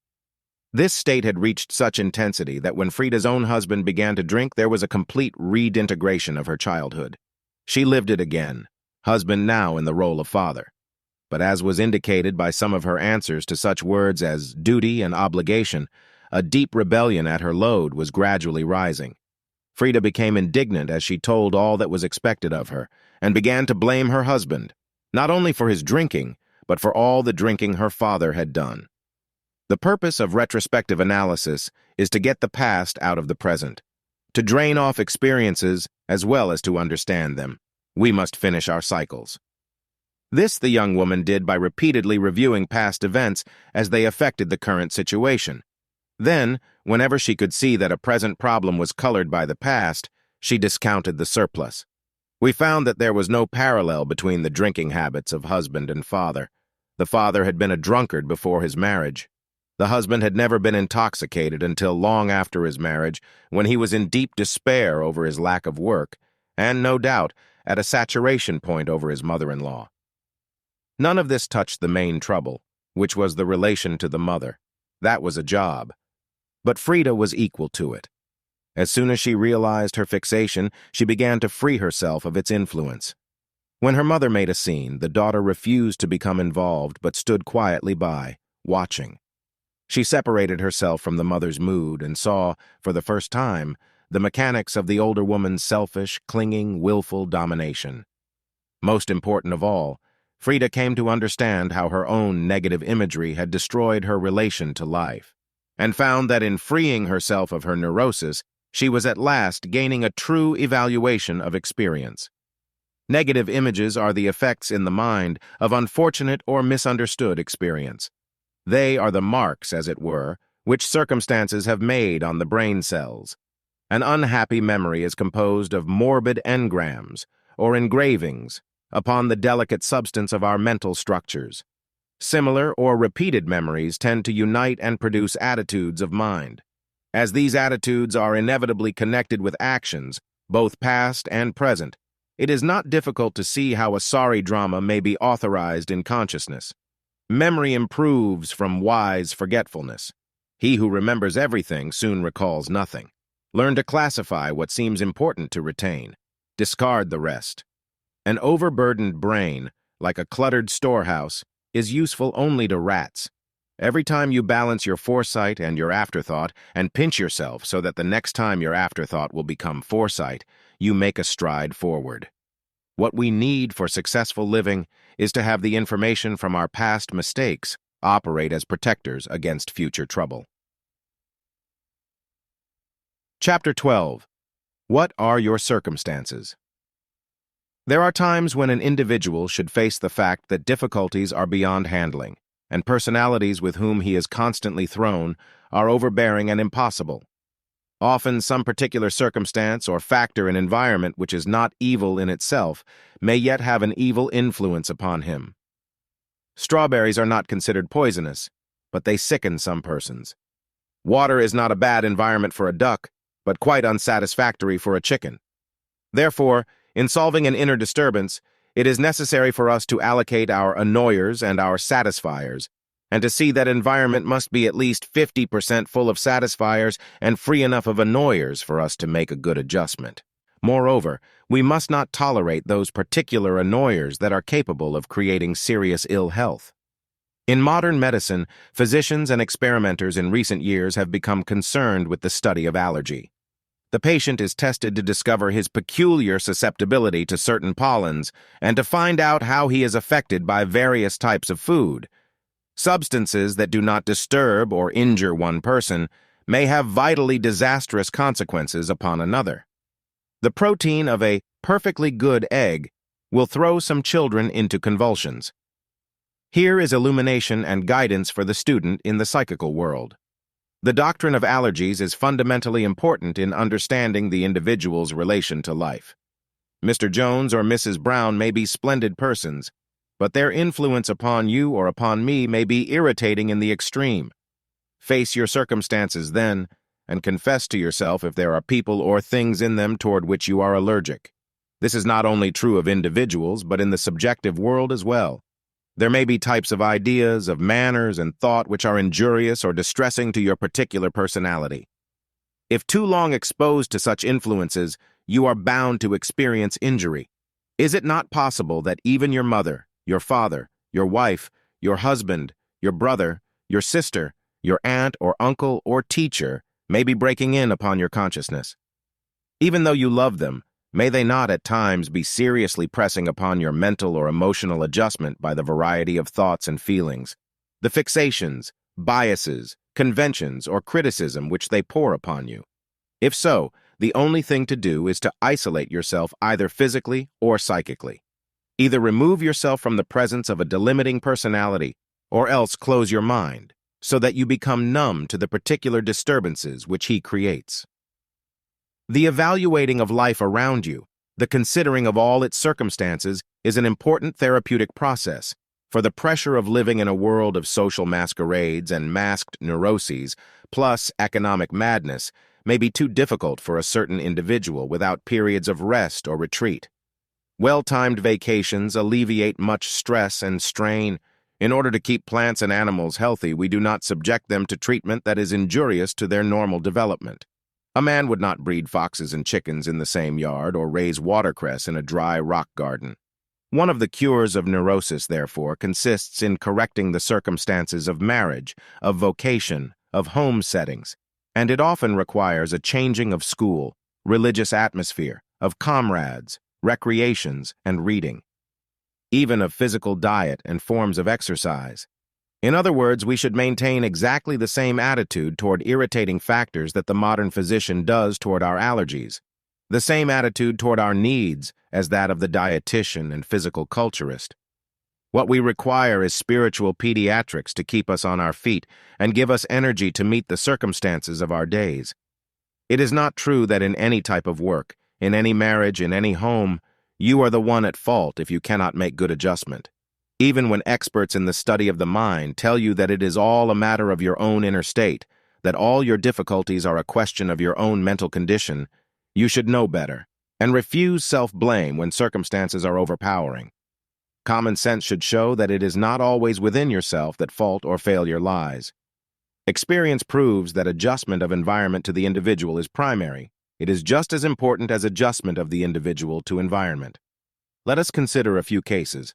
This state had reached such intensity that when Frida's own husband began to drink, there was a complete redintegration of her childhood. She lived it again, husband now in the role of father. But as was indicated by some of her answers to such words as duty and obligation, a deep rebellion at her load was gradually rising. Frida became indignant as she told all that was expected of her, and began to blame her husband, not only for his drinking, but for all the drinking her father had done. The purpose of retrospective analysis is to get the past out of the present, to drain off experiences as well as to understand them. We must finish our cycles. This the young woman did by repeatedly reviewing past events as they affected the current situation. Then, whenever she could see that a present problem was colored by the past, she discounted the surplus. We found that there was no parallel between the drinking habits of husband and father. The father had been a drunkard before his marriage. The husband had never been intoxicated until long after his marriage, when he was in deep despair over his lack of work, and, no doubt, at a saturation point over his mother-in-law. None of this touched the main trouble, which was the relation to the mother. That was a job. But Frida was equal to it. As soon as she realized her fixation, she began to free herself of its influence. When her mother made a scene, the daughter refused to become involved but stood quietly by, watching. She separated herself from the mother's mood and saw, for the first time, the mechanics of the older woman's selfish, clinging, willful domination. Most important of all, Frida came to understand how her own negative imagery had destroyed her relation to life, and found that in freeing herself of her neurosis, she was at last gaining a true evaluation of experience. Negative images are the effects in the mind of unfortunate or misunderstood experience. They are the marks, as it were, which circumstances have made on the brain cells. An unhappy memory is composed of morbid engrams, or engravings, upon the delicate substance of our mental structures. Similar or repeated memories tend to unite and produce attitudes of mind. As these attitudes are inevitably connected with actions, both past and present, it is not difficult to see how a sorry drama may be authorized in consciousness. Memory improves from wise forgetfulness. He who remembers everything soon recalls nothing. Learn to classify what seems important to retain. Discard the rest. An overburdened brain, like a cluttered storehouse, is useful only to rats. Every time you balance your foresight and your afterthought and pinch yourself so that the next time your afterthought will become foresight, you make a stride forward. What we need for successful living is to have the information from our past mistakes operate as protectors against future trouble. Chapter 12. What are your circumstances? There are times when an individual should face the fact that difficulties are beyond handling, and personalities with whom he is constantly thrown are overbearing and impossible. Often some particular circumstance or factor in environment which is not evil in itself may yet have an evil influence upon him. Strawberries are not considered poisonous, but they sicken some persons. Water is not a bad environment for a duck, but quite unsatisfactory for a chicken. Therefore, in solving an inner disturbance, it is necessary for us to allocate our annoyers and our satisfiers, and to see that environment must be at least 50% full of satisfiers and free enough of annoyers for us to make a good adjustment. Moreover, we must not tolerate those particular annoyers that are capable of creating serious ill health. In modern medicine, physicians and experimenters in recent years have become concerned with the study of allergy. The patient is tested to discover his peculiar susceptibility to certain pollens and to find out how he is affected by various types of food. Substances that do not disturb or injure one person may have vitally disastrous consequences upon another. The protein of a perfectly good egg will throw some children into convulsions. Here is illumination and guidance for the student in the psychical world. The doctrine of allergies is fundamentally important in understanding the individual's relation to life. Mr. Jones or Mrs. Brown may be splendid persons, but their influence upon you or upon me may be irritating in the extreme. Face your circumstances then, and confess to yourself if there are people or things in them toward which you are allergic. This is not only true of individuals, but in the subjective world as well. There may be types of ideas, of manners, and thought which are injurious or distressing to your particular personality. If too long exposed to such influences, you are bound to experience injury. Is it not possible that even your mother, your father, your wife, your husband, your brother, your sister, your aunt or uncle or teacher may be breaking in upon your consciousness? Even though you love them, may they not at times be seriously pressing upon your mental or emotional adjustment by the variety of thoughts and feelings, the fixations, biases, conventions, or criticism which they pour upon you? If so, the only thing to do is to isolate yourself either physically or psychically. Either remove yourself from the presence of a delimiting personality, or else close your mind, so that you become numb to the particular disturbances which he creates. The evaluating of life around you, the considering of all its circumstances, is an important therapeutic process, for the pressure of living in a world of social masquerades and masked neuroses, plus economic madness, may be too difficult for a certain individual without periods of rest or retreat. Well-timed vacations alleviate much stress and strain. In order to keep plants and animals healthy, we do not subject them to treatment that is injurious to their normal development. A man would not breed foxes and chickens in the same yard or raise watercress in a dry rock garden. One of the cures of neurosis, therefore, consists in correcting the circumstances of marriage, of vocation, of home settings, and it often requires a changing of school, religious atmosphere, of comrades, recreations, and reading, even of physical diet and forms of exercise. In other words, we should maintain exactly the same attitude toward irritating factors that the modern physician does toward our allergies, the same attitude toward our needs as that of the dietitian and physical culturist. What we require is spiritual pediatrics to keep us on our feet and give us energy to meet the circumstances of our days. It is not true that in any type of work, in any marriage, in any home, you are the one at fault if you cannot make good adjustment. Even when experts in the study of the mind tell you that it is all a matter of your own inner state, that all your difficulties are a question of your own mental condition, you should know better, and refuse self-blame when circumstances are overpowering. Common sense should show that it is not always within yourself that fault or failure lies. Experience proves that adjustment of environment to the individual is primary. It is just as important as adjustment of the individual to environment. Let us consider a few cases.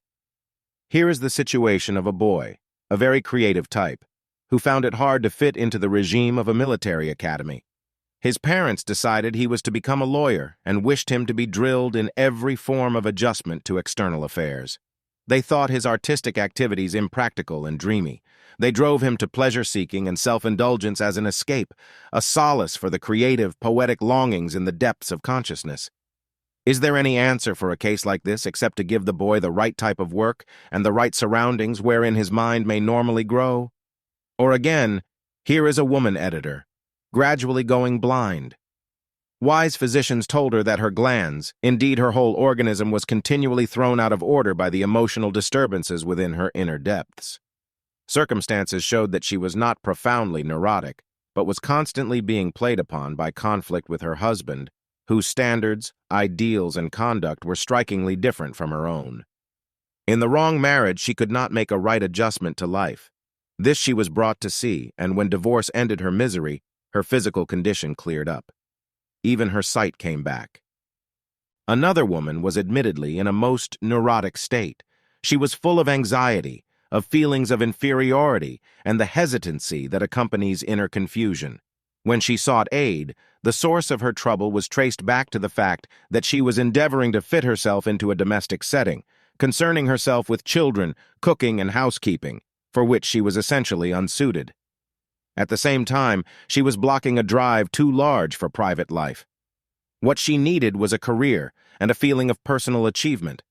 Here is the situation of a boy, a very creative type, who found it hard to fit into the regime of a military academy. His parents decided he was to become a lawyer and wished him to be drilled in every form of adjustment to external affairs. They thought his artistic activities impractical and dreamy. They drove him to pleasure-seeking and self-indulgence as an escape, a solace for the creative, poetic longings in the depths of consciousness. Is there any answer for a case like this except to give the boy the right type of work and the right surroundings wherein his mind may normally grow? Or again, here is a woman editor, gradually going blind. Wise physicians told her that her glands, indeed her whole organism, was continually thrown out of order by the emotional disturbances within her inner depths. Circumstances showed that she was not profoundly neurotic, but was constantly being played upon by conflict with her husband, whose standards, ideals, and conduct were strikingly different from her own. In the wrong marriage, she could not make a right adjustment to life. This she was brought to see, and when divorce ended her misery, her physical condition cleared up. Even her sight came back. Another woman was admittedly in a most neurotic state. She was full of anxiety, of feelings of inferiority, and the hesitancy that accompanies inner confusion. When she sought aid, the source of her trouble was traced back to the fact that she was endeavoring to fit herself into a domestic setting, concerning herself with children, cooking, and housekeeping, for which she was essentially unsuited. At the same time, she was blocking a drive too large for private life. What she needed was a career and a feeling of personal achievement.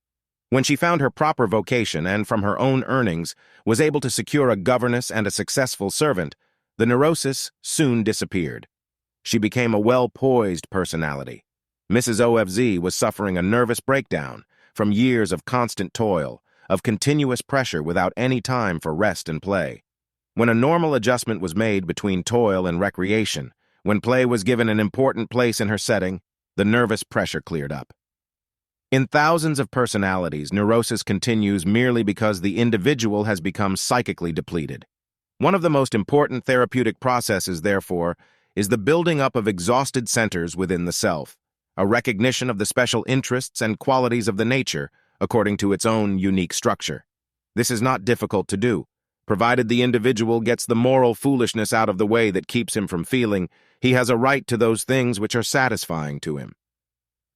When she found her proper vocation and, from her own earnings, was able to secure a governess and a successful servant, the neurosis soon disappeared. She became a well-poised personality. Mrs. OFZ was suffering a nervous breakdown from years of constant toil, of continuous pressure without any time for rest and play. When a normal adjustment was made between toil and recreation, when play was given an important place in her setting, the nervous pressure cleared up. In thousands of personalities, neurosis continues merely because the individual has become psychically depleted. One of the most important therapeutic processes, therefore, is the building up of exhausted centers within the self, a recognition of the special interests and qualities of the nature according to its own unique structure. This is not difficult to do, provided the individual gets the moral foolishness out of the way that keeps him from feeling he has a right to those things which are satisfying to him.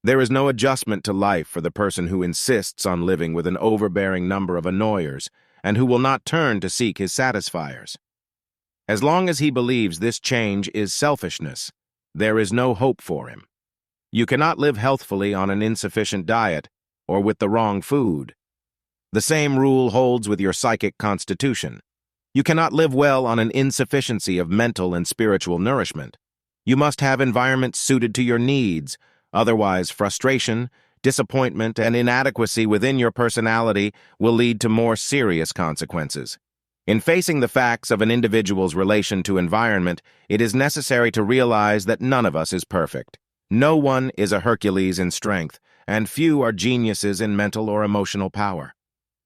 There is no adjustment to life for the person who insists on living with an overbearing number of annoyers and who will not turn to seek his satisfiers. As long as he believes this change is selfishness, there is no hope for him. You cannot live healthfully on an insufficient diet or with the wrong food. The same rule holds with your psychic constitution. You cannot live well on an insufficiency of mental and spiritual nourishment. You must have environments suited to your needs, otherwise frustration, disappointment, and inadequacy within your personality will lead to more serious consequences. In facing the facts of an individual's relation to environment, it is necessary to realize that none of us is perfect. No one is a Hercules in strength, and few are geniuses in mental or emotional power.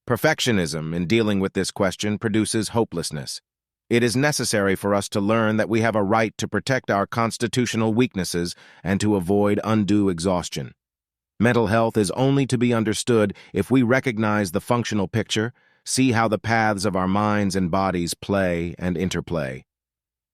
Perfectionism in dealing with this question produces hopelessness. It is necessary for us to learn that we have a right to protect our constitutional weaknesses and to avoid undue exhaustion. Mental health is only to be understood if we recognize the functional picture, see how the paths of our minds and bodies play and interplay.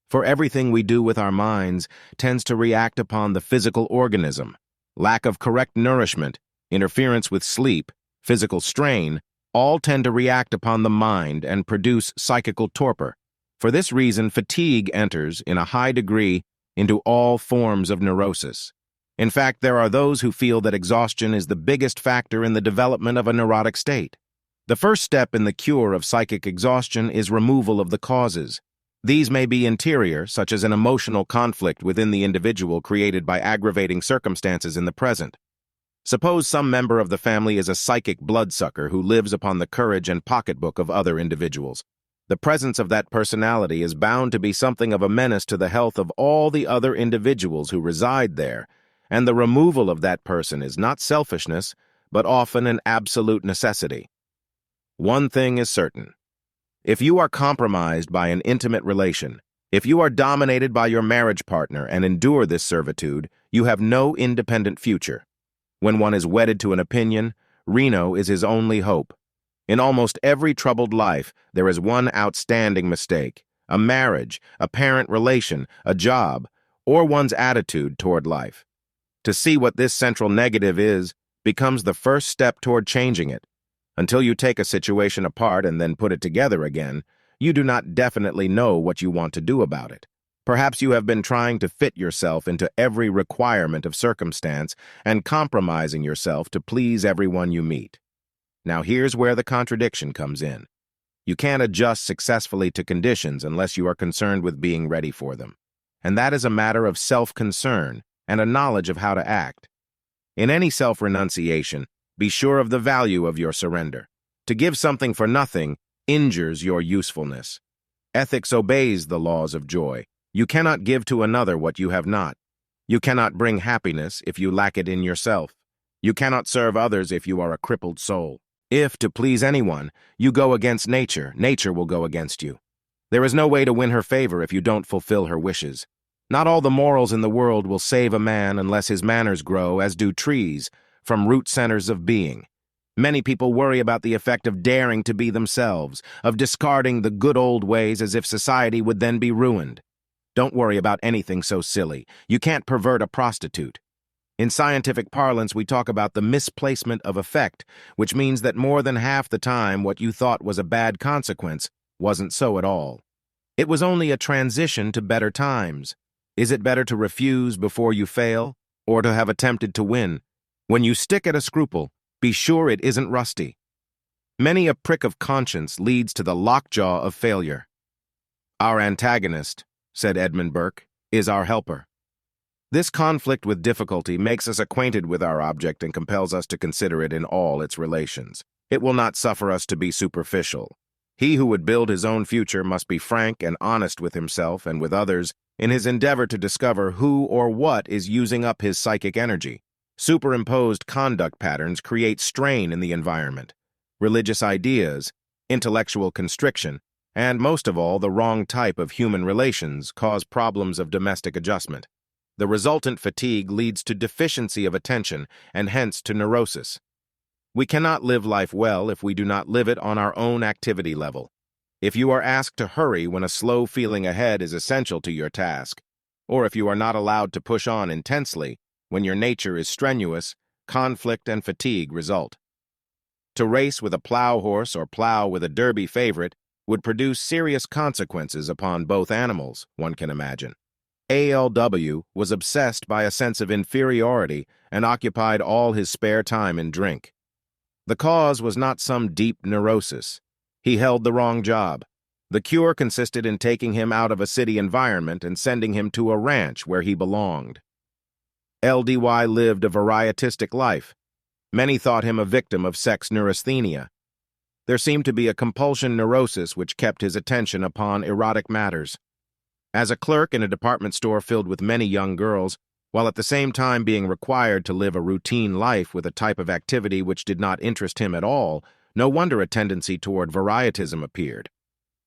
For everything we do with our minds tends to react upon the physical organism. Lack of correct nourishment, interference with sleep, physical strain, all tend to react upon the mind and produce psychical torpor. For this reason, fatigue enters, in a high degree, into all forms of neurosis. In fact, there are those who feel that exhaustion is the biggest factor in the development of a neurotic state. The first step in the cure of psychic exhaustion is removal of the causes. These may be interior, such as an emotional conflict within the individual created by aggravating circumstances in the present. Suppose some member of the family is a psychic bloodsucker who lives upon the courage and pocketbook of other individuals. The presence of that personality is bound to be something of a menace to the health of all the other individuals who reside there, and the removal of that person is not selfishness, but often an absolute necessity. One thing is certain. If you are compromised by an intimate relation, if you are dominated by your marriage partner and endure this servitude, you have no independent future. When one is wedded to an opinion, Reno is his only hope. In almost every troubled life, there is one outstanding mistake: a marriage, a parent relation, a job, or one's attitude toward life. To see what this central negative is becomes the first step toward changing it. Until you take a situation apart and then put it together again, you do not definitely know what you want to do about it. Perhaps you have been trying to fit yourself into every requirement of circumstance and compromising yourself to please everyone you meet. Now here's where the contradiction comes in. You can't adjust successfully to conditions unless you are concerned with being ready for them. And that is a matter of self-concern and a knowledge of how to act. In any self-renunciation, be sure of the value of your surrender. To give something for nothing injures your usefulness. Ethics obeys the laws of joy. You cannot give to another what you have not. You cannot bring happiness if you lack it in yourself. You cannot serve others if you are a crippled soul. If, to please anyone, you go against nature, nature will go against you. There is no way to win her favor if you don't fulfill her wishes. Not all the morals in the world will save a man unless his manners grow, as do trees, from root centers of being. Many people worry about the effect of daring to be themselves, of discarding the good old ways as if society would then be ruined. Don't worry about anything so silly. You can't pervert a prostitute. In scientific parlance, we talk about the misplacement of effect, which means that more than half the time what you thought was a bad consequence wasn't so at all. It was only a transition to better times. Is it better to refuse before you fail, or to have attempted to win? When you stick at a scruple, be sure it isn't rusty. Many a prick of conscience leads to the lockjaw of failure. Our antagonist, said Edmund Burke, is our helper. This conflict with difficulty makes us acquainted with our object and compels us to consider it in all its relations. It will not suffer us to be superficial. He who would build his own future must be frank and honest with himself and with others in his endeavor to discover who or what is using up his psychic energy. Superimposed conduct patterns create strain in the environment. Religious ideas, intellectual constriction, and most of all, the wrong type of human relations cause problems of domestic adjustment. The resultant fatigue leads to deficiency of attention and hence to neurosis. We cannot live life well if we do not live it on our own activity level. If you are asked to hurry when a slow feeling ahead is essential to your task, or if you are not allowed to push on intensely when your nature is strenuous, conflict and fatigue result. To race with a plow horse or plow with a derby favorite would produce serious consequences upon both animals, one can imagine. ALW was obsessed by a sense of inferiority and occupied all his spare time in drink. The cause was not some deep neurosis. He held the wrong job. The cure consisted in taking him out of a city environment and sending him to a ranch where he belonged. LDY lived a varietistic life. Many thought him a victim of sex neurasthenia. There seemed to be a compulsion neurosis which kept his attention upon erotic matters. As a clerk in a department store filled with many young girls, while at the same time being required to live a routine life with a type of activity which did not interest him at all, no wonder a tendency toward varietism appeared.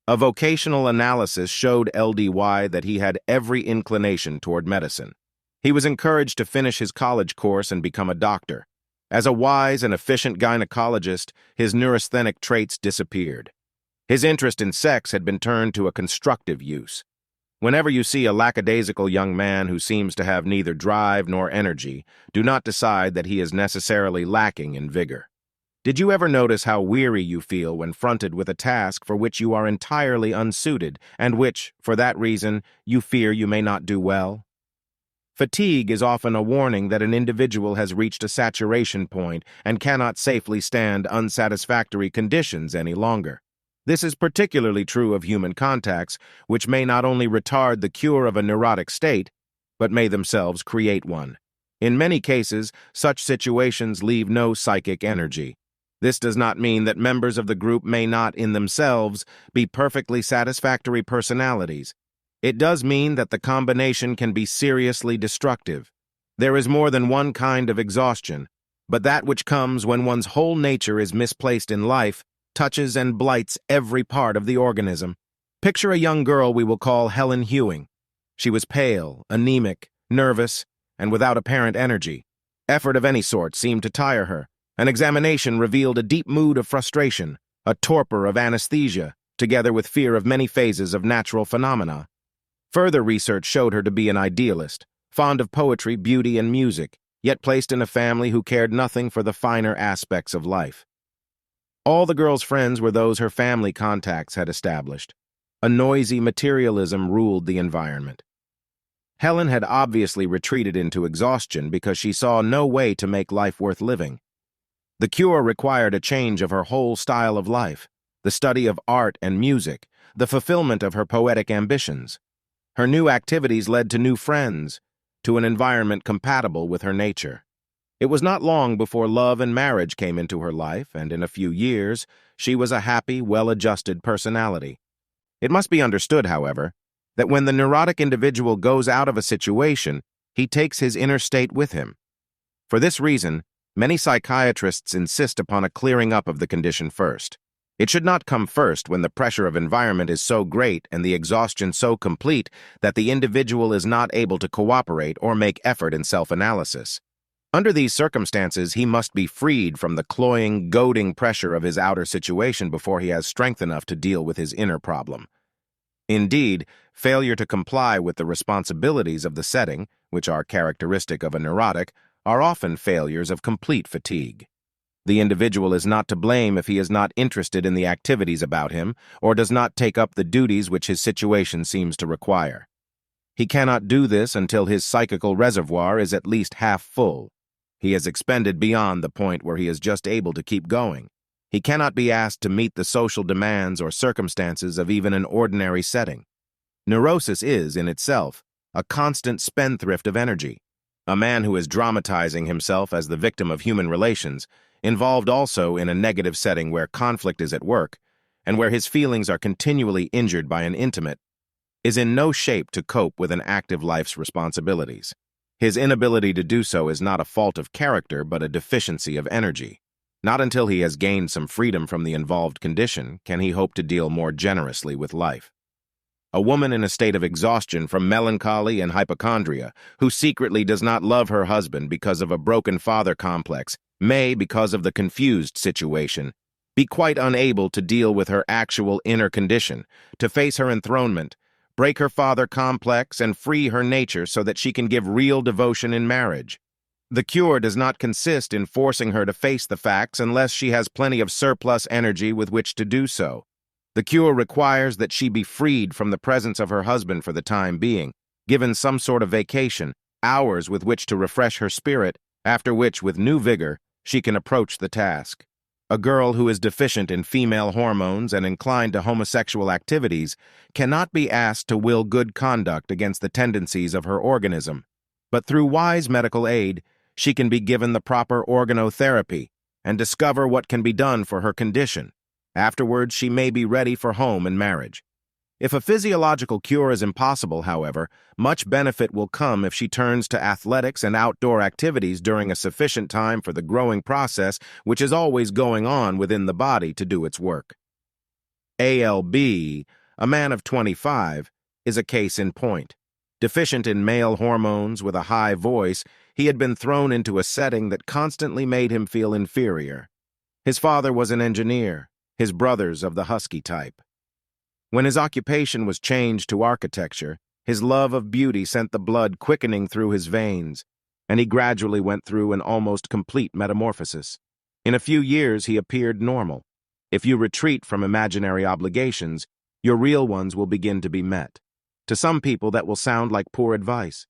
A vocational analysis showed LDY that he had every inclination toward medicine. He was encouraged to finish his college course and become a doctor. As a wise and efficient gynecologist, his neurasthenic traits disappeared. His interest in sex had been turned to a constructive use. Whenever you see a lackadaisical young man who seems to have neither drive nor energy, do not decide that he is necessarily lacking in vigor. Did you ever notice how weary you feel when fronted with a task for which you are entirely unsuited and which, for that reason, you fear you may not do well? Fatigue is often a warning that an individual has reached a saturation point and cannot safely stand unsatisfactory conditions any longer. This is particularly true of human contacts, which may not only retard the cure of a neurotic state, but may themselves create one. In many cases, such situations leave no psychic energy. This does not mean that members of the group may not, in themselves, be perfectly satisfactory personalities. It does mean that the combination can be seriously destructive. There is more than one kind of exhaustion, but that which comes when one's whole nature is misplaced in life touches and blights every part of the organism. Picture a young girl we will call Helen Hewing. She was pale, anemic, nervous, and without apparent energy. Effort of any sort seemed to tire her. An examination revealed a deep mood of frustration, a torpor of anesthesia, together with fear of many phases of natural phenomena. Further research showed her to be an idealist, fond of poetry, beauty, and music, yet placed in a family who cared nothing for the finer aspects of life. All the girl's friends were those her family contacts had established. A noisy materialism ruled the environment. Helen had obviously retreated into exhaustion because she saw no way to make life worth living. The cure required a change of her whole style of life, the study of art and music, the fulfillment of her poetic ambitions. Her new activities led to new friends, to an environment compatible with her nature. It was not long before love and marriage came into her life, and in a few years, she was a happy, well-adjusted personality. It must be understood, however, that when the neurotic individual goes out of a situation, he takes his inner state with him. For this reason, many psychiatrists insist upon a clearing up of the condition first. It should not come first when the pressure of environment is so great and the exhaustion so complete that the individual is not able to cooperate or make effort in self-analysis. Under these circumstances, he must be freed from the cloying, goading pressure of his outer situation before he has strength enough to deal with his inner problem. Indeed, failure to comply with the responsibilities of the setting, which are characteristic of a neurotic, are often failures of complete fatigue. The individual is not to blame if he is not interested in the activities about him or does not take up the duties which his situation seems to require. He cannot do this until his psychical reservoir is at least half full. He has expended beyond the point where he is just able to keep going. He cannot be asked to meet the social demands or circumstances of even an ordinary setting. Neurosis is, in itself, a constant spendthrift of energy. A man who is dramatizing himself as the victim of human relations, involved also in a negative setting where conflict is at work, and where his feelings are continually injured by an intimate, is in no shape to cope with an active life's responsibilities. His inability to do so is not a fault of character but a deficiency of energy. Not until he has gained some freedom from the involved condition can he hope to deal more generously with life. A woman in a state of exhaustion from melancholy and hypochondria, who secretly does not love her husband because of a broken father complex, may, because of the confused situation, be quite unable to deal with her actual inner condition, to face her enthronement, break her father complex, and free her nature so that she can give real devotion in marriage. The cure does not consist in forcing her to face the facts unless she has plenty of surplus energy with which to do so. The cure requires that she be freed from the presence of her husband for the time being, given some sort of vacation, hours with which to refresh her spirit, after which, with new vigor, she can approach the task. A girl who is deficient in female hormones and inclined to homosexual activities cannot be asked to will good conduct against the tendencies of her organism, but through wise medical aid, she can be given the proper organotherapy and discover what can be done for her condition. Afterwards, she may be ready for home and marriage. If a physiological cure is impossible, however, much benefit will come if she turns to athletics and outdoor activities during a sufficient time for the growing process which is always going on within the body to do its work. ALB, a man of 25, is a case in point. Deficient in male hormones with a high voice, he had been thrown into a setting that constantly made him feel inferior. His father was an engineer, his brothers of the husky type. When his occupation was changed to architecture, his love of beauty sent the blood quickening through his veins, and he gradually went through an almost complete metamorphosis. In a few years, he appeared normal. If you retreat from imaginary obligations, your real ones will begin to be met. To some people, that will sound like poor advice,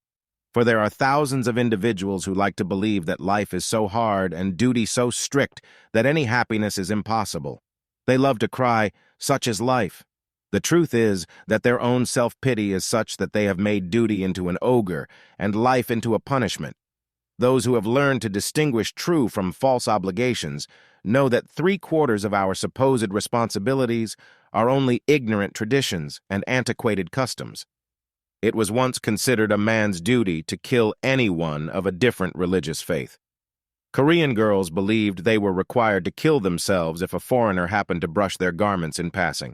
for there are thousands of individuals who like to believe that life is so hard and duty so strict that any happiness is impossible. They love to cry, "Such is life." The truth is that their own self-pity is such that they have made duty into an ogre and life into a punishment. Those who have learned to distinguish true from false obligations know that 3/4 of our supposed responsibilities are only ignorant traditions and antiquated customs. It was once considered a man's duty to kill anyone of a different religious faith. Korean girls believed they were required to kill themselves if a foreigner happened to brush their garments in passing.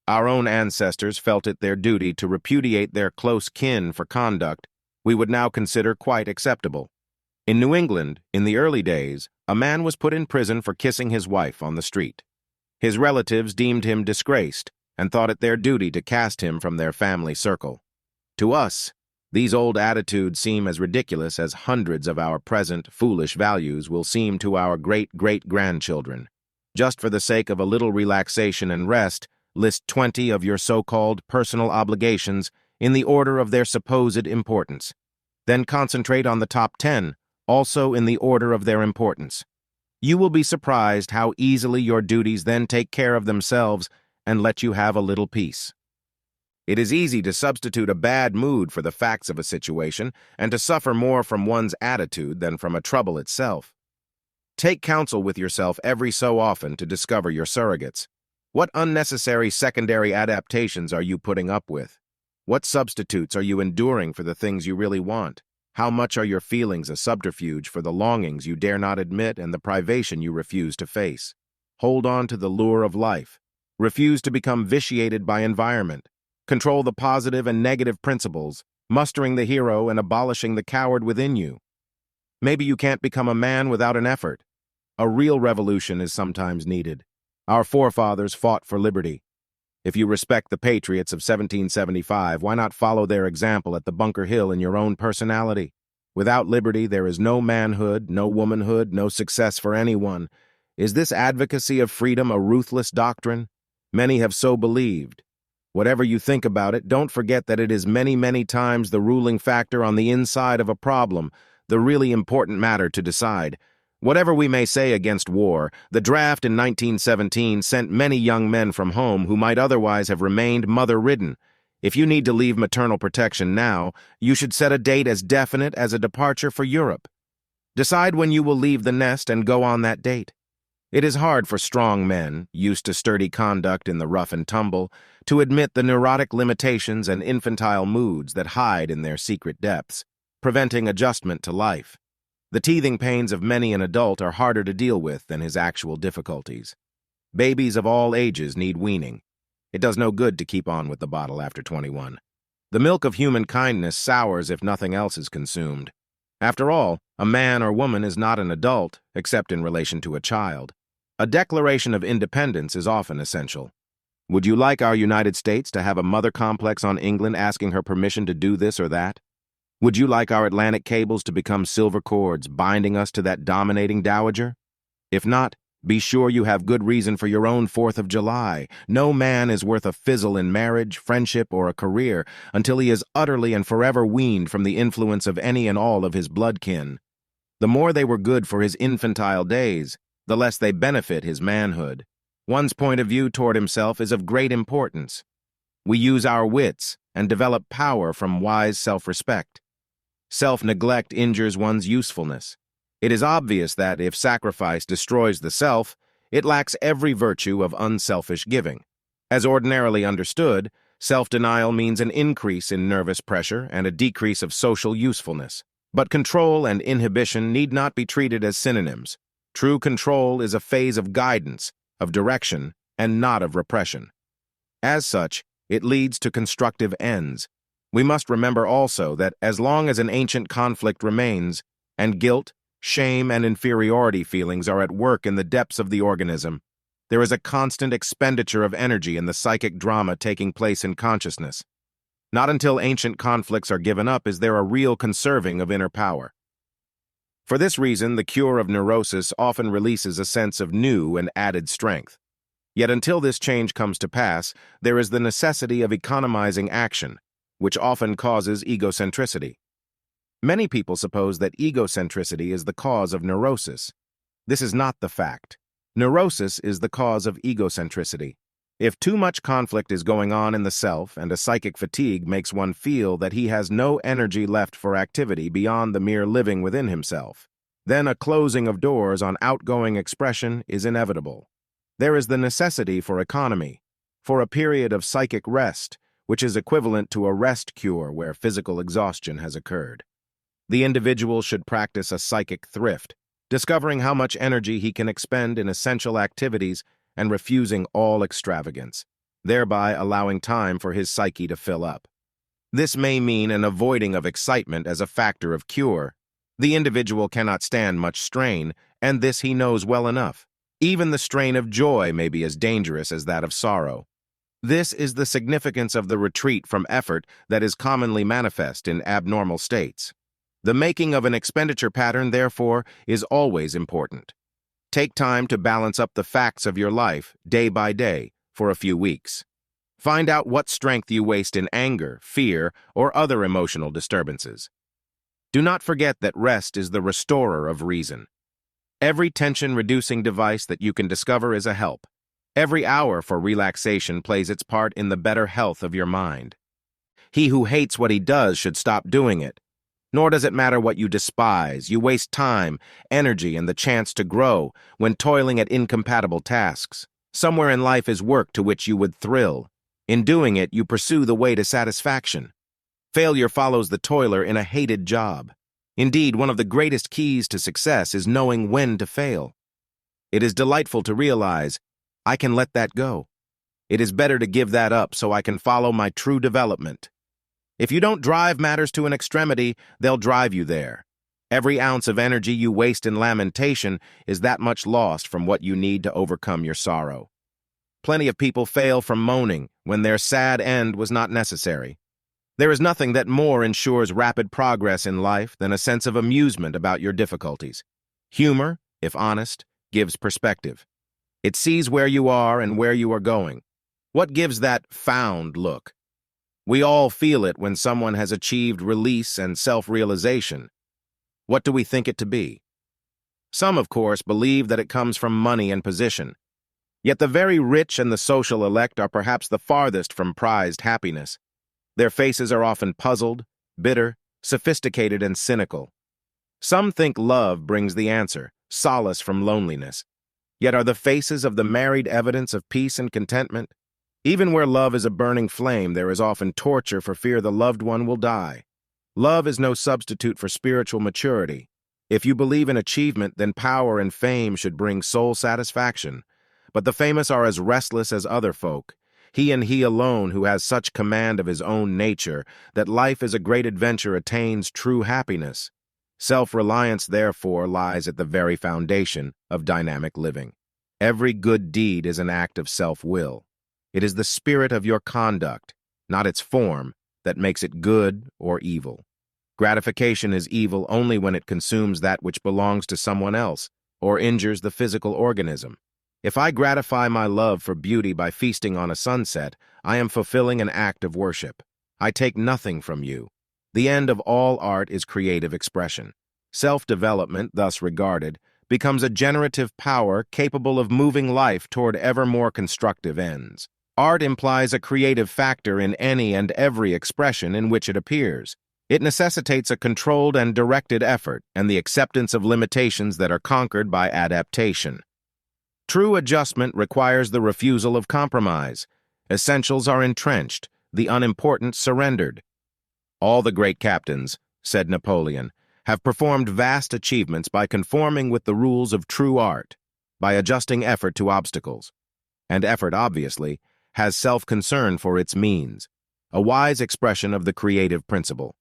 Our own ancestors felt it their duty to repudiate their close kin for conduct we would now consider quite acceptable. In New England, in the early days, a man was put in prison for kissing his wife on the street. His relatives deemed him disgraced and thought it their duty to cast him from their family circle. To us, these old attitudes seem as ridiculous as hundreds of our present foolish values will seem to our great-great-grandchildren. Just for the sake of a little relaxation and rest, list 20 of your so-called personal obligations in the order of their supposed importance. Then concentrate on the top 10, also in the order of their importance. You will be surprised how easily your duties then take care of themselves and let you have a little peace. It is easy to substitute a bad mood for the facts of a situation and to suffer more from one's attitude than from a trouble itself. Take counsel with yourself every so often to discover your surrogates. What unnecessary secondary adaptations are you putting up with? What substitutes are you enduring for the things you really want? How much are your feelings a subterfuge for the longings you dare not admit and the privation you refuse to face? Hold on to the lure of life. Refuse to become vitiated by environment. Control the positive and negative principles, mustering the hero and abolishing the coward within you. Maybe you can't become a man without an effort. A real revolution is sometimes needed. Our forefathers fought for liberty. If you respect the patriots of 1775, why not follow their example at the Bunker Hill in your own personality? Without liberty, there is no manhood, no womanhood, no success for anyone. Is this advocacy of freedom a ruthless doctrine? Many have so believed. Whatever you think about it, don't forget that it is many, many times the ruling factor on the inside of a problem, the really important matter to decide. Whatever we may say against war, the draft in 1917 sent many young men from home who might otherwise have remained mother-ridden. If you need to leave maternal protection now, you should set a date as definite as a departure for Europe. Decide when you will leave the nest and go on that date. It is hard for strong men, used to sturdy conduct in the rough and tumble, to admit the neurotic limitations and infantile moods that hide in their secret depths, preventing adjustment to life. The teething pains of many an adult are harder to deal with than his actual difficulties. Babies of all ages need weaning. It does no good to keep on with the bottle after 21. The milk of human kindness sours if nothing else is consumed. After all, a man or woman is not an adult, except in relation to a child. A declaration of independence is often essential. Would you like our United States to have a mother complex on England asking her permission to do this or that? Would you like our Atlantic cables to become silver cords binding us to that dominating dowager? If not, be sure you have good reason for your own 4th of July. No man is worth a fizzle in marriage, friendship, or a career until he is utterly and forever weaned from the influence of any and all of his blood kin. The more they were good for his infantile days, the less they benefit his manhood. One's point of view toward himself is of great importance. We use our wits and develop power from wise self-respect. Self-neglect injures one's usefulness. It is obvious that if sacrifice destroys the self, it lacks every virtue of unselfish giving. As ordinarily understood, self-denial means an increase in nervous pressure and a decrease of social usefulness. But control and inhibition need not be treated as synonyms. True control is a phase of guidance, of direction, and not of repression. As such, it leads to constructive ends. We must remember also that as long as an ancient conflict remains, and guilt, shame, and inferiority feelings are at work in the depths of the organism, there is a constant expenditure of energy in the psychic drama taking place in consciousness. Not until ancient conflicts are given up is there a real conserving of inner power. For this reason, the cure of neurosis often releases a sense of new and added strength. Yet until this change comes to pass, there is the necessity of economizing action, which often causes egocentricity. Many people suppose that egocentricity is the cause of neurosis. This is not the fact. Neurosis is the cause of egocentricity. If too much conflict is going on in the self and a psychic fatigue makes one feel that he has no energy left for activity beyond the mere living within himself, then a closing of doors on outgoing expression is inevitable. There is the necessity for economy, for a period of psychic rest, which is equivalent to a rest cure where physical exhaustion has occurred. The individual should practice a psychic thrift, discovering how much energy he can expend in essential activities and refusing all extravagance, thereby allowing time for his psyche to fill up. This may mean an avoiding of excitement as a factor of cure. The individual cannot stand much strain, and this he knows well enough. Even the strain of joy may be as dangerous as that of sorrow. This is the significance of the retreat from effort that is commonly manifest in abnormal states. The making of an expenditure pattern, therefore, is always important. Take time to balance up the facts of your life, day by day, for a few weeks. Find out what strength you waste in anger, fear, or other emotional disturbances. Do not forget that rest is the restorer of reason. Every tension-reducing device that you can discover is a help. Every hour for relaxation plays its part in the better health of your mind. He who hates what he does should stop doing it. Nor does it matter what you despise. You waste time, energy, and the chance to grow when toiling at incompatible tasks. Somewhere in life is work to which you would thrill. In doing it, you pursue the way to satisfaction. Failure follows the toiler in a hated job. Indeed, one of the greatest keys to success is knowing when to fail. It is delightful to realize, I can let that go. It is better to give that up so I can follow my true development. If you don't drive matters to an extremity, they'll drive you there. Every ounce of energy you waste in lamentation is that much lost from what you need to overcome your sorrow. Plenty of people fail from moaning when their sad end was not necessary. There is nothing that more ensures rapid progress in life than a sense of amusement about your difficulties. Humor, if honest, gives perspective. It sees where you are and where you are going. What gives that found look? We all feel it when someone has achieved release and self-realization. What do we think it to be? Some, of course, believe that it comes from money and position. Yet the very rich and the social elect are perhaps the farthest from prized happiness. Their faces are often puzzled, bitter, sophisticated, and cynical. Some think love brings the answer, solace from loneliness. Yet are the faces of the married evidence of peace and contentment? Even where love is a burning flame, there is often torture for fear the loved one will die. Love is no substitute for spiritual maturity. If you believe in achievement, then power and fame should bring soul satisfaction. But the famous are as restless as other folk. He and he alone who has such command of his own nature that life is a great adventure attains true happiness. Self-reliance, therefore, lies at the very foundation of dynamic living. Every good deed is an act of self-will. It is the spirit of your conduct, not its form, that makes it good or evil. Gratification is evil only when it consumes that which belongs to someone else or injures the physical organism. If I gratify my love for beauty by feasting on a sunset, I am fulfilling an act of worship. I take nothing from you. The end of all art is creative expression. Self-development, thus regarded, becomes a generative power capable of moving life toward ever more constructive ends. Art implies a creative factor in any and every expression in which it appears. It necessitates a controlled and directed effort and the acceptance of limitations that are conquered by adaptation. True adjustment requires the refusal of compromise. Essentials are entrenched, the unimportant surrendered. All the great captains, said Napoleon, have performed vast achievements by conforming with the rules of true art, by adjusting effort to obstacles. And effort, obviously, has self-concern for its means, a wise expression of the creative principle.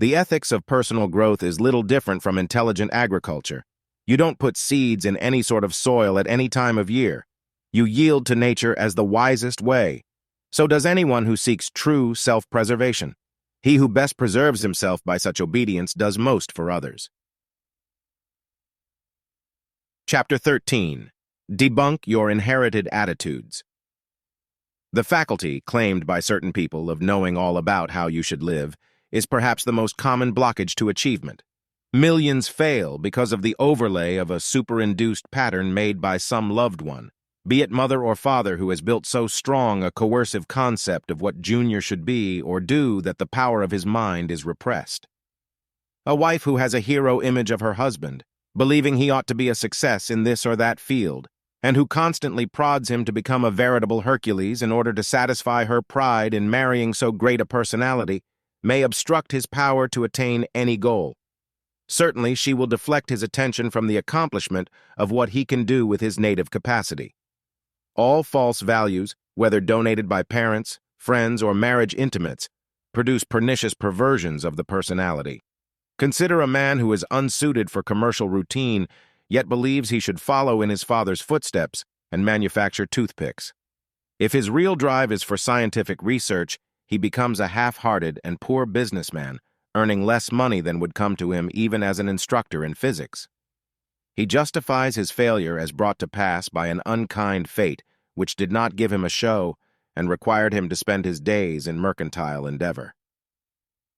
The ethics of personal growth is little different from intelligent agriculture. You don't put seeds in any sort of soil at any time of year. You yield to nature as the wisest way. So does anyone who seeks true self-preservation. He who best preserves himself by such obedience does most for others. Chapter 13. Debunk Your Inherited Attitudes. The faculty, claimed by certain people, of knowing all about how you should live is perhaps the most common blockage to achievement. Millions fail because of the overlay of a superinduced pattern made by some loved one, be it mother or father who has built so strong a coercive concept of what Junior should be or do that the power of his mind is repressed. A wife who has a hero image of her husband, believing he ought to be a success in this or that field, and who constantly prods him to become a veritable Hercules in order to satisfy her pride in marrying so great a personality, may obstruct his power to attain any goal. Certainly, she will deflect his attention from the accomplishment of what he can do with his native capacity. All false values, whether donated by parents, friends, or marriage intimates, produce pernicious perversions of the personality. Consider a man who is unsuited for commercial routine, yet believes he should follow in his father's footsteps and manufacture toothpicks. If his real drive is for scientific research, he becomes a half-hearted and poor businessman, earning less money than would come to him even as an instructor in physics. He justifies his failure as brought to pass by an unkind fate, which did not give him a show and required him to spend his days in mercantile endeavor.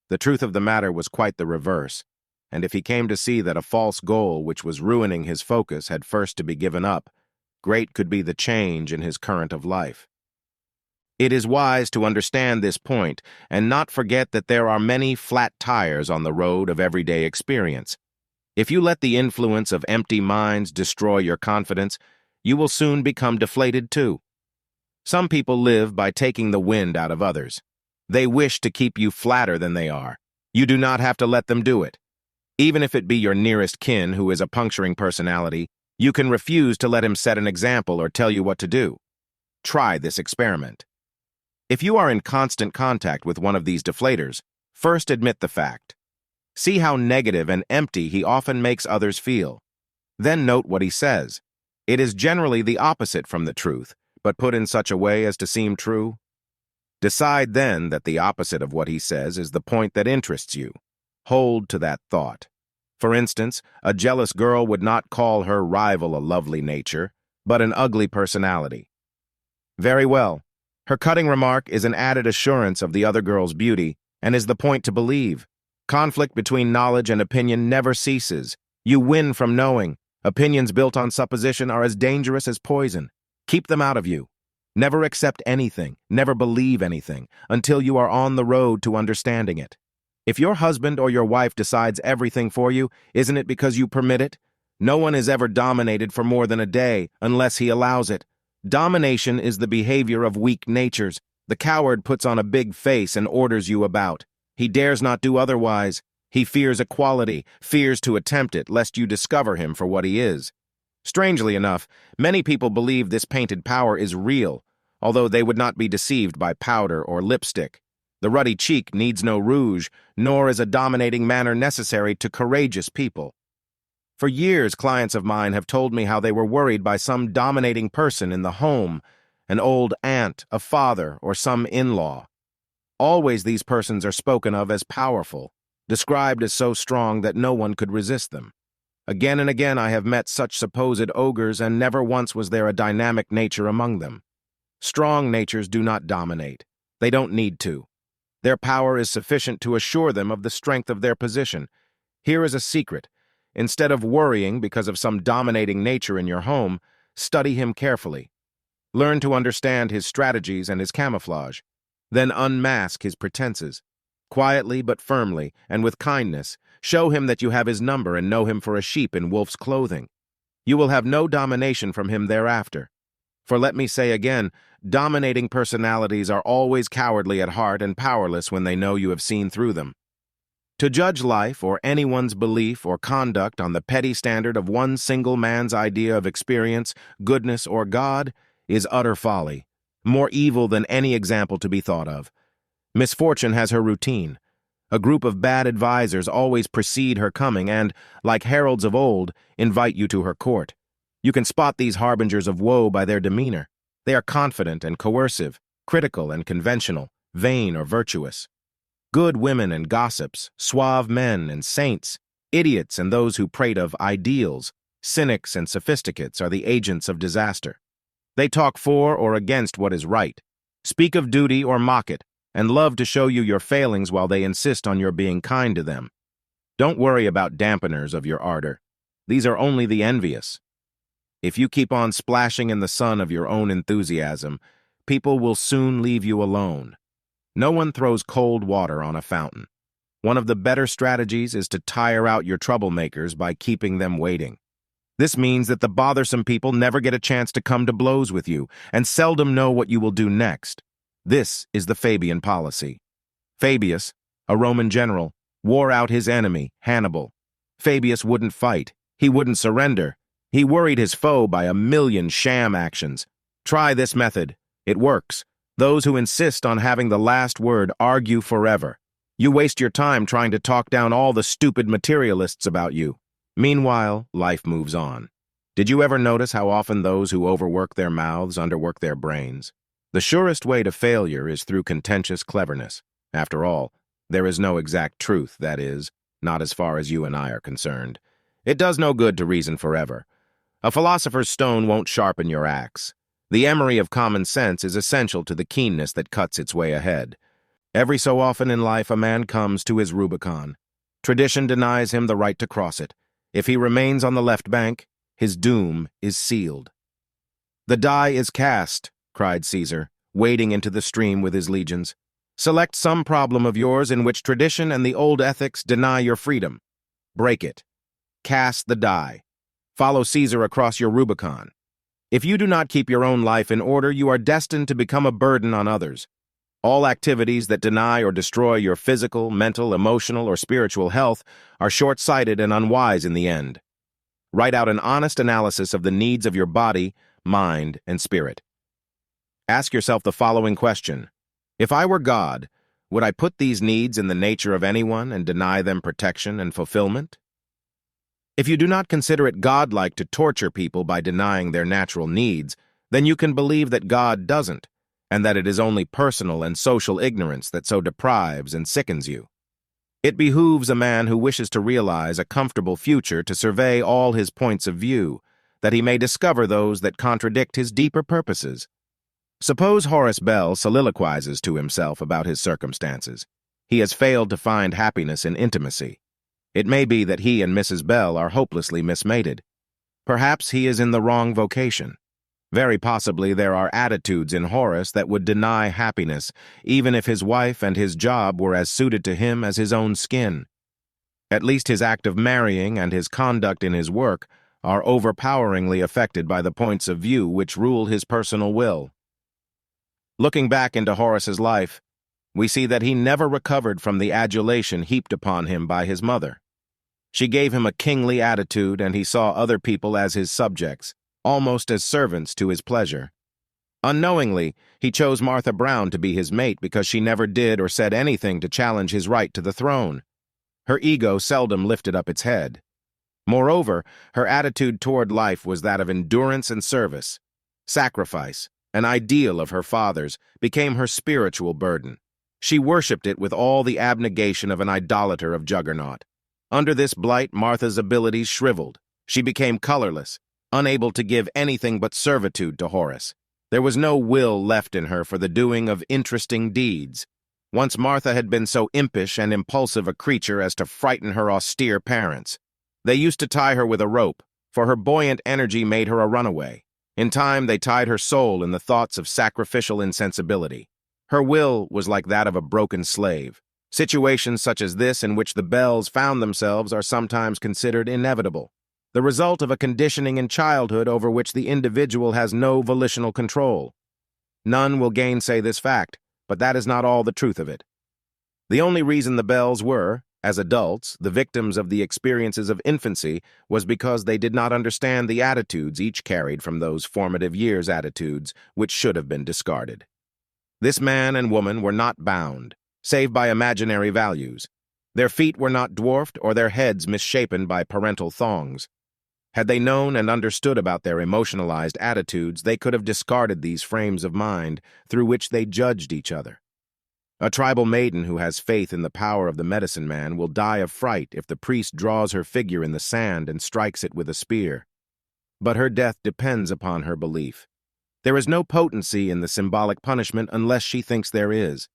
The truth of the matter was quite the reverse, and if he came to see that a false goal which was ruining his focus had first to be given up, great could be the change in his current of life. It is wise to understand this point and not forget that there are many flat tires on the road of everyday experience. If you let the influence of empty minds destroy your confidence, you will soon become deflated too. Some people live by taking the wind out of others. They wish to keep you flatter than they are. You do not have to let them do it. Even if it be your nearest kin who is a puncturing personality, you can refuse to let him set an example or tell you what to do. Try this experiment. If you are in constant contact with one of these deflators, first admit the fact. See how negative and empty he often makes others feel. Then note what he says. It is generally the opposite from the truth, but put in such a way as to seem true. Decide then that the opposite of what he says is the point that interests you. Hold to that thought. For instance, a jealous girl would not call her rival a lovely nature, but an ugly personality. Very well. Her cutting remark is an added assurance of the other girl's beauty and is the point to believe. Conflict between knowledge and opinion never ceases. You win from knowing. Opinions built on supposition are as dangerous as poison. Keep them out of you. Never accept anything, never believe anything, until you are on the road to understanding it. If your husband or your wife decides everything for you, isn't it because you permit it? No one is ever dominated for more than a day, unless he allows it. Domination is the behavior of weak natures. The coward puts on a big face and orders you about. He dares not do otherwise. He fears equality, fears to attempt it, lest you discover him for what he is. Strangely enough, many people believe this painted power is real, although they would not be deceived by powder or lipstick. The ruddy cheek needs no rouge, nor is a dominating manner necessary to courageous people. For years, clients of mine have told me how they were worried by some dominating person in the home, an old aunt, a father, or some in-law. Always these persons are spoken of as powerful, described as so strong that no one could resist them. Again and again I have met such supposed ogres, and never once was there a dynamic nature among them. Strong natures do not dominate. They don't need to. Their power is sufficient to assure them of the strength of their position. Here is a secret. Instead of worrying because of some dominating nature in your home, study him carefully. Learn to understand his strategies and his camouflage. Then unmask his pretenses. Quietly but firmly, and with kindness, show him that you have his number and know him for a sheep in wolf's clothing. You will have no domination from him thereafter. For let me say again, dominating personalities are always cowardly at heart and powerless when they know you have seen through them. To judge life or anyone's belief or conduct on the petty standard of one single man's idea of experience, goodness, or God is utter folly, more evil than any example to be thought of. Misfortune has her routine. A group of bad advisers always precede her coming and, like heralds of old, invite you to her court. You can spot these harbingers of woe by their demeanor. They are confident and coercive, critical and conventional, vain or virtuous. Good women and gossips, suave men and saints, idiots and those who prate of ideals, cynics and sophisticates are the agents of disaster. They talk for or against what is right, speak of duty or mock it, and love to show you your failings while they insist on your being kind to them. Don't worry about dampeners of your ardor. These are only the envious. If you keep on splashing in the sun of your own enthusiasm, people will soon leave you alone. No one throws cold water on a fountain. One of the better strategies is to tire out your troublemakers by keeping them waiting. This means that the bothersome people never get a chance to come to blows with you and seldom know what you will do next. This is the Fabian policy. Fabius, a Roman general, wore out his enemy, Hannibal. Fabius wouldn't fight. He wouldn't surrender. He worried his foe by a million sham actions. Try this method. It works. Those who insist on having the last word argue forever. You waste your time trying to talk down all the stupid materialists about you. Meanwhile, life moves on. Did you ever notice how often those who overwork their mouths underwork their brains? The surest way to failure is through contentious cleverness. After all, there is no exact truth, that is, not as far as you and I are concerned. It does no good to reason forever. A philosopher's stone won't sharpen your axe. The emery of common sense is essential to the keenness that cuts its way ahead. Every so often in life a man comes to his Rubicon. Tradition denies him the right to cross it. If he remains on the left bank, his doom is sealed. "The die is cast," cried Caesar, wading into the stream with his legions. "Select some problem of yours in which tradition and the old ethics deny your freedom. Break it. Cast the die. Follow Caesar across your Rubicon. If you do not keep your own life in order, you are destined to become a burden on others. All activities that deny or destroy your physical, mental, emotional, or spiritual health are short-sighted and unwise in the end. Write out an honest analysis of the needs of your body, mind, and spirit. Ask yourself the following question. If I were God, would I put these needs in the nature of anyone and deny them protection and fulfillment? If you do not consider it godlike to torture people by denying their natural needs, then you can believe that God doesn't, and that it is only personal and social ignorance that so deprives and sickens you. It behooves a man who wishes to realize a comfortable future to survey all his points of view, that he may discover those that contradict his deeper purposes. Suppose Horace Bell soliloquizes to himself about his circumstances. He has failed to find happiness in intimacy. It may be that he and Mrs. Bell are hopelessly mismated. Perhaps he is in the wrong vocation. Very possibly there are attitudes in Horace that would deny happiness, even if his wife and his job were as suited to him as his own skin. At least his act of marrying and his conduct in his work are overpoweringly affected by the points of view which rule his personal will. Looking back into Horace's life, we see that he never recovered from the adulation heaped upon him by his mother. She gave him a kingly attitude, and he saw other people as his subjects, almost as servants to his pleasure. Unknowingly, he chose Martha Brown to be his mate because she never did or said anything to challenge his right to the throne. Her ego seldom lifted up its head. Moreover, her attitude toward life was that of endurance and service. Sacrifice, an ideal of her father's, became her spiritual burden. She worshipped it with all the abnegation of an idolater of juggernaut. Under this blight, Martha's abilities shriveled. She became colorless, unable to give anything but servitude to Horace. There was no will left in her for the doing of interesting deeds. Once Martha had been so impish and impulsive a creature as to frighten her austere parents. They used to tie her with a rope, for her buoyant energy made her a runaway. In time, they tied her soul in the thoughts of sacrificial insensibility. Her will was like that of a broken slave. Situations such as this in which the Bells found themselves are sometimes considered inevitable, the result of a conditioning in childhood over which the individual has no volitional control. None will gainsay this fact, but that is not all the truth of it. The only reason the Bells were, as adults, the victims of the experiences of infancy was because they did not understand the attitudes each carried from those formative years' attitudes which should have been discarded. This man and woman were not bound, save by imaginary values. Their feet were not dwarfed or their heads misshapen by parental thongs. Had they known and understood about their emotionalized attitudes, they could have discarded these frames of mind through which they judged each other. A tribal maiden who has faith in the power of the medicine man will die of fright if the priest draws her figure in the sand and strikes it with a spear. But her death depends upon her belief. There is no potency in the symbolic punishment unless she thinks there is.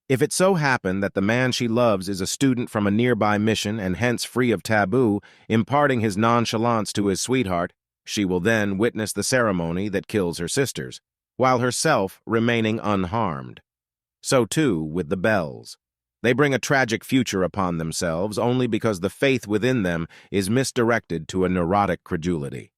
If it so happen that the man she loves is a student from a nearby mission and hence free of taboo, imparting his nonchalance to his sweetheart, she will then witness the ceremony that kills her sisters, while herself remaining unharmed. So too with the Bells. They bring a tragic future upon themselves only because the faith within them is misdirected to a neurotic credulity.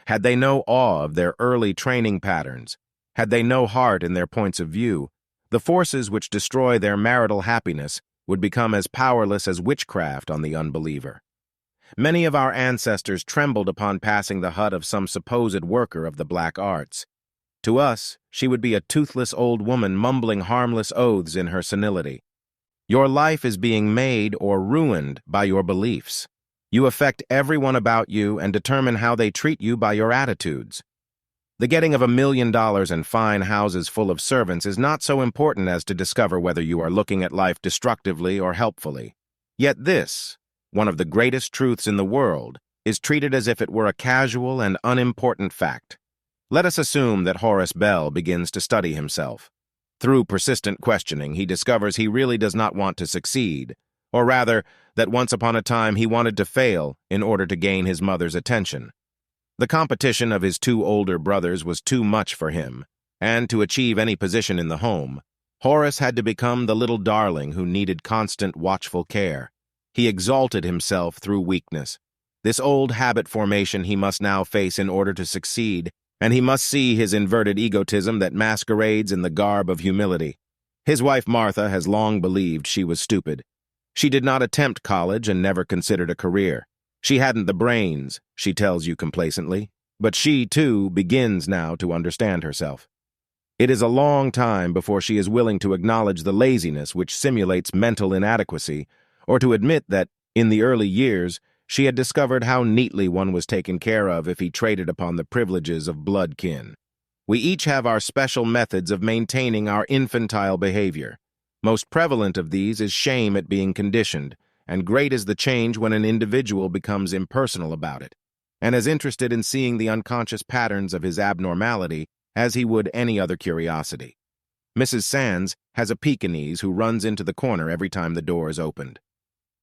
Had they no awe of their early training patterns, had they no heart in their points of view, the forces which destroy their marital happiness would become as powerless as witchcraft on the unbeliever. Many of our ancestors trembled upon passing the hut of some supposed worker of the black arts. To us, she would be a toothless old woman mumbling harmless oaths in her senility. Your life is being made or ruined by your beliefs. You affect everyone about you and determine how they treat you by your attitudes. The getting of $1 million and fine houses full of servants is not so important as to discover whether you are looking at life destructively or helpfully. Yet this, one of the greatest truths in the world, is treated as if it were a casual and unimportant fact. Let us assume that Horace Bell begins to study himself. Through persistent questioning, he discovers he really does not want to succeed, or rather, that once upon a time he wanted to fail in order to gain his mother's attention. The competition of his two older brothers was too much for him, and to achieve any position in the home, Horace had to become the little darling who needed constant watchful care. He exalted himself through weakness. This old habit formation he must now face in order to succeed, and he must see his inverted egotism that masquerades in the garb of humility. His wife Martha has long believed she was stupid. She did not attempt college and never considered a career. She hadn't the brains, she tells you complacently, but she, too, begins now to understand herself. It is a long time before she is willing to acknowledge the laziness which simulates mental inadequacy, or to admit that, in the early years, she had discovered how neatly one was taken care of if he traded upon the privileges of blood kin. We each have our special methods of maintaining our infantile behavior. Most prevalent of these is shame at being conditioned, and great is the change when an individual becomes impersonal about it, and as interested in seeing the unconscious patterns of his abnormality as he would any other curiosity. Mrs. Sands has a Pekingese who runs into the corner every time the door is opened.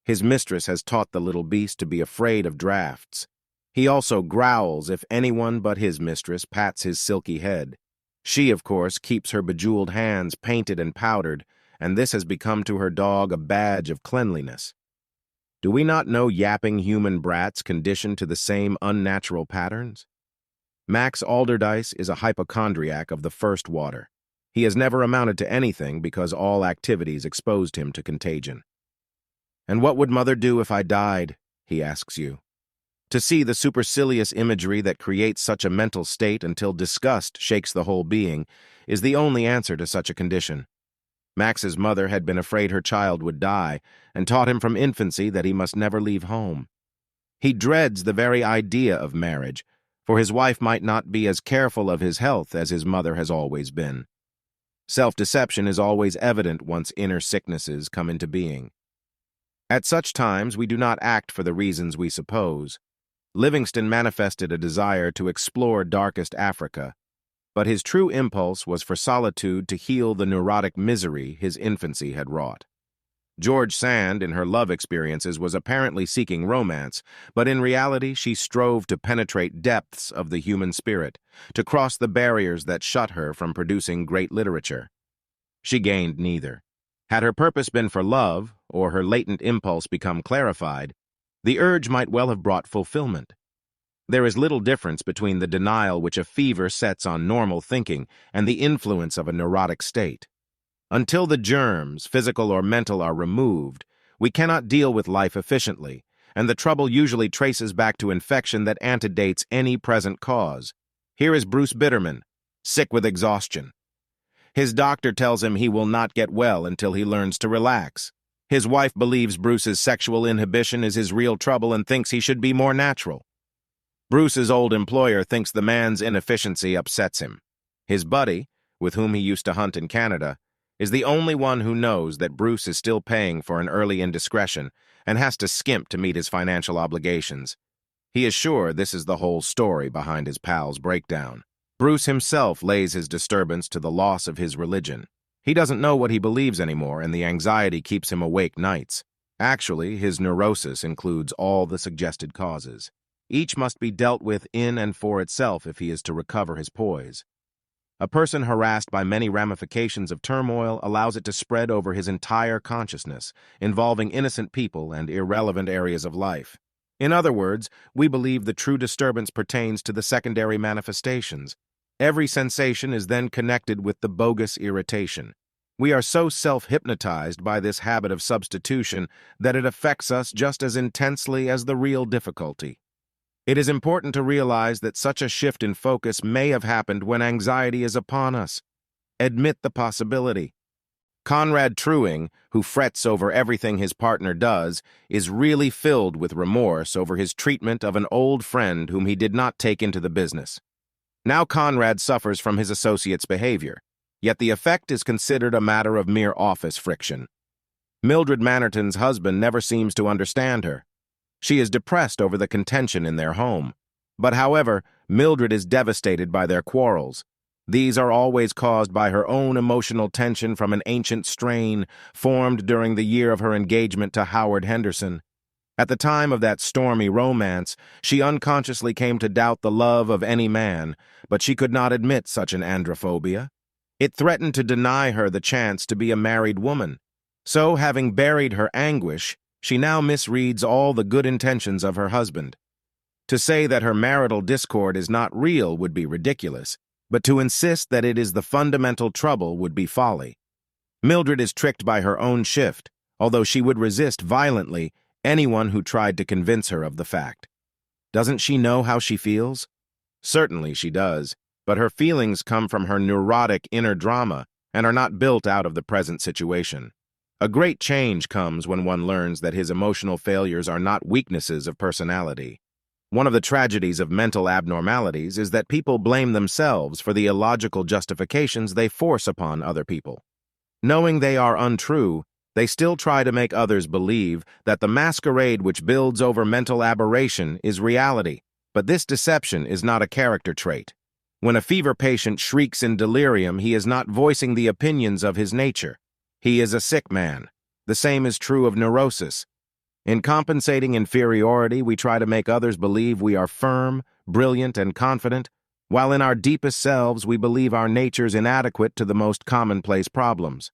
His mistress has taught the little beast to be afraid of drafts. He also growls if anyone but his mistress pats his silky head. She, of course, keeps her bejeweled hands painted and powdered, and this has become to her dog a badge of cleanliness. Do we not know yapping human brats conditioned to the same unnatural patterns? Max Alderdice is a hypochondriac of the first water. He has never amounted to anything because all activities exposed him to contagion. And what would Mother do if I died, he asks you. To see the supercilious imagery that creates such a mental state until disgust shakes the whole being is the only answer to such a condition. Max's mother had been afraid her child would die and taught him from infancy that he must never leave home. He dreads the very idea of marriage, for his wife might not be as careful of his health as his mother has always been. Self-deception is always evident once inner sicknesses come into being. At such times, we do not act for the reasons we suppose. Livingston manifested a desire to explore darkest Africa, but his true impulse was for solitude to heal the neurotic misery his infancy had wrought. George Sand, in her love experiences, was apparently seeking romance, but in reality she strove to penetrate depths of the human spirit, to cross the barriers that shut her from producing great literature. She gained neither. Had her purpose been for love, or her latent impulse become clarified, the urge might well have brought fulfillment. There is little difference between the denial which a fever sets on normal thinking and the influence of a neurotic state. Until the germs, physical or mental, are removed, we cannot deal with life efficiently, and the trouble usually traces back to infection that antedates any present cause. Here is Bruce Bitterman, sick with exhaustion. His doctor tells him he will not get well until he learns to relax. His wife believes Bruce's sexual inhibition is his real trouble and thinks he should be more natural. Bruce's old employer thinks the man's inefficiency upsets him. His buddy, with whom he used to hunt in Canada, is the only one who knows that Bruce is still paying for an early indiscretion and has to skimp to meet his financial obligations. He is sure this is the whole story behind his pal's breakdown. Bruce himself lays his disturbance to the loss of his religion. He doesn't know what he believes anymore, and the anxiety keeps him awake nights. Actually, his neurosis includes all the suggested causes. Each must be dealt with in and for itself if he is to recover his poise. A person harassed by many ramifications of turmoil allows it to spread over his entire consciousness, involving innocent people and irrelevant areas of life. In other words, we believe the true disturbance pertains to the secondary manifestations. Every sensation is then connected with the bogus irritation. We are so self-hypnotized by this habit of substitution that it affects us just as intensely as the real difficulty. It is important to realize that such a shift in focus may have happened when anxiety is upon us. Admit the possibility. Conrad Truing, who frets over everything his partner does, is really filled with remorse over his treatment of an old friend whom he did not take into the business. Now Conrad suffers from his associate's behavior, yet the effect is considered a matter of mere office friction. Mildred Manerton's husband never seems to understand her. She is depressed over the contention in their home. But however, Mildred is devastated by their quarrels. These are always caused by her own emotional tension from an ancient strain formed during the year of her engagement to Howard Henderson. At the time of that stormy romance, she unconsciously came to doubt the love of any man, but she could not admit such an androphobia. It threatened to deny her the chance to be a married woman. So, having buried her anguish, she now misreads all the good intentions of her husband. To say that her marital discord is not real would be ridiculous, but to insist that it is the fundamental trouble would be folly. Mildred is tricked by her own shift, although she would resist violently anyone who tried to convince her of the fact. Doesn't she know how she feels? Certainly she does, but her feelings come from her neurotic inner drama and are not built out of the present situation. A great change comes when one learns that his emotional failures are not weaknesses of personality. One of the tragedies of mental abnormalities is that people blame themselves for the illogical justifications they force upon other people. Knowing they are untrue, they still try to make others believe that the masquerade which builds over mental aberration is reality, but this deception is not a character trait. When a fever patient shrieks in delirium, he is not voicing the opinions of his nature. He is a sick man. The same is true of neurosis. In compensating inferiority, we try to make others believe we are firm, brilliant, and confident, while in our deepest selves we believe our natures inadequate to the most commonplace problems.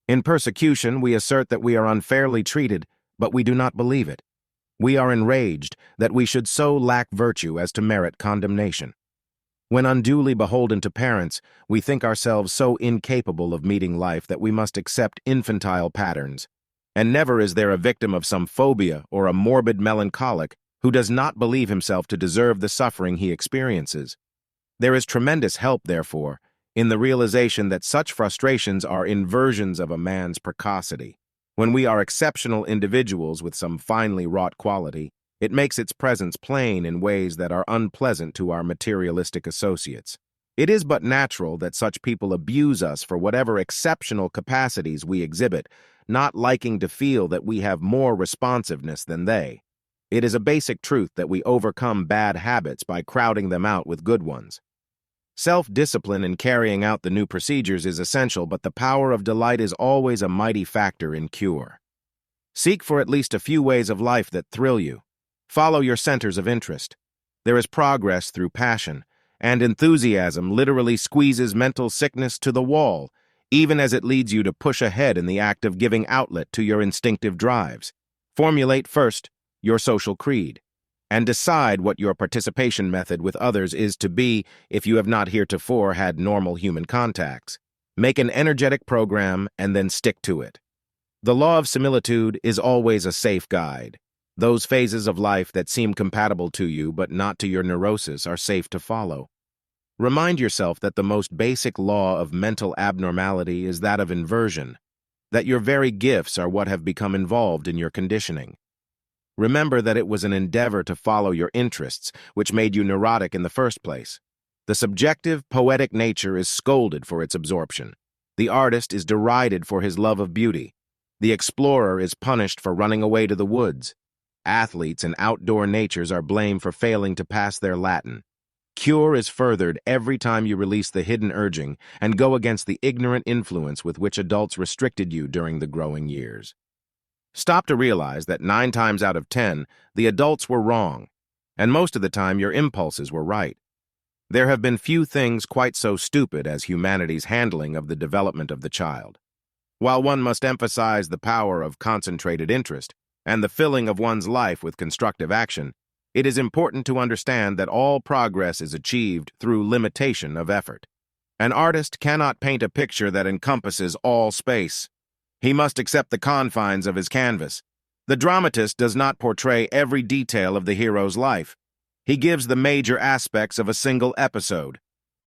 In persecution, we assert that we are unfairly treated, but we do not believe it. We are enraged that we should so lack virtue as to merit condemnation. When unduly beholden to parents, we think ourselves so incapable of meeting life that we must accept infantile patterns. And never is there a victim of some phobia or a morbid melancholic who does not believe himself to deserve the suffering he experiences. There is tremendous help, therefore, in the realization that such frustrations are inversions of a man's precocity. When we are exceptional individuals with some finely wrought quality, it makes its presence plain in ways that are unpleasant to our materialistic associates. It is but natural that such people abuse us for whatever exceptional capacities we exhibit, not liking to feel that we have more responsiveness than they. It is a basic truth that we overcome bad habits by crowding them out with good ones. Self-discipline in carrying out the new procedures is essential, but the power of delight is always a mighty factor in cure. Seek for at least a few ways of life that thrill you. Follow your centers of interest. There is progress through passion, and enthusiasm literally squeezes mental sickness to the wall, even as it leads you to push ahead in the act of giving outlet to your instinctive drives. Formulate first your social creed, and decide what your participation method with others is to be if you have not heretofore had normal human contacts. Make an energetic program and then stick to it. The law of similitude is always a safe guide. Those phases of life that seem compatible to you but not to your neurosis are safe to follow. Remind yourself that the most basic law of mental abnormality is that of inversion, that your very gifts are what have become involved in your conditioning. Remember that it was an endeavor to follow your interests which made you neurotic in the first place. The subjective, poetic nature is scolded for its absorption. The artist is derided for his love of beauty. The explorer is punished for running away to the woods. Athletes and outdoor natures are blamed for failing to pass their Latin. Cure is furthered every time you release the hidden urging and go against the ignorant influence with which adults restricted you during the growing years. Stop to realize that 9 times out of 10, the adults were wrong, and most of the time your impulses were right. There have been few things quite so stupid as humanity's handling of the development of the child. While one must emphasize the power of concentrated interest and the filling of one's life with constructive action, it is important to understand that all progress is achieved through limitation of effort. An artist cannot paint a picture that encompasses all space. He must accept the confines of his canvas. The dramatist does not portray every detail of the hero's life. He gives the major aspects of a single episode.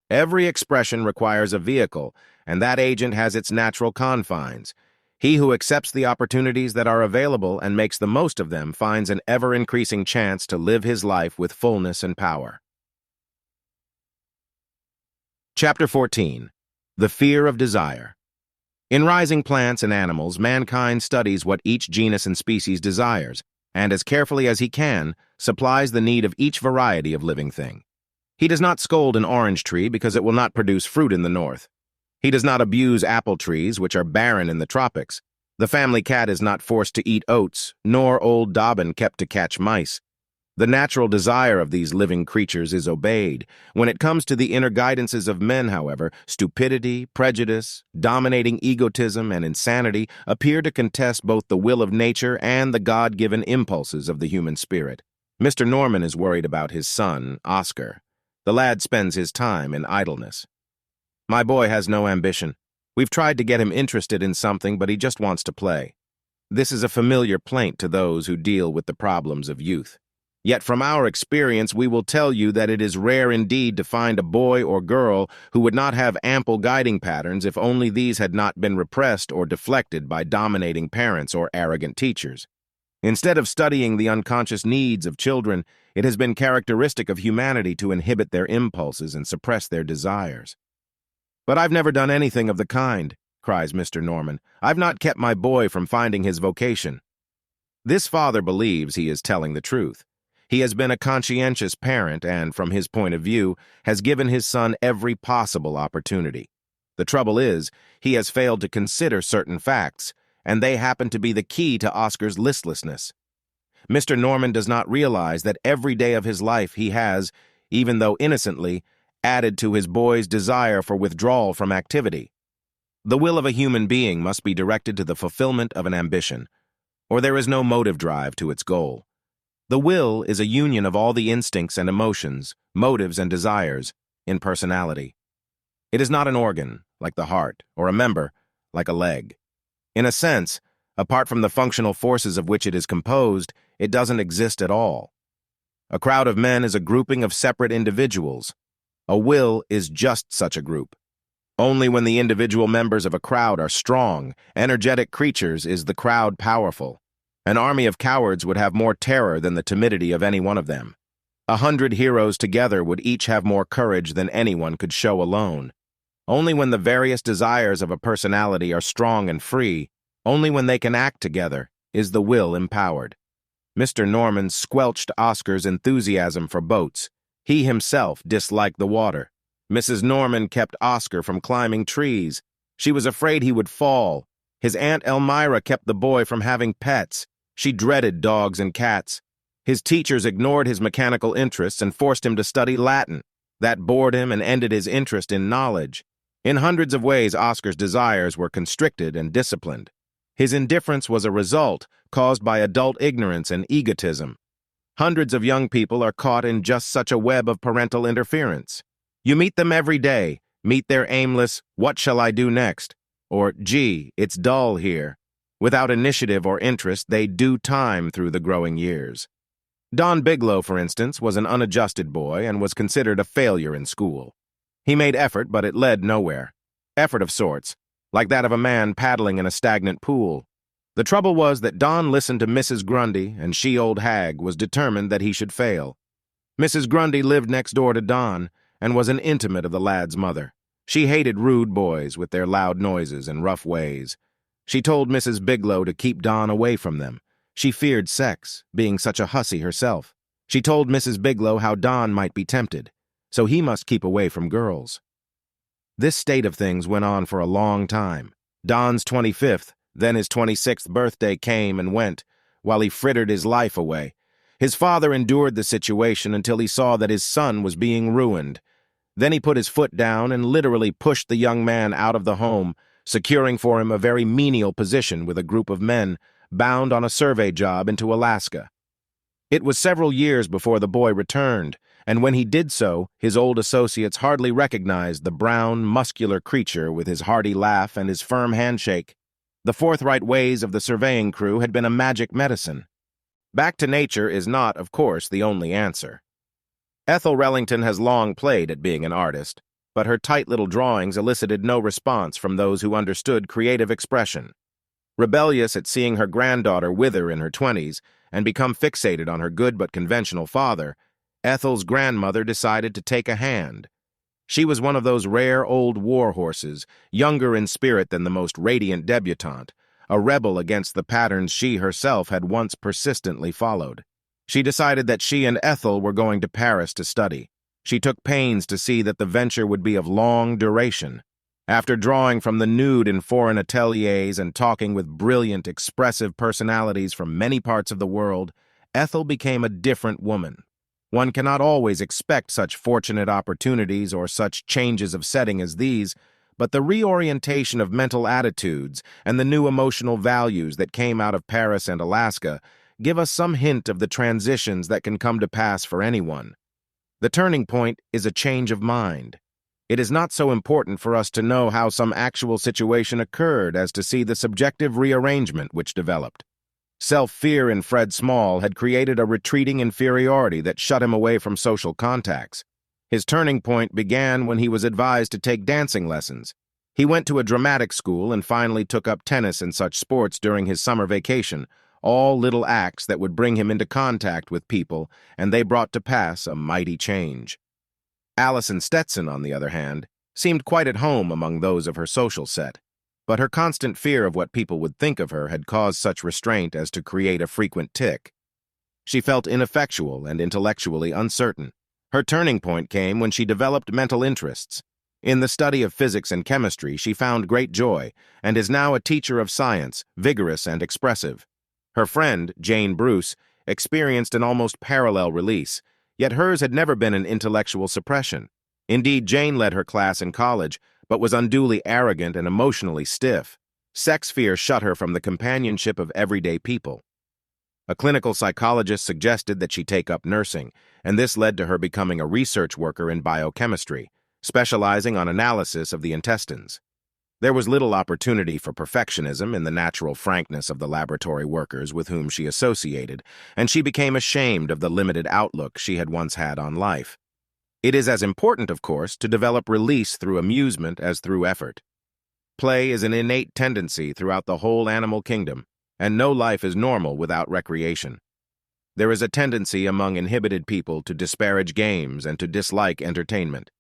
Every expression requires a vehicle, and that agent has its natural confines. He who accepts the opportunities that are available and makes the most of them finds an ever-increasing chance to live his life with fullness and power. Chapter 14. The Fear of Desire. In Rising Plants and Animals, mankind studies what each genus and species desires, and as carefully as he can, supplies the need of each variety of living thing. He does not scold an orange tree because it will not produce fruit in the north. He does not abuse apple trees, which are barren in the tropics. The family cat is not forced to eat oats, nor old Dobbin kept to catch mice. The natural desire of these living creatures is obeyed. When it comes to the inner guidances of men, however, stupidity, prejudice, dominating egotism, and insanity appear to contest both the will of nature and the God-given impulses of the human spirit. Mr. Norman is worried about his son, Oscar. The lad spends his time in idleness. My boy has no ambition. We've tried to get him interested in something, but he just wants to play. This is a familiar plaint to those who deal with the problems of youth. Yet from our experience, we will tell you that it is rare indeed to find a boy or girl who would not have ample guiding patterns if only these had not been repressed or deflected by dominating parents or arrogant teachers. Instead of studying the unconscious needs of children, it has been characteristic of humanity to inhibit their impulses and suppress their desires. "But I've never done anything of the kind," cries Mr. Norman. "I've not kept my boy from finding his vocation." This father believes he is telling the truth. He has been a conscientious parent and, from his point of view, has given his son every possible opportunity. The trouble is, he has failed to consider certain facts, and they happen to be the key to Oscar's listlessness. Mr. Norman does not realize that every day of his life he has, even though innocently, added to his boy's desire for withdrawal from activity. The will of a human being must be directed to the fulfillment of an ambition, or there is no motive drive to its goal. The will is a union of all the instincts and emotions, motives and desires, in personality. It is not an organ, like the heart, or a member, like a leg. In a sense, apart from the functional forces of which it is composed, it doesn't exist at all. A crowd of men is a grouping of separate individuals. A will is just such a group. Only when the individual members of a crowd are strong, energetic creatures is the crowd powerful. An army of cowards would have more terror than the timidity of any one of them. 100 heroes together would each have more courage than anyone could show alone. Only when the various desires of a personality are strong and free, only when they can act together, is the will empowered. Mr. Norman squelched Oscar's enthusiasm for boats. He himself disliked the water. Mrs. Norman kept Oscar from climbing trees. She was afraid he would fall. His Aunt Elmira kept the boy from having pets. She dreaded dogs and cats. His teachers ignored his mechanical interests and forced him to study Latin. That bored him and ended his interest in knowledge. In hundreds of ways, Oscar's desires were constricted and disciplined. His indifference was a result caused by adult ignorance and egotism. Hundreds of young people are caught in just such a web of parental interference. You meet them every day, meet their aimless, "What shall I do next?" or "Gee, it's dull here." Without initiative or interest, they do time through the growing years. Don Bigelow, for instance, was an unadjusted boy and was considered a failure in school. He made effort, but it led nowhere. Effort of sorts, like that of a man paddling in a stagnant pool. The trouble was that Don listened to Mrs. Grundy, and she, old hag, was determined that he should fail. Mrs. Grundy lived next door to Don and was an intimate of the lad's mother. She hated rude boys with their loud noises and rough ways. She told Mrs. Bigelow to keep Don away from them. She feared sex, being such a hussy herself. She told Mrs. Bigelow how Don might be tempted, so he must keep away from girls. This state of things went on for a long time. Don's 25th, then his 26th birthday came and went, while he frittered his life away. His father endured the situation until he saw that his son was being ruined. Then he put his foot down and literally pushed the young man out of the home, securing for him a very menial position with a group of men bound on a survey job into Alaska. It was several years before the boy returned, and when he did so, his old associates hardly recognized the brown, muscular creature with his hearty laugh and his firm handshake. The forthright ways of the surveying crew had been a magic medicine. Back to nature is not, of course, the only answer. Ethel Rellington has long played at being an artist, but her tight little drawings elicited no response from those who understood creative expression. Rebellious at seeing her granddaughter wither in her 20s and become fixated on her good but conventional father, Ethel's grandmother decided to take a hand. She was one of those rare old war horses, younger in spirit than the most radiant debutante, a rebel against the patterns she herself had once persistently followed. She decided that she and Ethel were going to Paris to study. She took pains to see that the venture would be of long duration. After drawing from the nude in foreign ateliers and talking with brilliant, expressive personalities from many parts of the world, Ethel became a different woman. One cannot always expect such fortunate opportunities or such changes of setting as these, but the reorientation of mental attitudes and the new emotional values that came out of Paris and Alaska give us some hint of the transitions that can come to pass for anyone. The turning point is a change of mind. It is not so important for us to know how some actual situation occurred as to see the subjective rearrangement which developed. Self-fear in Fred Small had created a retreating inferiority that shut him away from social contacts. His turning point began when he was advised to take dancing lessons. He went to a dramatic school and finally took up tennis and such sports during his summer vacation, all little acts that would bring him into contact with people, and they brought to pass a mighty change. Allison Stetson, on the other hand, seemed quite at home among those of her social set, but her constant fear of what people would think of her had caused such restraint as to create a frequent tic. She felt ineffectual and intellectually uncertain. Her turning point came when she developed mental interests. In the study of physics and chemistry, she found great joy and is now a teacher of science, vigorous and expressive. Her friend, Jane Bruce, experienced an almost parallel release, yet hers had never been an intellectual suppression. Indeed, Jane led her class in college, but was unduly arrogant and emotionally stiff. Sex fear shut her from the companionship of everyday people. A clinical psychologist suggested that she take up nursing, and this led to her becoming a research worker in biochemistry, specializing on analysis of the intestines. There was little opportunity for perfectionism in the natural frankness of the laboratory workers with whom she associated, and she became ashamed of the limited outlook she had once had on life. It is as important, of course, to develop release through amusement as through effort. Play is an innate tendency throughout the whole animal kingdom, and no life is normal without recreation. There is a tendency among inhibited people to disparage games and to dislike entertainment.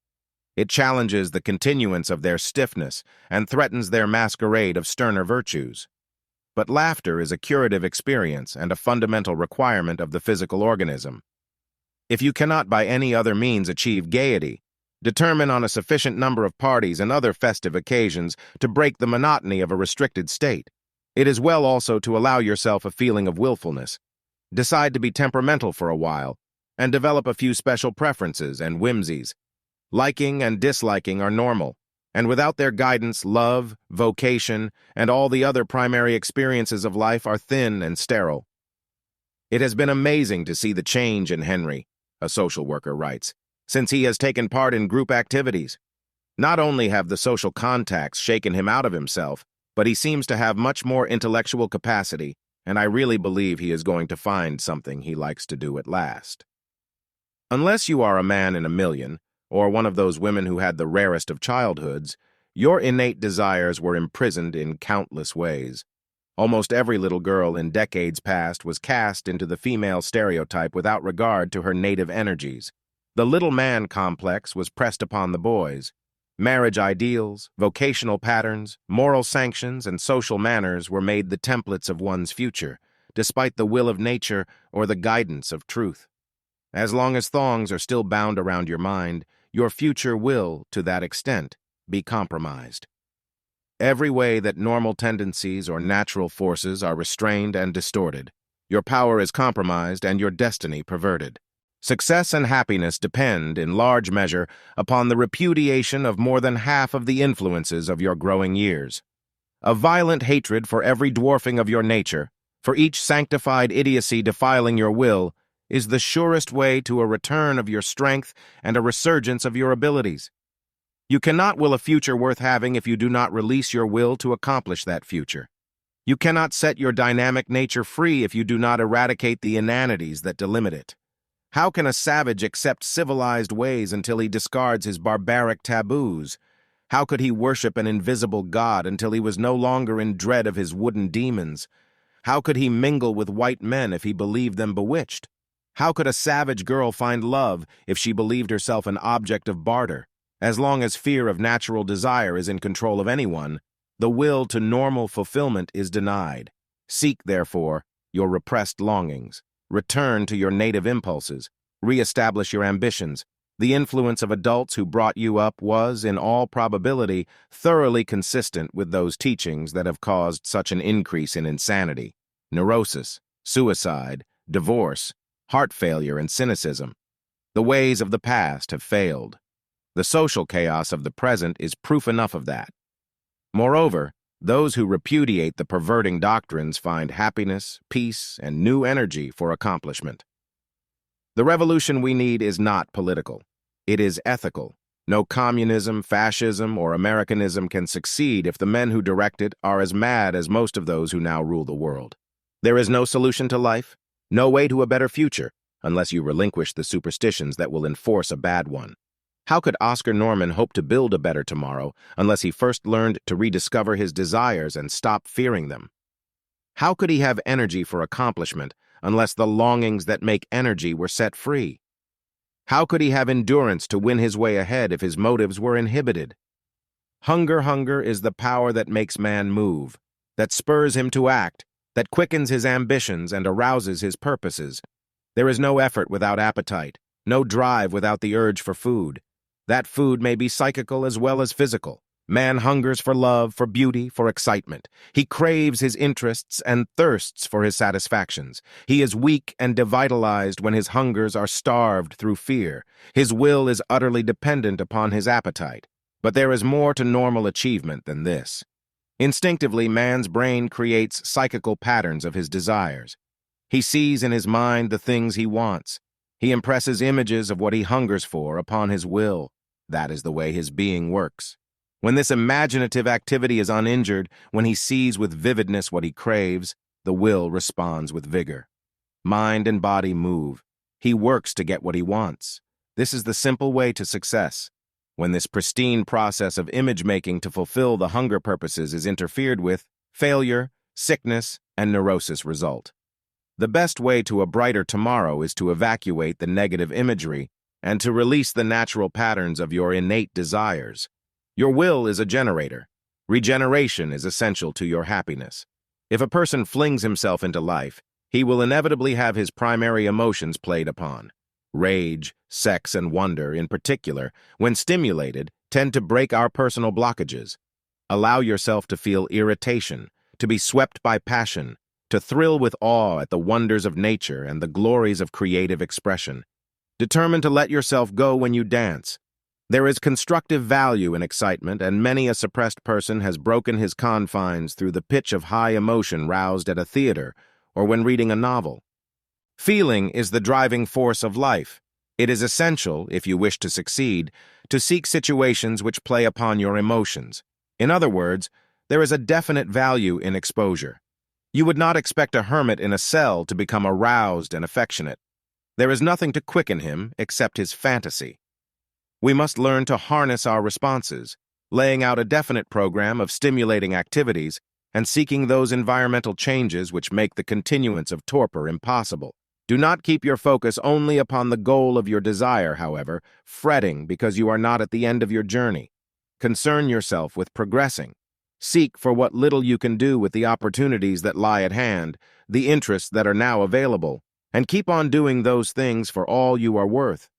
It challenges the continuance of their stiffness and threatens their masquerade of sterner virtues. But laughter is a curative experience and a fundamental requirement of the physical organism. If you cannot by any other means achieve gaiety, determine on a sufficient number of parties and other festive occasions to break the monotony of a restricted state. It is well also to allow yourself a feeling of willfulness. Decide to be temperamental for a while, and develop a few special preferences and whimsies. Liking and disliking are normal, and without their guidance, love, vocation, and all the other primary experiences of life are thin and sterile. It has been amazing to see the change in Henry, a social worker writes, since he has taken part in group activities. Not only have the social contacts shaken him out of himself, but he seems to have much more intellectual capacity, and I really believe he is going to find something he likes to do at last. Unless you are a man in a million, or one of those women who had the rarest of childhoods, your innate desires were imprisoned in countless ways. Almost every little girl in decades past was cast into the female stereotype without regard to her native energies. The little man complex was pressed upon the boys. Marriage ideals, vocational patterns, moral sanctions, and social manners were made the templates of one's future, despite the will of nature or the guidance of truth. As long as thongs are still bound around your mind, your future will, to that extent, be compromised. Every way that normal tendencies or natural forces are restrained and distorted, your power is compromised and your destiny perverted. Success and happiness depend, in large measure, upon the repudiation of more than half of the influences of your growing years. A violent hatred for every dwarfing of your nature, for each sanctified idiocy defiling your will, is the surest way to a return of your strength and a resurgence of your abilities. You cannot will a future worth having if you do not release your will to accomplish that future. You cannot set your dynamic nature free if you do not eradicate the inanities that delimit it. How can a savage accept civilized ways until he discards his barbaric taboos? How could he worship an invisible god until he was no longer in dread of his wooden demons? How could he mingle with white men if he believed them bewitched? How could a savage girl find love if she believed herself an object of barter? As long as fear of natural desire is in control of anyone, the will to normal fulfillment is denied. Seek, therefore, your repressed longings. Return to your native impulses. Re-establish your ambitions. The influence of adults who brought you up was, in all probability, thoroughly consistent with those teachings that have caused such an increase in insanity, neurosis, suicide, divorce, heart failure, and cynicism. The ways of the past have failed. The social chaos of the present is proof enough of that. Moreover, those who repudiate the perverting doctrines find happiness, peace, and new energy for accomplishment. The revolution we need is not political. It is ethical. No communism, fascism, or Americanism can succeed if the men who direct it are as mad as most of those who now rule the world. There is no solution to life, no way to a better future, unless you relinquish the superstitions that will enforce a bad one. How could Oscar Norman hope to build a better tomorrow unless he first learned to rediscover his desires and stop fearing them? How could he have energy for accomplishment unless the longings that make energy were set free? How could he have endurance to win his way ahead if his motives were inhibited? Hunger is the power that makes man move, that spurs him to act, that quickens his ambitions and arouses his purposes. There is no effort without appetite, no drive without the urge for food. That food may be psychical as well as physical. Man hungers for love, for beauty, for excitement. He craves his interests and thirsts for his satisfactions. He is weak and devitalized when his hungers are starved through fear. His will is utterly dependent upon his appetite. But there is more to normal achievement than this. Instinctively, man's brain creates psychical patterns of his desires. He sees in his mind the things he wants. He impresses images of what he hungers for upon his will. That is the way his being works. When this imaginative activity is uninjured, when he sees with vividness what he craves, the will responds with vigor. Mind and body move. He works to get what he wants. This is the simple way to success. When this pristine process of image-making to fulfill the hunger purposes is interfered with, failure, sickness, and neurosis result. The best way to a brighter tomorrow is to evacuate the negative imagery and to release the natural patterns of your innate desires. Your will is a generator. Regeneration is essential to your happiness. If a person flings himself into life, he will inevitably have his primary emotions played upon. Rage, sex, and wonder, in particular, when stimulated, tend to break our personal blockages. Allow yourself to feel irritation, to be swept by passion, to thrill with awe at the wonders of nature and the glories of creative expression. Determine to let yourself go when you dance. There is constructive value in excitement, and many a suppressed person has broken his confines through the pitch of high emotion roused at a theater or when reading a novel. Feeling is the driving force of life. It is essential, if you wish to succeed, to seek situations which play upon your emotions. In other words, there is a definite value in exposure. You would not expect a hermit in a cell to become aroused and affectionate. There is nothing to quicken him except his fantasy. We must learn to harness our responses, laying out a definite program of stimulating activities and seeking those environmental changes which make the continuance of torpor impossible. Do not keep your focus only upon the goal of your desire, however, fretting because you are not at the end of your journey. Concern yourself with progressing. Seek for what little you can do with the opportunities that lie at hand, the interests that are now available, and keep on doing those things for all you are worth.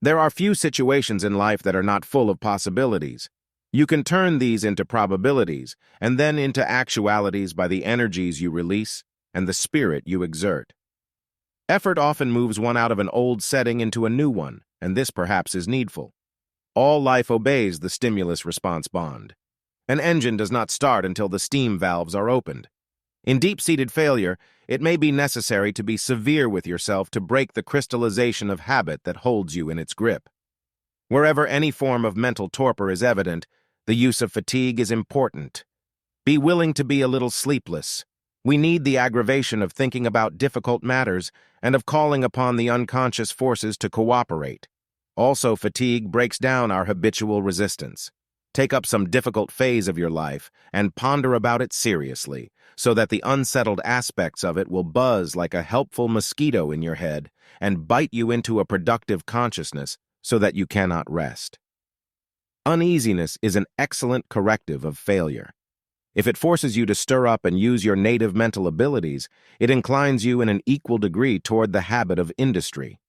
There are few situations in life that are not full of possibilities. You can turn these into probabilities and then into actualities by the energies you release and the spirit you exert. Effort often moves one out of an old setting into a new one, and this perhaps is needful. All life obeys the stimulus-response bond. An engine does not start until the steam valves are opened. In deep-seated failure, it may be necessary to be severe with yourself to break the crystallization of habit that holds you in its grip. Wherever any form of mental torpor is evident, the use of fatigue is important. Be willing to be a little sleepless. We need the aggravation of thinking about difficult matters and of calling upon the unconscious forces to cooperate. Also, fatigue breaks down our habitual resistance. Take up some difficult phase of your life and ponder about it seriously, so that the unsettled aspects of it will buzz like a helpful mosquito in your head and bite you into a productive consciousness so that you cannot rest. Uneasiness is an excellent corrective of failure. If it forces you to stir up and use your native mental abilities, it inclines you in an equal degree toward the habit of industry.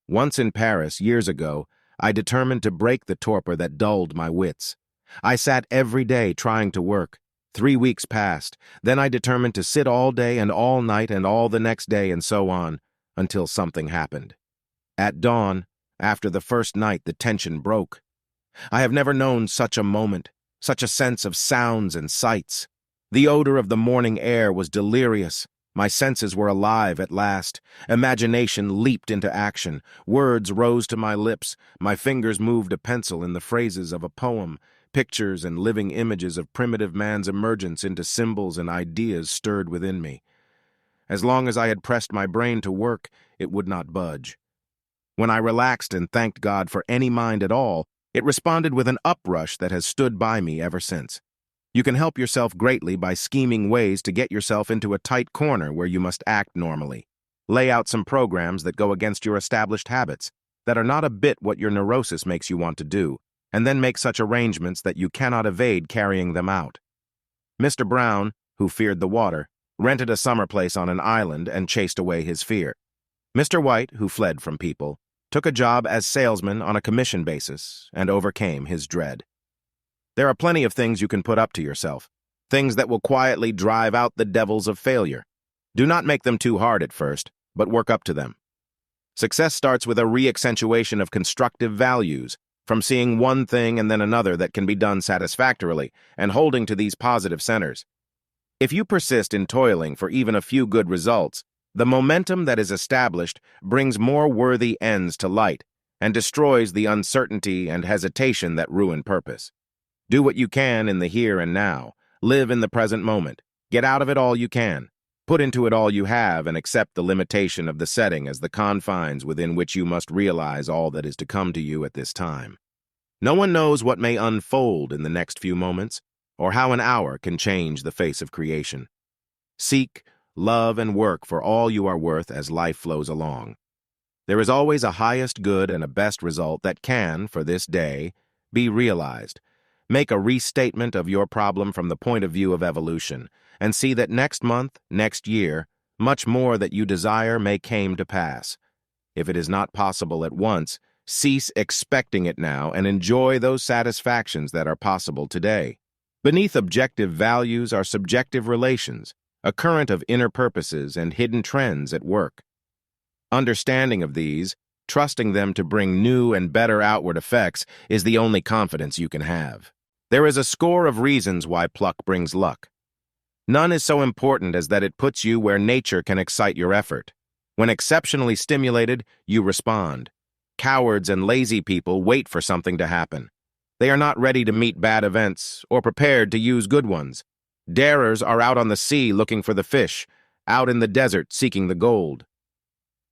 Once in Paris, years ago, I determined to break the torpor that dulled my wits. I sat every day trying to work. 3 weeks passed. Then I determined to sit all day and all night and all the next day and so on, until something happened. At dawn, after the first night, the tension broke. I have never known such a moment, such a sense of sounds and sights. The odor of the morning air was delirious. My senses were alive at last. Imagination leaped into action. Words rose to my lips. My fingers moved a pencil in the phrases of a poem. Pictures and living images of primitive man's emergence into symbols and ideas stirred within me. As long as I had pressed my brain to work, it would not budge. When I relaxed and thanked God for any mind at all, it responded with an uprush that has stood by me ever since. You can help yourself greatly by scheming ways to get yourself into a tight corner where you must act normally. Lay out some programs that go against your established habits, that are not a bit what your neurosis makes you want to do, and then make such arrangements that you cannot evade carrying them out. Mr. Brown, who feared the water, rented a summer place on an island and chased away his fear. Mr. White, who fled from people, took a job as salesman on a commission basis and overcame his dread. There are plenty of things you can put up to yourself, things that will quietly drive out the devils of failure. Do not make them too hard at first, but work up to them. Success starts with a re-accentuation of constructive values, from seeing one thing and then another that can be done satisfactorily, and holding to these positive centers. If you persist in toiling for even a few good results, the momentum that is established brings more worthy ends to light and destroys the uncertainty and hesitation that ruin purpose. Do what you can in the here and now. Live in the present moment. Get out of it all you can. Put into it all you have and accept the limitation of the setting as the confines within which you must realize all that is to come to you at this time. No one knows what may unfold in the next few moments, or how an hour can change the face of creation. Seek, love, and work for all you are worth as life flows along. There is always a highest good and a best result that can, for this day, be realized. Make a restatement of your problem from the point of view of evolution, and see that next month, next year, much more that you desire may come to pass. If it is not possible at once, cease expecting it now and enjoy those satisfactions that are possible today. Beneath objective values are subjective relations, a current of inner purposes and hidden trends at work. Understanding of these, trusting them to bring new and better outward effects, is the only confidence you can have. There is a score of reasons why pluck brings luck. None is so important as that it puts you where nature can excite your effort. When exceptionally stimulated, you respond. Cowards and lazy people wait for something to happen. They are not ready to meet bad events or prepared to use good ones. Darers are out on the sea looking for the fish, out in the desert seeking the gold.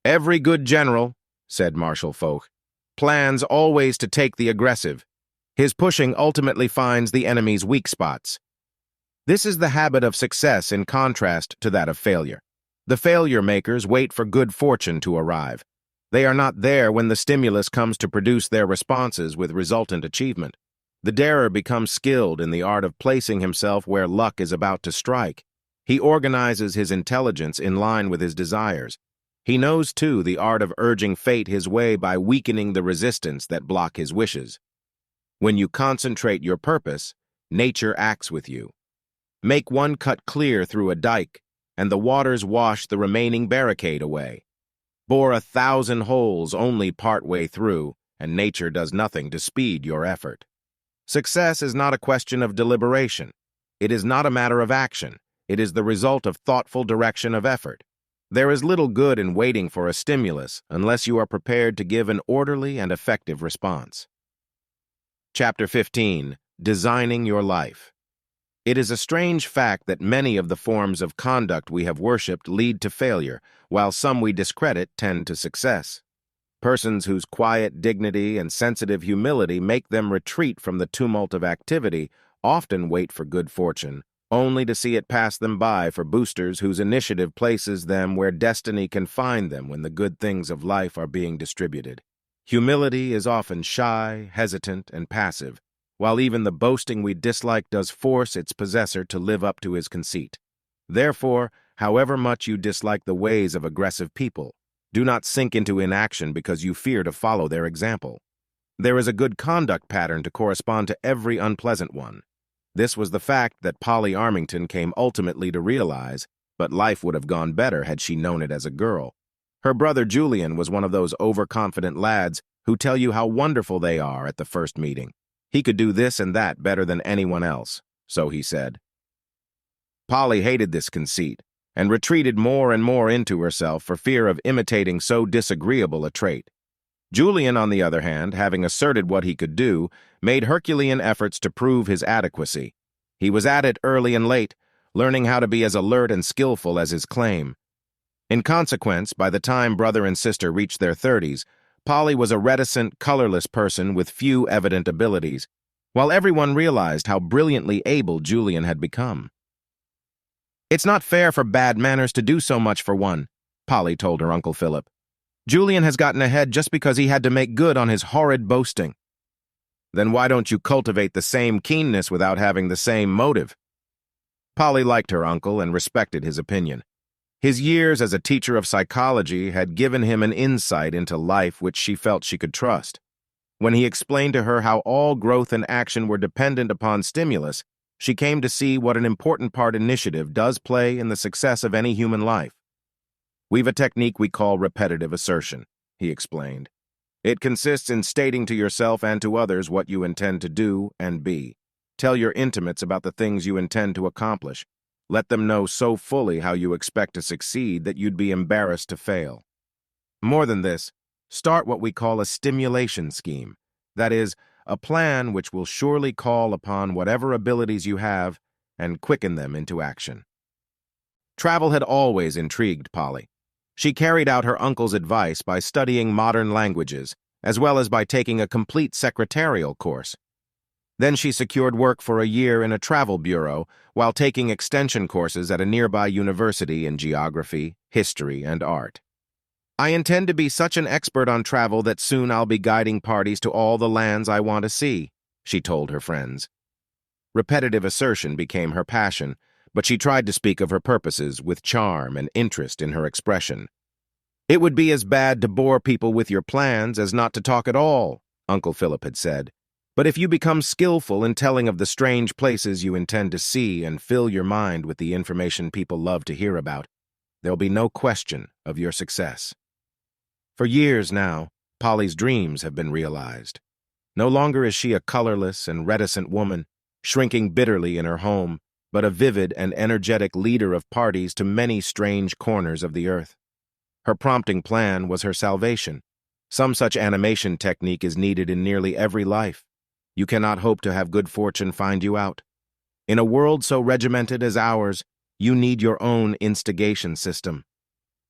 Every good general, said Marshal Foch, plans always to take the aggressive. His pushing ultimately finds the enemy's weak spots. This is the habit of success in contrast to that of failure. The failure makers wait for good fortune to arrive. They are not there when the stimulus comes to produce their responses with resultant achievement. The darer becomes skilled in the art of placing himself where luck is about to strike. He organizes his intelligence in line with his desires. He knows, too, the art of urging fate his way by weakening the resistance that block his wishes. When you concentrate your purpose, nature acts with you. Make one cut clear through a dike, and the waters wash the remaining barricade away. Bore 1,000 holes only part way through, and nature does nothing to speed your effort. Success is not a question of deliberation. It is not a matter of action. It is the result of thoughtful direction of effort. There is little good in waiting for a stimulus unless you are prepared to give an orderly and effective response. Chapter 15. Designing Your Life. It is a strange fact that many of the forms of conduct we have worshipped lead to failure, while some we discredit tend to success. Persons whose quiet dignity and sensitive humility make them retreat from the tumult of activity often wait for good fortune, only to see it pass them by for boosters whose initiative places them where destiny can find them when the good things of life are being distributed. Humility is often shy, hesitant, and passive, while even the boasting we dislike does force its possessor to live up to his conceit. Therefore, however much you dislike the ways of aggressive people, do not sink into inaction because you fear to follow their example. There is a good conduct pattern to correspond to every unpleasant one. This was the fact that Polly Armington came ultimately to realize, but life would have gone better had she known it as a girl. Her brother Julian was one of those overconfident lads who tell you how wonderful they are at the first meeting. He could do this and that better than anyone else, so he said. Polly hated this conceit and retreated more and more into herself for fear of imitating so disagreeable a trait. Julian, on the other hand, having asserted what he could do, made Herculean efforts to prove his adequacy. He was at it early and late, learning how to be as alert and skillful as his claim. In consequence, by the time brother and sister reached their 30s, Polly was a reticent, colorless person with few evident abilities, while everyone realized how brilliantly able Julian had become. "It's not fair for bad manners to do so much for one," Polly told her Uncle Philip. "Julian has gotten ahead just because he had to make good on his horrid boasting." "Then why don't you cultivate the same keenness without having the same motive?" Polly liked her uncle and respected his opinion. His years as a teacher of psychology had given him an insight into life which she felt she could trust. When he explained to her how all growth and action were dependent upon stimulus, she came to see what an important part initiative does play in the success of any human life. "We've a technique we call repetitive assertion," he explained. "It consists in stating to yourself and to others what you intend to do and be. Tell your intimates about the things you intend to accomplish. Let them know so fully how you expect to succeed that you'd be embarrassed to fail. More than this, start what we call a stimulation scheme. That is, a plan which will surely call upon whatever abilities you have and quicken them into action." Travel had always intrigued Polly. She carried out her uncle's advice by studying modern languages, as well as by taking a complete secretarial course. Then she secured work for a year in a travel bureau while taking extension courses at a nearby university in geography, history, and art. "I intend to be such an expert on travel that soon I'll be guiding parties to all the lands I want to see," she told her friends. Repetitive assertion became her passion, but she tried to speak of her purposes with charm and interest in her expression. "It would be as bad to bore people with your plans as not to talk at all," Uncle Philip had said. "But if you become skillful in telling of the strange places you intend to see and fill your mind with the information people love to hear about, there'll be no question of your success." For years now, Polly's dreams have been realized. No longer is she a colorless and reticent woman, shrinking bitterly in her home, but a vivid and energetic leader of parties to many strange corners of the earth. Her prompting plan was her salvation. Some such animation technique is needed in nearly every life. You cannot hope to have good fortune find you out. In a world so regimented as ours, you need your own instigation system.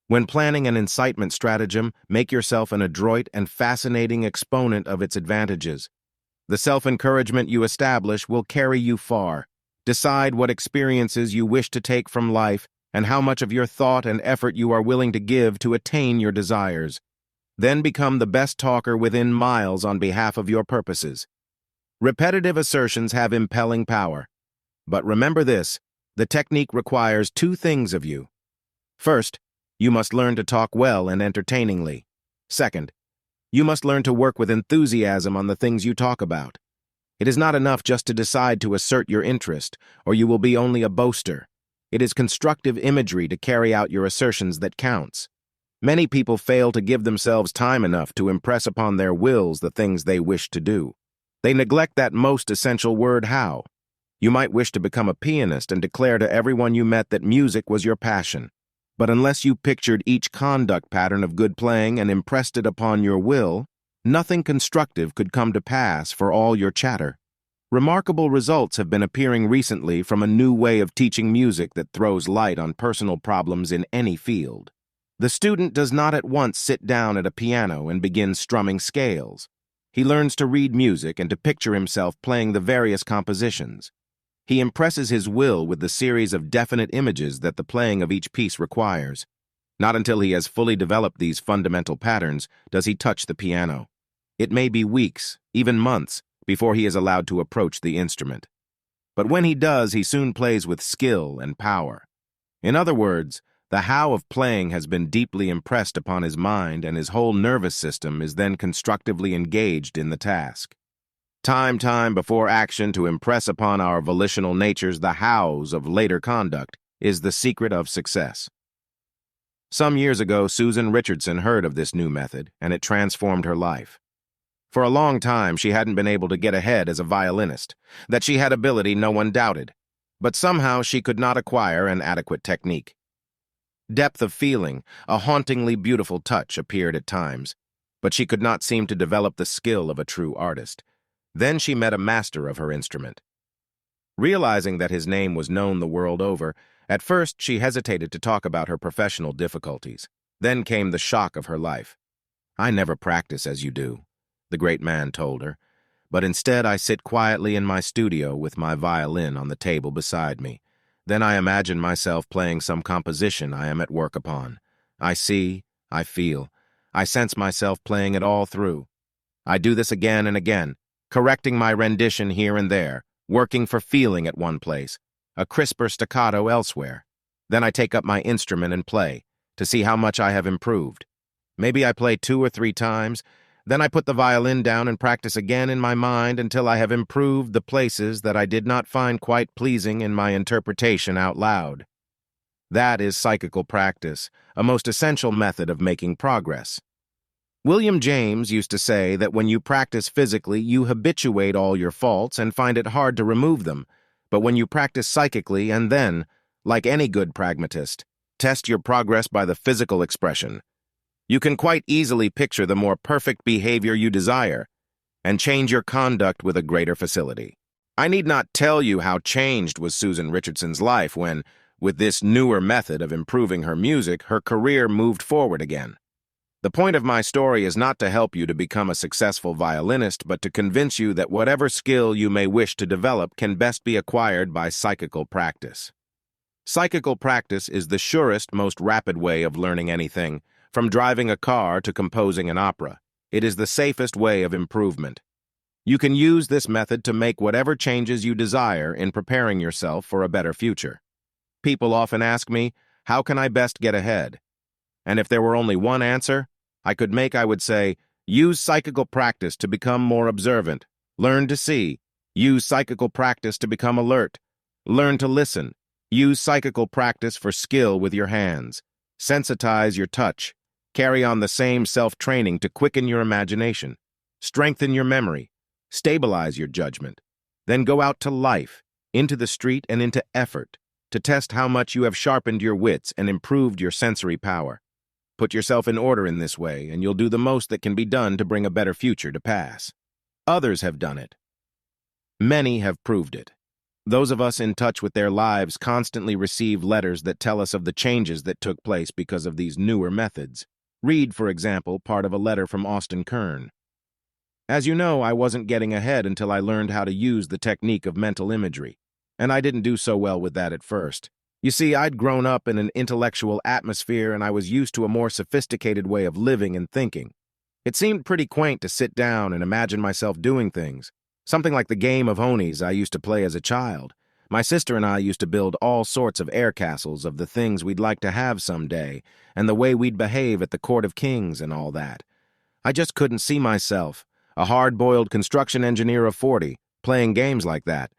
When planning an incitement stratagem, make yourself an adroit and fascinating exponent of its advantages. The self-encouragement you establish will carry you far. Decide what experiences you wish to take from life and how much of your thought and effort you are willing to give to attain your desires. Then become the best talker within miles on behalf of your purposes. Repetitive assertions have impelling power. But remember this, the technique requires two things of you. First, you must learn to talk well and entertainingly. Second, you must learn to work with enthusiasm on the things you talk about. It is not enough just to decide to assert your interest, or you will be only a boaster. It is constructive imagery to carry out your assertions that counts. Many people fail to give themselves time enough to impress upon their wills the things they wish to do. They neglect that most essential word, how. You might wish to become a pianist and declare to everyone you met that music was your passion. But unless you pictured each conduct pattern of good playing and impressed it upon your will, nothing constructive could come to pass for all your chatter. Remarkable results have been appearing recently from a new way of teaching music that throws light on personal problems in any field. The student does not at once sit down at a piano and begin strumming scales. He learns to read music and to picture himself playing the various compositions. He impresses his will with the series of definite images that the playing of each piece requires. Not until he has fully developed these fundamental patterns does he touch the piano. It may be weeks, even months, before he is allowed to approach the instrument. But when he does, he soon plays with skill and power. In other words, the how of playing has been deeply impressed upon his mind, and his whole nervous system is then constructively engaged in the task. Time before action to impress upon our volitional natures the hows of later conduct is the secret of success. Some years ago, Susan Richardson heard of this new method, and it transformed her life. For a long time, she hadn't been able to get ahead as a violinist. That she had ability, no one doubted. But somehow she could not acquire an adequate technique. Depth of feeling, a hauntingly beautiful touch appeared at times, but she could not seem to develop the skill of a true artist. Then she met a master of her instrument. Realizing that his name was known the world over, at first she hesitated to talk about her professional difficulties. Then came the shock of her life. "I never practice as you do," the great man told her, "but instead I sit quietly in my studio with my violin on the table beside me. Then I imagine myself playing some composition I am at work upon. I see, I feel, I sense myself playing it all through. I do this again and again, correcting my rendition here and there, working for feeling at one place, a crisper staccato elsewhere. Then I take up my instrument and play, to see how much I have improved. Maybe I play 2 or 3 times, then I put the violin down and practice again in my mind until I have improved the places that I did not find quite pleasing in my interpretation out loud. That is psychical practice, a most essential method of making progress. William James used to say that when you practice physically, you habituate all your faults and find it hard to remove them, but when you practice psychically and then, like any good pragmatist, test your progress by the physical expression, you can quite easily picture the more perfect behavior you desire and change your conduct with a greater facility. I need not tell you how changed was Susan Richardson's life when, with this newer method of improving her music, her career moved forward again. The point of my story is not to help you to become a successful violinist, but to convince you that whatever skill you may wish to develop can best be acquired by psychical practice. Psychical practice is the surest, most rapid way of learning anything, from driving a car to composing an opera. It is the safest way of improvement. You can use this method to make whatever changes you desire in preparing yourself for a better future. People often ask me, how can I best get ahead? And if there were only one answer I would say, use psychical practice to become more observant. Learn to see. Use psychical practice to become alert. Learn to listen. Use psychical practice for skill with your hands. Sensitize your touch. Carry on the same self-training to quicken your imagination. Strengthen your memory. Stabilize your judgment. Then go out to life, into the street and into effort, to test how much you have sharpened your wits and improved your sensory power. Put yourself in order in this way, and you'll do the most that can be done to bring a better future to pass. Others have done it. Many have proved it. Those of us in touch with their lives constantly receive letters that tell us of the changes that took place because of these newer methods. Read, for example, part of a letter from Austin Kern. As you know, I wasn't getting ahead until I learned how to use the technique of mental imagery, and I didn't do so well with that at first. You see, I'd grown up in an intellectual atmosphere and I was used to a more sophisticated way of living and thinking. It seemed pretty quaint to sit down and imagine myself doing things, something like the game of Honies I used to play as a child. My sister and I used to build all sorts of air castles of the things we'd like to have someday and the way we'd behave at the court of kings and all that. I just couldn't see myself, a hard-boiled construction engineer of 40, playing games like that.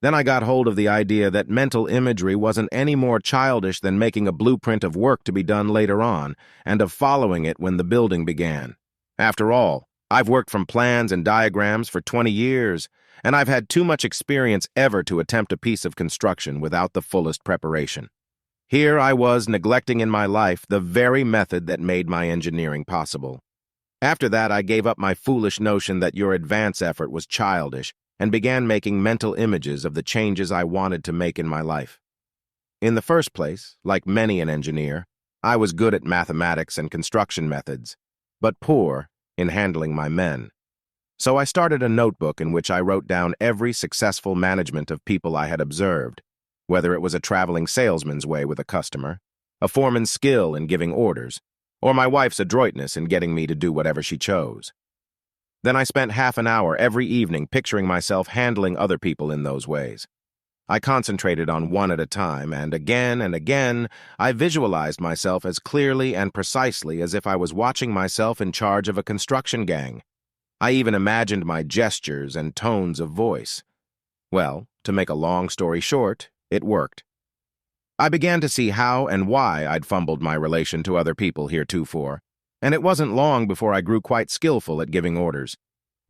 Then I got hold of the idea that mental imagery wasn't any more childish than making a blueprint of work to be done later on, and of following it when the building began. After all, I've worked from plans and diagrams for 20 years, and I've had too much experience ever to attempt a piece of construction without the fullest preparation. Here I was neglecting in my life the very method that made my engineering possible. After that, I gave up my foolish notion that your advance effort was childish, and began making mental images of the changes I wanted to make in my life. In the first place, like many an engineer, I was good at mathematics and construction methods, but poor in handling my men. So I started a notebook in which I wrote down every successful management of people I had observed, whether it was a traveling salesman's way with a customer, a foreman's skill in giving orders, or my wife's adroitness in getting me to do whatever she chose. Then I spent half an hour every evening picturing myself handling other people in those ways. I concentrated on one at a time, and again, I visualized myself as clearly and precisely as if I was watching myself in charge of a construction gang. I even imagined my gestures and tones of voice. Well, to make a long story short, it worked. I began to see how and why I'd fumbled my relation to other people heretofore, and it wasn't long before I grew quite skillful at giving orders.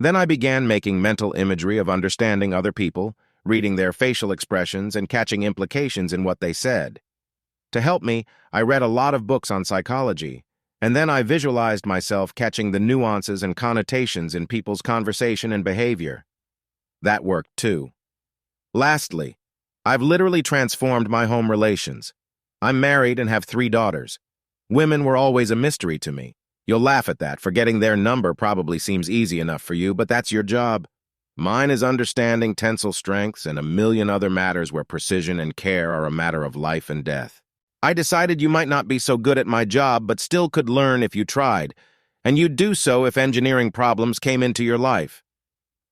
Then I began making mental imagery of understanding other people, reading their facial expressions and catching implications in what they said. To help me, I read a lot of books on psychology, and then I visualized myself catching the nuances and connotations in people's conversation and behavior. That worked too. Lastly, I've literally transformed my home relations. I'm married and have 3 daughters. Women were always a mystery to me. You'll laugh at that, forgetting their number probably seems easy enough for you, but that's your job. Mine is understanding tensile strengths and a million other matters where precision and care are a matter of life and death. I decided you might not be so good at my job, but still could learn if you tried, and you'd do so if engineering problems came into your life.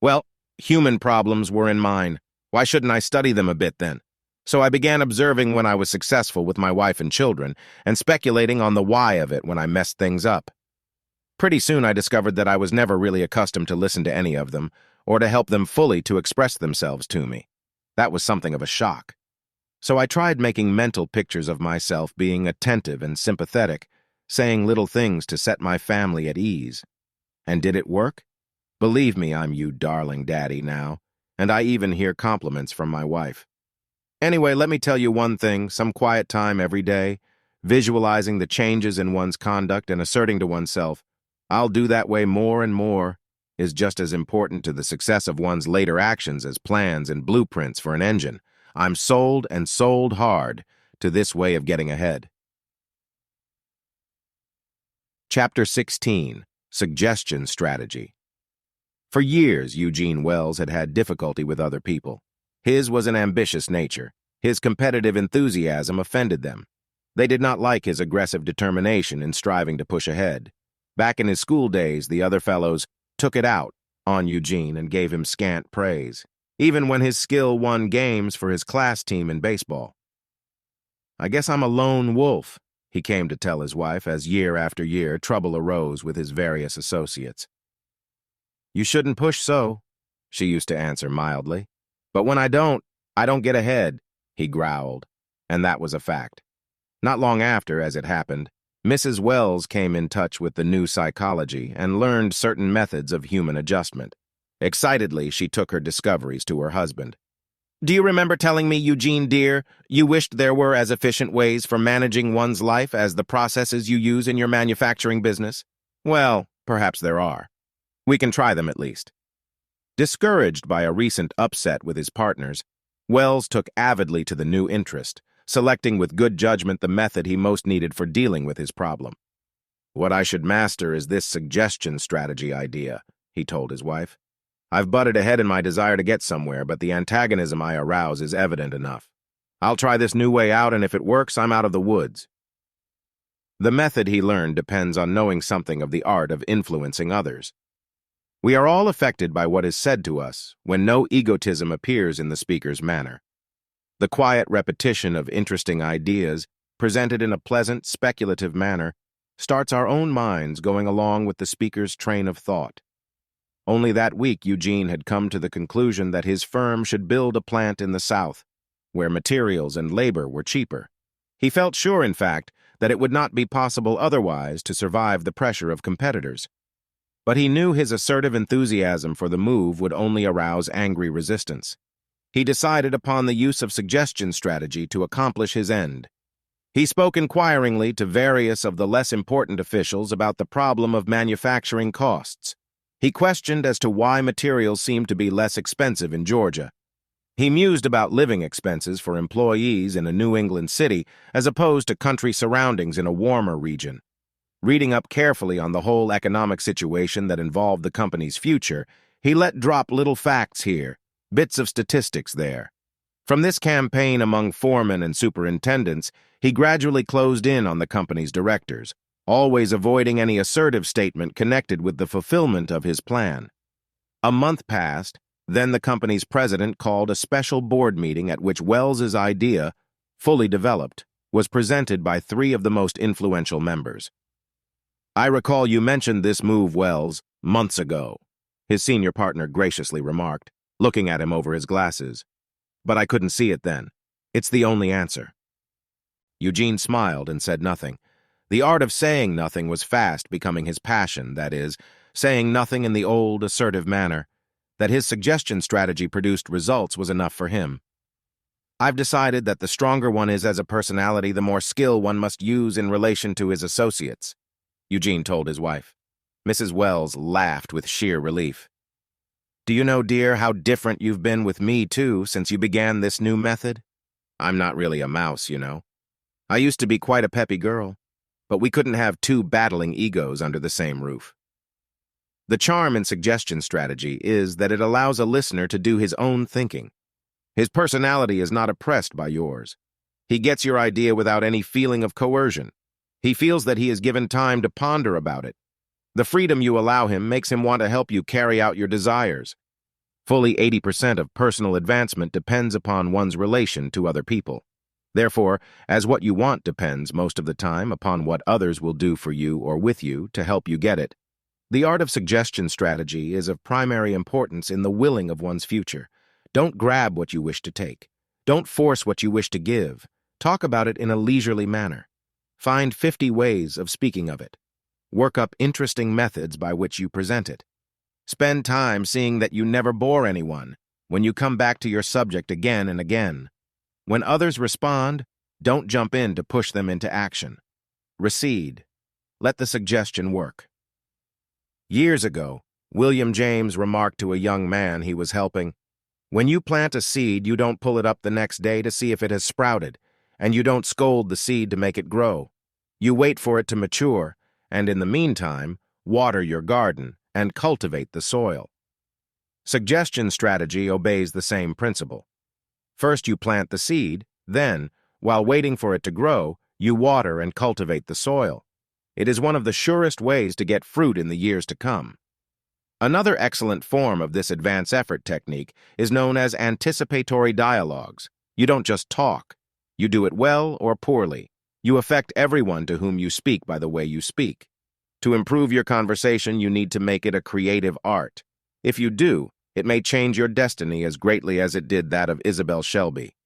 Well, human problems were in mine. Why shouldn't I study them a bit then? So I began observing when I was successful with my wife and children, and speculating on the why of it when I messed things up. Pretty soon I discovered that I was never really accustomed to listen to any of them, or to help them fully to express themselves to me. That was something of a shock. So I tried making mental pictures of myself being attentive and sympathetic, saying little things to set my family at ease. And did it work? Believe me, I'm you darling daddy now, and I even hear compliments from my wife. Anyway, let me tell you one thing, some quiet time every day, visualizing the changes in one's conduct and asserting to oneself, I'll do that way more and more, is just as important to the success of one's later actions as plans and blueprints for an engine. I'm sold and sold hard to this way of getting ahead. Chapter 16, Suggestion Strategy. For years, Eugene Wells had had difficulty with other people. His was an ambitious nature. His competitive enthusiasm offended them. They did not like his aggressive determination in striving to push ahead. Back in his school days, the other fellows took it out on Eugene and gave him scant praise, even when his skill won games for his class team in baseball. I guess I'm a lone wolf, he came to tell his wife as year after year trouble arose with his various associates. You shouldn't push so, she used to answer mildly. But when I don't get ahead, he growled, and that was a fact. Not long after, as it happened, Mrs. Wells came in touch with the new psychology and learned certain methods of human adjustment. Excitedly, she took her discoveries to her husband. Do you remember telling me, Eugene dear, you wished there were as efficient ways for managing one's life as the processes you use in your manufacturing business? Well, perhaps there are. We can try them at least. Discouraged by a recent upset with his partners, Wells took avidly to the new interest, selecting with good judgment the method he most needed for dealing with his problem. What I should master is this suggestion strategy idea, he told his wife. I've butted ahead in my desire to get somewhere, but the antagonism I arouse is evident enough. I'll try this new way out, and if it works, I'm out of the woods. The method he learned depends on knowing something of the art of influencing others. We are all affected by what is said to us when no egotism appears in the speaker's manner. The quiet repetition of interesting ideas, presented in a pleasant, speculative manner, starts our own minds going along with the speaker's train of thought. Only that week, Eugene had come to the conclusion that his firm should build a plant in the South, where materials and labor were cheaper. He felt sure, in fact, that it would not be possible otherwise to survive the pressure of competitors. But he knew his assertive enthusiasm for the move would only arouse angry resistance. He decided upon the use of suggestion strategy to accomplish his end. He spoke inquiringly to various of the less important officials about the problem of manufacturing costs. He questioned as to why materials seemed to be less expensive in Georgia. He mused about living expenses for employees in a New England city as opposed to country surroundings in a warmer region. Reading up carefully on the whole economic situation that involved the company's future, he let drop little facts here, bits of statistics there. From this campaign among foremen and superintendents, he gradually closed in on the company's directors, always avoiding any assertive statement connected with the fulfillment of his plan. A month passed, then the company's president called a special board meeting at which Wells's idea, fully developed, was presented by 3 of the most influential members. "I recall you mentioned this move, Wells, months ago," his senior partner graciously remarked, looking at him over his glasses. "But I couldn't see it then. It's the only answer." Eugene smiled and said nothing. The art of saying nothing was fast becoming his passion, that is, saying nothing in the old, assertive manner. That his suggestion strategy produced results was enough for him. "I've decided that the stronger one is as a personality, the more skill one must use in relation to his associates," Eugene told his wife. Mrs. Wells laughed with sheer relief. "Do you know, dear, how different you've been with me, too, since you began this new method? I'm not really a mouse, you know. I used to be quite a peppy girl, but we couldn't have 2 battling egos under the same roof." The charm in suggestion strategy is that it allows a listener to do his own thinking. His personality is not oppressed by yours. He gets your idea without any feeling of coercion. He feels that he is given time to ponder about it. The freedom you allow him makes him want to help you carry out your desires. Fully 80% of personal advancement depends upon one's relation to other people. Therefore, as what you want depends most of the time upon what others will do for you or with you to help you get it, the art of suggestion strategy is of primary importance in the willing of one's future. Don't grab what you wish to take. Don't force what you wish to give. Talk about it in a leisurely manner. Find 50 ways of speaking of it. Work up interesting methods by which you present it. Spend time seeing that you never bore anyone when you come back to your subject again and again. When others respond, don't jump in to push them into action. Recede. Let the suggestion work. Years ago, William James remarked to a young man he was helping, "When you plant a seed, you don't pull it up the next day to see if it has sprouted, and you don't scold the seed to make it grow. You wait for it to mature, and in the meantime, water your garden and cultivate the soil." Suggestion strategy obeys the same principle. First you plant the seed, then, while waiting for it to grow, you water and cultivate the soil. It is one of the surest ways to get fruit in the years to come. Another excellent form of this advance effort technique is known as anticipatory dialogues. You don't just talk. You do it well or poorly. You affect everyone to whom you speak by the way you speak. To improve your conversation, you need to make it a creative art. If you do, it may change your destiny as greatly as it did that of Isabel Shelby.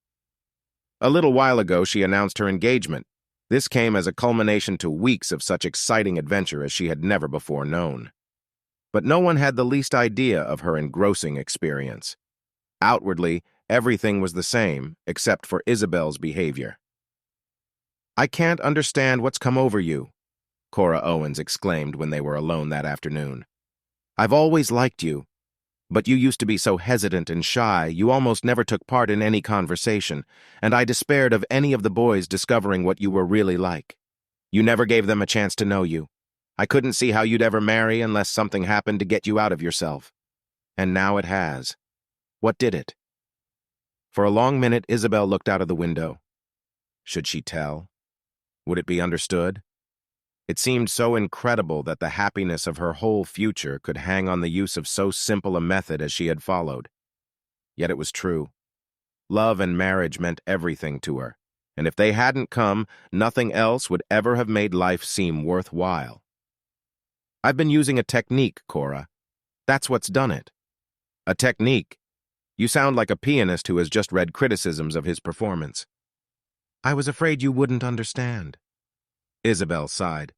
A little while ago, she announced her engagement. This came as a culmination to weeks of such exciting adventure as she had never before known. But no one had the least idea of her engrossing experience. Outwardly, everything was the same, except for Isabel's behavior. "I can't understand what's come over you," Cora Owens exclaimed when they were alone that afternoon. "I've always liked you. But you used to be so hesitant and shy, you almost never took part in any conversation, and I despaired of any of the boys discovering what you were really like. You never gave them a chance to know you. I couldn't see how you'd ever marry unless something happened to get you out of yourself. And now it has. What did it?" For a long minute, Isabel looked out of the window. Should she tell? Would it be understood? It seemed so incredible that the happiness of her whole future could hang on the use of so simple a method as she had followed. Yet it was true. Love and marriage meant everything to her, and if they hadn't come, nothing else would ever have made life seem worthwhile. "I've been using a technique, Cora. That's what's done it." "A technique? You sound like a pianist who has just read criticisms of his performance." "I was afraid you wouldn't understand." Isabel sighed.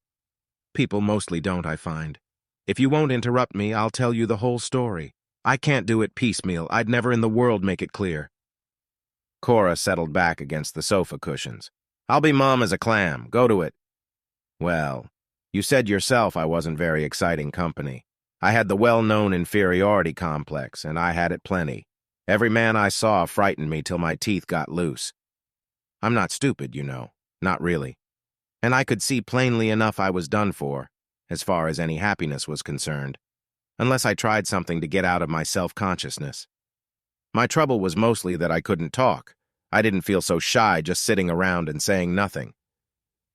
"People mostly don't, I find. If you won't interrupt me, I'll tell you the whole story. I can't do it piecemeal. I'd never in the world make it clear." Cora settled back against the sofa cushions. "I'll be mum as a clam. Go to it." "Well, you said yourself I wasn't very exciting company. I had the well-known inferiority complex, and I had it plenty. Every man I saw frightened me till my teeth got loose. I'm not stupid, you know. Not really. And I could see plainly enough I was done for, as far as any happiness was concerned, unless I tried something to get out of my self-consciousness. My trouble was mostly that I couldn't talk. I didn't feel so shy just sitting around and saying nothing.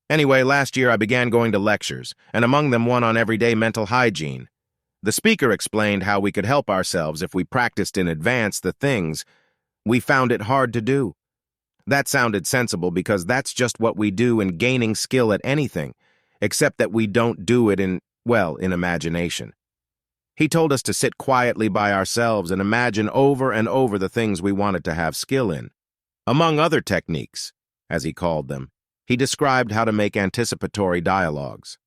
Anyway, last year I began going to lectures, and among them one on everyday mental hygiene. The speaker explained how we could help ourselves if we practiced in advance the things we found it hard to do. That sounded sensible because that's just what we do in gaining skill at anything, except that we don't do it in imagination. He told us to sit quietly by ourselves and imagine over and over the things we wanted to have skill in. Among other techniques, as he called them, he described how to make anticipatory dialogues.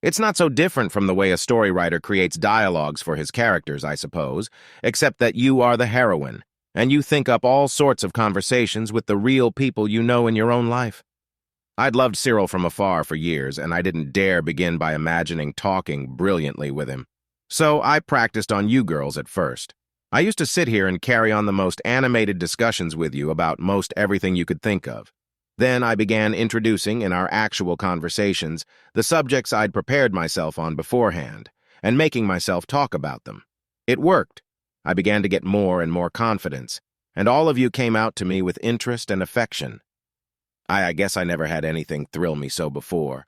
It's not so different from the way a story writer creates dialogues for his characters, I suppose, except that you are the heroine, and you think up all sorts of conversations with the real people you know in your own life. I'd loved Cyril from afar for years, and I didn't dare begin by imagining talking brilliantly with him. So I practiced on you girls at first. I used to sit here and carry on the most animated discussions with you about most everything you could think of. Then I began introducing, in our actual conversations, the subjects I'd prepared myself on beforehand, and making myself talk about them. It worked. I began to get more and more confidence, and all of you came out to me with interest and affection. I guess I never had anything thrill me so before.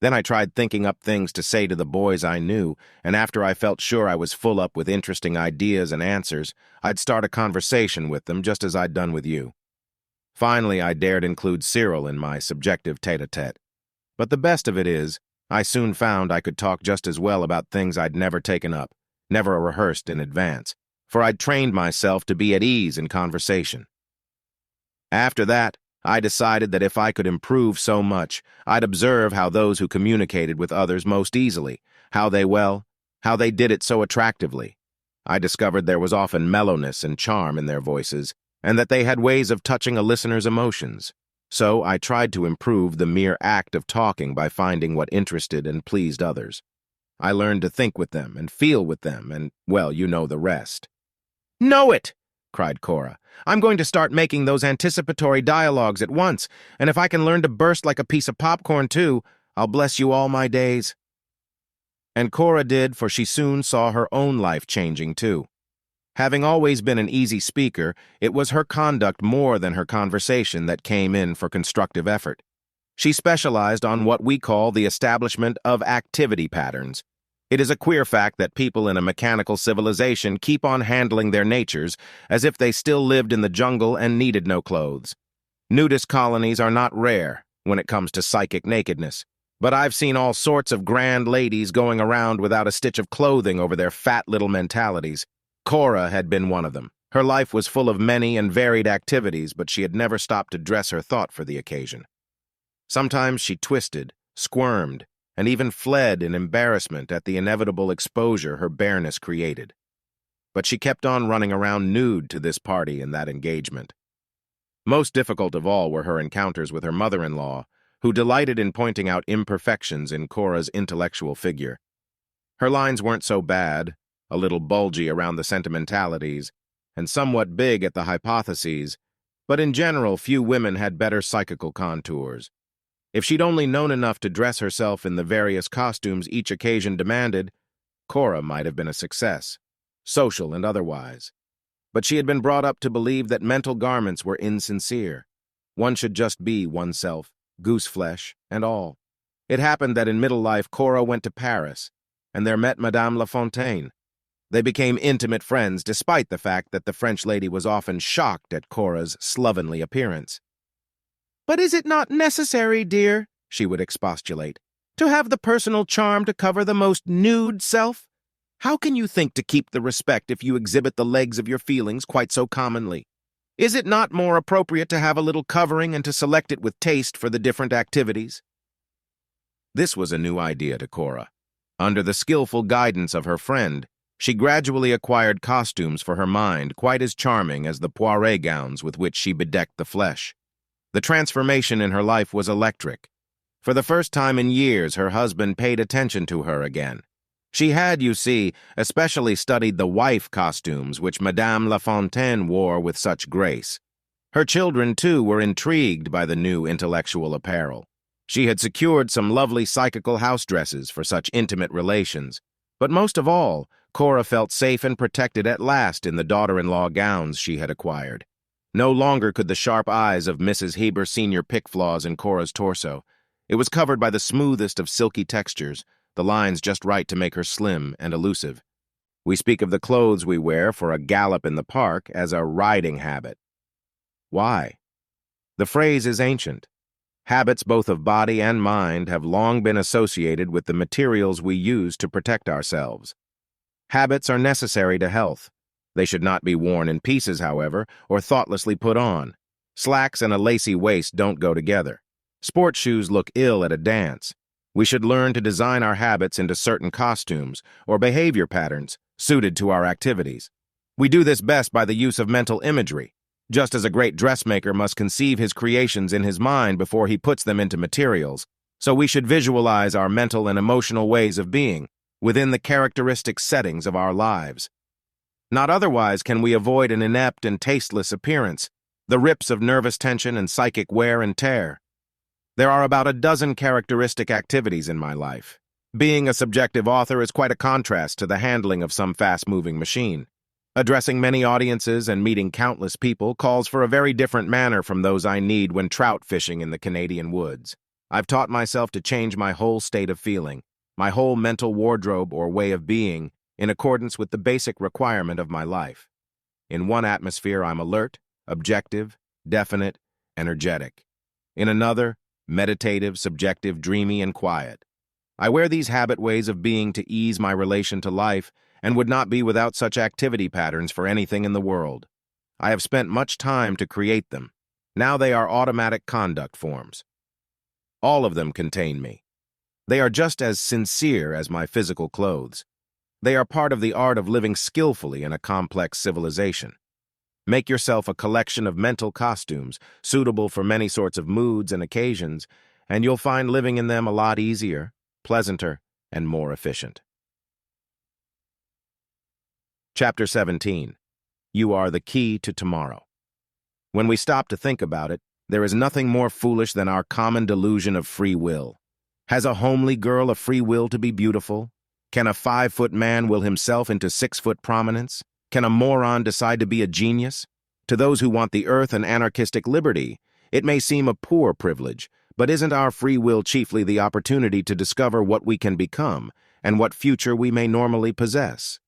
Then I tried thinking up things to say to the boys I knew, and after I felt sure I was full up with interesting ideas and answers, I'd start a conversation with them just as I'd done with you. Finally, I dared include Cyril in my subjective tete-a-tete. But the best of it is, I soon found I could talk just as well about things I'd never taken up, never rehearsed in advance, for I'd trained myself to be at ease in conversation. After that, I decided that if I could improve so much, I'd observe how those who communicated with others most easily, how they did it so attractively. I discovered there was often mellowness and charm in their voices, and that they had ways of touching a listener's emotions. So I tried to improve the mere act of talking by finding what interested and pleased others. I learned to think with them and feel with them, and, you know the rest. "Know it!" cried Cora. "I'm going to start making those anticipatory dialogues at once, and if I can learn to burst like a piece of popcorn, too, I'll bless you all my days." And Cora did, for she soon saw her own life changing, too. Having always been an easy speaker, it was her conduct more than her conversation that came in for constructive effort. She specialized on what we call the establishment of activity patterns. It is a queer fact that people in a mechanical civilization keep on handling their natures as if they still lived in the jungle and needed no clothes. Nudist colonies are not rare when it comes to psychic nakedness, but I've seen all sorts of grand ladies going around without a stitch of clothing over their fat little mentalities. Cora had been one of them. Her life was full of many and varied activities, but she had never stopped to dress her thought for the occasion. Sometimes she twisted, squirmed, and even fled in embarrassment at the inevitable exposure her bareness created. But she kept on running around nude to this party and that engagement. Most difficult of all were her encounters with her mother-in-law, who delighted in pointing out imperfections in Cora's intellectual figure. Her lines weren't so bad, a little bulgy around the sentimentalities, and somewhat big at the hypotheses, but in general few women had better psychical contours. If she'd only known enough to dress herself in the various costumes each occasion demanded, Cora might have been a success, social and otherwise. But she had been brought up to believe that mental garments were insincere. One should just be oneself, gooseflesh and all. It happened that in middle life Cora went to Paris, and there met Madame La Fontaine. They became intimate friends despite the fact that the French lady was often shocked at Cora's slovenly appearance. "But is it not necessary, dear," she would expostulate, "to have the personal charm to cover the most nude self? How can you think to keep the respect if you exhibit the legs of your feelings quite so commonly? Is it not more appropriate to have a little covering and to select it with taste for the different activities?" This was a new idea to Cora. Under the skillful guidance of her friend, she gradually acquired costumes for her mind quite as charming as the poiré gowns with which she bedecked the flesh. The transformation in her life was electric. For the first time in years, her husband paid attention to her again. She had, you see, especially studied the wife costumes which Madame La Fontaine wore with such grace. Her children, too, were intrigued by the new intellectual apparel. She had secured some lovely psychical house dresses for such intimate relations. But most of all, Cora felt safe and protected at last in the daughter-in-law gowns she had acquired. No longer could the sharp eyes of Mrs. Heber Sr. pick flaws in Cora's torso. It was covered by the smoothest of silky textures, the lines just right to make her slim and elusive. We speak of the clothes we wear for a gallop in the park as a riding habit. Why? The phrase is ancient. Habits both of body and mind have long been associated with the materials we use to protect ourselves. Habits are necessary to health. They should not be worn in pieces, however, or thoughtlessly put on. Slacks and a lacy waist don't go together. Sports shoes look ill at a dance. We should learn to design our habits into certain costumes or behavior patterns suited to our activities. We do this best by the use of mental imagery, just as a great dressmaker must conceive his creations in his mind before he puts them into materials. So we should visualize our mental and emotional ways of being within the characteristic settings of our lives. Not otherwise can we avoid an inept and tasteless appearance, the rips of nervous tension and psychic wear and tear. There are about a dozen characteristic activities in my life. Being a subjective author is quite a contrast to the handling of some fast-moving machine. Addressing many audiences and meeting countless people calls for a very different manner from those I need when trout fishing in the Canadian woods. I've taught myself to change my whole state of feeling, my whole mental wardrobe or way of being, in accordance with the basic requirement of my life. In one atmosphere, I'm alert, objective, definite, energetic. In another, meditative, subjective, dreamy, and quiet. I wear these habit ways of being to ease my relation to life and would not be without such activity patterns for anything in the world. I have spent much time to create them. Now they are automatic conduct forms. All of them contain me. They are just as sincere as my physical clothes. They are part of the art of living skillfully in a complex civilization. Make yourself a collection of mental costumes suitable for many sorts of moods and occasions, and you'll find living in them a lot easier, pleasanter, and more efficient. Chapter 17. You are the key to tomorrow. When we stop to think about it, there is nothing more foolish than our common delusion of free will. Has a homely girl a free will to be beautiful? Can a 5-foot man will himself into 6-foot prominence? Can a moron decide to be a genius? To those who want the earth and anarchistic liberty, it may seem a poor privilege, but isn't our free will chiefly the opportunity to discover what we can become and what future we may normally possess?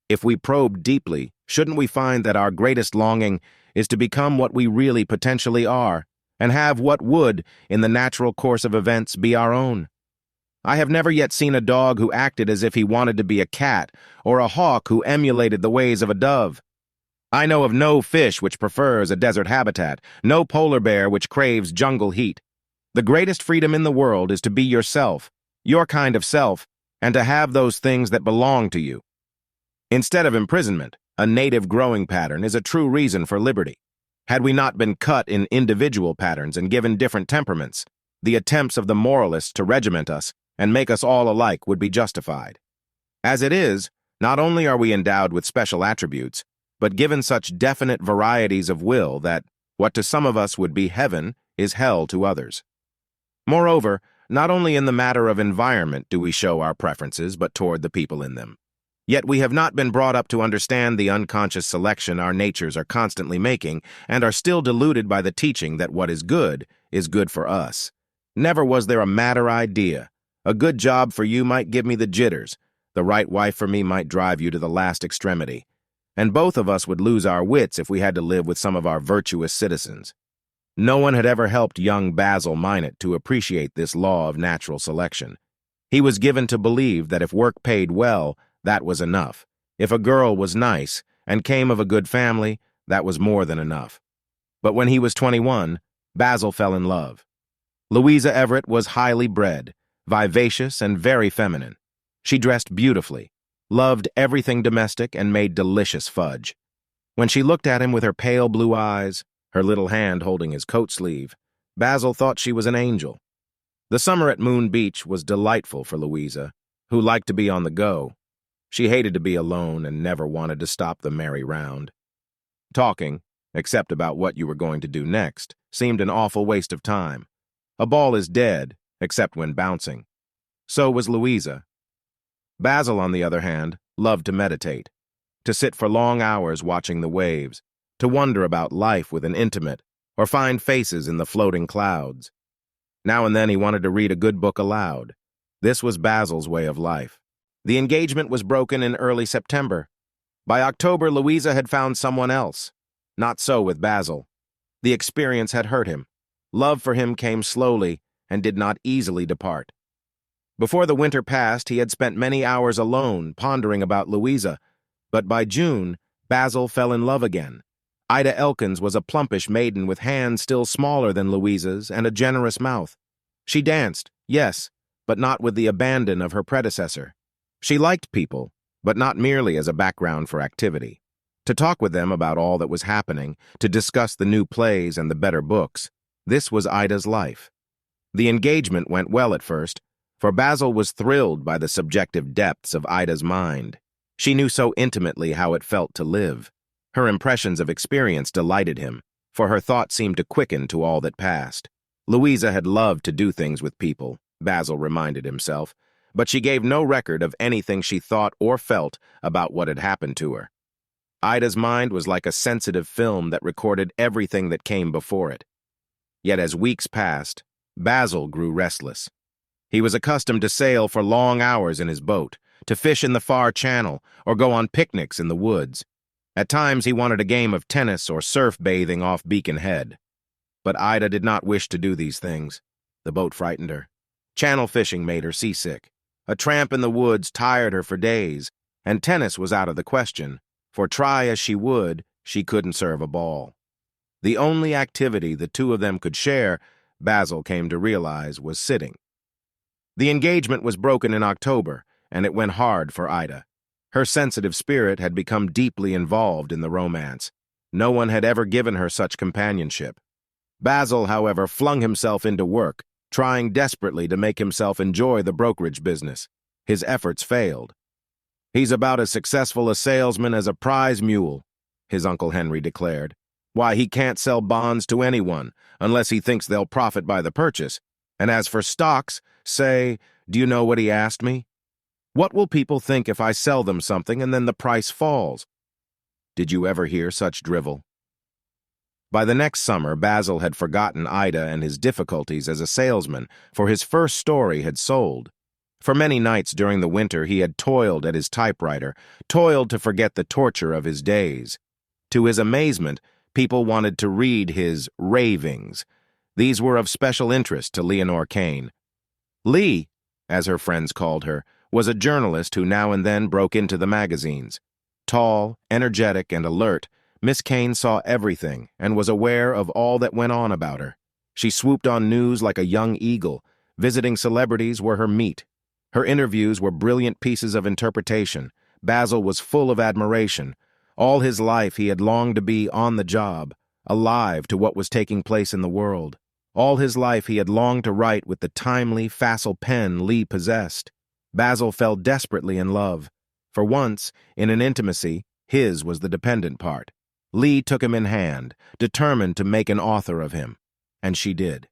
If we probe deeply, shouldn't we find that our greatest longing is to become what we really potentially are and have what would, in the natural course of events, be our own? I have never yet seen a dog who acted as if he wanted to be a cat or a hawk who emulated the ways of a dove. I know of no fish which prefers a desert habitat, no polar bear which craves jungle heat. The greatest freedom in the world is to be yourself, your kind of self, and to have those things that belong to you. Instead of imprisonment, a native growing pattern is a true reason for liberty. Had we not been cut in individual patterns and given different temperaments, the attempts of the moralists to regiment us and make us all alike would be justified. As it is, not only are we endowed with special attributes, but given such definite varieties of will that what to some of us would be heaven is hell to others. Moreover, not only in the matter of environment do we show our preferences, but toward the people in them. Yet we have not been brought up to understand the unconscious selection our natures are constantly making and are still deluded by the teaching that what is good for us. Never was there a madder idea. A good job for you might give me the jitters. The right wife for me might drive you to the last extremity. And both of us would lose our wits if we had to live with some of our virtuous citizens. No one had ever helped young Basil Minot to appreciate this law of natural selection. He was given to believe that if work paid well, that was enough. If a girl was nice and came of a good family, that was more than enough. But when he was 21, Basil fell in love. Louisa Everett was highly bred, vivacious, and very feminine. She dressed beautifully, loved everything domestic, and made delicious fudge. When she looked at him with her pale blue eyes, her little hand holding his coat sleeve, Basil thought she was an angel. The summer at Moon Beach was delightful for Louisa, who liked to be on the go. She hated to be alone and never wanted to stop the merry round. Talking, except about what you were going to do next, seemed an awful waste of time. A ball is dead, except when bouncing. So was Louisa. Basil, on the other hand, loved to meditate, to sit for long hours watching the waves, to wonder about life with an intimate, or find faces in the floating clouds. Now and then he wanted to read a good book aloud. This was Basil's way of life. The engagement was broken in early September. By October, Louisa had found someone else. Not so with Basil. The experience had hurt him. Love for him came slowly and did not easily depart. Before the winter passed, he had spent many hours alone pondering about Louisa, but by June, Basil fell in love again. Ida Elkins was a plumpish maiden with hands still smaller than Louisa's and a generous mouth. She danced, yes, but not with the abandon of her predecessor. She liked people, but not merely as a background for activity. To talk with them about all that was happening, to discuss the new plays and the better books, this was Ida's life. The engagement went well at first, for Basil was thrilled by the subjective depths of Ida's mind. She knew so intimately how it felt to live. Her impressions of experience delighted him, for her thought seemed to quicken to all that passed. Louisa had loved to do things with people, Basil reminded himself, but she gave no record of anything she thought or felt about what had happened to her. Ida's mind was like a sensitive film that recorded everything that came before it. Yet as weeks passed, Basil grew restless. He was accustomed to sail for long hours in his boat, to fish in the far channel, or go on picnics in the woods. At times he wanted a game of tennis or surf bathing off Beacon Head. But Ida did not wish to do these things. The boat frightened her. Channel fishing made her seasick. A tramp in the woods tired her for days, and tennis was out of the question, for try as she would, she couldn't serve a ball. The only activity the two of them could share, Basil came to realize, was sitting. The engagement was broken in October, and it went hard for Ida. Her sensitive spirit had become deeply involved in the romance. No one had ever given her such companionship. Basil, however, flung himself into work, trying desperately to make himself enjoy the brokerage business. His efforts failed. "He's about as successful a salesman as a prize mule," his Uncle Henry declared. "Why, he can't sell bonds to anyone unless he thinks they'll profit by the purchase. And as for stocks, say, do you know what he asked me? What will people think if I sell them something and then the price falls? Did you ever hear such drivel?" By the next summer, Basil had forgotten Ida and his difficulties as a salesman, for his first story had sold. For many nights during the winter he had toiled at his typewriter, toiled to forget the torture of his days. To his amazement, people wanted to read his ravings. These were of special interest to Leonore Kane. Lee, as her friends called her, was a journalist who now and then broke into the magazines. Tall, energetic, and alert, Miss Kane saw everything and was aware of all that went on about her. She swooped on news like a young eagle. Visiting celebrities were her meat. Her interviews were brilliant pieces of interpretation. Basil was full of admiration. All his life he had longed to be on the job, alive to what was taking place in the world. All his life he had longed to write with the timely, facile pen Lee possessed. Basil fell desperately in love. For once, in an intimacy, his was the dependent part. Lee took him in hand, determined to make an author of him. And she did.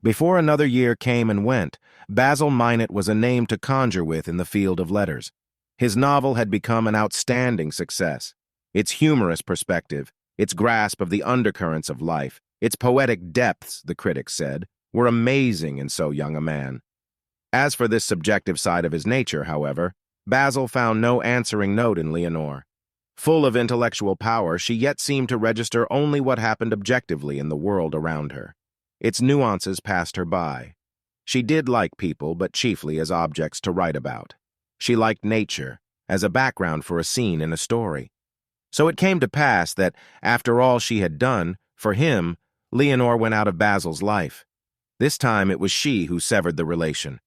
Before another year came and went, Basil Minot was a name to conjure with in the field of letters. His novel had become an outstanding success. Its humorous perspective, its grasp of the undercurrents of life, its poetic depths, the critics said, were amazing in so young a man. As for this subjective side of his nature, however, Basil found no answering note in Leonore. Full of intellectual power, she yet seemed to register only what happened objectively in the world around her. Its nuances passed her by. She did like people, but chiefly as objects to write about. She liked nature, as a background for a scene in a story. So it came to pass that, after all she had done, for him, Leonore went out of Basil's life. This time it was she who severed the relation.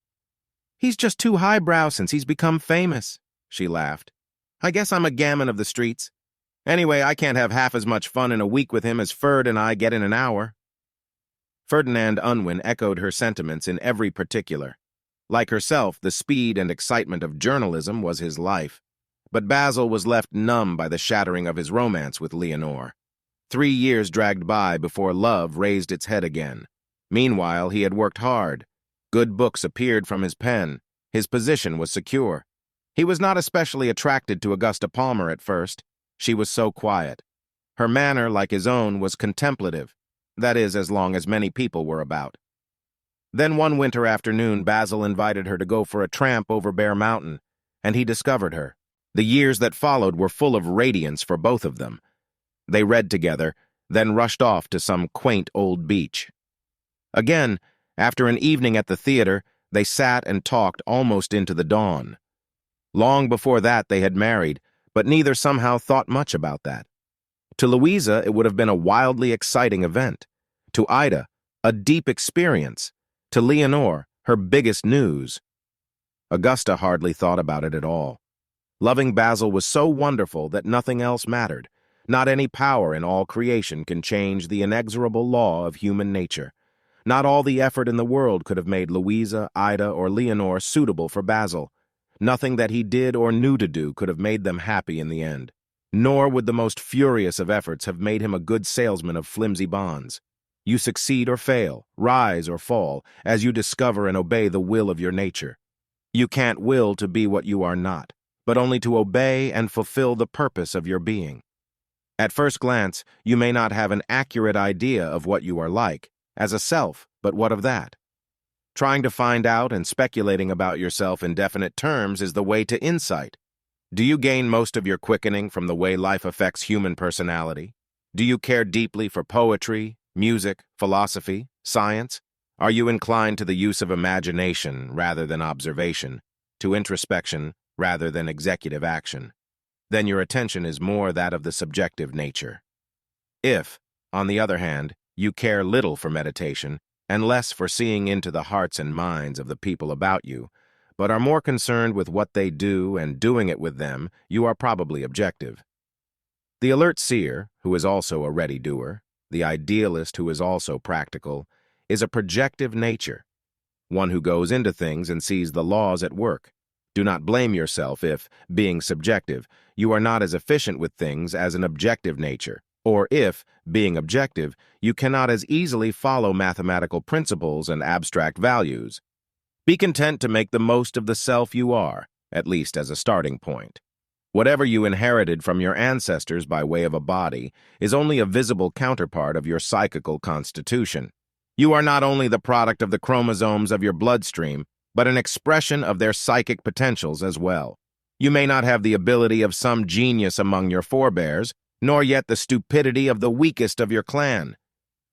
"He's just too highbrow since he's become famous," she laughed. "I guess I'm a gamin of the streets. Anyway, I can't have half as much fun in a week with him as Ferd and I get in an hour." Ferdinand Unwin echoed her sentiments in every particular. Like herself, the speed and excitement of journalism was his life. But Basil was left numb by the shattering of his romance with Leonore. 3 years dragged by before love raised its head again. Meanwhile, he had worked hard. Good books appeared from his pen. His position was secure. He was not especially attracted to Augusta Palmer at first. She was so quiet. Her manner, like his own, was contemplative. That is, as long as many people were about. Then one winter afternoon, Basil invited her to go for a tramp over Bear Mountain, and he discovered her. The years that followed were full of radiance for both of them. They read together, then rushed off to some quaint old beach. Again, after an evening at the theater, they sat and talked almost into the dawn. Long before that they had married, but neither somehow thought much about that. To Louisa, it would have been a wildly exciting event. To Ida, a deep experience. To Leonore, her biggest news. Augusta hardly thought about it at all. Loving Basil was so wonderful that nothing else mattered. Not any power in all creation can change the inexorable law of human nature. Not all the effort in the world could have made Louisa, Ida, or Leonore suitable for Basil. Nothing that he did or knew to do could have made them happy in the end. Nor would the most furious of efforts have made him a good salesman of flimsy bonds. You succeed or fail, rise or fall, as you discover and obey the will of your nature. You can't will to be what you are not, but only to obey and fulfill the purpose of your being. At first glance, you may not have an accurate idea of what you are like, as a self, but what of that? Trying to find out and speculating about yourself in definite terms is the way to insight. Do you gain most of your quickening from the way life affects human personality? Do you care deeply for poetry, music, philosophy, science? Are you inclined to the use of imagination rather than observation, to introspection rather than executive action? Then your attention is more that of the subjective nature. If, on the other hand, you care little for meditation and less for seeing into the hearts and minds of the people about you, but are more concerned with what they do and doing it with them, you are probably objective. The alert seer, who is also a ready doer, the idealist who is also practical, is a projective nature, one who goes into things and sees the laws at work. Do not blame yourself if, being subjective, you are not as efficient with things as an objective nature, or if, being objective, you cannot as easily follow mathematical principles and abstract values. Be content to make the most of the self you are, at least as a starting point. Whatever you inherited from your ancestors by way of a body is only a visible counterpart of your psychical constitution. You are not only the product of the chromosomes of your bloodstream, but an expression of their psychic potentials as well. You may not have the ability of some genius among your forebears, nor yet the stupidity of the weakest of your clan.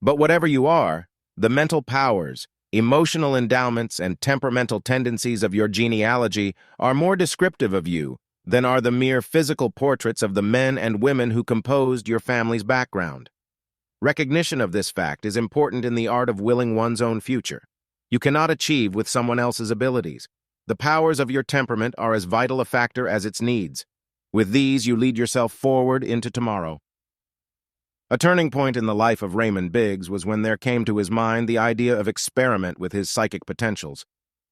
But whatever you are, the mental powers, emotional endowments, and temperamental tendencies of your genealogy are more descriptive of you than are the mere physical portraits of the men and women who composed your family's background. Recognition of this fact is important in the art of willing one's own future. You cannot achieve with someone else's abilities. The powers of your temperament are as vital a factor as its needs. With these, you lead yourself forward into tomorrow. A turning point in the life of Raymond Biggs was when there came to his mind the idea of experiment with his psychic potentials.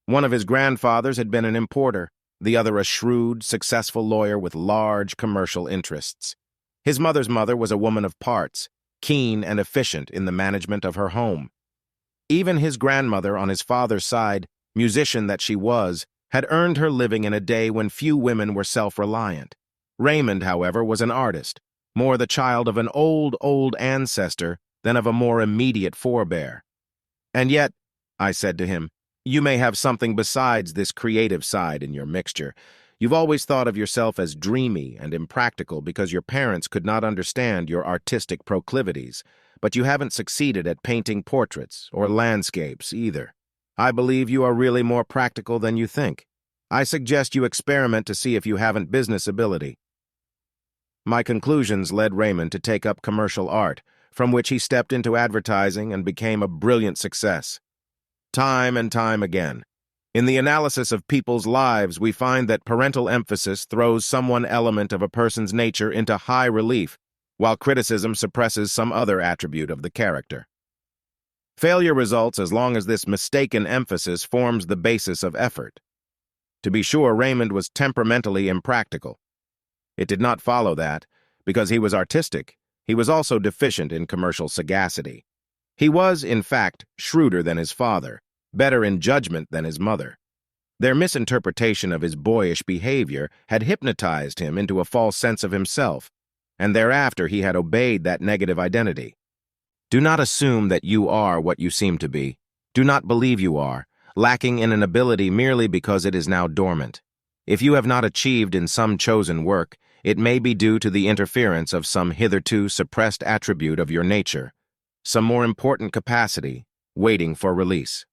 One of his grandfathers had been an importer, the other a shrewd, successful lawyer with large commercial interests. His mother's mother was a woman of parts, keen and efficient in the management of her home. Even his grandmother on his father's side, musician that she was, had earned her living in a day when few women were self-reliant. Raymond, however, was an artist, more the child of an old ancestor than of a more immediate forebear. And yet, I said to him, you may have something besides this creative side in your mixture. You've always thought of yourself as dreamy and impractical because your parents could not understand your artistic proclivities, but you haven't succeeded at painting portraits or landscapes either. I believe you are really more practical than you think. I suggest you experiment to see if you haven't business ability. My conclusions led Raymond to take up commercial art, from which he stepped into advertising and became a brilliant success. Time and time again, in the analysis of people's lives, we find that parental emphasis throws some one element of a person's nature into high relief, while criticism suppresses some other attribute of the character. Failure results as long as this mistaken emphasis forms the basis of effort. To be sure, Raymond was temperamentally impractical. It did not follow that, because he was artistic, he was also deficient in commercial sagacity. He was, in fact, shrewder than his father, better in judgment than his mother. Their misinterpretation of his boyish behavior had hypnotized him into a false sense of himself, and thereafter he had obeyed that negative identity. Do not assume that you are what you seem to be. Do not believe you are, lacking in an ability merely because it is now dormant. If you have not achieved in some chosen work, it may be due to the interference of some hitherto suppressed attribute of your nature, some more important capacity, waiting for release.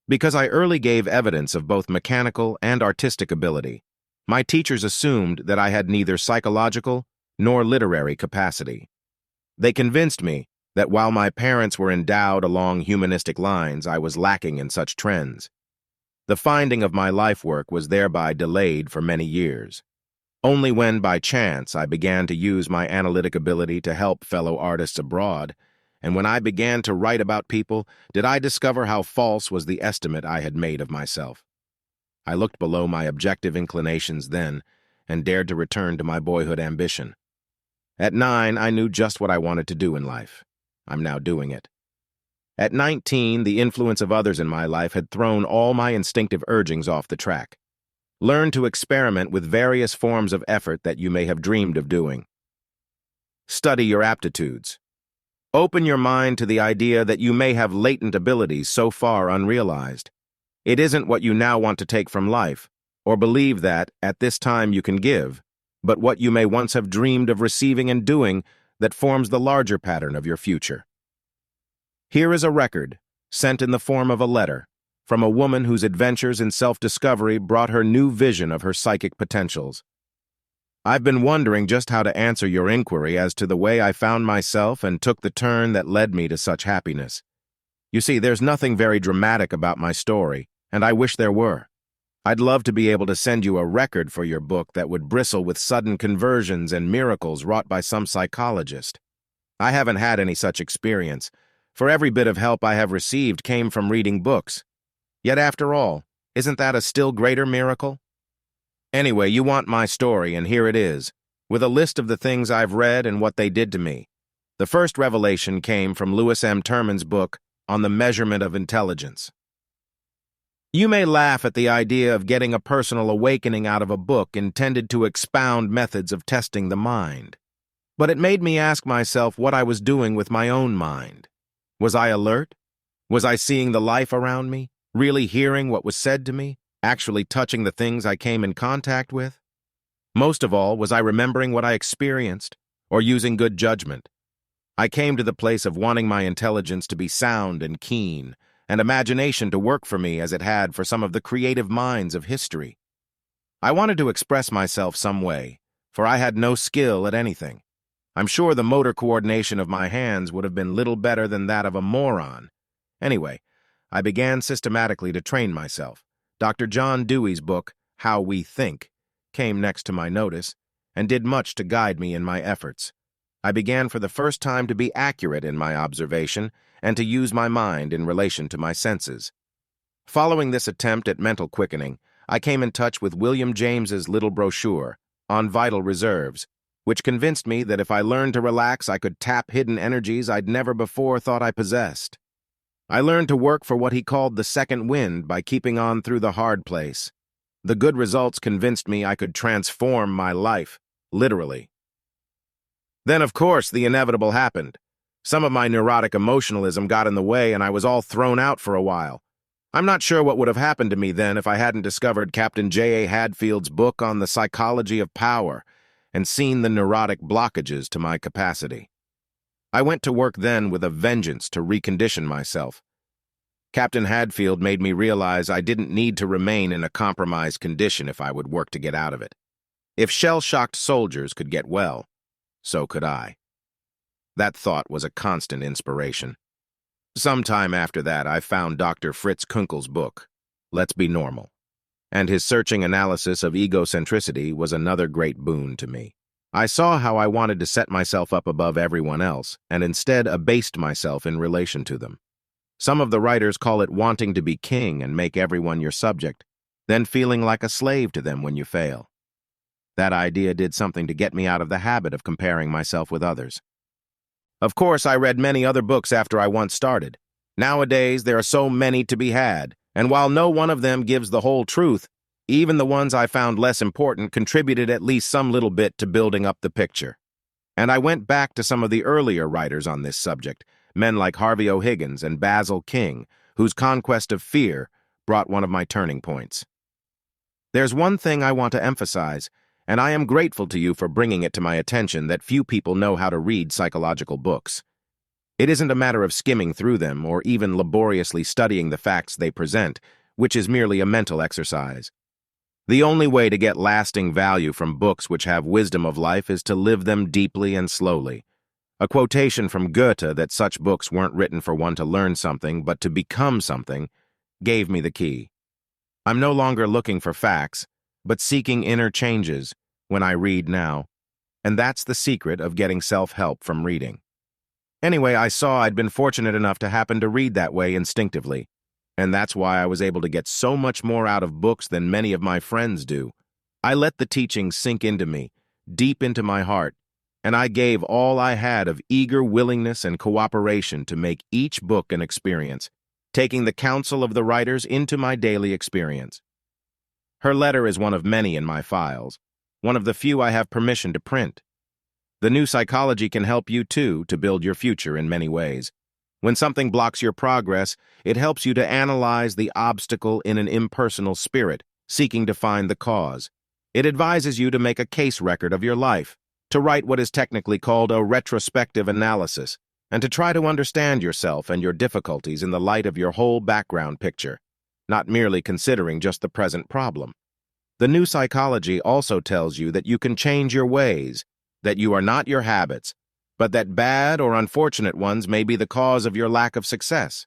Because I early gave evidence of both mechanical and artistic ability, my teachers assumed that I had neither psychological nor literary capacity. They convinced me that while my parents were endowed along humanistic lines, I was lacking in such trends. The finding of my life work was thereby delayed for many years. Only when, by chance, I began to use my analytic ability to help fellow artists abroad, and when I began to write about people, did I discover how false was the estimate I had made of myself. I looked below my objective inclinations then, and dared to return to my boyhood ambition. At 9, I knew just what I wanted to do in life. I'm now doing it. At 19, the influence of others in my life had thrown all my instinctive urgings off the track. Learn to experiment with various forms of effort that you may have dreamed of doing. Study your aptitudes. Open your mind to the idea that you may have latent abilities so far unrealized. It isn't what you now want to take from life, or believe that, at this time, you can give, but what you may once have dreamed of receiving and doing that forms the larger pattern of your future. Here is a record, sent in the form of a letter, from a woman whose adventures in self-discovery brought her new vision of her psychic potentials. I've been wondering just how to answer your inquiry as to the way I found myself and took the turn that led me to such happiness. You see, there's nothing very dramatic about my story, and I wish there were. I'd love to be able to send you a record for your book that would bristle with sudden conversions and miracles wrought by some psychologist. I haven't had any such experience, for every bit of help I have received came from reading books. Yet after all, isn't that a still greater miracle? Anyway, you want my story, and here it is, with a list of the things I've read and what they did to me. The first revelation came from Lewis M. Terman's book on the measurement of intelligence. You may laugh at the idea of getting a personal awakening out of a book intended to expound methods of testing the mind. But it made me ask myself what I was doing with my own mind. Was I alert? Was I seeing the life around me, really hearing what was said to me, actually touching the things I came in contact with? Most of all, was I remembering what I experienced, or using good judgment? I came to the place of wanting my intelligence to be sound and keen, and imagination to work for me as it had for some of the creative minds of history. I wanted to express myself some way, for I had no skill at anything. I'm sure the motor coordination of my hands would have been little better than that of a moron. Anyway, I began systematically to train myself. Dr. John Dewey's book, How We Think, came next to my notice, and did much to guide me in my efforts. I began for the first time to be accurate in my observation and to use my mind in relation to my senses. Following this attempt at mental quickening, I came in touch with William James's little brochure on vital reserves, which convinced me that if I learned to relax, I could tap hidden energies I'd never before thought I possessed. I learned to work for what he called the second wind by keeping on through the hard place. The good results convinced me I could transform my life, literally. Then, of course, the inevitable happened. Some of my neurotic emotionalism got in the way, and I was all thrown out for a while. I'm not sure what would have happened to me then if I hadn't discovered Captain J.A. Hadfield's book on the psychology of power and seen the neurotic blockages to my capacity. I went to work then with a vengeance to recondition myself. Captain Hadfield made me realize I didn't need to remain in a compromised condition if I would work to get out of it. If shell-shocked soldiers could get well, so could I. That thought was a constant inspiration. Sometime after that, I found Dr. Fritz Kunkel's book, Let's Be Normal, and his searching analysis of egocentricity was another great boon to me. I saw how I wanted to set myself up above everyone else, and instead abased myself in relation to them. Some of the writers call it wanting to be king and make everyone your subject, then feeling like a slave to them when you fail. That idea did something to get me out of the habit of comparing myself with others. Of course, I read many other books after I once started. Nowadays, there are so many to be had, and while no one of them gives the whole truth, even the ones I found less important contributed at least some little bit to building up the picture. And I went back to some of the earlier writers on this subject, men like Harvey O'Higgins and Basil King, whose conquest of fear brought one of my turning points. There's one thing I want to emphasize, and I am grateful to you for bringing it to my attention that few people know how to read psychological books. It isn't a matter of skimming through them or even laboriously studying the facts they present, which is merely a mental exercise. The only way to get lasting value from books which have wisdom of life is to live them deeply and slowly. A quotation from Goethe that such books weren't written for one to learn something but to become something gave me the key. I'm no longer looking for facts, but seeking inner changes when I read now, and that's the secret of getting self-help from reading. Anyway, I saw I'd been fortunate enough to happen to read that way instinctively, and that's why I was able to get so much more out of books than many of my friends do. I let the teachings sink into me, deep into my heart, and I gave all I had of eager willingness and cooperation to make each book an experience, taking the counsel of the writers into my daily experience. Her letter is one of many in my files, one of the few I have permission to print. The new psychology can help you, too, to build your future in many ways. When something blocks your progress, it helps you to analyze the obstacle in an impersonal spirit, seeking to find the cause. It advises you to make a case record of your life, to write what is technically called a retrospective analysis, and to try to understand yourself and your difficulties in the light of your whole background picture, not merely considering just the present problem. The new psychology also tells you that you can change your ways, that you are not your habits, but that bad or unfortunate ones may be the cause of your lack of success.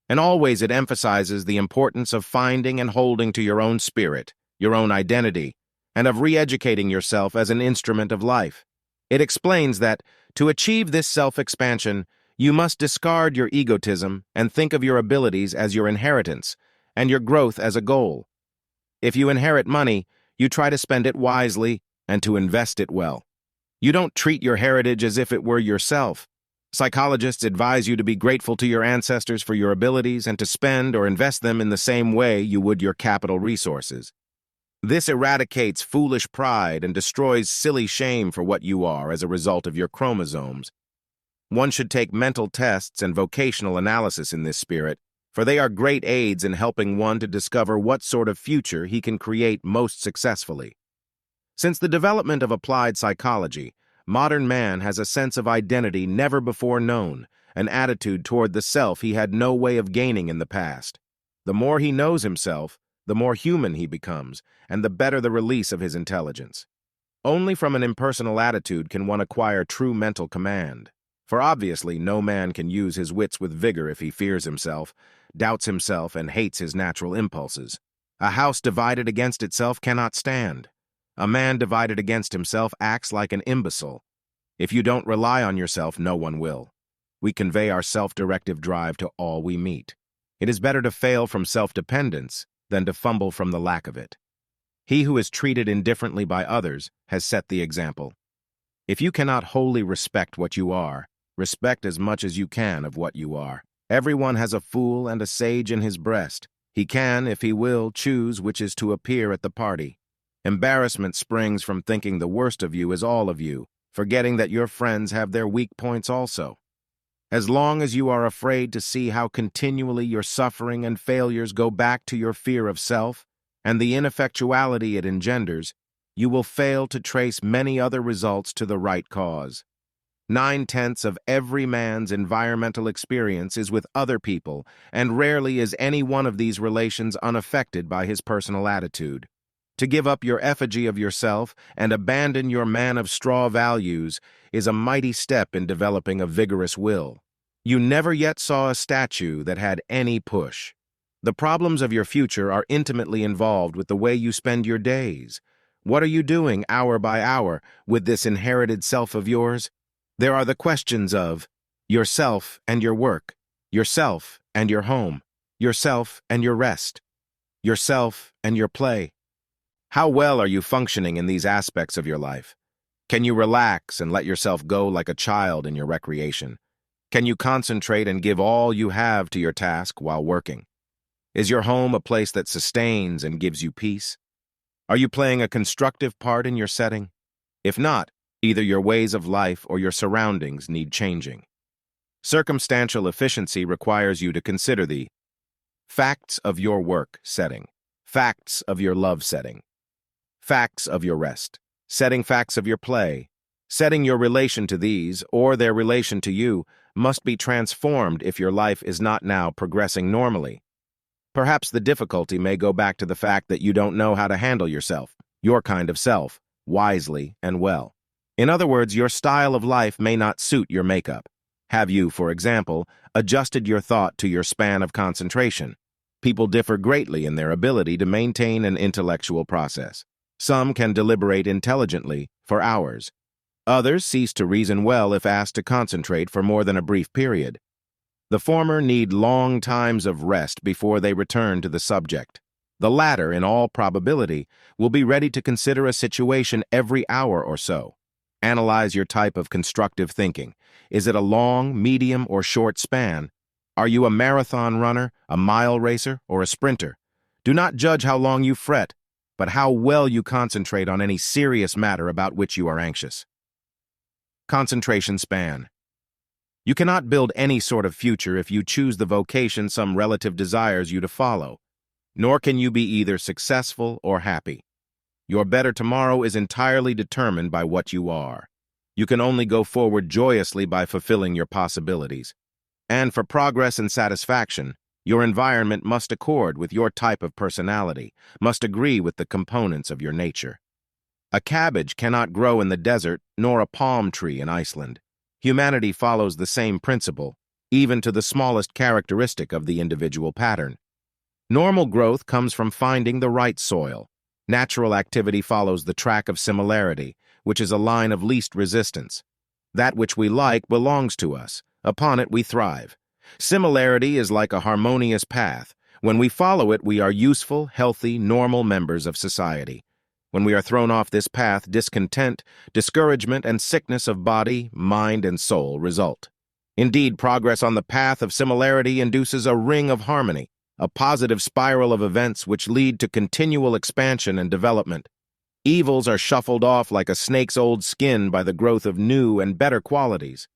And always it emphasizes the importance of finding and holding to your own spirit, your own identity, and of re-educating yourself as an instrument of life. It explains that, to achieve this self-expansion, you must discard your egotism and think of your abilities as your inheritance, and your growth as a goal. If you inherit money, you try to spend it wisely and to invest it well. You don't treat your heritage as if it were yourself. Psychologists advise you to be grateful to your ancestors for your abilities and to spend or invest them in the same way you would your capital resources. This eradicates foolish pride and destroys silly shame for what you are as a result of your chromosomes. One should take mental tests and vocational analysis in this spirit, for they are great aids in helping one to discover what sort of future he can create most successfully. Since the development of applied psychology, modern man has a sense of identity never before known, an attitude toward the self he had no way of gaining in the past. The more he knows himself, the more human he becomes, and the better the release of his intelligence. Only from an impersonal attitude can one acquire true mental command, for obviously no man can use his wits with vigor if he fears himself, doubts himself, and hates his natural impulses. A house divided against itself cannot stand. A man divided against himself acts like an imbecile. If you don't rely on yourself, no one will. We convey our self-directive drive to all we meet. It is better to fail from self-dependence than to fumble from the lack of it. He who is treated indifferently by others has set the example. If you cannot wholly respect what you are, respect as much as you can of what you are. Everyone has a fool and a sage in his breast. He can, if he will, choose which is to appear at the party. Embarrassment springs from thinking the worst of you is all of you, forgetting that your friends have their weak points also. As long as you are afraid to see how continually your suffering and failures go back to your fear of self and the ineffectuality it engenders, you will fail to trace many other results to the right cause. 9/10 of every man's environmental experience is with other people, and rarely is any one of these relations unaffected by his personal attitude. To give up your effigy of yourself and abandon your man-of-straw values is a mighty step in developing a vigorous will. You never yet saw a statue that had any push. The problems of your future are intimately involved with the way you spend your days. What are you doing hour by hour with this inherited self of yours? There are the questions of yourself and your work, yourself and your home, yourself and your rest, yourself and your play. How well are you functioning in these aspects of your life? Can you relax and let yourself go like a child in your recreation? Can you concentrate and give all you have to your task while working? Is your home a place that sustains and gives you peace? Are you playing a constructive part in your setting? If not, either your ways of life or your surroundings need changing. Circumstantial efficiency requires you to consider the Facts of your work setting. Facts of your love setting. Facts of your rest. Setting facts of your play. Setting your relation to these, or their relation to you, must be transformed if your life is not now progressing normally. Perhaps the difficulty may go back to the fact that you don't know how to handle yourself, your kind of self, wisely and well. In other words, your style of life may not suit your makeup. Have you, for example, adjusted your thought to your span of concentration? People differ greatly in their ability to maintain an intellectual process. Some can deliberate intelligently for hours. Others cease to reason well if asked to concentrate for more than a brief period. The former need long times of rest before they return to the subject. The latter, in all probability, will be ready to consider a situation every hour or so. Analyze your type of constructive thinking. Is it a long, medium, or short span? Are you a marathon runner, a mile racer, or a sprinter? Do not judge how long you fret, but how well you concentrate on any serious matter about which you are anxious. Concentration span. You cannot build any sort of future if you choose the vocation some relative desires you to follow, nor can you be either successful or happy. Your better tomorrow is entirely determined by what you are. You can only go forward joyously by fulfilling your possibilities. And for progress and satisfaction, your environment must accord with your type of personality, must agree with the components of your nature. A cabbage cannot grow in the desert, nor a palm tree in Iceland. Humanity follows the same principle, even to the smallest characteristic of the individual pattern. Normal growth comes from finding the right soil. Natural activity follows the track of similarity, which is a line of least resistance. That which we like belongs to us. Upon it we thrive. Similarity is like a harmonious path. When we follow it, we are useful, healthy, normal members of society. When we are thrown off this path, discontent, discouragement, and sickness of body, mind, and soul result. Indeed, progress on the path of similarity induces a ring of harmony, a positive spiral of events which lead to continual expansion and development. Evils are shuffled off like a snake's old skin by the growth of new and better qualities.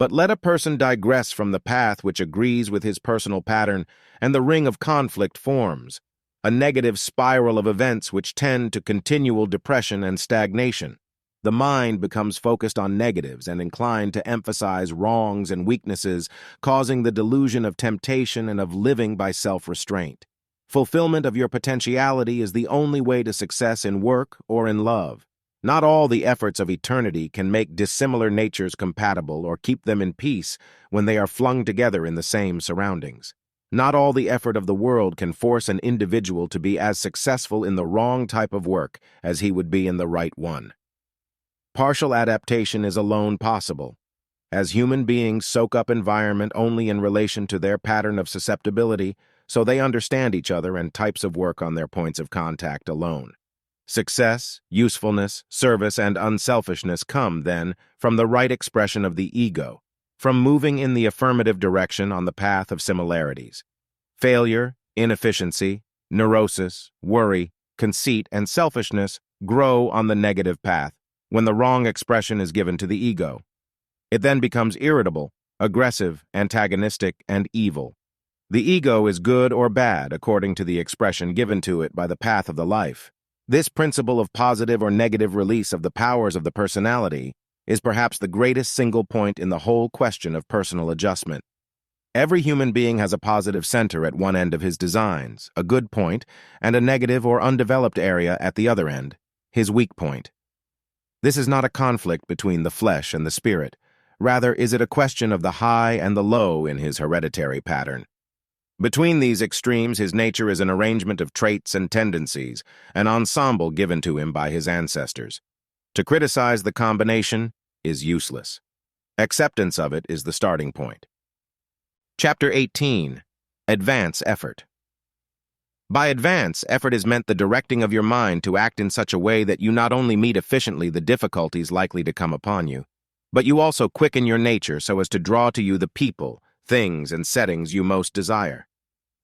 But let a person digress from the path which agrees with his personal pattern, and the ring of conflict forms, a negative spiral of events which tend to continual depression and stagnation. The mind becomes focused on negatives and inclined to emphasize wrongs and weaknesses, causing the delusion of temptation and of living by self-restraint. Fulfillment of your potentiality is the only way to success in work or in love. Not all the efforts of eternity can make dissimilar natures compatible or keep them in peace when they are flung together in the same surroundings. Not all the effort of the world can force an individual to be as successful in the wrong type of work as he would be in the right one. Partial adaptation is alone possible. As human beings soak up environment only in relation to their pattern of susceptibility, so they understand each other and types of work on their points of contact alone. Success, usefulness, service, and unselfishness come, then, from the right expression of the ego, from moving in the affirmative direction on the path of similarities. Failure, inefficiency, neurosis, worry, conceit, and selfishness grow on the negative path when the wrong expression is given to the ego. It then becomes irritable, aggressive, antagonistic, and evil. The ego is good or bad according to the expression given to it by the path of the life. This principle of positive or negative release of the powers of the personality is perhaps the greatest single point in the whole question of personal adjustment. Every human being has a positive center at one end of his designs, a good point, and a negative or undeveloped area at the other end, his weak point. This is not a conflict between the flesh and the spirit. Rather, is it a question of the high and the low in his hereditary pattern. Between these extremes, his nature is an arrangement of traits and tendencies, an ensemble given to him by his ancestors. To criticize the combination is useless. Acceptance of it is the starting point. Chapter 18. Advance Effort. By advance, effort is meant the directing of your mind to act in such a way that you not only meet efficiently the difficulties likely to come upon you, but you also quicken your nature so as to draw to you the people, things, and settings you most desire.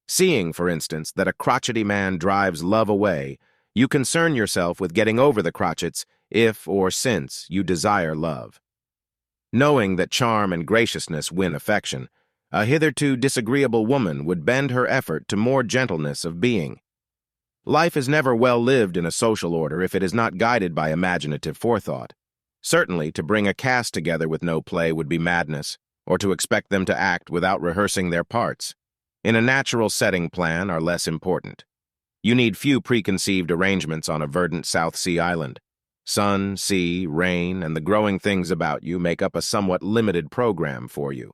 Seeing, for instance, that a crotchety man drives love away, you concern yourself with getting over the crotchets if or since you desire love. Knowing that charm and graciousness win affection, A hitherto disagreeable woman would bend her effort to more gentleness of being. Life is never well lived in a social order if it is not guided by imaginative forethought. Certainly, to bring a cast together with no play would be madness, or to expect them to act without rehearsing their parts. In a natural setting plan are less important. You need few preconceived arrangements on a verdant South Sea island. Sun, sea, rain, and the growing things about you make up a somewhat limited program for you.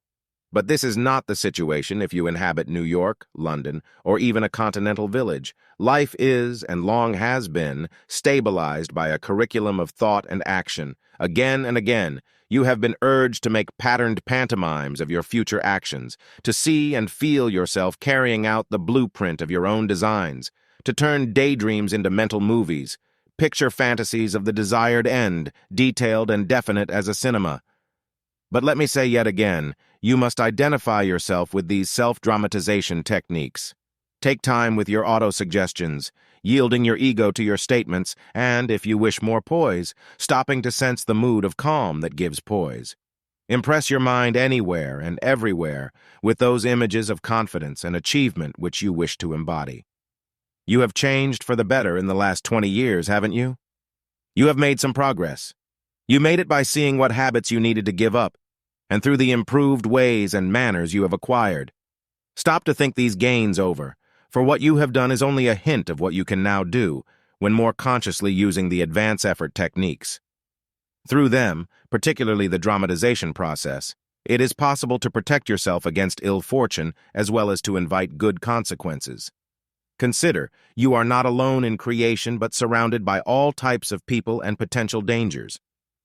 But this is not the situation if you inhabit New York, London, or even a continental village. Life is, and long has been, stabilized by a curriculum of thought and action. Again and again, you have been urged to make patterned pantomimes of your future actions, to see and feel yourself carrying out the blueprint of your own designs, to turn daydreams into mental movies, picture fantasies of the desired end, detailed and definite as a cinema. But let me say yet again, you must identify yourself with these self-dramatization techniques. Take time with your autosuggestions, yielding your ego to your statements, and, if you wish more poise, stopping to sense the mood of calm that gives poise. Impress your mind anywhere and everywhere with those images of confidence and achievement which you wish to embody. You have changed for the better in the last 20 years, haven't you? You have made some progress. You made it by seeing what habits you needed to give up, and through the improved ways and manners you have acquired. Stop to think these gains over, for what you have done is only a hint of what you can now do when more consciously using the advance effort techniques. Through them, particularly the dramatization process, it is possible to protect yourself against ill fortune as well as to invite good consequences. Consider, you are not alone in creation but surrounded by all types of people and potential dangers.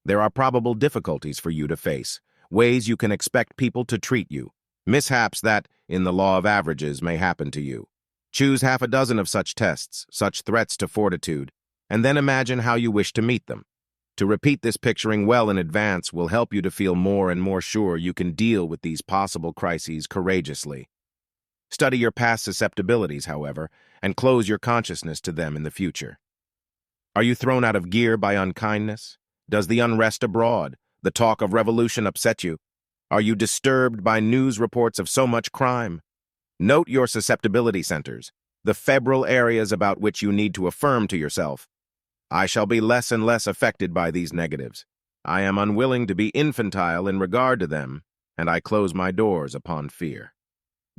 There are probable difficulties for you to face, ways you can expect people to treat you, mishaps that, in the law of averages, may happen to you. Choose half a dozen of such tests, such threats to fortitude, and then imagine how you wish to meet them. To repeat this picturing well in advance will help you to feel more and more sure you can deal with these possible crises courageously. Study your past susceptibilities, however, and close your consciousness to them in the future. Are you thrown out of gear by unkindness? Does the unrest abroad, the talk of revolution upset you? Are you disturbed by news reports of so much crime? Note your susceptibility centers, the febrile areas about which you need to affirm to yourself, I shall be less and less affected by these negatives. I am unwilling to be infantile in regard to them, and I close my doors upon fear.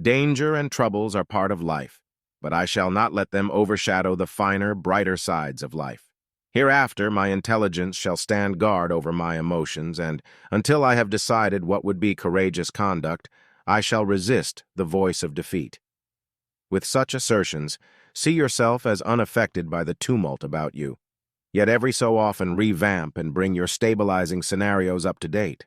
Danger and troubles are part of life, but I shall not let them overshadow the finer, brighter sides of life. Hereafter, my intelligence shall stand guard over my emotions, and, until I have decided what would be courageous conduct, I shall resist the voice of defeat. With such assertions, see yourself as unaffected by the tumult about you, yet every so often revamp and bring your stabilizing scenarios up to date.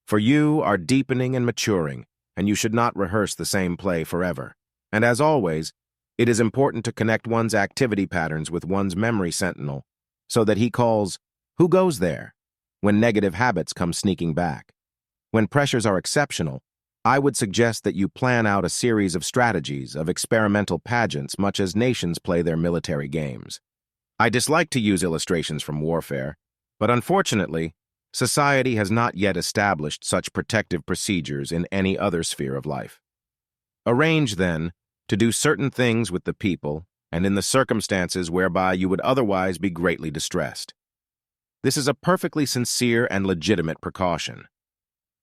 For you are deepening and maturing, and you should not rehearse the same play forever. And as always, it is important to connect one's activity patterns with one's memory sentinel, so that he calls, "Who goes there?" when negative habits come sneaking back. When pressures are exceptional, I would suggest that you plan out a series of strategies, of experimental pageants, much as nations play their military games. I dislike to use illustrations from warfare, but unfortunately, society has not yet established such protective procedures in any other sphere of life. Arrange, then, to do certain things with the people and in the circumstances whereby you would otherwise be greatly distressed. This is a perfectly sincere and legitimate precaution.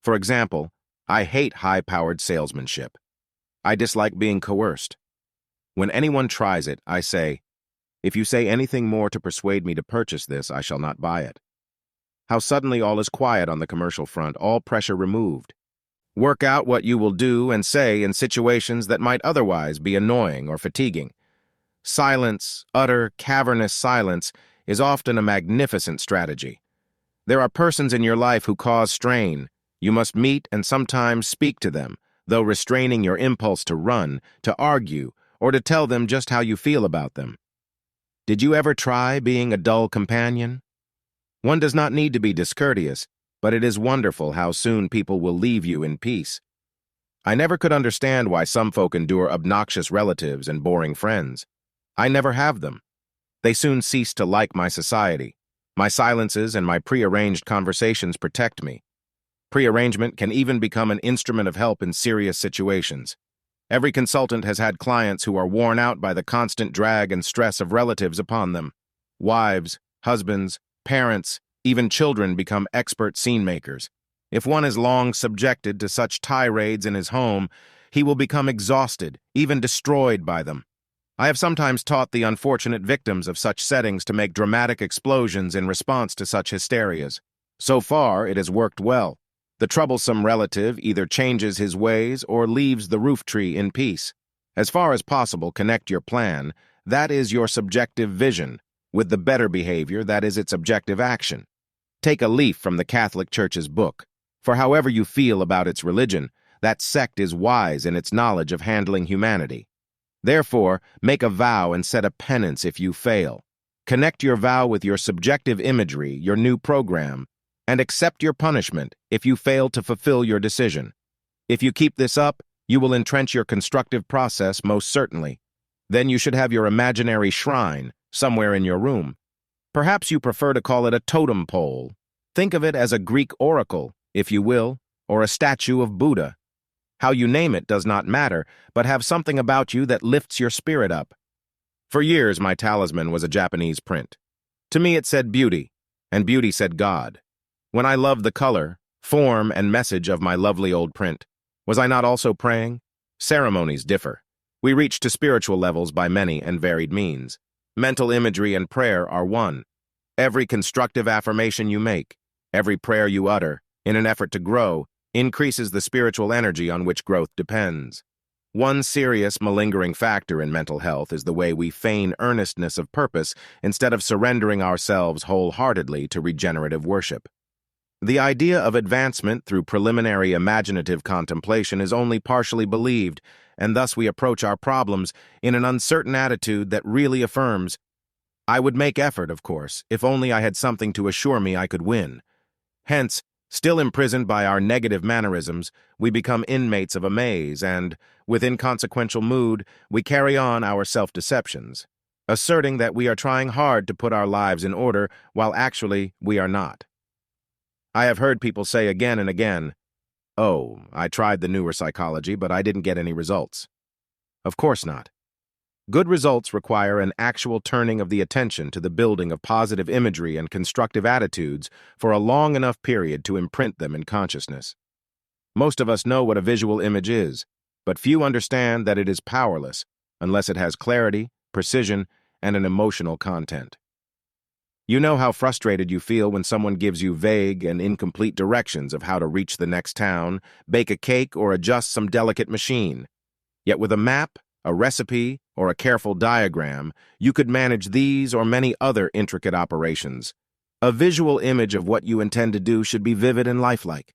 For example, I hate high-powered salesmanship. I dislike being coerced. When anyone tries it, I say, "If you say anything more to persuade me to purchase this, I shall not buy it." How suddenly all is quiet on the commercial front, all pressure removed. Work out what you will do and say in situations that might otherwise be annoying or fatiguing. Silence, utter, cavernous silence, is often a magnificent strategy. There are persons in your life who cause strain. You must meet and sometimes speak to them, though restraining your impulse to run, to argue, or to tell them just how you feel about them. Did you ever try being a dull companion? One does not need to be discourteous, but it is wonderful how soon people will leave you in peace. I never could understand why some folk endure obnoxious relatives and boring friends. I never have them. They soon cease to like my society. My silences and my prearranged conversations protect me. Prearrangement can even become an instrument of help in serious situations. Every consultant has had clients who are worn out by the constant drag and stress of relatives upon them. Wives, husbands, parents, even children become expert scene makers. If one is long subjected to such tirades in his home, he will become exhausted, even destroyed by them. I have sometimes taught the unfortunate victims of such settings to make dramatic explosions in response to such hysterias. So far, it has worked well. The troublesome relative either changes his ways or leaves the roof tree in peace. As far as possible, connect your plan, that is your subjective vision, with the better behavior, that is its objective action. Take a leaf from the Catholic Church's book. For however you feel about its religion, that sect is wise in its knowledge of handling humanity. Therefore, make a vow and set a penance if you fail. Connect your vow with your subjective imagery, your new program, and accept your punishment if you fail to fulfill your decision. If you keep this up, you will entrench your constructive process most certainly. Then you should have your imaginary shrine somewhere in your room. Perhaps you prefer to call it a totem pole. Think of it as a Greek oracle, if you will, or a statue of Buddha. How you name it does not matter, but have something about you that lifts your spirit up. For years, my talisman was a Japanese print. To me, it said beauty, and beauty said God. When I loved the color, form, and message of my lovely old print, was I not also praying? Ceremonies differ. We reach to spiritual levels by many and varied means. Mental imagery and prayer are one. Every constructive affirmation you make, every prayer you utter, in an effort to grow, increases the spiritual energy on which growth depends. One serious malingering factor in mental health is the way we feign earnestness of purpose instead of surrendering ourselves wholeheartedly to regenerative worship. The idea of advancement through preliminary imaginative contemplation is only partially believed, and thus we approach our problems in an uncertain attitude that really affirms, I would make effort, of course, if only I had something to assure me I could win. Hence, still imprisoned by our negative mannerisms, we become inmates of a maze and, with inconsequential mood, we carry on our self-deceptions, asserting that we are trying hard to put our lives in order while actually we are not. I have heard people say again and again, "Oh, I tried the newer psychology, but I didn't get any results." Of course not. Good results require an actual turning of the attention to the building of positive imagery and constructive attitudes for a long enough period to imprint them in consciousness. Most of us know what a visual image is, but few understand that it is powerless unless it has clarity, precision, and an emotional content. You know how frustrated you feel when someone gives you vague and incomplete directions of how to reach the next town, bake a cake, or adjust some delicate machine. Yet with a map, a recipe, or a careful diagram, you could manage these or many other intricate operations. A visual image of what you intend to do should be vivid and lifelike.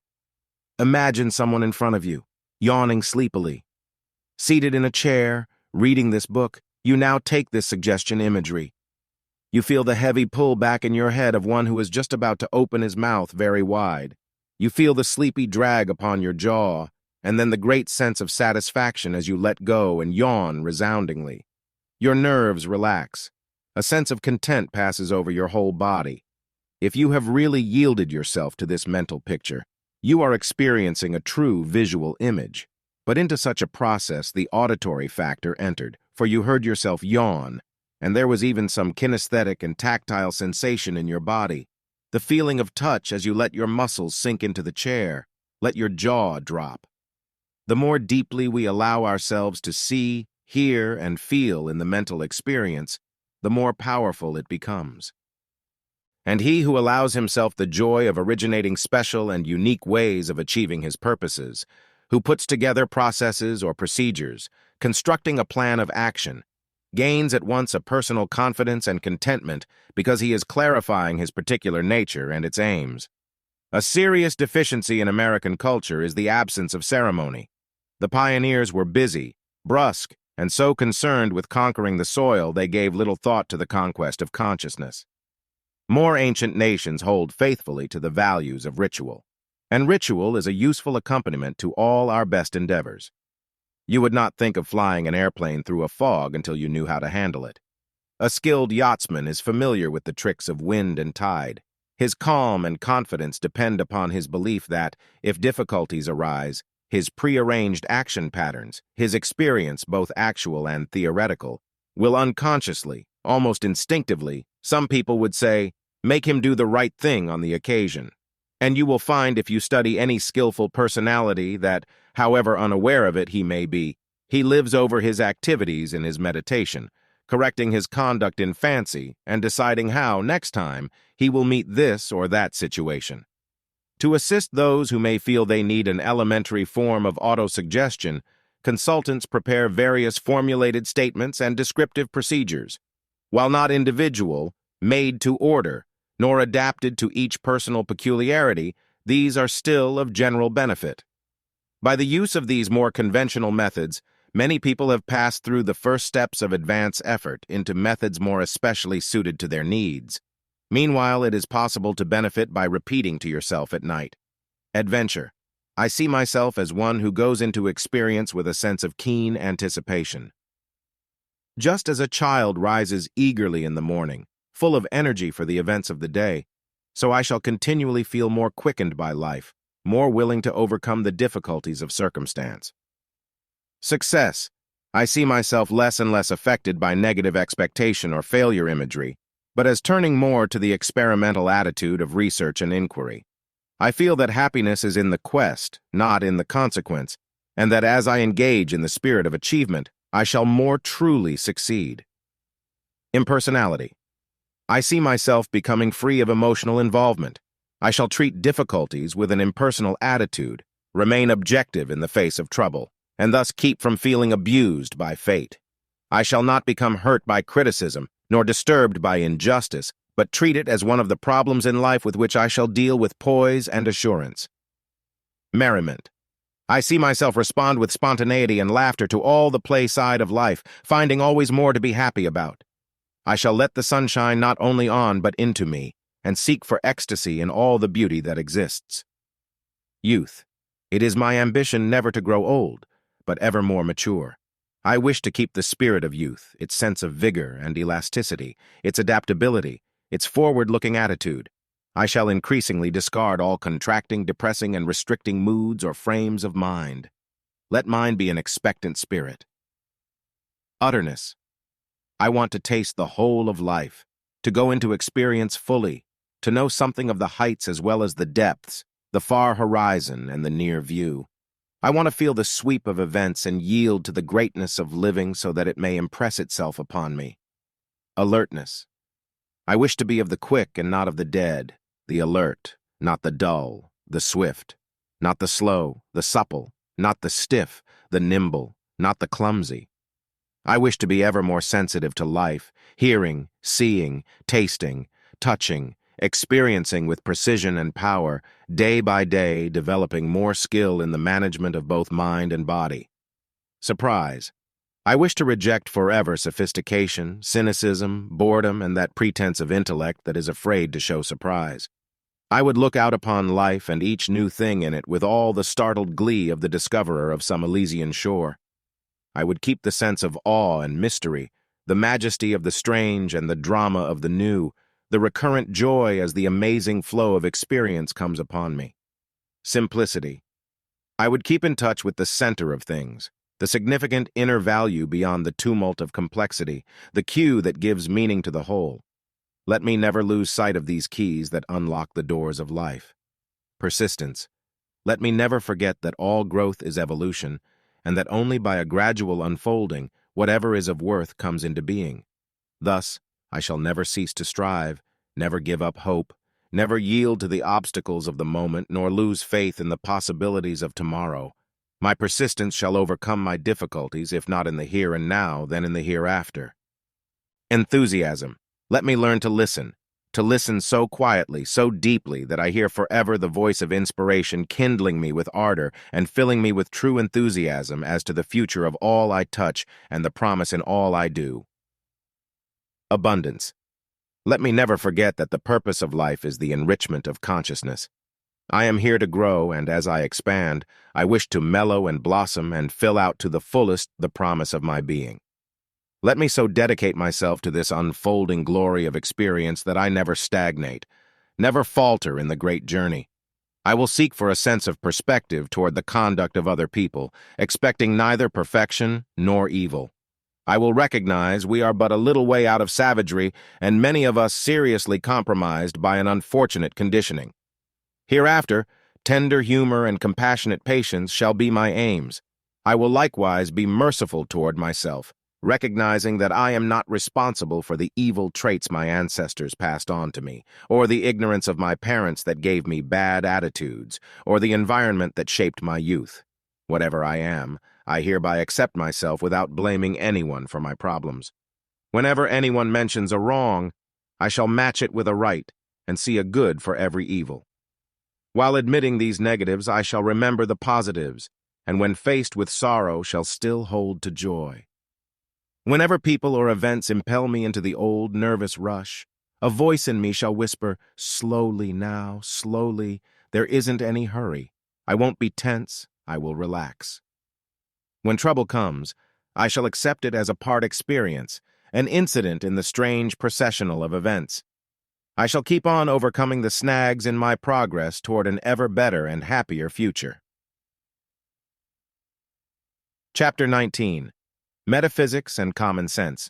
Imagine someone in front of you, yawning sleepily. Seated in a chair, reading this book, you now take this suggestion imagery. You feel the heavy pull back in your head of one who is just about to open his mouth very wide. You feel the sleepy drag upon your jaw, and then the great sense of satisfaction as you let go and yawn resoundingly. Your nerves relax. A sense of content passes over your whole body. If you have really yielded yourself to this mental picture, you are experiencing a true visual image. But into such a process, the auditory factor entered, for you heard yourself yawn, and there was even some kinesthetic and tactile sensation in your body. The feeling of touch as you let your muscles sink into the chair, let your jaw drop. The more deeply we allow ourselves to see, hear, and feel in the mental experience, the more powerful it becomes. And he who allows himself the joy of originating special and unique ways of achieving his purposes, who puts together processes or procedures, constructing a plan of action, gains at once a personal confidence and contentment because he is clarifying his particular nature and its aims. A serious deficiency in American culture is the absence of ceremony. The pioneers were busy, brusque, and so concerned with conquering the soil they gave little thought to the conquest of consciousness. More ancient nations hold faithfully to the values of ritual, and ritual is a useful accompaniment to all our best endeavors. You would not think of flying an airplane through a fog until you knew how to handle it. A skilled yachtsman is familiar with the tricks of wind and tide. His calm and confidence depend upon his belief that, if difficulties arise, his prearranged action patterns, his experience, both actual and theoretical, will unconsciously, almost instinctively, some people would say, make him do the right thing on the occasion. And you will find if you study any skillful personality that, however unaware of it he may be, he lives over his activities in his meditation, correcting his conduct in fancy and deciding how, next time, he will meet this or that situation. To assist those who may feel they need an elementary form of autosuggestion, consultants prepare various formulated statements and descriptive procedures. While not individual, made to order, nor adapted to each personal peculiarity, these are still of general benefit. By the use of these more conventional methods, many people have passed through the first steps of advance effort into methods more especially suited to their needs. Meanwhile, it is possible to benefit by repeating to yourself at night. Adventure. I see myself as one who goes into experience with a sense of keen anticipation. Just as a child rises eagerly in the morning, full of energy for the events of the day, so I shall continually feel more quickened by life, more willing to overcome the difficulties of circumstance. Success. I see myself less and less affected by negative expectation or failure imagery, but as turning more to the experimental attitude of research and inquiry. I feel that happiness is in the quest, not in the consequence, and that as I engage in the spirit of achievement, I shall more truly succeed. Impersonality. I see myself becoming free of emotional involvement. I shall treat difficulties with an impersonal attitude, remain objective in the face of trouble, and thus keep from feeling abused by fate. I shall not become hurt by criticism, nor disturbed by injustice, but treat it as one of the problems in life with which I shall deal with poise and assurance. Merriment. I see myself respond with spontaneity and laughter to all the play side of life, finding always more to be happy about. I shall let the sun shine not only on but into me, and seek for ecstasy in all the beauty that exists. Youth. It is my ambition never to grow old, but ever more mature. I wish to keep the spirit of youth, its sense of vigor and elasticity, its adaptability, its forward-looking attitude. I shall increasingly discard all contracting, depressing, and restricting moods or frames of mind. Let mine be an expectant spirit. Utterness. I want to taste the whole of life, to go into experience fully, to know something of the heights as well as the depths, the far horizon and the near view. I want to feel the sweep of events and yield to the greatness of living so that it may impress itself upon me. Alertness. I wish to be of the quick and not of the dead, the alert, not the dull, the swift, not the slow, the supple, not the stiff, the nimble, not the clumsy. I wish to be ever more sensitive to life, hearing, seeing, tasting, touching, experiencing with precision and power, day by day developing more skill in the management of both mind and body. Surprise. I wish to reject forever sophistication, cynicism, boredom, and that pretense of intellect that is afraid to show surprise. I would look out upon life and each new thing in it with all the startled glee of the discoverer of some Elysian shore. I would keep the sense of awe and mystery, the majesty of the strange and the drama of the new, the recurrent joy as the amazing flow of experience comes upon me. Simplicity. I would keep in touch with the center of things, the significant inner value beyond the tumult of complexity, the cue that gives meaning to the whole. Let me never lose sight of these keys that unlock the doors of life. Persistence. Let me never forget that all growth is evolution, and that only by a gradual unfolding, whatever is of worth comes into being. Thus, I shall never cease to strive, never give up hope, never yield to the obstacles of the moment, nor lose faith in the possibilities of tomorrow. My persistence shall overcome my difficulties, if not in the here and now, then in the hereafter. Enthusiasm. Let me learn to listen so quietly, so deeply that I hear forever the voice of inspiration kindling me with ardor and filling me with true enthusiasm as to the future of all I touch and the promise in all I do. Abundance. Let me never forget that the purpose of life is the enrichment of consciousness. I am here to grow, and as I expand, I wish to mellow and blossom and fill out to the fullest the promise of my being. Let me so dedicate myself to this unfolding glory of experience that I never stagnate, Never falter in the great journey. I will seek for a sense of perspective toward the conduct of other people, expecting neither perfection nor evil. I will recognize we are but a little way out of savagery, and many of us seriously compromised by an unfortunate conditioning. Hereafter, tender humor and compassionate patience shall be my aims. I will likewise be merciful toward myself, recognizing that I am not responsible for the evil traits my ancestors passed on to me, or the ignorance of my parents that gave me bad attitudes, or the environment that shaped my youth. Whatever I am, I hereby accept myself without blaming anyone for my problems. Whenever anyone mentions a wrong, I shall match it with a right and see a good for every evil. While admitting these negatives, I shall remember the positives, and when faced with sorrow, shall still hold to joy. Whenever people or events impel me into the old nervous rush, a voice in me shall whisper, "Slowly now, slowly, there isn't any hurry. I won't be tense, I will relax." When trouble comes, I shall accept it as a part experience, an incident in the strange processional of events. I shall keep on overcoming the snags in my progress toward an ever better and happier future. Chapter 19. Metaphysics and Common Sense.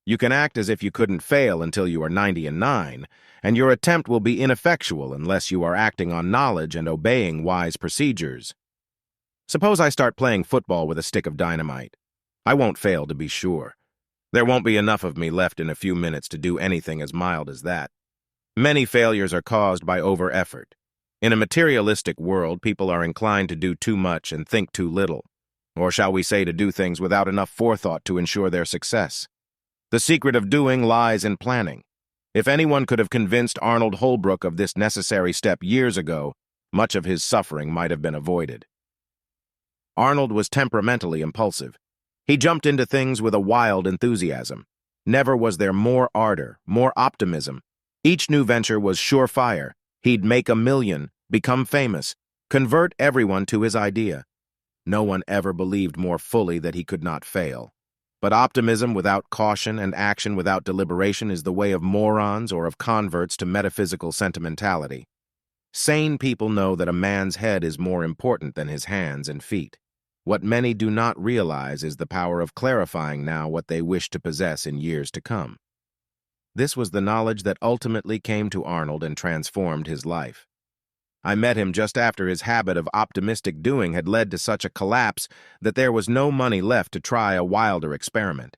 You can act as if you couldn't fail until you are 90 and 9, and your attempt will be ineffectual unless you are acting on knowledge and obeying wise procedures. Suppose I start playing football with a stick of dynamite. I won't fail, to be sure. There won't be enough of me left in a few minutes to do anything as mild as that. Many failures are caused by over-effort. In a materialistic world, people are inclined to do too much and think too little, or shall we say to do things without enough forethought to ensure their success. The secret of doing lies in planning. If anyone could have convinced Arnold Holbrook of this necessary step years ago, much of his suffering might have been avoided. Arnold was temperamentally impulsive. He jumped into things with a wild enthusiasm. Never was there more ardor, more optimism. Each new venture was surefire. He'd make $1 million, become famous, convert everyone to his idea. No one ever believed more fully that he could not fail. But optimism without caution and action without deliberation is the way of morons or of converts to metaphysical sentimentality. Sane people know that a man's head is more important than his hands and feet. What many do not realize is the power of clarifying now what they wish to possess in years to come. This was the knowledge that ultimately came to Arnold and transformed his life. I met him just after his habit of optimistic doing had led to such a collapse that there was no money left to try a wilder experiment.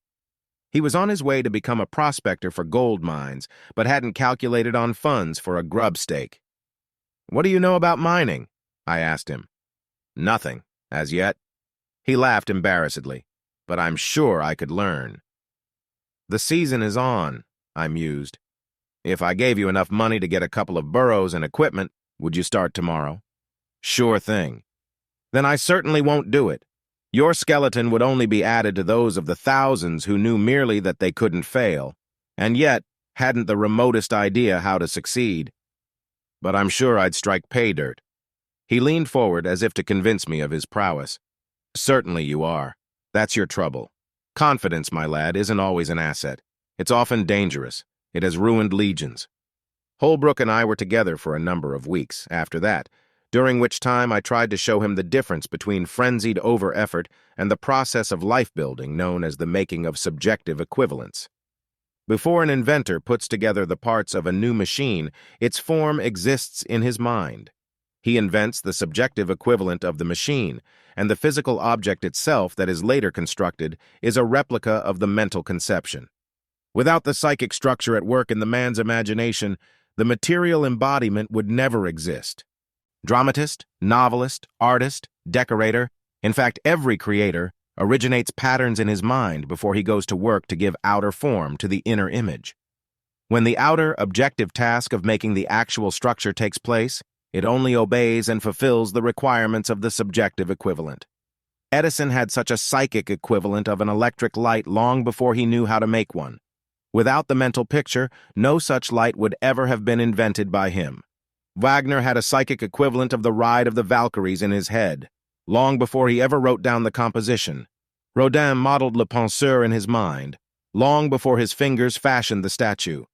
He was on his way to become a prospector for gold mines, but hadn't calculated on funds for a grub stake. "What do you know about mining?" I asked him. "Nothing, as yet." He laughed embarrassedly, "But I'm sure I could learn." "The season is on," I mused. "If I gave you enough money to get a couple of burros and equipment, would you start tomorrow?" "Sure thing." "Then I certainly won't do it. Your skeleton would only be added to those of the thousands who knew merely that they couldn't fail, and yet hadn't the remotest idea how to succeed. But I'm sure I'd strike pay dirt." He leaned forward as if to convince me of his prowess. "Certainly you are. That's your trouble. Confidence, my lad, isn't always an asset. It's often dangerous. It has ruined legions." Holbrook and I were together for a number of weeks after that, during which time I tried to show him the difference between frenzied over-effort and the process of life-building known as the making of subjective equivalents. Before an inventor puts together the parts of a new machine, its form exists in his mind. He invents the subjective equivalent of the machine, and the physical object itself that is later constructed is a replica of the mental conception. Without the psychic structure at work in the man's imagination, the material embodiment would never exist. Dramatist, novelist, artist, decorator, in fact every creator, originates patterns in his mind before he goes to work to give outer form to the inner image. When the outer, objective task of making the actual structure takes place, it only obeys and fulfills the requirements of the subjective equivalent. Edison had such a psychic equivalent of an electric light long before he knew how to make one. Without the mental picture, no such light would ever have been invented by him. Wagner had a psychic equivalent of the Ride of the Valkyries in his head, long before he ever wrote down the composition. Rodin modeled Le Penseur in his mind, long before his fingers fashioned the statue.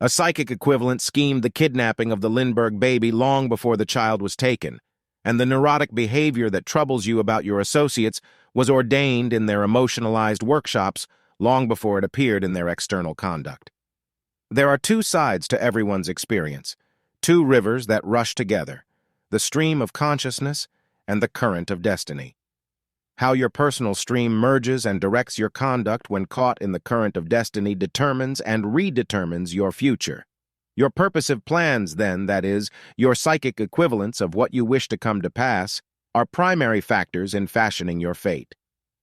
A psychic equivalent schemed the kidnapping of the Lindbergh baby long before the child was taken, and the neurotic behavior that troubles you about your associates was ordained in their emotionalized workshops long before it appeared in their external conduct. There are two sides to everyone's experience, two rivers that rush together, the stream of consciousness and the current of destiny. How your personal stream merges and directs your conduct when caught in the current of destiny determines and redetermines your future. Your purposive plans, then, that is, your psychic equivalents of what you wish to come to pass, are primary factors in fashioning your fate.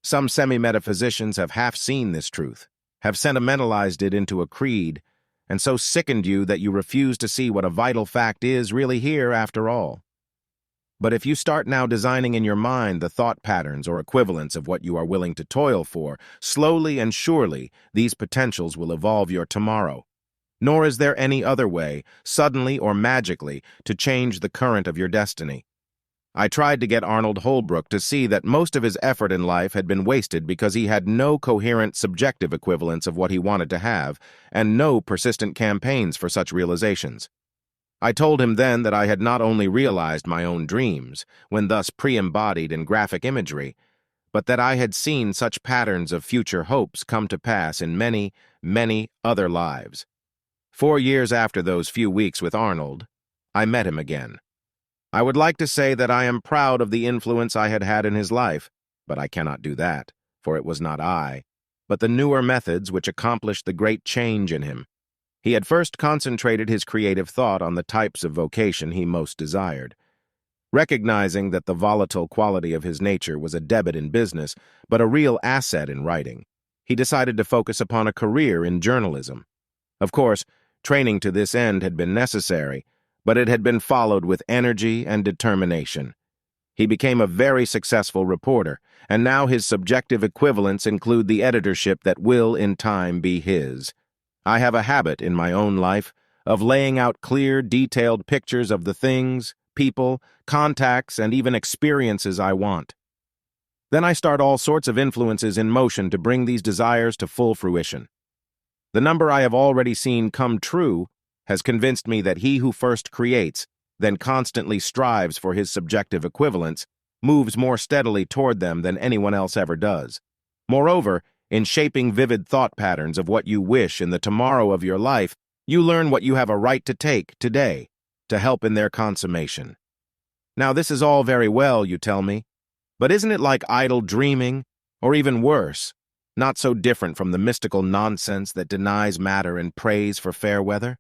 Some semi-metaphysicians have half seen this truth, have sentimentalized it into a creed, and so sickened you that you refuse to see what a vital fact is really here after all. But if you start now designing in your mind the thought patterns or equivalents of what you are willing to toil for, slowly and surely these potentials will evolve your tomorrow. Nor is there any other way, suddenly or magically, to change the current of your destiny. I tried to get Arnold Holbrook to see that most of his effort in life had been wasted because he had no coherent subjective equivalents of what he wanted to have, and no persistent campaigns for such realizations. I told him then that I had not only realized my own dreams, when thus pre-embodied in graphic imagery, but that I had seen such patterns of future hopes come to pass in many, many other lives. 4 years after those few weeks with Arnold, I met him again. I would like to say that I am proud of the influence I had had in his life, but I cannot do that, for it was not I, but the newer methods which accomplished the great change in him. He had first concentrated his creative thought on the types of vocation he most desired. Recognizing that the volatile quality of his nature was a debit in business, but a real asset in writing, he decided to focus upon a career in journalism. Of course, training to this end had been necessary, but it had been followed with energy and determination. He became a very successful reporter, and now his subjective equivalents include the editorship that will, in time, be his. I have a habit in my own life of laying out clear, detailed pictures of the things, people, contacts, and even experiences I want. Then I start all sorts of influences in motion to bring these desires to full fruition. The number I have already seen come true has convinced me that he who first creates, then constantly strives for his subjective equivalents, moves more steadily toward them than anyone else ever does. Moreover, in shaping vivid thought patterns of what you wish in the tomorrow of your life, you learn what you have a right to take today to help in their consummation. Now, this is all very well, you tell me, but isn't it like idle dreaming, or even worse, not so different from the mystical nonsense that denies matter and prays for fair weather?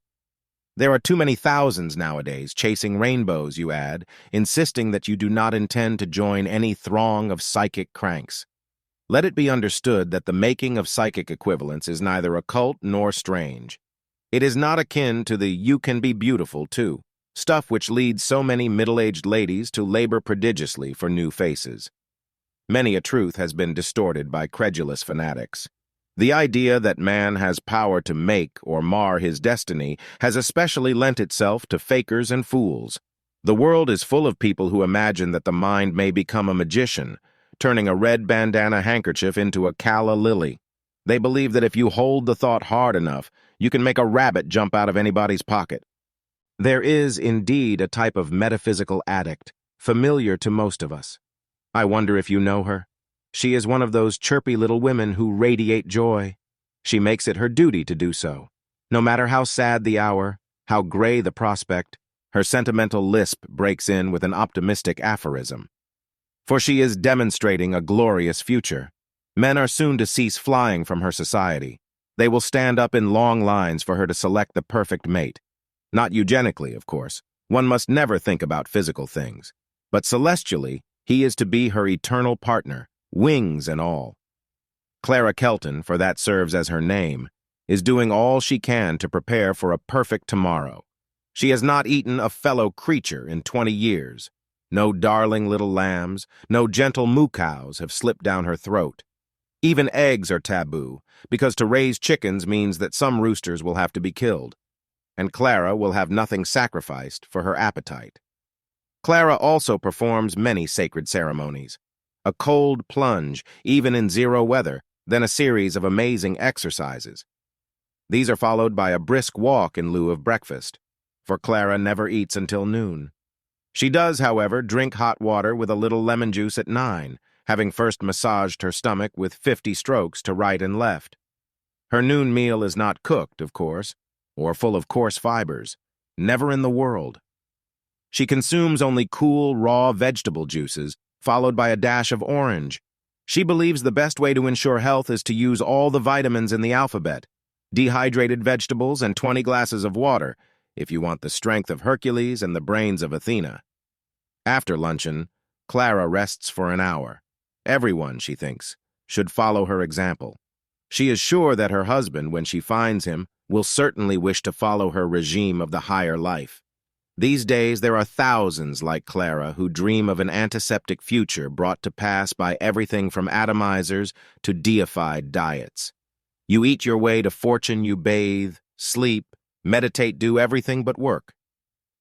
There are too many thousands nowadays chasing rainbows, you add, insisting that you do not intend to join any throng of psychic cranks. Let it be understood that the making of psychic equivalents is neither occult nor strange. It is not akin to the "you can be beautiful, too" stuff which leads so many middle-aged ladies to labor prodigiously for new faces. Many a truth has been distorted by credulous fanatics. The idea that man has power to make or mar his destiny has especially lent itself to fakers and fools. The world is full of people who imagine that the mind may become a magician, turning a red bandana handkerchief into a calla lily. They believe that if you hold the thought hard enough, you can make a rabbit jump out of anybody's pocket. There is, indeed, a type of metaphysical addict, familiar to most of us. I wonder if you know her. She is one of those chirpy little women who radiate joy. She makes it her duty to do so. No matter how sad the hour, how gray the prospect, her sentimental lisp breaks in with an optimistic aphorism. For she is demonstrating a glorious future. Men are soon to cease flying from her society. They will stand up in long lines for her to select the perfect mate. Not eugenically, of course. One must never think about physical things. But celestially, he is to be her eternal partner, wings and all. Clara Kelton, for that serves as her name, is doing all she can to prepare for a perfect tomorrow. She has not eaten a fellow creature in 20 years. No darling little lambs, no gentle moo cows have slipped down her throat. Even eggs are taboo, because to raise chickens means that some roosters will have to be killed. And Clara will have nothing sacrificed for her appetite. Clara also performs many sacred ceremonies. A cold plunge, even in zero weather, then a series of amazing exercises. These are followed by a brisk walk in lieu of breakfast, for Clara never eats until noon. She does, however, drink hot water with a little lemon juice at 9, having first massaged her stomach with 50 strokes to right and left. Her noon meal is not cooked, of course, or full of coarse fibers. Never in the world. She consumes only cool, raw vegetable juices, followed by a dash of orange. She believes the best way to ensure health is to use all the vitamins in the alphabet, dehydrated vegetables, and 20 glasses of water, if you want the strength of Hercules and the brains of Athena. After luncheon, Clara rests for an hour. Everyone, she thinks, should follow her example. She is sure that her husband, when she finds him, will certainly wish to follow her regime of the higher life. These days, there are thousands like Clara who dream of an antiseptic future brought to pass by everything from atomizers to deified diets. You eat your way to fortune, you bathe, sleep, meditate, do everything but work.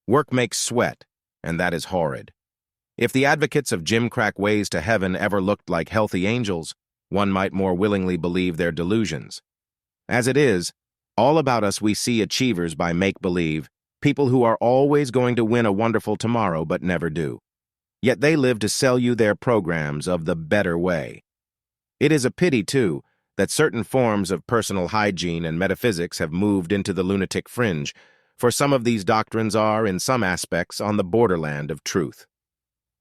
Work makes sweat, and that is horrid. If the advocates of gimcrack ways to heaven ever looked like healthy angels, one might more willingly believe their delusions. As it is, all about us we see achievers by make-believe, people who are always going to win a wonderful tomorrow but never do. Yet they live to sell you their programs of the better way. It is a pity, too, that certain forms of personal hygiene and metaphysics have moved into the lunatic fringe, for some of these doctrines are, in some aspects, on the borderland of truth.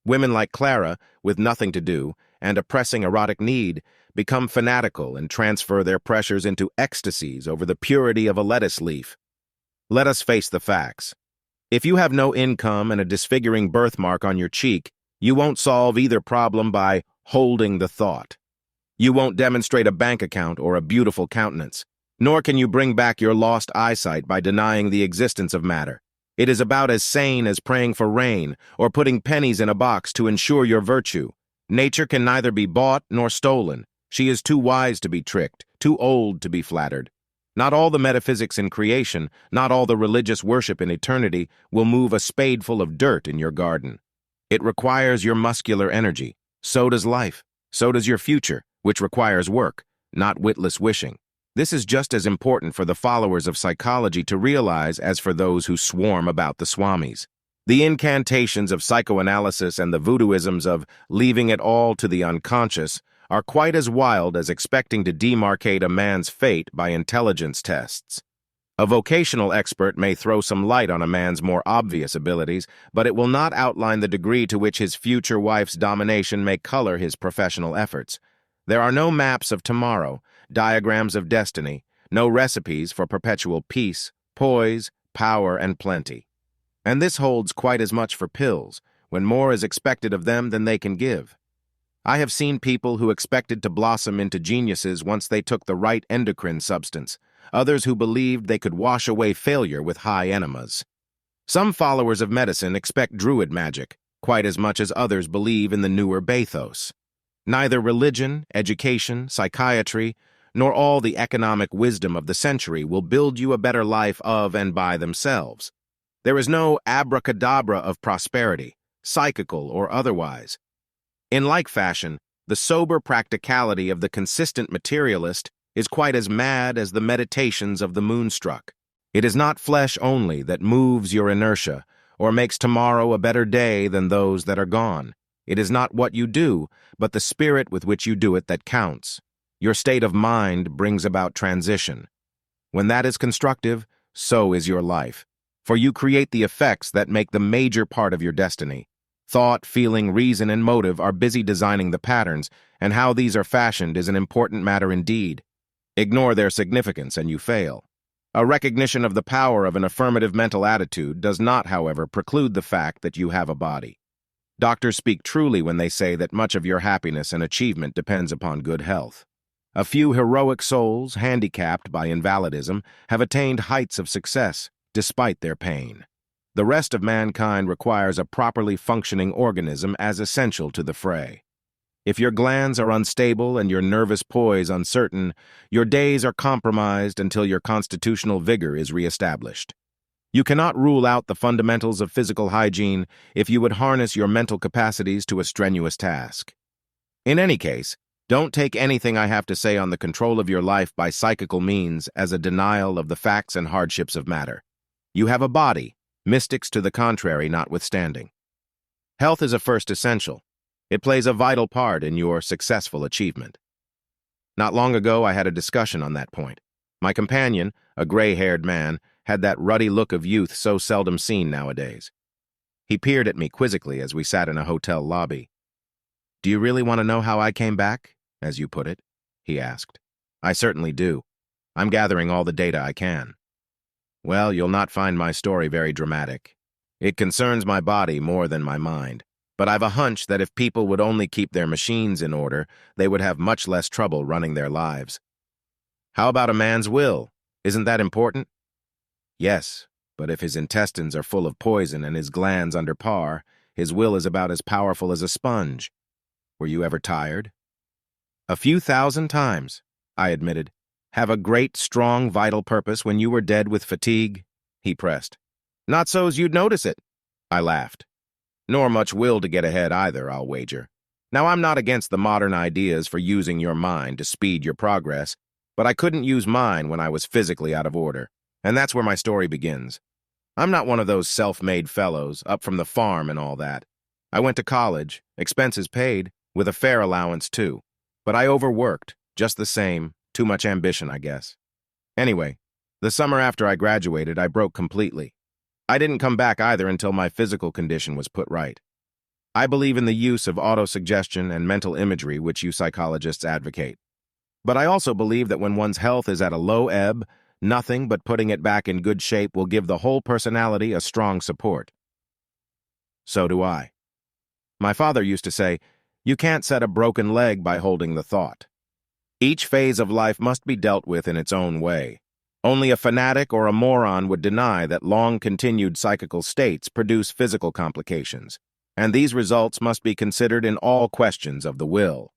Women like Clara, with nothing to do, and a pressing erotic need, become fanatical and transfer their pressures into ecstasies over the purity of a lettuce leaf. Let us face the facts. If you have no income and a disfiguring birthmark on your cheek, you won't solve either problem by holding the thought. You won't demonstrate a bank account or a beautiful countenance, nor can you bring back your lost eyesight by denying the existence of matter. It is about as sane as praying for rain or putting pennies in a box to ensure your virtue. Nature can neither be bought nor stolen. She is too wise to be tricked, too old to be flattered. Not all the metaphysics in creation, not all the religious worship in eternity will move a spadeful of dirt in your garden. It requires your muscular energy. So does life. So does your future, which requires work, not witless wishing. This is just as important for the followers of psychology to realize as for those who swarm about the swamis. The incantations of psychoanalysis and the voodooisms of leaving it all to the unconscious are quite as wild as expecting to demarcate a man's fate by intelligence tests. A vocational expert may throw some light on a man's more obvious abilities, but it will not outline the degree to which his future wife's domination may color his professional efforts. There are no maps of tomorrow, diagrams of destiny, no recipes for perpetual peace, poise, power, and plenty. And this holds quite as much for pills, when more is expected of them than they can give. I have seen people who expected to blossom into geniuses once they took the right endocrine substance, others who believed they could wash away failure with high enemas. Some followers of medicine expect druid magic, quite as much as others believe in the newer bathos. Neither religion, education, psychiatry, nor all the economic wisdom of the century will build you a better life of and by themselves. There is no abracadabra of prosperity, psychical or otherwise. In like fashion, the sober practicality of the consistent materialist is quite as mad as the meditations of the moonstruck. It is not flesh only that moves your inertia or makes tomorrow a better day than those that are gone. It is not what you do, but the spirit with which you do it that counts. Your state of mind brings about transition. When that is constructive, so is your life, for you create the effects that make the major part of your destiny. Thought, feeling, reason, and motive are busy designing the patterns, and how these are fashioned is an important matter indeed. Ignore their significance and you fail. A recognition of the power of an affirmative mental attitude does not, however, preclude the fact that you have a body. Doctors speak truly when they say that much of your happiness and achievement depends upon good health. A few heroic souls, handicapped by invalidism, have attained heights of success, despite their pain. The rest of mankind requires a properly functioning organism as essential to the fray. If your glands are unstable and your nervous poise uncertain, your days are compromised until your constitutional vigor is reestablished. You cannot rule out the fundamentals of physical hygiene if you would harness your mental capacities to a strenuous task. In any case, Don't take anything I have to say on the control of your life by psychical means as a denial of the facts and hardships of matter. You have a body, mystics to the contrary notwithstanding. Health is a first essential. It plays a vital part in your successful achievement. Not long ago, I had a discussion on that point. My companion, a gray-haired man, had that ruddy look of youth so seldom seen nowadays. He peered at me quizzically as we sat in a hotel lobby. "Do you really want to know how I came back, as you put it?" he asked. "I certainly do. I'm gathering all the data I can." "Well, you'll not find my story very dramatic. It concerns my body more than my mind. But I've a hunch that if people would only keep their machines in order, they would have much less trouble running their lives." "How about a man's will? Isn't that important?" "Yes, but if his intestines are full of poison and his glands under par, his will is about as powerful as a sponge. Were you ever tired?" "A few thousand times," I admitted. "Have a great, strong, vital purpose when you were dead with fatigue?" he pressed. "Not so's you'd notice it," I laughed. "Nor much will to get ahead either, I'll wager. Now, I'm not against the modern ideas for using your mind to speed your progress, but I couldn't use mine when I was physically out of order, and that's where my story begins. I'm not one of those self-made fellows, up from the farm and all that. I went to college, expenses paid, with a fair allowance too, but I overworked, just the same, too much ambition, I guess. Anyway, the summer after I graduated, I broke completely. I didn't come back either until my physical condition was put right. I believe in the use of autosuggestion and mental imagery, which you psychologists advocate. But I also believe that when one's health is at a low ebb, nothing but putting it back in good shape will give the whole personality a strong support. So do I. My father used to say, "You can't set a broken leg by holding the thought." Each phase of life must be dealt with in its own way. Only a fanatic or a moron would deny that long-continued psychical states produce physical complications, and these results must be considered in all questions of the will.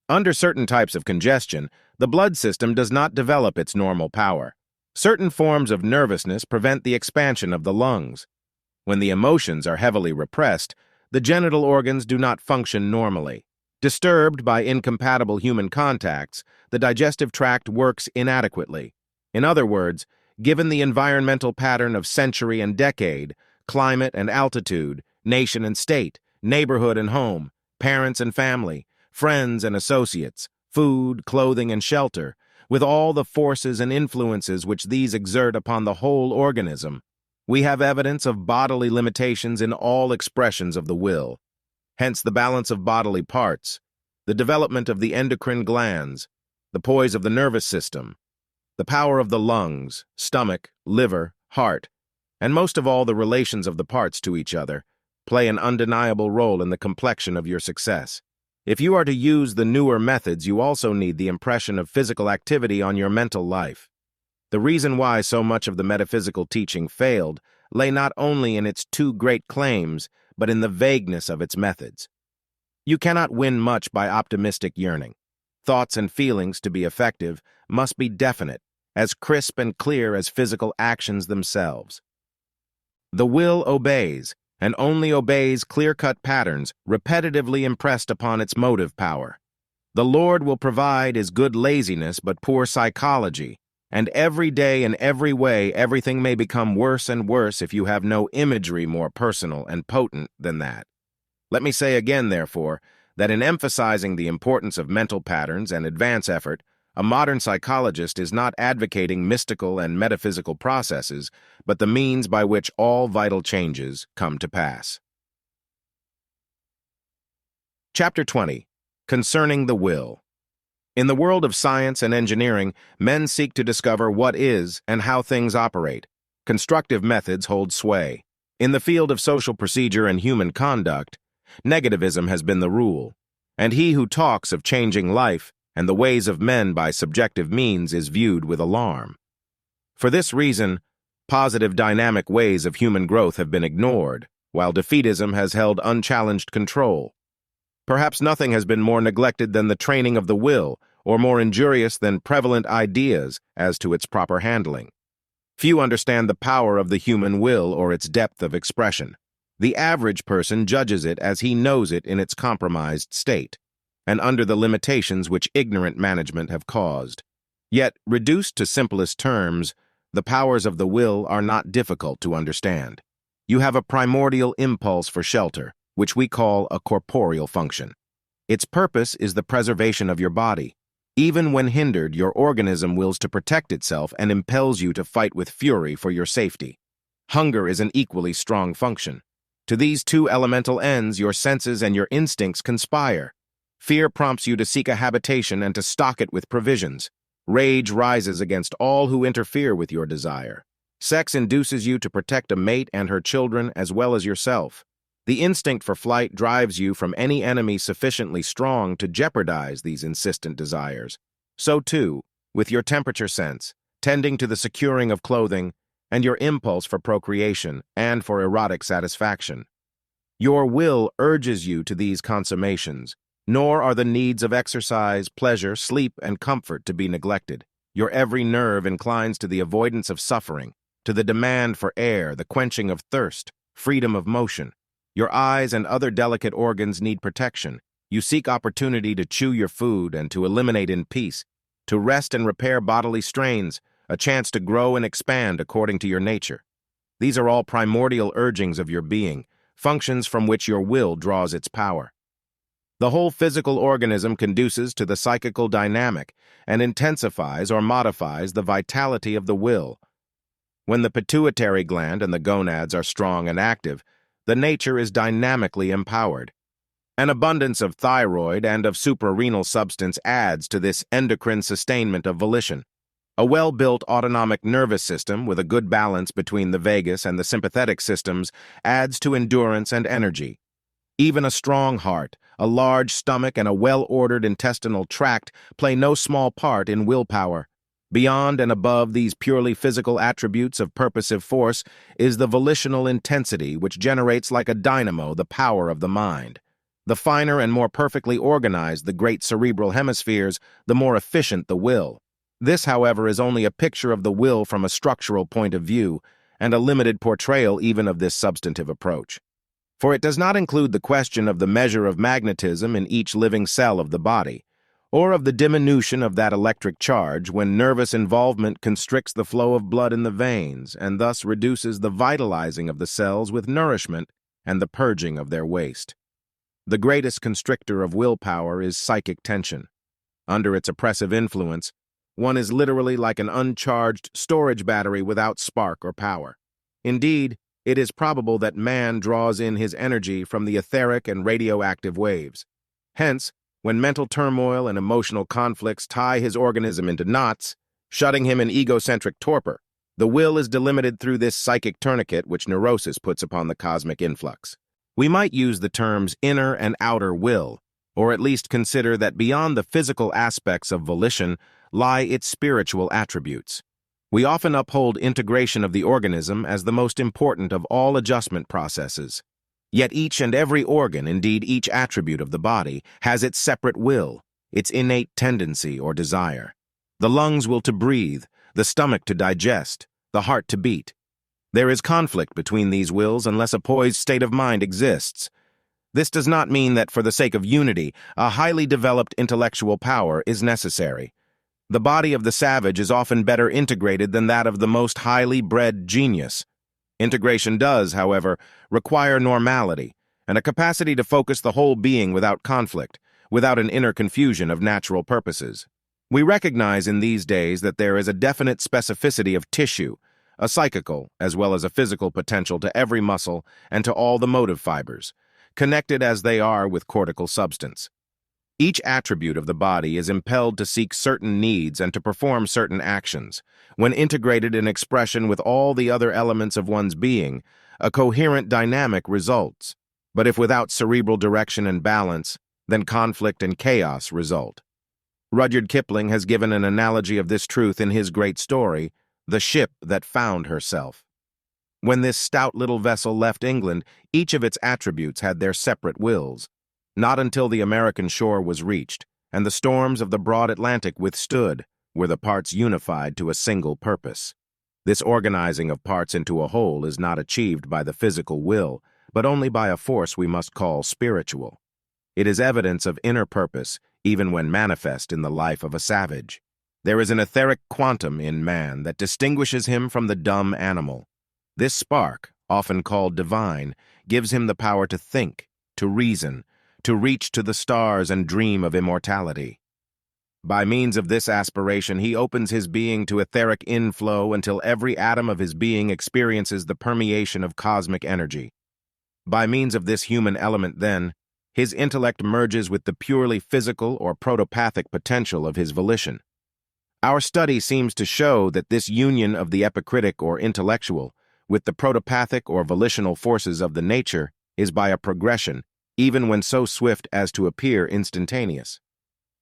Under certain types of congestion, the blood system does not develop its normal power. Certain forms of nervousness prevent the expansion of the lungs. When the emotions are heavily repressed, the genital organs do not function normally. Disturbed by incompatible human contacts, the digestive tract works inadequately. In other words, given the environmental pattern of century and decade, climate and altitude, nation and state, neighborhood and home, parents and family, friends and associates, food, clothing, and shelter, with all the forces and influences which these exert upon the whole organism, we have evidence of bodily limitations in all expressions of the will. Hence the balance of bodily parts, the development of the endocrine glands, the poise of the nervous system, the power of the lungs, stomach, liver, heart, and most of all the relations of the parts to each other, play an undeniable role in the complexion of your success. If you are to use the newer methods, you also need the impression of physical activity on your mental life. The reason why so much of the metaphysical teaching failed lay not only in its two great claims, but in the vagueness of its methods. You cannot win much by optimistic yearning. Thoughts and feelings, to be effective, must be definite, as crisp and clear as physical actions themselves. The will obeys, and only obeys clear-cut patterns repetitively impressed upon its motive power. The Lord will provide is good laziness but poor psychology, and every day in every way everything may become worse and worse if you have no imagery more personal and potent than that. Let me say again, therefore, that in emphasizing the importance of mental patterns and advance effort, a modern psychologist is not advocating mystical and metaphysical processes, but the means by which all vital changes come to pass. Chapter 20. Concerning the Will. In the world of science and engineering, men seek to discover what is and how things operate. Constructive methods hold sway. In the field of social procedure and human conduct, negativism has been the rule, and he who talks of changing life and the ways of men by subjective means is viewed with alarm. For this reason, positive dynamic ways of human growth have been ignored, while defeatism has held unchallenged control. Perhaps nothing has been more neglected than the training of the will, or more injurious than prevalent ideas as to its proper handling. Few understand the power of the human will or its depth of expression. The average person judges it as he knows it in its compromised state. and under the limitations which ignorant management have caused. Yet, reduced to simplest terms, the powers of the will are not difficult to understand. You have a primordial impulse for shelter, which we call a corporeal function. Its purpose is the preservation of your body. Even when hindered, your organism wills to protect itself and impels you to fight with fury for your safety. Hunger is an equally strong function. To these two elemental ends, your senses and your instincts conspire. Fear prompts you to seek a habitation and to stock it with provisions. Rage rises against all who interfere with your desire. Sex induces you to protect a mate and her children as well as yourself. The instinct for flight drives you from any enemy sufficiently strong to jeopardize these insistent desires. So too, with your temperature sense, tending to the securing of clothing, and your impulse for procreation and for erotic satisfaction. Your will urges you to these consummations, nor are the needs of exercise, pleasure, sleep, and comfort to be neglected. Your every nerve inclines to the avoidance of suffering, to the demand for air, the quenching of thirst, freedom of motion. Your eyes and other delicate organs need protection. You seek opportunity to chew your food and to eliminate in peace, to rest and repair bodily strains, a chance to grow and expand according to your nature. These are all primordial urgings of your being, functions from which your will draws its power. The whole physical organism conduces to the psychical dynamic and intensifies or modifies the vitality of the will. When the pituitary gland and the gonads are strong and active, the nature is dynamically empowered. An abundance of thyroid and of suprarenal substance adds to this endocrine sustainment of volition. A well-built autonomic nervous system with a good balance between the vagus and the sympathetic systems adds to endurance and energy. Even a strong heart, a large stomach, and a well-ordered intestinal tract play no small part in willpower. Beyond and above these purely physical attributes of purposive force is the volitional intensity which generates like a dynamo the power of the mind. The finer and more perfectly organized the great cerebral hemispheres, the more efficient the will. This, however, is only a picture of the will from a structural point of view, and a limited portrayal even of this substantive approach. For it does not include the question of the measure of magnetism in each living cell of the body, or of the diminution of that electric charge when nervous involvement constricts the flow of blood in the veins and thus reduces the vitalizing of the cells with nourishment and the purging of their waste. The greatest constrictor of willpower is psychic tension. Under its oppressive influence, one is literally like an uncharged storage battery without spark or power. Indeed, it is probable that man draws in his energy from the etheric and radioactive waves. Hence, when mental turmoil and emotional conflicts tie his organism into knots, shutting him in egocentric torpor, the will is delimited through this psychic tourniquet which neurosis puts upon the cosmic influx. We might use the terms inner and outer will, or at least consider that beyond the physical aspects of volition lie its spiritual attributes. We often uphold integration of the organism as the most important of all adjustment processes. Yet each and every organ, indeed each attribute of the body, has its separate will, its innate tendency or desire. The lungs will to breathe, the stomach to digest, the heart to beat. There is conflict between these wills unless a poised state of mind exists. This does not mean that for the sake of unity, a highly developed intellectual power is necessary. The body of the savage is often better integrated than that of the most highly bred genius. Integration does, however, require normality and a capacity to focus the whole being without conflict, without an inner confusion of natural purposes. We recognize in these days that there is a definite specificity of tissue, a psychical as well as a physical potential to every muscle and to all the motive fibers, connected as they are with cortical substance. Each attribute of the body is impelled to seek certain needs and to perform certain actions. When integrated in expression with all the other elements of one's being, a coherent dynamic results. But if without cerebral direction and balance, then conflict and chaos result. Rudyard Kipling has given an analogy of this truth in his great story, The Ship That Found Herself. When this stout little vessel left England, each of its attributes had their separate wills. Not until the American shore was reached, and the storms of the broad Atlantic withstood, were the parts unified to a single purpose. This organizing of parts into a whole is not achieved by the physical will, but only by a force we must call spiritual. It is evidence of inner purpose, even when manifest in the life of a savage. There is an etheric quantum in man that distinguishes him from the dumb animal. This spark, often called divine, gives him the power to think, to reason, to reach to the stars and dream of immortality. By means of this aspiration, he opens his being to etheric inflow until every atom of his being experiences the permeation of cosmic energy. By means of this human element, then, his intellect merges with the purely physical or protopathic potential of his volition. Our study seems to show that this union of the epicritic or intellectual with the protopathic or volitional forces of the nature is by a progression, even when so swift as to appear instantaneous.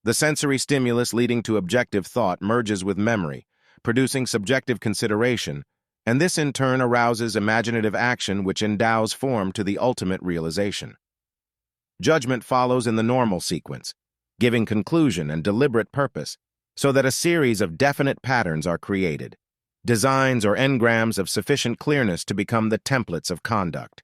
The sensory stimulus leading to objective thought merges with memory, producing subjective consideration, and this in turn arouses imaginative action which endows form to the ultimate realization. Judgment follows in the normal sequence, giving conclusion and deliberate purpose, so that a series of definite patterns are created, designs or engrams of sufficient clearness to become the templates of conduct.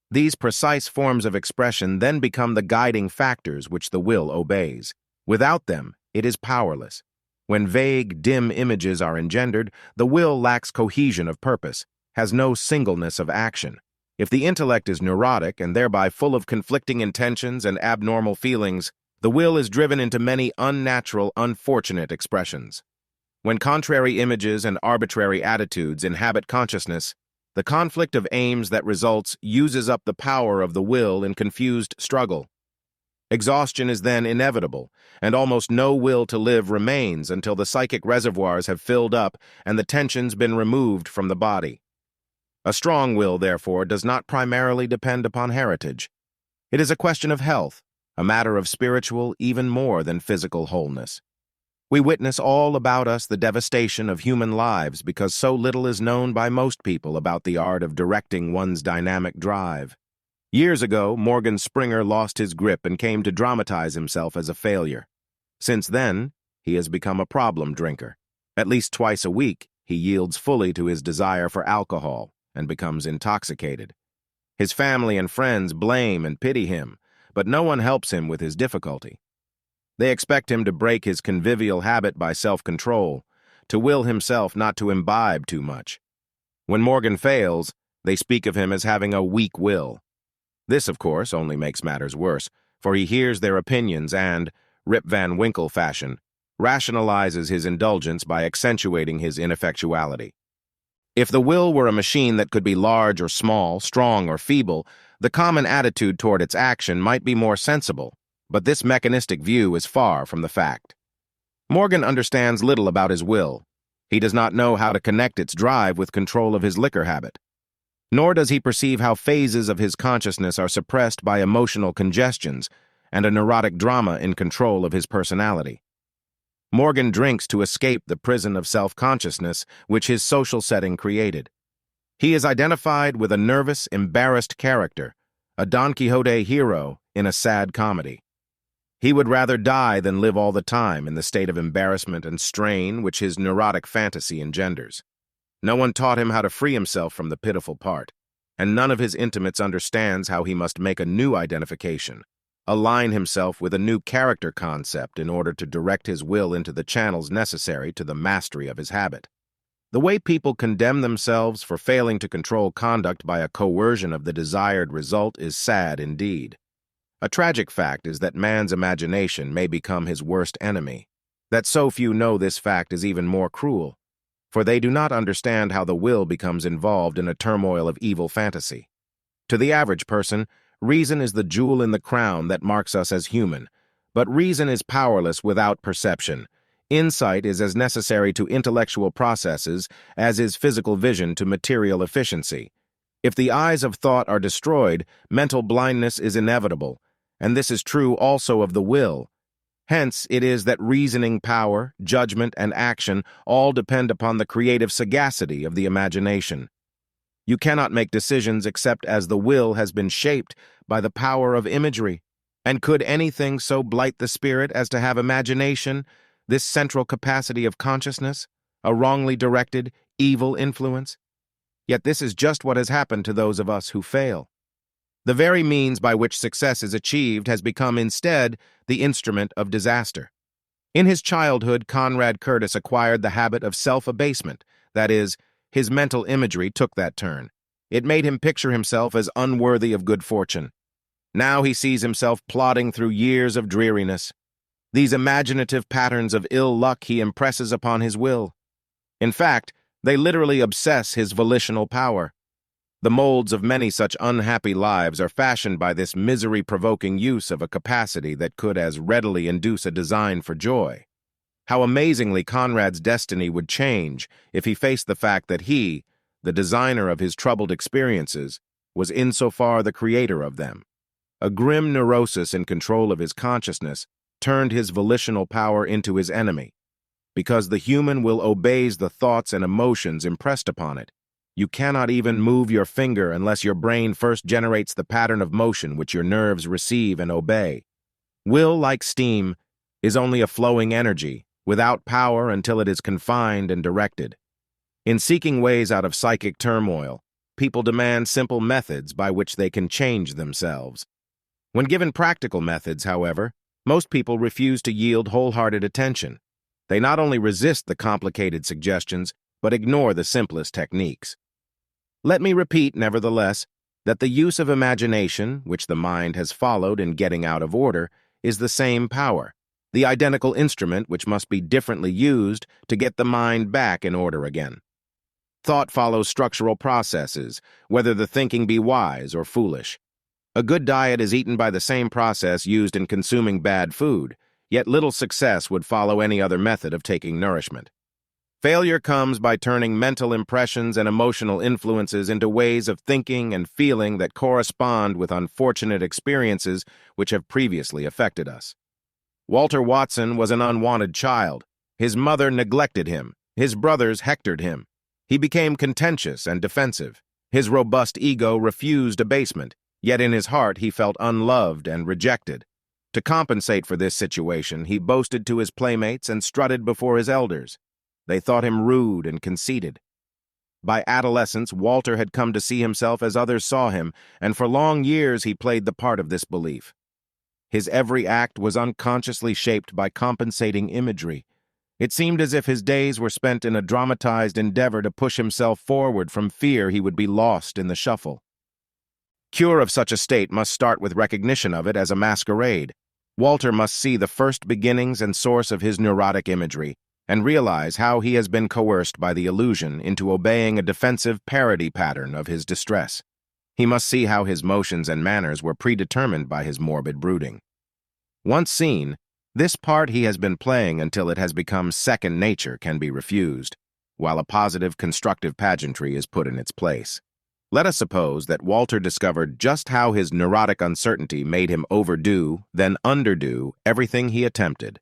These precise forms of expression then become the guiding factors which the will obeys. Without them, it is powerless. When vague, dim images are engendered, the will lacks cohesion of purpose, has no singleness of action. If the intellect is neurotic and thereby full of conflicting intentions and abnormal feelings, the will is driven into many unnatural, unfortunate expressions. When contrary images and arbitrary attitudes inhabit consciousness, the conflict of aims that results uses up the power of the will in confused struggle. Exhaustion is then inevitable, and almost no will to live remains until the psychic reservoirs have filled up and the tensions been removed from the body. A strong will, therefore, does not primarily depend upon heritage. It is a question of health, a matter of spiritual even more than physical wholeness. We witness all about us the devastation of human lives because so little is known by most people about the art of directing one's dynamic drive. Years ago, Morgan Springer lost his grip and came to dramatize himself as a failure. Since then, he has become a problem drinker. At least twice a week, he yields fully to his desire for alcohol and becomes intoxicated. His family and friends blame and pity him, but no one helps him with his difficulty. They expect him to break his convivial habit by self-control, to will himself not to imbibe too much. When Morgan fails, they speak of him as having a weak will. This, of course, only makes matters worse, for he hears their opinions and, Rip Van Winkle fashion, rationalizes his indulgence by accentuating his ineffectuality. If the will were a machine that could be large or small, strong or feeble, the common attitude toward its action might be more sensible, but this mechanistic view is far from the fact. Morgan understands little about his will. He does not know how to connect its drive with control of his liquor habit. Nor does he perceive how phases of his consciousness are suppressed by emotional congestions and a neurotic drama in control of his personality. Morgan drinks to escape the prison of self-consciousness which his social setting created. He is identified with a nervous, embarrassed character, a Don Quixote hero in a sad comedy. He would rather die than live all the time in the state of embarrassment and strain which his neurotic fantasy engenders. No one taught him how to free himself from the pitiful part, and none of his intimates understands how he must make a new identification, align himself with a new character concept in order to direct his will into the channels necessary to the mastery of his habit. The way people condemn themselves for failing to control conduct by a coercion of the desired result is sad indeed. A tragic fact is that man's imagination may become his worst enemy. That so few know this fact is even more cruel, for they do not understand how the will becomes involved in a turmoil of evil fantasy. To the average person, reason is the jewel in the crown that marks us as human, but reason is powerless without perception. Insight is as necessary to intellectual processes as is physical vision to material efficiency. If the eyes of thought are destroyed, mental blindness is inevitable, and this is true also of the will. Hence, it is that reasoning power, judgment, and action all depend upon the creative sagacity of the imagination. You cannot make decisions except as the will has been shaped by the power of imagery. And could anything so blight the spirit as to have imagination, this central capacity of consciousness, a wrongly directed, evil influence? Yet this is just what has happened to those of us who fail. The very means by which success is achieved has become instead the instrument of disaster. In his childhood, Conrad Curtis acquired the habit of self-abasement. That is, his mental imagery took that turn. It made him picture himself as unworthy of good fortune. Now he sees himself plodding through years of dreariness. These imaginative patterns of ill luck he impresses upon his will. In fact, they literally obsess his volitional power. The molds of many such unhappy lives are fashioned by this misery-provoking use of a capacity that could as readily induce a design for joy. How amazingly Conrad's destiny would change if he faced the fact that he, the designer of his troubled experiences, was insofar the creator of them. A grim neurosis in control of his consciousness turned his volitional power into his enemy. Because the human will obeys the thoughts and emotions impressed upon it. You cannot even move your finger unless your brain first generates the pattern of motion which your nerves receive and obey. Will, like steam, is only a flowing energy, without power until it is confined and directed. In seeking ways out of psychic turmoil, people demand simple methods by which they can change themselves. When given practical methods, however, most people refuse to yield wholehearted attention. They not only resist the complicated suggestions, but ignore the simplest techniques. Let me repeat, nevertheless, that the use of imagination, which the mind has followed in getting out of order, is the same power, the identical instrument which must be differently used to get the mind back in order again. Thought follows structural processes, whether the thinking be wise or foolish. A good diet is eaten by the same process used in consuming bad food, yet little success would follow any other method of taking nourishment. Failure comes by turning mental impressions and emotional influences into ways of thinking and feeling that correspond with unfortunate experiences which have previously affected us. Walter Watson was an unwanted child. His mother neglected him. His brothers hectored him. He became contentious and defensive. His robust ego refused abasement, yet in his heart he felt unloved and rejected. To compensate for this situation, he boasted to his playmates and strutted before his elders. They thought him rude and conceited. By adolescence, Walter had come to see himself as others saw him, and for long years he played the part of this belief. His every act was unconsciously shaped by compensating imagery. It seemed as if his days were spent in a dramatized endeavor to push himself forward from fear he would be lost in the shuffle. Cure of such a state must start with recognition of it as a masquerade. Walter must see the first beginnings and source of his neurotic imagery, and realize how he has been coerced by the illusion into obeying a defensive parody pattern of his distress. He must see how his motions and manners were predetermined by his morbid brooding. Once seen, this part he has been playing until it has become second nature can be refused, while a positive, constructive pageantry is put in its place. Let us suppose that Walter discovered just how his neurotic uncertainty made him overdo, then underdo, everything he attempted.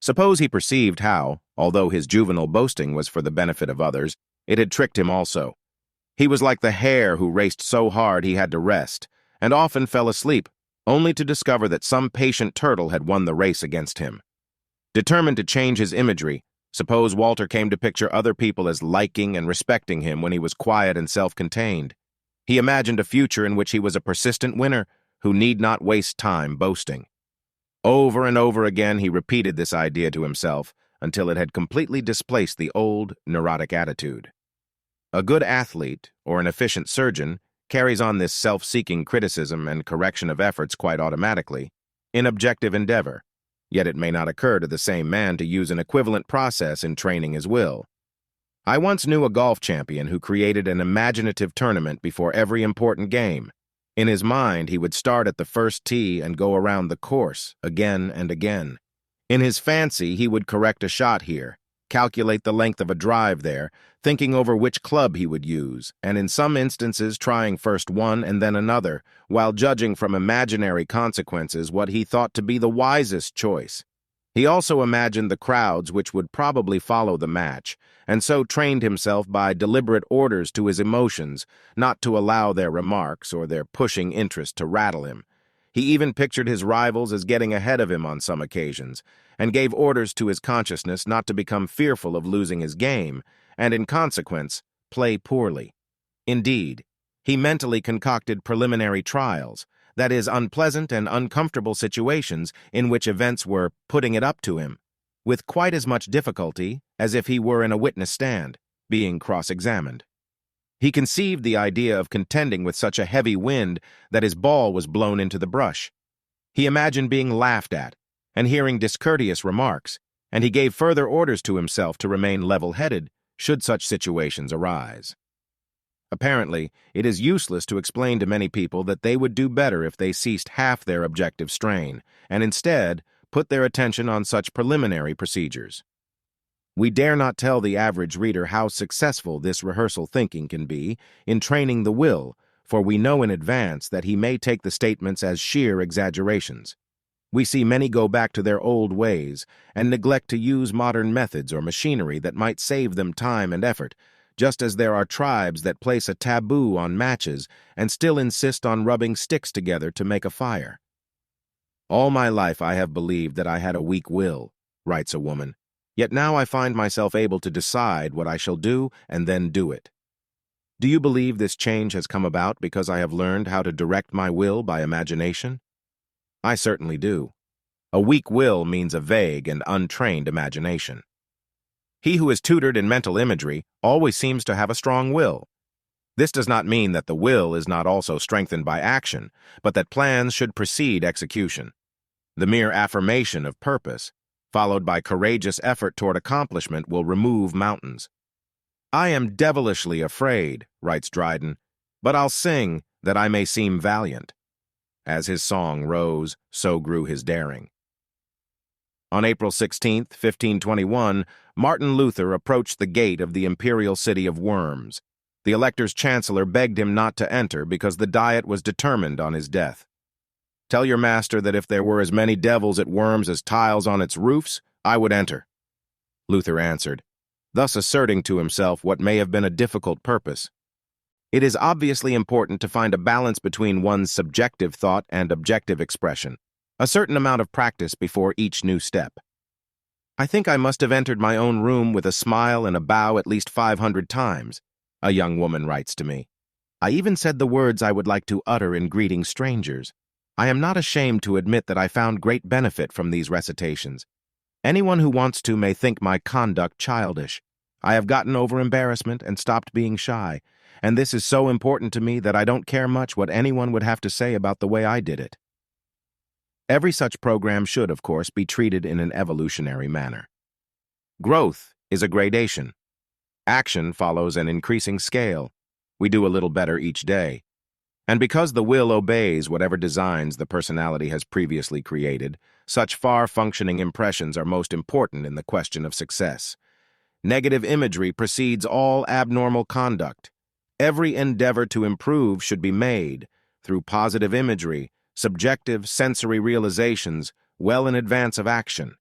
Suppose he perceived how, although his juvenile boasting was for the benefit of others, it had tricked him also. He was like the hare who raced so hard he had to rest, and often fell asleep, only to discover that some patient turtle had won the race against him. Determined to change his imagery, suppose Walter came to picture other people as liking and respecting him when he was quiet and self-contained. He imagined a future in which he was a persistent winner who need not waste time boasting. Over and over again he repeated this idea to himself until it had completely displaced the old, neurotic attitude. A good athlete, or an efficient surgeon, carries on this self-seeking criticism and correction of efforts quite automatically, in objective endeavor, yet it may not occur to the same man to use an equivalent process in training his will. I once knew a golf champion who created an imaginative tournament before every important game. In his mind, he would start at the first tee and go around the course, again and again. In his fancy, he would correct a shot here, calculate the length of a drive there, thinking over which club he would use, and in some instances trying first one and then another, while judging from imaginary consequences what he thought to be the wisest choice. He also imagined the crowds which would probably follow the match, and so trained himself by deliberate orders to his emotions not to allow their remarks or their pushing interest to rattle him. He even pictured his rivals as getting ahead of him on some occasions, and gave orders to his consciousness not to become fearful of losing his game, and in consequence, play poorly. Indeed, He mentally concocted preliminary trials, that is, unpleasant and uncomfortable situations in which events were putting it up to him, with quite as much difficulty as if he were in a witness stand, being cross-examined. He conceived the idea of contending with such a heavy wind that his ball was blown into the brush. He imagined being laughed at and hearing discourteous remarks, and he gave further orders to himself to remain level-headed should such situations arise. Apparently, it is useless to explain to many people that they would do better if they ceased half their objective strain and instead put their attention on such preliminary procedures. We dare not tell the average reader how successful this rehearsal thinking can be in training the will, for we know in advance that he may take the statements as sheer exaggerations. We see many go back to their old ways and neglect to use modern methods or machinery that might save them time and effort, just as there are tribes that place a taboo on matches and still insist on rubbing sticks together to make a fire. All my life I have believed that I had a weak will, writes a woman, yet now I find myself able to decide what I shall do and then do it. Do you believe this change has come about because I have learned how to direct my will by imagination? I certainly do. A weak will means a vague and untrained imagination. He who is tutored in mental imagery always seems to have a strong will. This does not mean that the will is not also strengthened by action, but that plans should precede execution. The mere affirmation of purpose, followed by courageous effort toward accomplishment, will remove mountains. I am devilishly afraid, writes Dryden, but I'll sing that I may seem valiant. As his song rose, so grew his daring. On April 16, 1521, Martin Luther approached the gate of the imperial city of Worms. The elector's chancellor begged him not to enter because the Diet was determined on his death. Tell your master that if there were as many devils at Worms as tiles on its roofs, I would enter. Luther answered, thus asserting to himself what may have been a difficult purpose. It is obviously important to find a balance between one's subjective thought and objective expression, a certain amount of practice before each new step. I think I must have entered my own room with a smile and a bow at least 500 times, a young woman writes to me. I even said the words I would like to utter in greeting strangers. I am not ashamed to admit that I found great benefit from these recitations. Anyone who wants to may think my conduct childish. I have gotten over embarrassment and stopped being shy, and this is so important to me that I don't care much what anyone would have to say about the way I did it. Every such program should, of course, be treated in an evolutionary manner. Growth is a gradation. Action follows an increasing scale. We do a little better each day. And because the will obeys whatever designs the personality has previously created, such far-functioning impressions are most important in the question of success. Negative imagery precedes all abnormal conduct. Every endeavor to improve should be made through positive imagery, subjective sensory realizations, well in advance of action.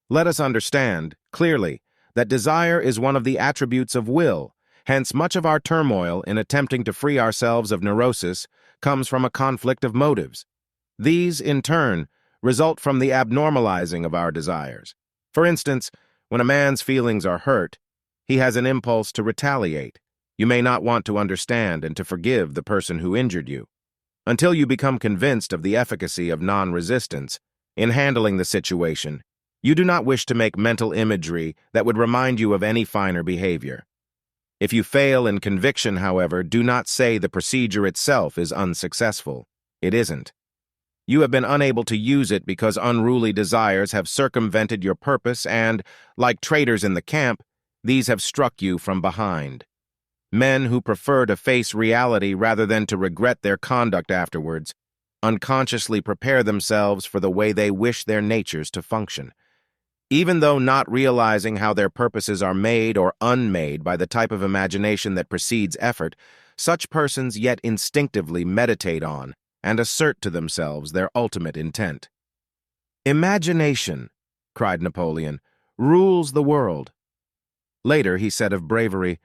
Let us understand, clearly, that desire is one of the attributes of will, hence much of our turmoil in attempting to free ourselves of neurosis comes from a conflict of motives. These, in turn, result from the abnormalizing of our desires. For instance, when a man's feelings are hurt, he has an impulse to retaliate. You may not want to understand and to forgive the person who injured you. Until you become convinced of the efficacy of non-resistance in handling the situation, you do not wish to make mental imagery that would remind you of any finer behavior. If you fail in conviction, however, do not say the procedure itself is unsuccessful. It isn't. You have been unable to use it because unruly desires have circumvented your purpose and, like traitors in the camp, these have struck you from behind. Men who prefer to face reality rather than to regret their conduct afterwards unconsciously prepare themselves for the way they wish their natures to function. Even though not realizing how their purposes are made or unmade by the type of imagination that precedes effort, such persons yet instinctively meditate on and assert to themselves their ultimate intent. Imagination, cried Napoleon, rules the world. Later he said of bravery,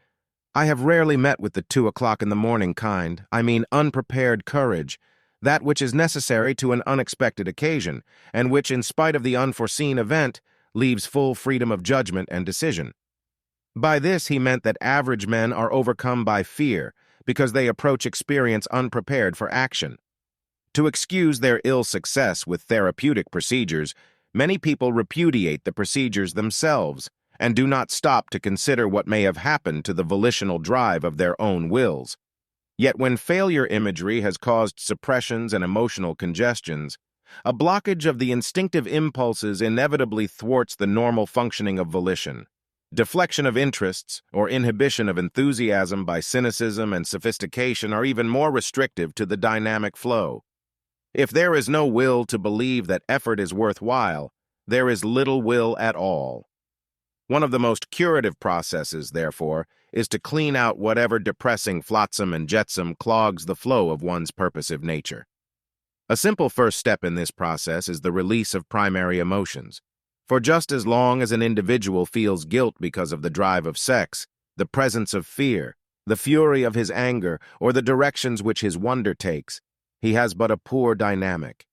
I have rarely met with the 2 o'clock in the morning kind, I mean unprepared courage, that which is necessary to an unexpected occasion, and which, in spite of the unforeseen event, leaves full freedom of judgment and decision. By this he meant that average men are overcome by fear, because they approach experience unprepared for action. To excuse their ill success with therapeutic procedures, many people repudiate the procedures themselves and do not stop to consider what may have happened to the volitional drive of their own wills. Yet when failure imagery has caused suppressions and emotional congestions, a blockage of the instinctive impulses inevitably thwarts the normal functioning of volition. Deflection of interests or inhibition of enthusiasm by cynicism and sophistication are even more restrictive to the dynamic flow. If there is no will to believe that effort is worthwhile, there is little will at all. One of the most curative processes, therefore, is to clean out whatever depressing flotsam and jetsam clogs the flow of one's purposive nature. A simple first step in this process is the release of primary emotions. For just as long as an individual feels guilt because of the drive of sex, the presence of fear, the fury of his anger, or the directions which his wonder takes, he has but a poor dynamic.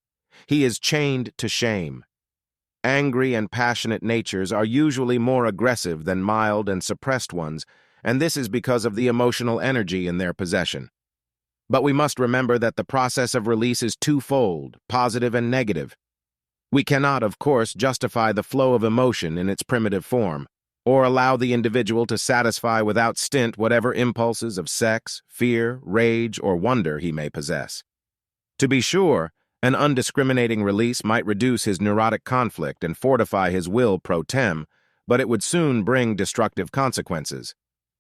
He is chained to shame. Angry and passionate natures are usually more aggressive than mild and suppressed ones, and this is because of the emotional energy in their possession. But we must remember that the process of release is twofold, positive and negative. We cannot, of course, justify the flow of emotion in its primitive form, or allow the individual to satisfy without stint whatever impulses of sex, fear, rage, or wonder he may possess. To be sure, an undiscriminating release might reduce his neurotic conflict and fortify his will pro tem, but it would soon bring destructive consequences.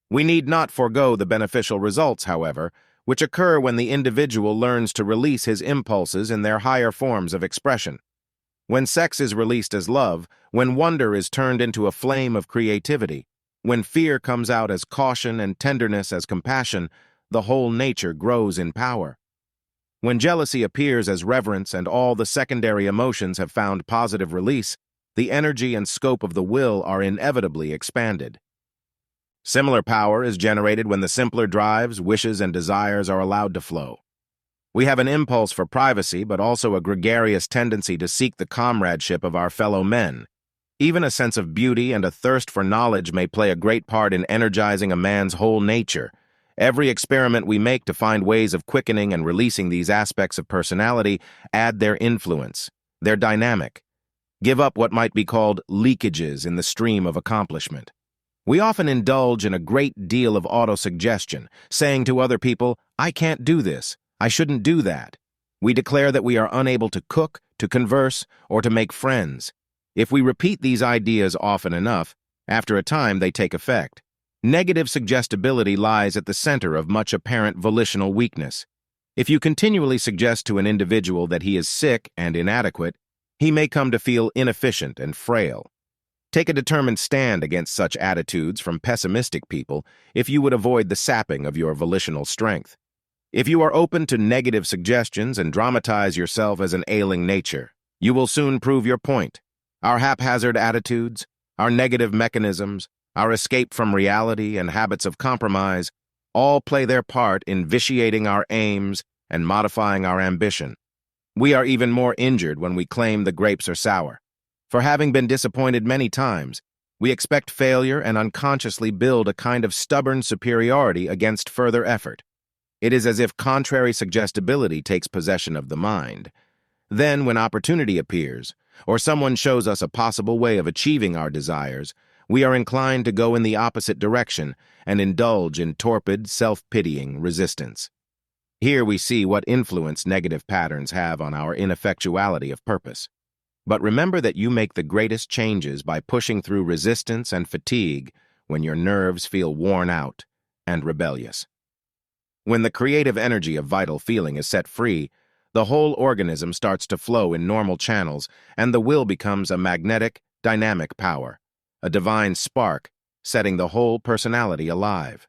We need not forego the beneficial results, however, which occur when the individual learns to release his impulses in their higher forms of expression. When sex is released as love, when wonder is turned into a flame of creativity, when fear comes out as caution and tenderness as compassion, the whole nature grows in power. When jealousy appears as reverence and all the secondary emotions have found positive release, the energy and scope of the will are inevitably expanded. Similar power is generated when the simpler drives, wishes, and desires are allowed to flow. We have an impulse for privacy, but also a gregarious tendency to seek the comradeship of our fellow men. Even a sense of beauty and a thirst for knowledge may play a great part in energizing a man's whole nature. Every experiment we make to find ways of quickening and releasing these aspects of personality add their influence, their dynamic. Give up what might be called leakages in the stream of accomplishment. We often indulge in a great deal of autosuggestion, saying to other people, "I can't do this, I shouldn't do that." We declare that we are unable to cook, to converse, or to make friends. If we repeat these ideas often enough, after a time they take effect. Negative suggestibility lies at the center of much apparent volitional weakness. If you continually suggest to an individual that he is sick and inadequate, he may come to feel inefficient and frail. Take a determined stand against such attitudes from pessimistic people if you would avoid the sapping of your volitional strength. If you are open to negative suggestions and dramatize yourself as an ailing nature, you will soon prove your point. Our haphazard attitudes, our negative mechanisms, our escape from reality and habits of compromise all play their part in vitiating our aims and modifying our ambition. We are even more injured when we claim the grapes are sour. For having been disappointed many times, we expect failure and unconsciously build a kind of stubborn superiority against further effort. It is as if contrary suggestibility takes possession of the mind. Then, when opportunity appears, or someone shows us a possible way of achieving our desires, we are inclined to go in the opposite direction and indulge in torpid, self-pitying resistance. Here we see what influence negative patterns have on our ineffectuality of purpose. But remember that you make the greatest changes by pushing through resistance and fatigue when your nerves feel worn out and rebellious. When the creative energy of vital feeling is set free, the whole organism starts to flow in normal channels, and the will becomes a magnetic, dynamic power, a divine spark, setting the whole personality alive.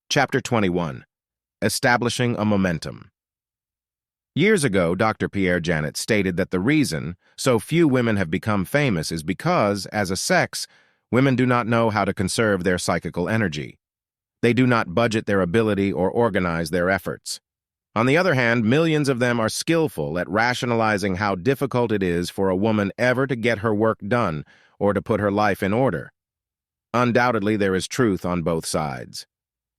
Chapter 21. Establishing a Momentum. Years ago, Dr. Pierre Janet stated that the reason so few women have become famous is because, as a sex, women do not know how to conserve their psychical energy. They do not budget their ability or organize their efforts. On the other hand, millions of them are skillful at rationalizing how difficult it is for a woman ever to get her work done or to put her life in order. Undoubtedly, there is truth on both sides.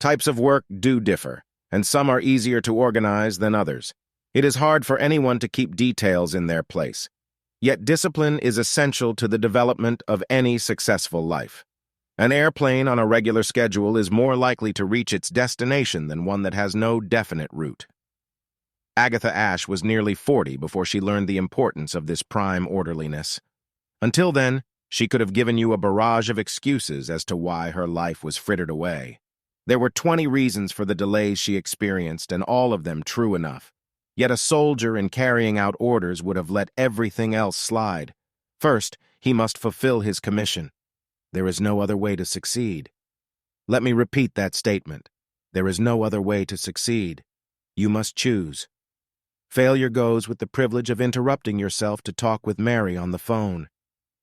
Types of work do differ, and some are easier to organize than others. It is hard for anyone to keep details in their place. Yet discipline is essential to the development of any successful life. An airplane on a regular schedule is more likely to reach its destination than one that has no definite route. Agatha Ashe was nearly 40 before she learned the importance of this prime orderliness. Until then, she could have given you a barrage of excuses as to why her life was frittered away. There were 20 reasons for the delays she experienced, and all of them true enough. Yet a soldier in carrying out orders would have let everything else slide. First, he must fulfill his commission. There is no other way to succeed. Let me repeat that statement. There is no other way to succeed. You must choose. Failure goes with the privilege of interrupting yourself to talk with Mary on the phone.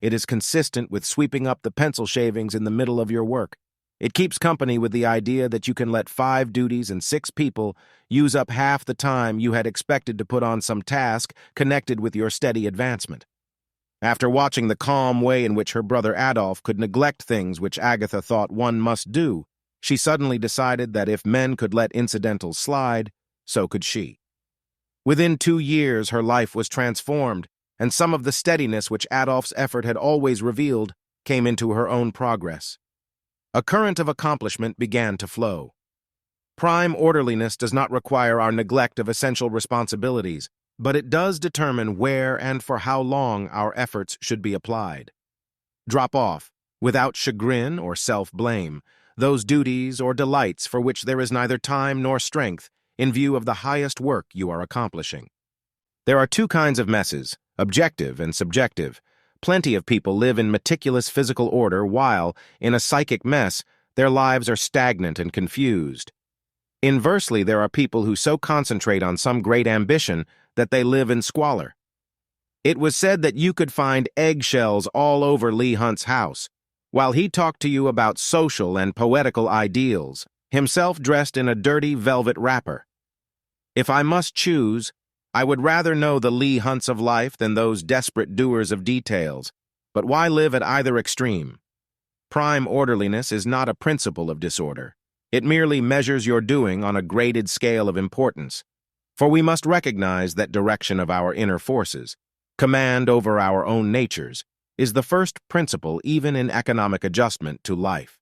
It is consistent with sweeping up the pencil shavings in the middle of your work. It keeps company with the idea that you can let 5 duties and 6 people use up half the time you had expected to put on some task connected with your steady advancement. After watching the calm way in which her brother Adolf could neglect things which Agatha thought one must do, she suddenly decided that if men could let incidentals slide, so could she. Within 2 years, her life was transformed, and some of the steadiness which Adolf's effort had always revealed came into her own progress. A current of accomplishment began to flow. Prime orderliness does not require our neglect of essential responsibilities, but it does determine where and for how long our efforts should be applied. Drop off, without chagrin or self-blame, those duties or delights for which there is neither time nor strength in view of the highest work you are accomplishing. There are 2 kinds of messes, objective and subjective. Plenty of people live in meticulous physical order while, in a psychic mess, their lives are stagnant and confused. Inversely, there are people who so concentrate on some great ambition that they live in squalor. It was said that you could find eggshells all over Leigh Hunt's house, while he talked to you about social and poetical ideals, himself dressed in a dirty velvet wrapper. If I must choose, I would rather know the Leigh Hunts of life than those desperate doers of details, but why live at either extreme? Prime orderliness is not a principle of disorder. It merely measures your doing on a graded scale of importance. For we must recognize that direction of our inner forces, command over our own natures, is the first principle even in economic adjustment to life.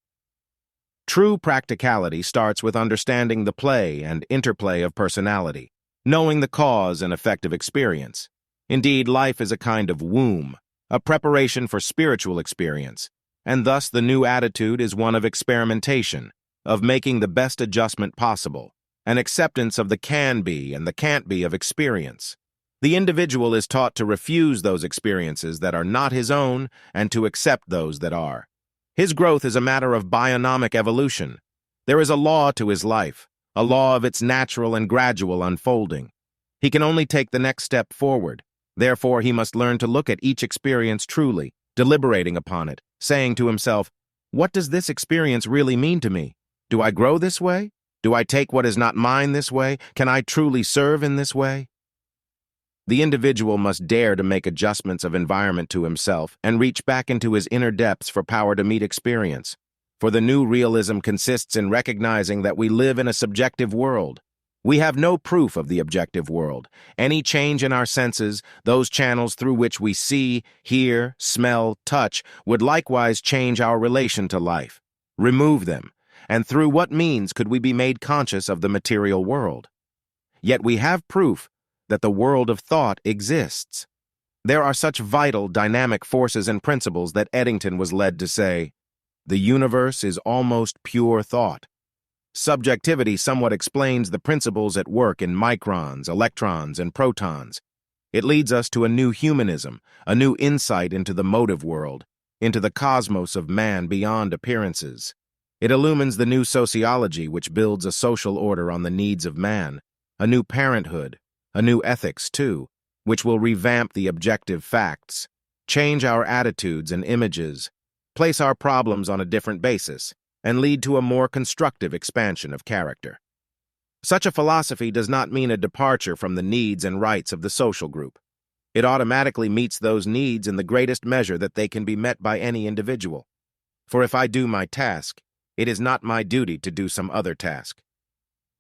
True practicality starts with understanding the play and interplay of personality, knowing the cause and effect of experience. Indeed, life is a kind of womb, a preparation for spiritual experience, and thus the new attitude is one of experimentation, of making the best adjustment possible, an acceptance of the can-be and the can't-be of experience. The individual is taught to refuse those experiences that are not his own and to accept those that are. His growth is a matter of bionomic evolution. There is a law to his life, a law of its natural and gradual unfolding. He can only take the next step forward. Therefore, he must learn to look at each experience truly, deliberating upon it, saying to himself, "What does this experience really mean to me? Do I grow this way? Do I take what is not mine this way? Can I truly serve in this way?" The individual must dare to make adjustments of environment to himself and reach back into his inner depths for power to meet experience. For the new realism consists in recognizing that we live in a subjective world. We have no proof of the objective world. Any change in our senses, those channels through which we see, hear, smell, touch, would likewise change our relation to life. Remove them, and through what means could we be made conscious of the material world? Yet we have proof that the world of thought exists. There are such vital, dynamic forces and principles that Eddington was led to say, "The universe is almost pure thought." Subjectivity somewhat explains the principles at work in microns, electrons, and protons. It leads us to a new humanism, a new insight into the motive world, into the cosmos of man beyond appearances. It illumines the new sociology which builds a social order on the needs of man, a new parenthood, a new ethics, too, which will revamp the objective facts, change our attitudes and images, place our problems on a different basis, and lead to a more constructive expansion of character. Such a philosophy does not mean a departure from the needs and rights of the social group. It automatically meets those needs in the greatest measure that they can be met by any individual. For if I do my task, It is not my duty to do some other task.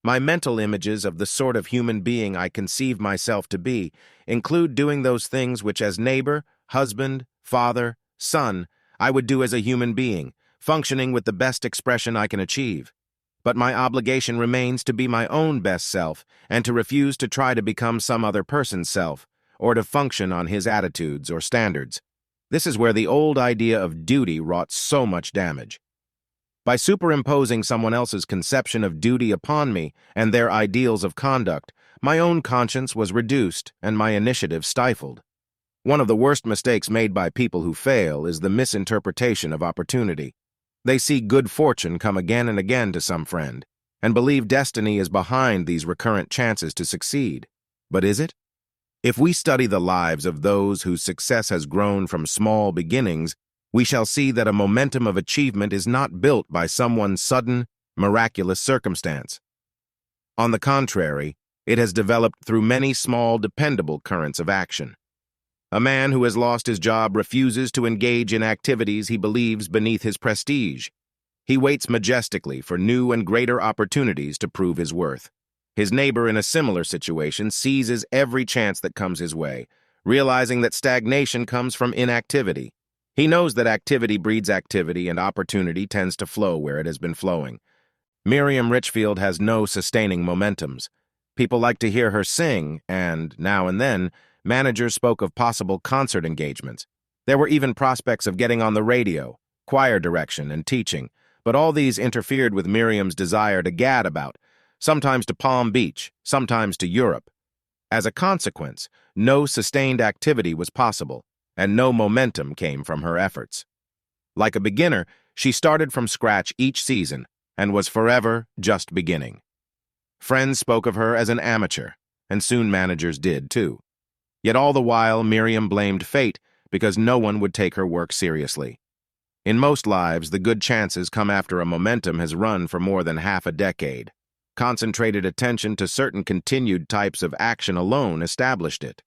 My mental images of the sort of human being I conceive myself to be include doing those things which as neighbor, husband, father, son, I would do as a human being, functioning with the best expression I can achieve. But my obligation remains to be my own best self and to refuse to try to become some other person's self, or to function on his attitudes or standards. This is where the old idea of duty wrought so much damage. By superimposing someone else's conception of duty upon me and their ideals of conduct, my own conscience was reduced and my initiative stifled. One of the worst mistakes made by people who fail is the misinterpretation of opportunity. They see good fortune come again and again to some friend, and believe destiny is behind these recurrent chances to succeed. But is it? If we study the lives of those whose success has grown from small beginnings, we shall see that a momentum of achievement is not built by someone's sudden, miraculous circumstance. On the contrary, it has developed through many small, dependable currents of action. A man who has lost his job refuses to engage in activities he believes beneath his prestige. He waits majestically for new and greater opportunities to prove his worth. His neighbor in a similar situation seizes every chance that comes his way, realizing that stagnation comes from inactivity. He knows that activity breeds activity and opportunity tends to flow where it has been flowing. Miriam Richfield has no sustaining momentums. People like to hear her sing, and, now and then, managers spoke of possible concert engagements. There were even prospects of getting on the radio, choir direction, and teaching, but all these interfered with Miriam's desire to gad about, sometimes to Palm Beach, sometimes to Europe. As a consequence, no sustained activity was possible, and no momentum came from her efforts. Like a beginner, she started from scratch each season and was forever just beginning. Friends spoke of her as an amateur, and soon managers did too. Yet all the while, Miriam blamed fate because no one would take her work seriously. In most lives, the good chances come after a momentum has run for more than half a decade. Concentrated attention to certain continued types of action alone established it.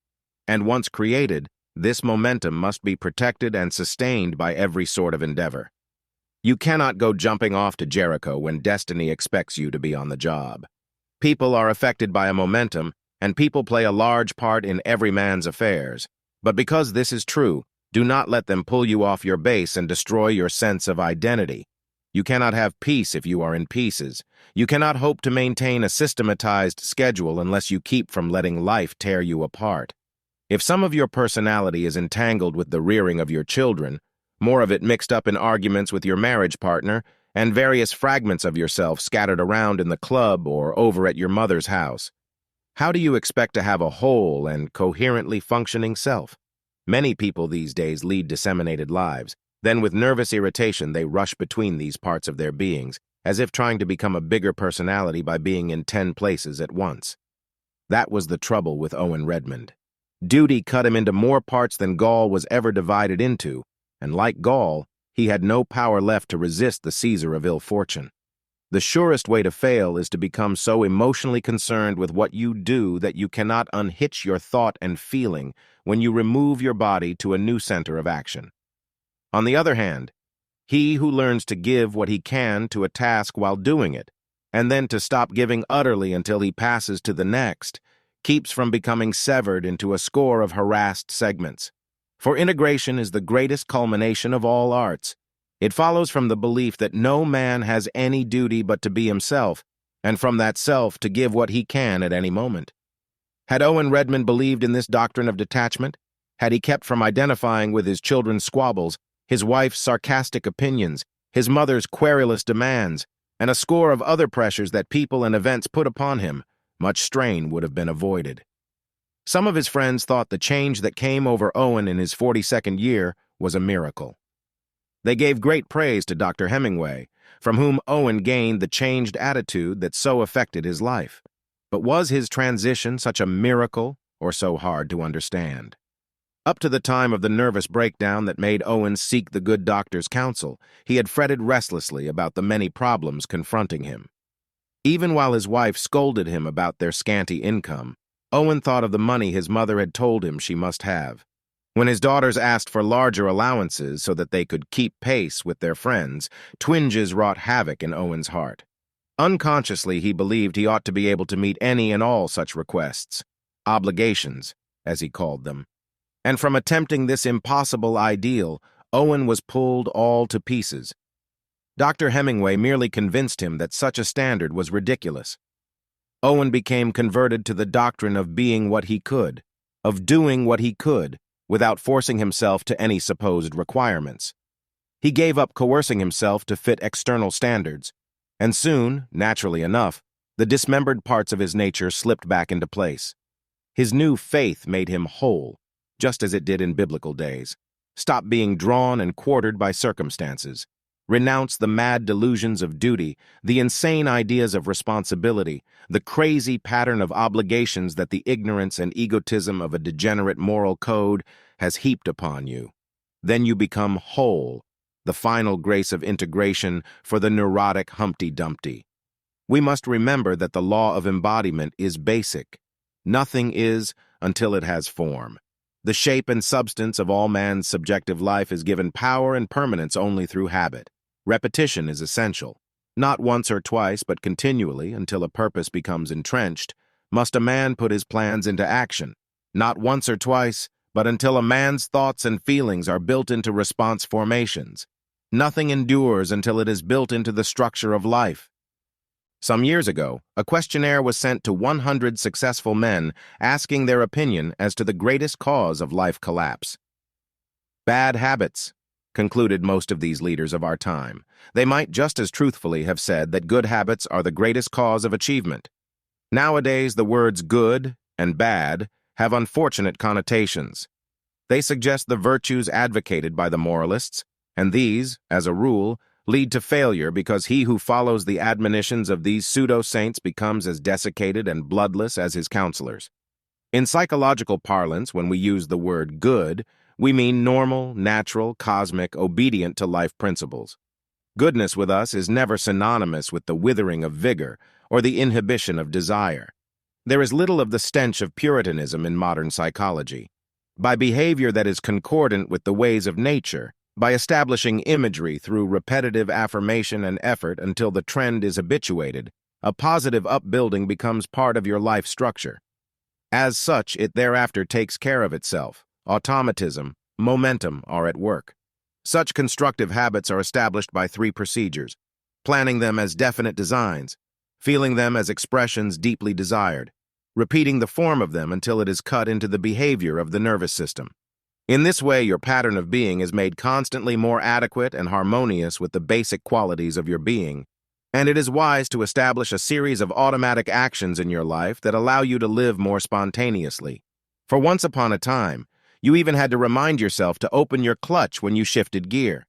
And once created, this momentum must be protected and sustained by every sort of endeavor. You cannot go jumping off to Jericho when destiny expects you to be on the job. People are affected by a momentum, and people play a large part in every man's affairs. But because this is true, do not let them pull you off your base and destroy your sense of identity. You cannot have peace if you are in pieces. You cannot hope to maintain a systematized schedule unless you keep from letting life tear you apart. If some of your personality is entangled with the rearing of your children, more of it mixed up in arguments with your marriage partner, and various fragments of yourself scattered around in the club or over at your mother's house, how do you expect to have a whole and coherently functioning self? Many people these days lead disseminated lives. Then with nervous irritation, they rush between these parts of their beings, as if trying to become a bigger personality by being in 10 places at once. That was the trouble with Owen Redmond. Duty cut him into more parts than Gaul was ever divided into, and like Gaul, he had no power left to resist the Caesar of ill fortune. The surest way to fail is to become so emotionally concerned with what you do that you cannot unhitch your thought and feeling when you remove your body to a new center of action. On the other hand, he who learns to give what he can to a task while doing it, and then to stop giving utterly until he passes to the next, keeps from becoming severed into a score of harassed segments. For integration is the greatest culmination of all arts. It follows from the belief that no man has any duty but to be himself, and from that self to give what he can at any moment. Had Owen Redmond believed in this doctrine of detachment? Had he kept from identifying with his children's squabbles, his wife's sarcastic opinions, his mother's querulous demands, and a score of other pressures that people and events put upon him, much strain would have been avoided. Some of his friends thought the change that came over Owen in his 42nd year was a miracle. They gave great praise to Dr. Hemingway, from whom Owen gained the changed attitude that so affected his life. But was his transition such a miracle or so hard to understand? Up to the time of the nervous breakdown that made Owen seek the good doctor's counsel, he had fretted restlessly about the many problems confronting him. Even while his wife scolded him about their scanty income, Owen thought of the money his mother had told him she must have. When his daughters asked for larger allowances so that they could keep pace with their friends, twinges wrought havoc in Owen's heart. Unconsciously, he believed he ought to be able to meet any and all such requests, obligations, as he called them. And from attempting this impossible ideal, Owen was pulled all to pieces. Dr. Hemingway merely convinced him that such a standard was ridiculous. Owen became converted to the doctrine of being what he could, of doing what he could, without forcing himself to any supposed requirements. He gave up coercing himself to fit external standards, and soon, naturally enough, the dismembered parts of his nature slipped back into place. His new faith made him whole, just as it did in biblical days. Stop being drawn and quartered by circumstances. Renounce the mad delusions of duty, the insane ideas of responsibility, the crazy pattern of obligations that the ignorance and egotism of a degenerate moral code has heaped upon you. Then you become whole, the final grace of integration for the neurotic Humpty Dumpty. We must remember that the law of embodiment is basic. Nothing is until it has form. The shape and substance of all man's subjective life is given power and permanence only through habit. Repetition is essential. Not once or twice, but continually, until a purpose becomes entrenched, must a man put his plans into action. Not once or twice, but until a man's thoughts and feelings are built into response formations. Nothing endures until it is built into the structure of life. Some years ago, a questionnaire was sent to 100 successful men asking their opinion as to the greatest cause of life collapse. Bad habits, concluded most of these leaders of our time. They might just as truthfully have said that good habits are the greatest cause of achievement. Nowadays, the words good and bad have unfortunate connotations. They suggest the virtues advocated by the moralists, and these, as a rule, lead to failure because he who follows the admonitions of these pseudo-saints becomes as desiccated and bloodless as his counselors. In psychological parlance, when we use the word good, we mean normal, natural, cosmic, obedient to life principles. Goodness with us is never synonymous with the withering of vigor or the inhibition of desire. There is little of the stench of Puritanism in modern psychology. By behavior that is concordant with the ways of nature, by establishing imagery through repetitive affirmation and effort until the trend is habituated, a positive upbuilding becomes part of your life structure. As such, it thereafter takes care of itself. Automatism, momentum are at work. Such constructive habits are established by 3 procedures: planning them as definite designs, feeling them as expressions deeply desired, repeating the form of them until it is cut into the behavior of the nervous system. In this way, your pattern of being is made constantly more adequate and harmonious with the basic qualities of your being, and it is wise to establish a series of automatic actions in your life that allow you to live more spontaneously. For once upon a time, you even had to remind yourself to open your clutch when you shifted gear.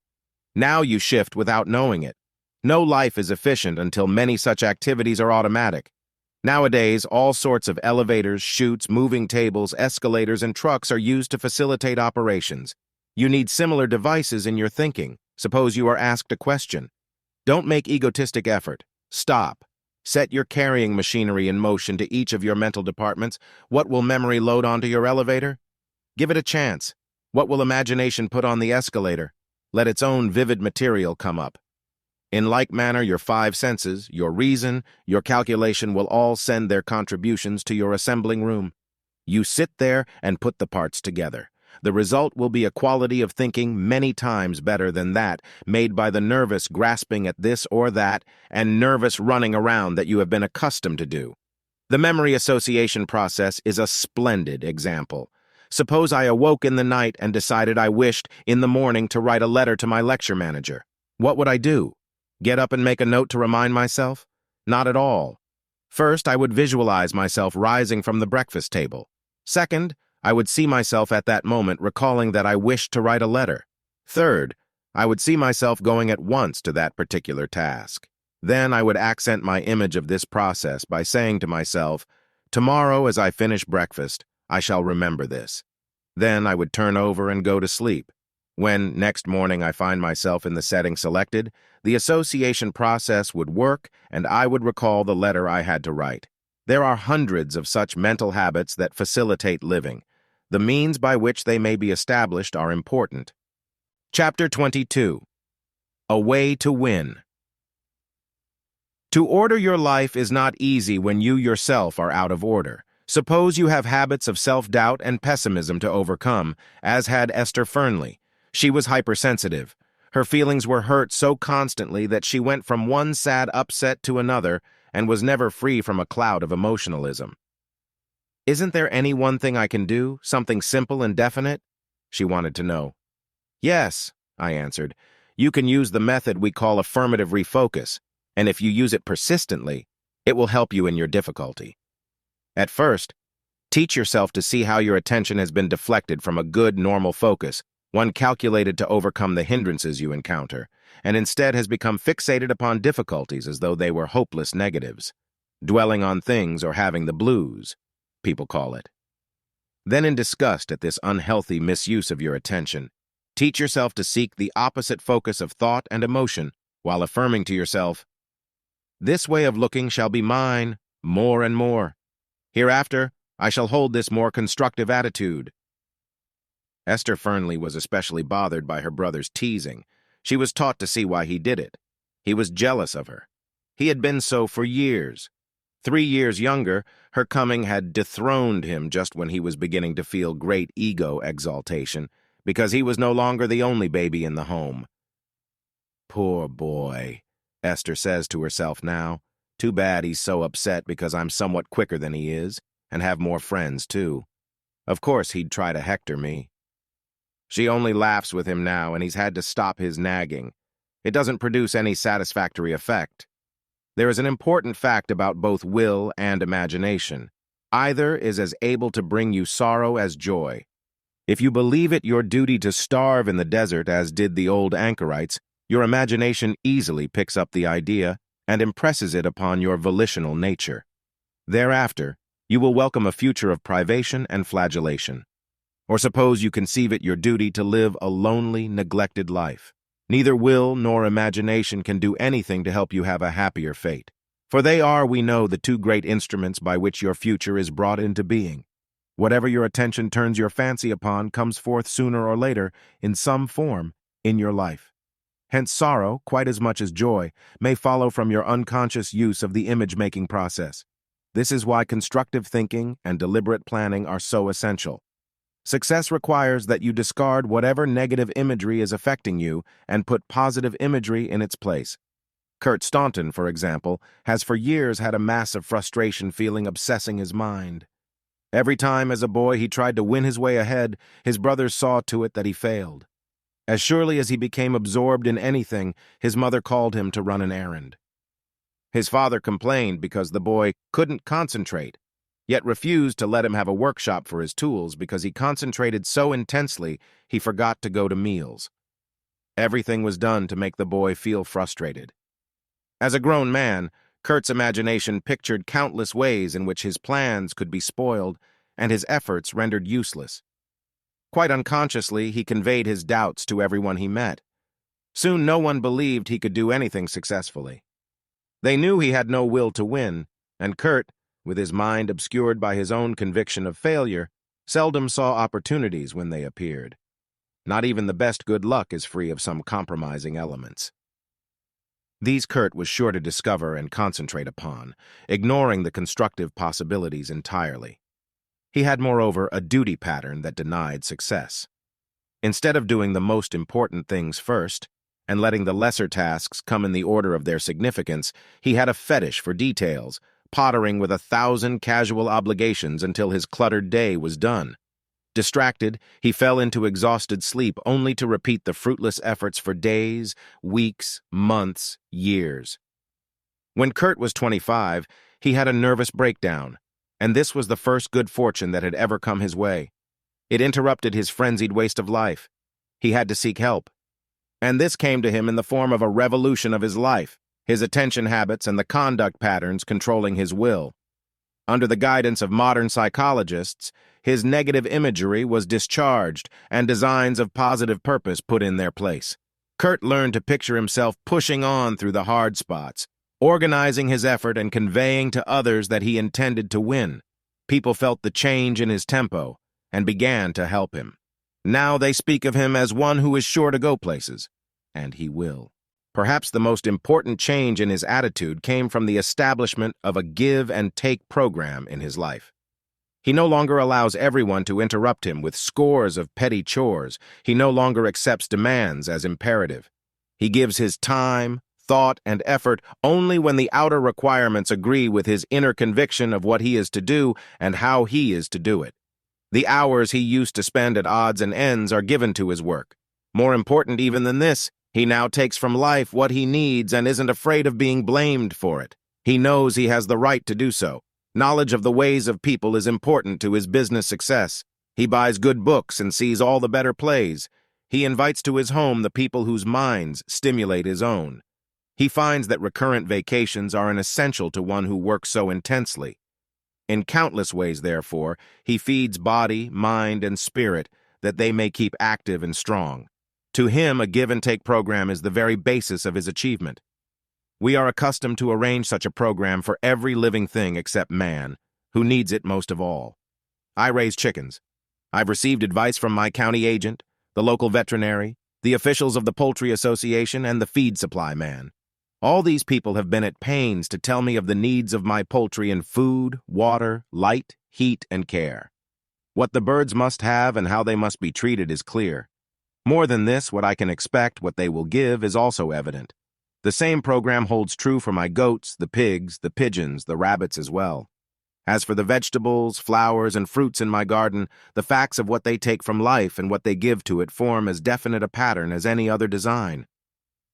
Now you shift without knowing it. No life is efficient until many such activities are automatic. Nowadays, all sorts of elevators, chutes, moving tables, escalators, and trucks are used to facilitate operations. You need similar devices in your thinking. Suppose you are asked a question. Don't make egotistic effort. Stop. Set your carrying machinery in motion to each of your mental departments. What will memory load onto your elevator? Give it a chance. What will imagination put on the escalator? Let its own vivid material come up. In like manner, your 5 senses, your reason, your calculation will all send their contributions to your assembling room. You sit there and put the parts together. The result will be a quality of thinking many times better than that made by the nervous grasping at this or that and nervous running around that you have been accustomed to do. The memory association process is a splendid example. Suppose I awoke in the night and decided I wished in the morning to write a letter to my lecture manager. What would I do? Get up and make a note to remind myself? Not at all. First, I would visualize myself rising from the breakfast table. Second, I would see myself at that moment recalling that I wished to write a letter. Third, I would see myself going at once to that particular task. Then I would accent my image of this process by saying to myself, tomorrow as I finish breakfast, I shall remember this. Then I would turn over and go to sleep. When, next morning, I find myself in the setting selected, the association process would work and I would recall the letter I had to write. There are hundreds of such mental habits that facilitate living. The means by which they may be established are important. Chapter 22. A Way to Win. To order your life is not easy when you yourself are out of order. Suppose you have habits of self-doubt and pessimism to overcome, as had Esther Fernley. She was hypersensitive. Her feelings were hurt so constantly that she went from one sad upset to another and was never free from a cloud of emotionalism. "Isn't there any one thing I can do, something simple and definite?" she wanted to know. "Yes," I answered. "You can use the method we call affirmative refocus, and if you use it persistently, it will help you in your difficulty. At first, teach yourself to see how your attention has been deflected from a good, normal focus, one calculated to overcome the hindrances you encounter, and instead has become fixated upon difficulties as though they were hopeless negatives. Dwelling on things or having the blues, people call it. Then in disgust at this unhealthy misuse of your attention, teach yourself to seek the opposite focus of thought and emotion while affirming to yourself, "This way of looking shall be mine, more and more. Hereafter, I shall hold this more constructive attitude." Esther Fernley was especially bothered by her brother's teasing. She was taught to see why he did it. He was jealous of her. He had been so for years. 3 years younger, her coming had dethroned him just when he was beginning to feel great ego exaltation, because he was no longer the only baby in the home. "Poor boy," Esther says to herself now. "Too bad he's so upset because I'm somewhat quicker than he is, and have more friends, too. Of course he'd try to hector me." She only laughs with him now, and he's had to stop his nagging. It doesn't produce any satisfactory effect. There is an important fact about both will and imagination. Either is as able to bring you sorrow as joy. If you believe it your duty to starve in the desert as did the old anchorites, your imagination easily picks up the idea and impresses it upon your volitional nature. Thereafter, you will welcome a future of privation and flagellation. Or suppose you conceive it your duty to live a lonely, neglected life. Neither will nor imagination can do anything to help you have a happier fate. For they are, we know, the two great instruments by which your future is brought into being. Whatever your attention turns your fancy upon comes forth sooner or later, in some form, in your life. Hence sorrow, quite as much as joy, may follow from your unconscious use of the image-making process. This is why constructive thinking and deliberate planning are so essential. Success requires that you discard whatever negative imagery is affecting you and put positive imagery in its place. Kurt Staunton, for example, has for years had a mass of frustration feeling obsessing his mind. Every time as a boy he tried to win his way ahead, his brothers saw to it that he failed. As surely as he became absorbed in anything, his mother called him to run an errand. His father complained because the boy couldn't concentrate, yet refused to let him have a workshop for his tools because he concentrated so intensely he forgot to go to meals. Everything was done to make the boy feel frustrated. As a grown man, Kurt's imagination pictured countless ways in which his plans could be spoiled and his efforts rendered useless. Quite unconsciously, he conveyed his doubts to everyone he met. Soon no one believed he could do anything successfully. They knew he had no will to win, and Kurt, with his mind obscured by his own conviction of failure, seldom saw opportunities when they appeared. Not even the best good luck is free of some compromising elements. These Kurt was sure to discover and concentrate upon, ignoring the constructive possibilities entirely. He had, moreover, a duty pattern that denied success. Instead of doing the most important things first, and letting the lesser tasks come in the order of their significance, he had a fetish for details, pottering with 1,000 casual obligations until his cluttered day was done. Distracted, he fell into exhausted sleep only to repeat the fruitless efforts for days, weeks, months, years. When Kurt was 25, he had a nervous breakdown, and this was the first good fortune that had ever come his way. It interrupted his frenzied waste of life. He had to seek help. And this came to him in the form of a revolution of his life, his attention habits and the conduct patterns controlling his will. Under the guidance of modern psychologists, his negative imagery was discharged and designs of positive purpose put in their place. Kurt learned to picture himself pushing on through the hard spots, organizing his effort and conveying to others that he intended to win. People felt the change in his tempo, and began to help him. Now they speak of him as one who is sure to go places, and he will. Perhaps the most important change in his attitude came from the establishment of a give-and-take program in his life. He no longer allows everyone to interrupt him with scores of petty chores. He no longer accepts demands as imperative. He gives his time, thought, and effort only when the outer requirements agree with his inner conviction of what he is to do and how he is to do it. The hours he used to spend at odds and ends are given to his work. More important even than this, he now takes from life what he needs and isn't afraid of being blamed for it. He knows he has the right to do so. Knowledge of the ways of people is important to his business success. He buys good books and sees all the better plays. He invites to his home the people whose minds stimulate his own. He finds that recurrent vacations are an essential to one who works so intensely. In countless ways, therefore, he feeds body, mind, and spirit that they may keep active and strong. To him, a give-and-take program is the very basis of his achievement. We are accustomed to arrange such a program for every living thing except man, who needs it most of all. I raise chickens. I've received advice from my county agent, the local veterinary, the officials of the Poultry Association, and the feed supply man. All these people have been at pains to tell me of the needs of my poultry in food, water, light, heat, and care. What the birds must have and how they must be treated is clear. More than this, what I can expect, what they will give, is also evident. The same program holds true for my goats, the pigs, the pigeons, the rabbits as well. As for the vegetables, flowers, and fruits in my garden, the facts of what they take from life and what they give to it form as definite a pattern as any other design.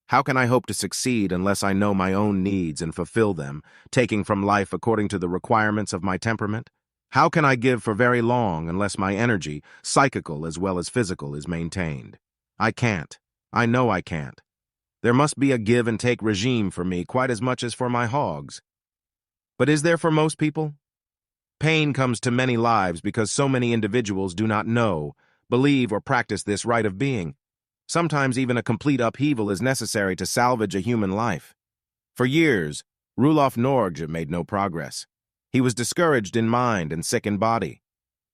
How can I hope to succeed unless I know my own needs and fulfill them, taking from life according to the requirements of my temperament? How can I give for very long unless my energy, psychical as well as physical, is maintained? I can't. I know I can't. There must be a give-and-take regime for me quite as much as for my hogs. But is there for most people? Pain comes to many lives because so many individuals do not know, believe, or practice this right of being. Sometimes even a complete upheaval is necessary to salvage a human life. For years, Roelof Norge made no progress. He was discouraged in mind and sick in body.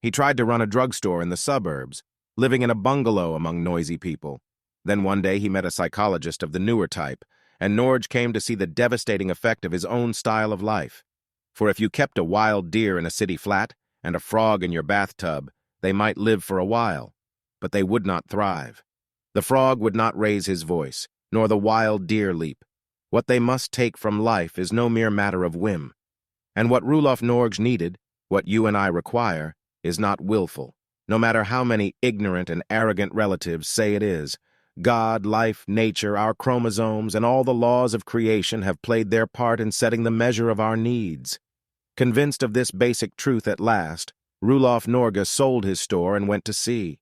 He tried to run a drugstore in the suburbs, living in a bungalow among noisy people. Then one day he met a psychologist of the newer type, and Norge came to see the devastating effect of his own style of life. For if you kept a wild deer in a city flat and a frog in your bathtub, they might live for a while, but they would not thrive. The frog would not raise his voice, nor the wild deer leap. What they must take from life is no mere matter of whim. And what Roelof Norge needed, what you and I require, is not willful, no matter how many ignorant and arrogant relatives say it is. God, life, nature, our chromosomes, and all the laws of creation have played their part in setting the measure of our needs. Convinced of this basic truth at last, Roelof Norge sold his store and went to sea.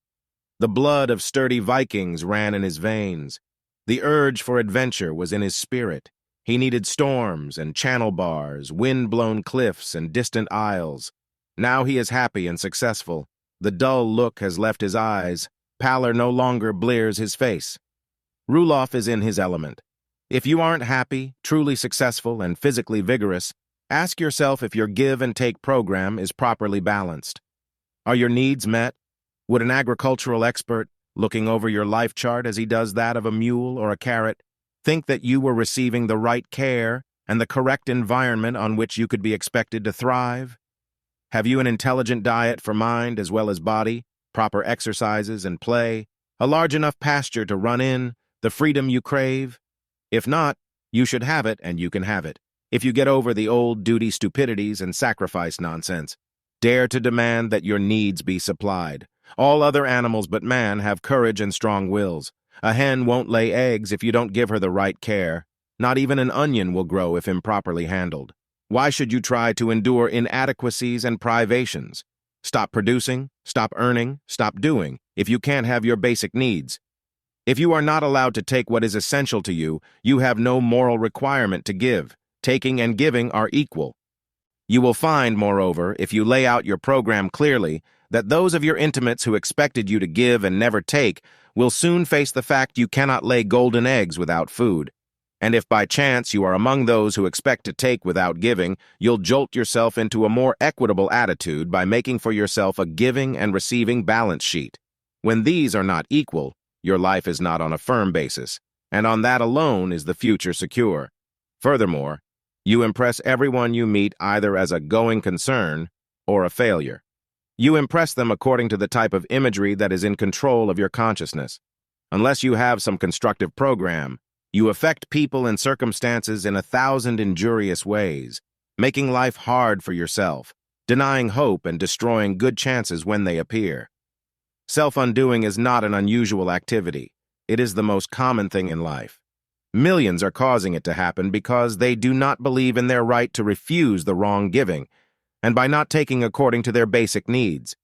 The blood of sturdy Vikings ran in his veins. The urge for adventure was in his spirit. He needed storms and channel bars, wind-blown cliffs and distant isles. Now he is happy and successful. The dull look has left his eyes. Pallor no longer blears his face. Roelof is in his element. If you aren't happy, truly successful, and physically vigorous, ask yourself if your give-and-take program is properly balanced. Are your needs met? Would an agricultural expert, looking over your life chart as he does that of a mule or a carrot, think that you were receiving the right care and the correct environment on which you could be expected to thrive? Have you an intelligent diet for mind as well as body, proper exercises and play, a large enough pasture to run in, the freedom you crave? If not, you should have it and you can have it. If you get over the old duty stupidities and sacrifice nonsense, dare to demand that your needs be supplied. All other animals but man have courage and strong wills. A hen won't lay eggs if you don't give her the right care. Not even an onion will grow if improperly handled. Why should you try to endure inadequacies and privations? Stop producing, stop earning, stop doing, if you can't have your basic needs. If you are not allowed to take what is essential to you, you have no moral requirement to give. Taking and giving are equal. You will find, moreover, if you lay out your program clearly, that those of your intimates who expected you to give and never take will soon face the fact you cannot lay golden eggs without food. And if by chance you are among those who expect to take without giving, you'll jolt yourself into a more equitable attitude by making for yourself a giving and receiving balance sheet. When these are not equal, your life is not on a firm basis, and on that alone is the future secure. Furthermore, you impress everyone you meet either as a going concern or a failure. You impress them according to the type of imagery that is in control of your consciousness. Unless you have some constructive program, you affect people and circumstances in 1,000 injurious ways, making life hard for yourself, denying hope and destroying good chances when they appear. Self-undoing is not an unusual activity. It is the most common thing in life. Millions are causing it to happen because they do not believe in their right to refuse the wrong giving, and by not taking according to their basic needs.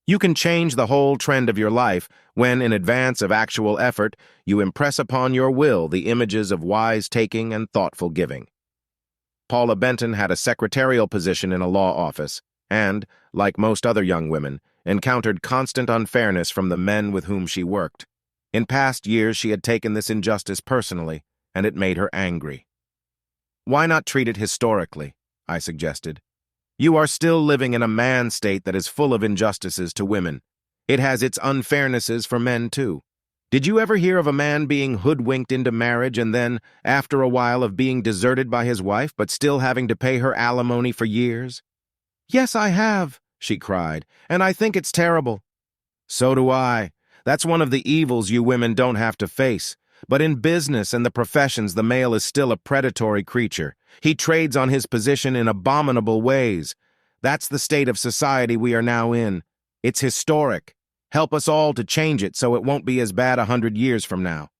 You can change the whole trend of your life when, in advance of actual effort, you impress upon your will the images of wise taking and thoughtful giving. Paula Benton had a secretarial position in a law office and, like most other young women, encountered constant unfairness from the men with whom she worked. In past years, she had taken this injustice personally, and it made her angry. "Why not treat it historically?" I suggested. "You are still living in a man state that is full of injustices to women. It has its unfairnesses for men, too. Did you ever hear of a man being hoodwinked into marriage and then, after a while of being deserted by his wife but still having to pay her alimony for years?" "Yes, I have," she cried, "and I think it's terrible." "So do I. That's one of the evils you women don't have to face. But in business and the professions, the male is still a predatory creature. He trades on his position in abominable ways. That's the state of society we are now in. It's historic. Help us all to change it so it won't be as bad 100 years from now.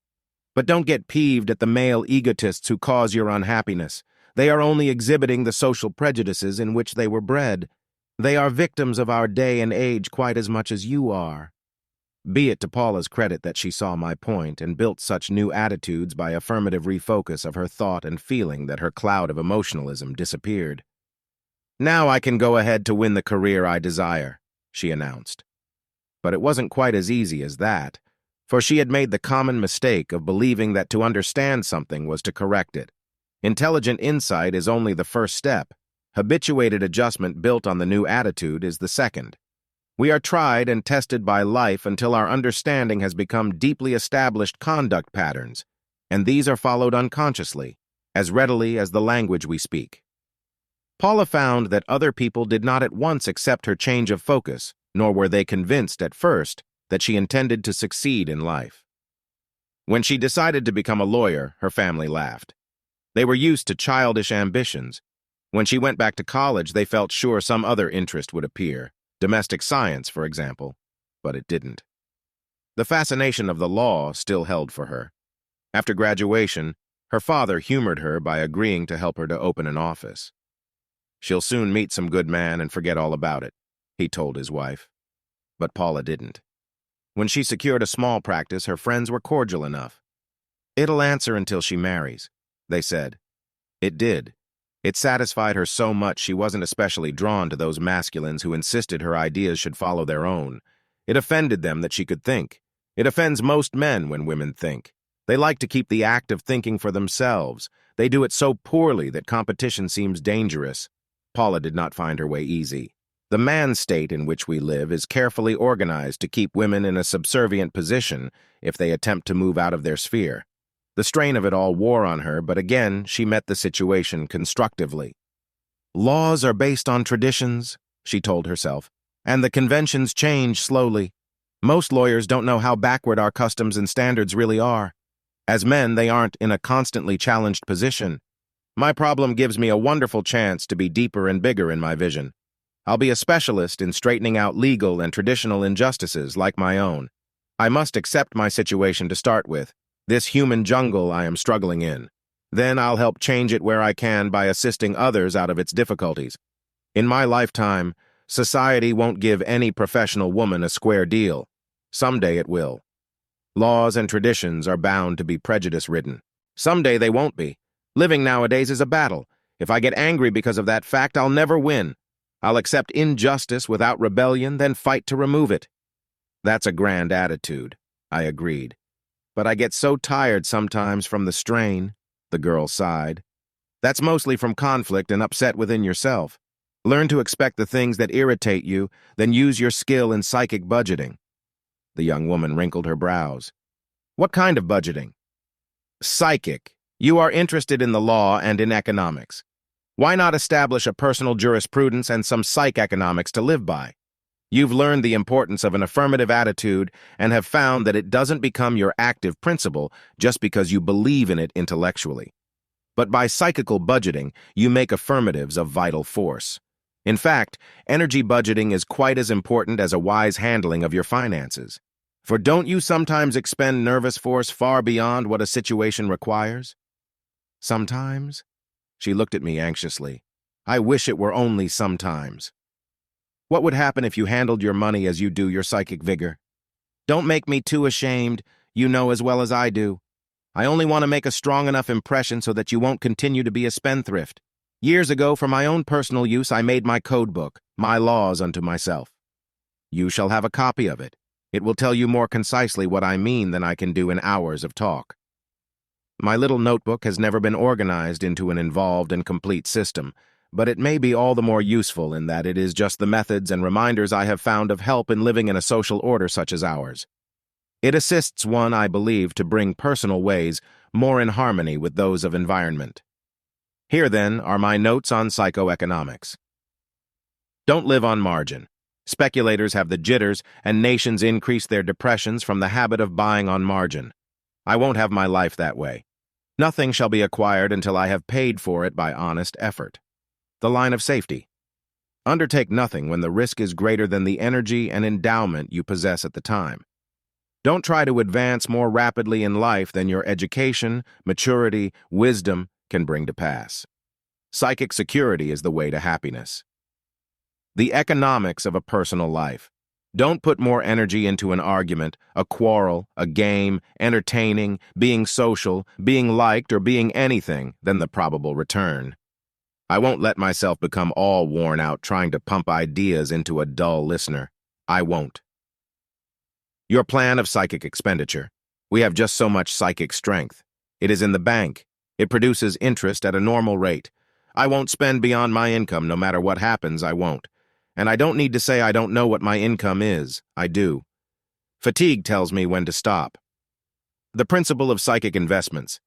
But don't get peeved at the male egotists who cause your unhappiness. They are only exhibiting the social prejudices in which they were bred. They are victims of our day and age quite as much as you are." Be it to Paula's credit that she saw my point and built such new attitudes by affirmative refocus of her thought and feeling that her cloud of emotionalism disappeared. "Now I can go ahead to win the career I desire," she announced. But it wasn't quite as easy as that, for she had made the common mistake of believing that to understand something was to correct it. Intelligent insight is only the first step. Habituated adjustment built on the new attitude is the second. We are tried and tested by life until our understanding has become deeply established conduct patterns, and these are followed unconsciously, as readily as the language we speak. Paula found that other people did not at once accept her change of focus, nor were they convinced at first that she intended to succeed in life. When she decided to become a lawyer, her family laughed. They were used to childish ambitions. When she went back to college, they felt sure some other interest would appear. Domestic science, for example, but it didn't. The fascination of the law still held for her. After graduation, her father humored her by agreeing to help her to open an office. "She'll soon meet some good man and forget all about it," he told his wife. But Paula didn't. When she secured a small practice, her friends were cordial enough. "It'll answer until she marries," they said. It did. It satisfied her so much she wasn't especially drawn to those masculines who insisted her ideas should follow their own. It offended them that she could think. It offends most men when women think. They like to keep the act of thinking for themselves. They do it so poorly that competition seems dangerous. Paula did not find her way easy. The man state in which we live is carefully organized to keep women in a subservient position if they attempt to move out of their sphere. The strain of it all wore on her, but again, she met the situation constructively. "Laws are based on traditions," she told herself, "and the conventions change slowly. Most lawyers don't know how backward our customs and standards really are. As men, they aren't in a constantly challenged position. My problem gives me a wonderful chance to be deeper and bigger in my vision. I'll be a specialist in straightening out legal and traditional injustices like my own. I must accept my situation to start with, this human jungle I am struggling in. Then I'll help change it where I can by assisting others out of its difficulties. In my lifetime, society won't give any professional woman a square deal. Someday it will. Laws and traditions are bound to be prejudice-ridden. Someday they won't be. Living nowadays is a battle. If I get angry because of that fact, I'll never win. I'll accept injustice without rebellion, then fight to remove it." "That's a grand attitude," I agreed. "But I get so tired sometimes from the strain." The girl sighed. That's mostly from conflict and upset within yourself. Learn to expect the things that irritate you, then use your skill in psychic budgeting. The young woman wrinkled her brows. What kind of budgeting? Psychic. You are interested in the law and in economics. Why not establish a personal jurisprudence and some psych economics to live by? You've learned the importance of an affirmative attitude and have found that it doesn't become your active principle just because you believe in it intellectually. But by psychical budgeting, you make affirmatives a vital force. In fact, energy budgeting is quite as important as a wise handling of your finances. For don't you sometimes expend nervous force far beyond what a situation requires? Sometimes? She looked at me anxiously. I wish it were only sometimes. What would happen if you handled your money as you do your psychic vigor? Don't make me too ashamed, you know as well as I do. I only want to make a strong enough impression so that you won't continue to be a spendthrift. Years ago, for my own personal use, I made my code book, my laws unto myself. You shall have a copy of it. It will tell you more concisely what I mean than I can do in hours of talk. My little notebook has never been organized into an involved and complete system, but it may be all the more useful in that it is just the methods and reminders I have found of help in living in a social order such as ours. It assists one, I believe, to bring personal ways more in harmony with those of environment. Here, then, are my notes on psychoeconomics. Don't live on margin. Speculators have the jitters, and nations increase their depressions from the habit of buying on margin. I won't have my life that way. Nothing shall be acquired until I have paid for it by honest effort. The line of safety. Undertake nothing when the risk is greater than the energy and endowment you possess at the time. Don't try to advance more rapidly in life than your education, maturity, wisdom can bring to pass. Psychic security is the way to happiness. The economics of a personal life. Don't put more energy into an argument, a quarrel, a game, entertaining, being social, being liked, or being anything than the probable return. I won't let myself become all worn out trying to pump ideas into a dull listener. I won't. Your plan of psychic expenditure. We have just so much psychic strength. It is in the bank. It produces interest at a normal rate. I won't spend beyond my income no matter what happens, I won't. And I don't need to say I don't know what my income is. I do. Fatigue tells me when to stop. The principle of psychic investments.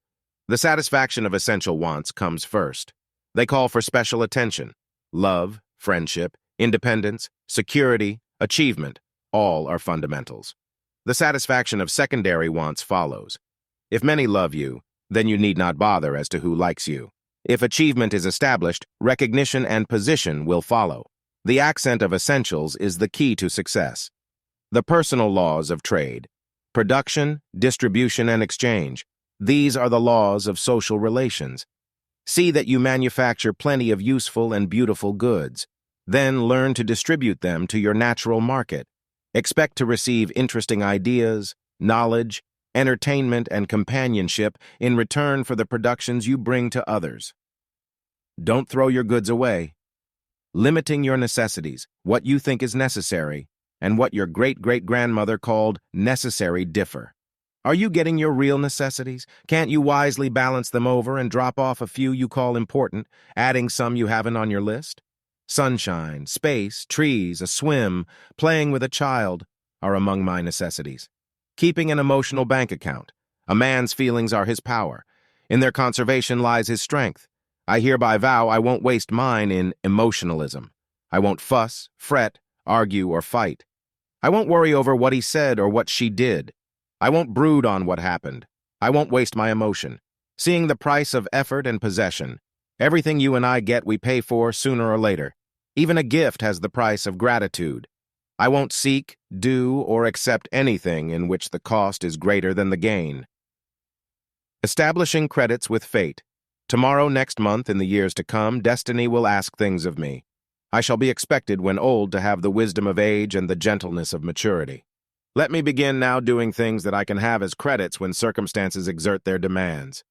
The satisfaction of essential wants comes first. They call for special attention. Love, friendship, independence, security, achievement, all are fundamentals. The satisfaction of secondary wants follows. If many love you, then you need not bother as to who likes you. If achievement is established, recognition and position will follow. The accent of essentials is the key to success. The personal laws of trade. Production, distribution, and exchange. These are the laws of social relations. See that you manufacture plenty of useful and beautiful goods. Then learn to distribute them to your natural market. Expect to receive interesting ideas, knowledge, entertainment, and companionship in return for the productions you bring to others. Don't throw your goods away. Limiting your necessities, what you think is necessary, and what your great-great-grandmother called necessary differ. Are you getting your real necessities? Can't you wisely balance them over and drop off a few you call important, adding some you haven't on your list? Sunshine, space, trees, a swim, playing with a child are among my necessities. Keeping an emotional bank account. A man's feelings are his power. In their conservation lies his strength. I hereby vow I won't waste mine in emotionalism. I won't fuss, fret, argue, or fight. I won't worry over what he said or what she did. I won't brood on what happened. I won't waste my emotion. Seeing the price of effort and possession. Everything you and I get we pay for sooner or later. Even a gift has the price of gratitude. I won't seek, do, or accept anything in which the cost is greater than the gain. Establishing credits with fate. Tomorrow, next month, in the years to come, destiny will ask things of me. I shall be expected when old to have the wisdom of age and the gentleness of maturity. Let me begin now doing things that I can have as credits when circumstances exert their demands.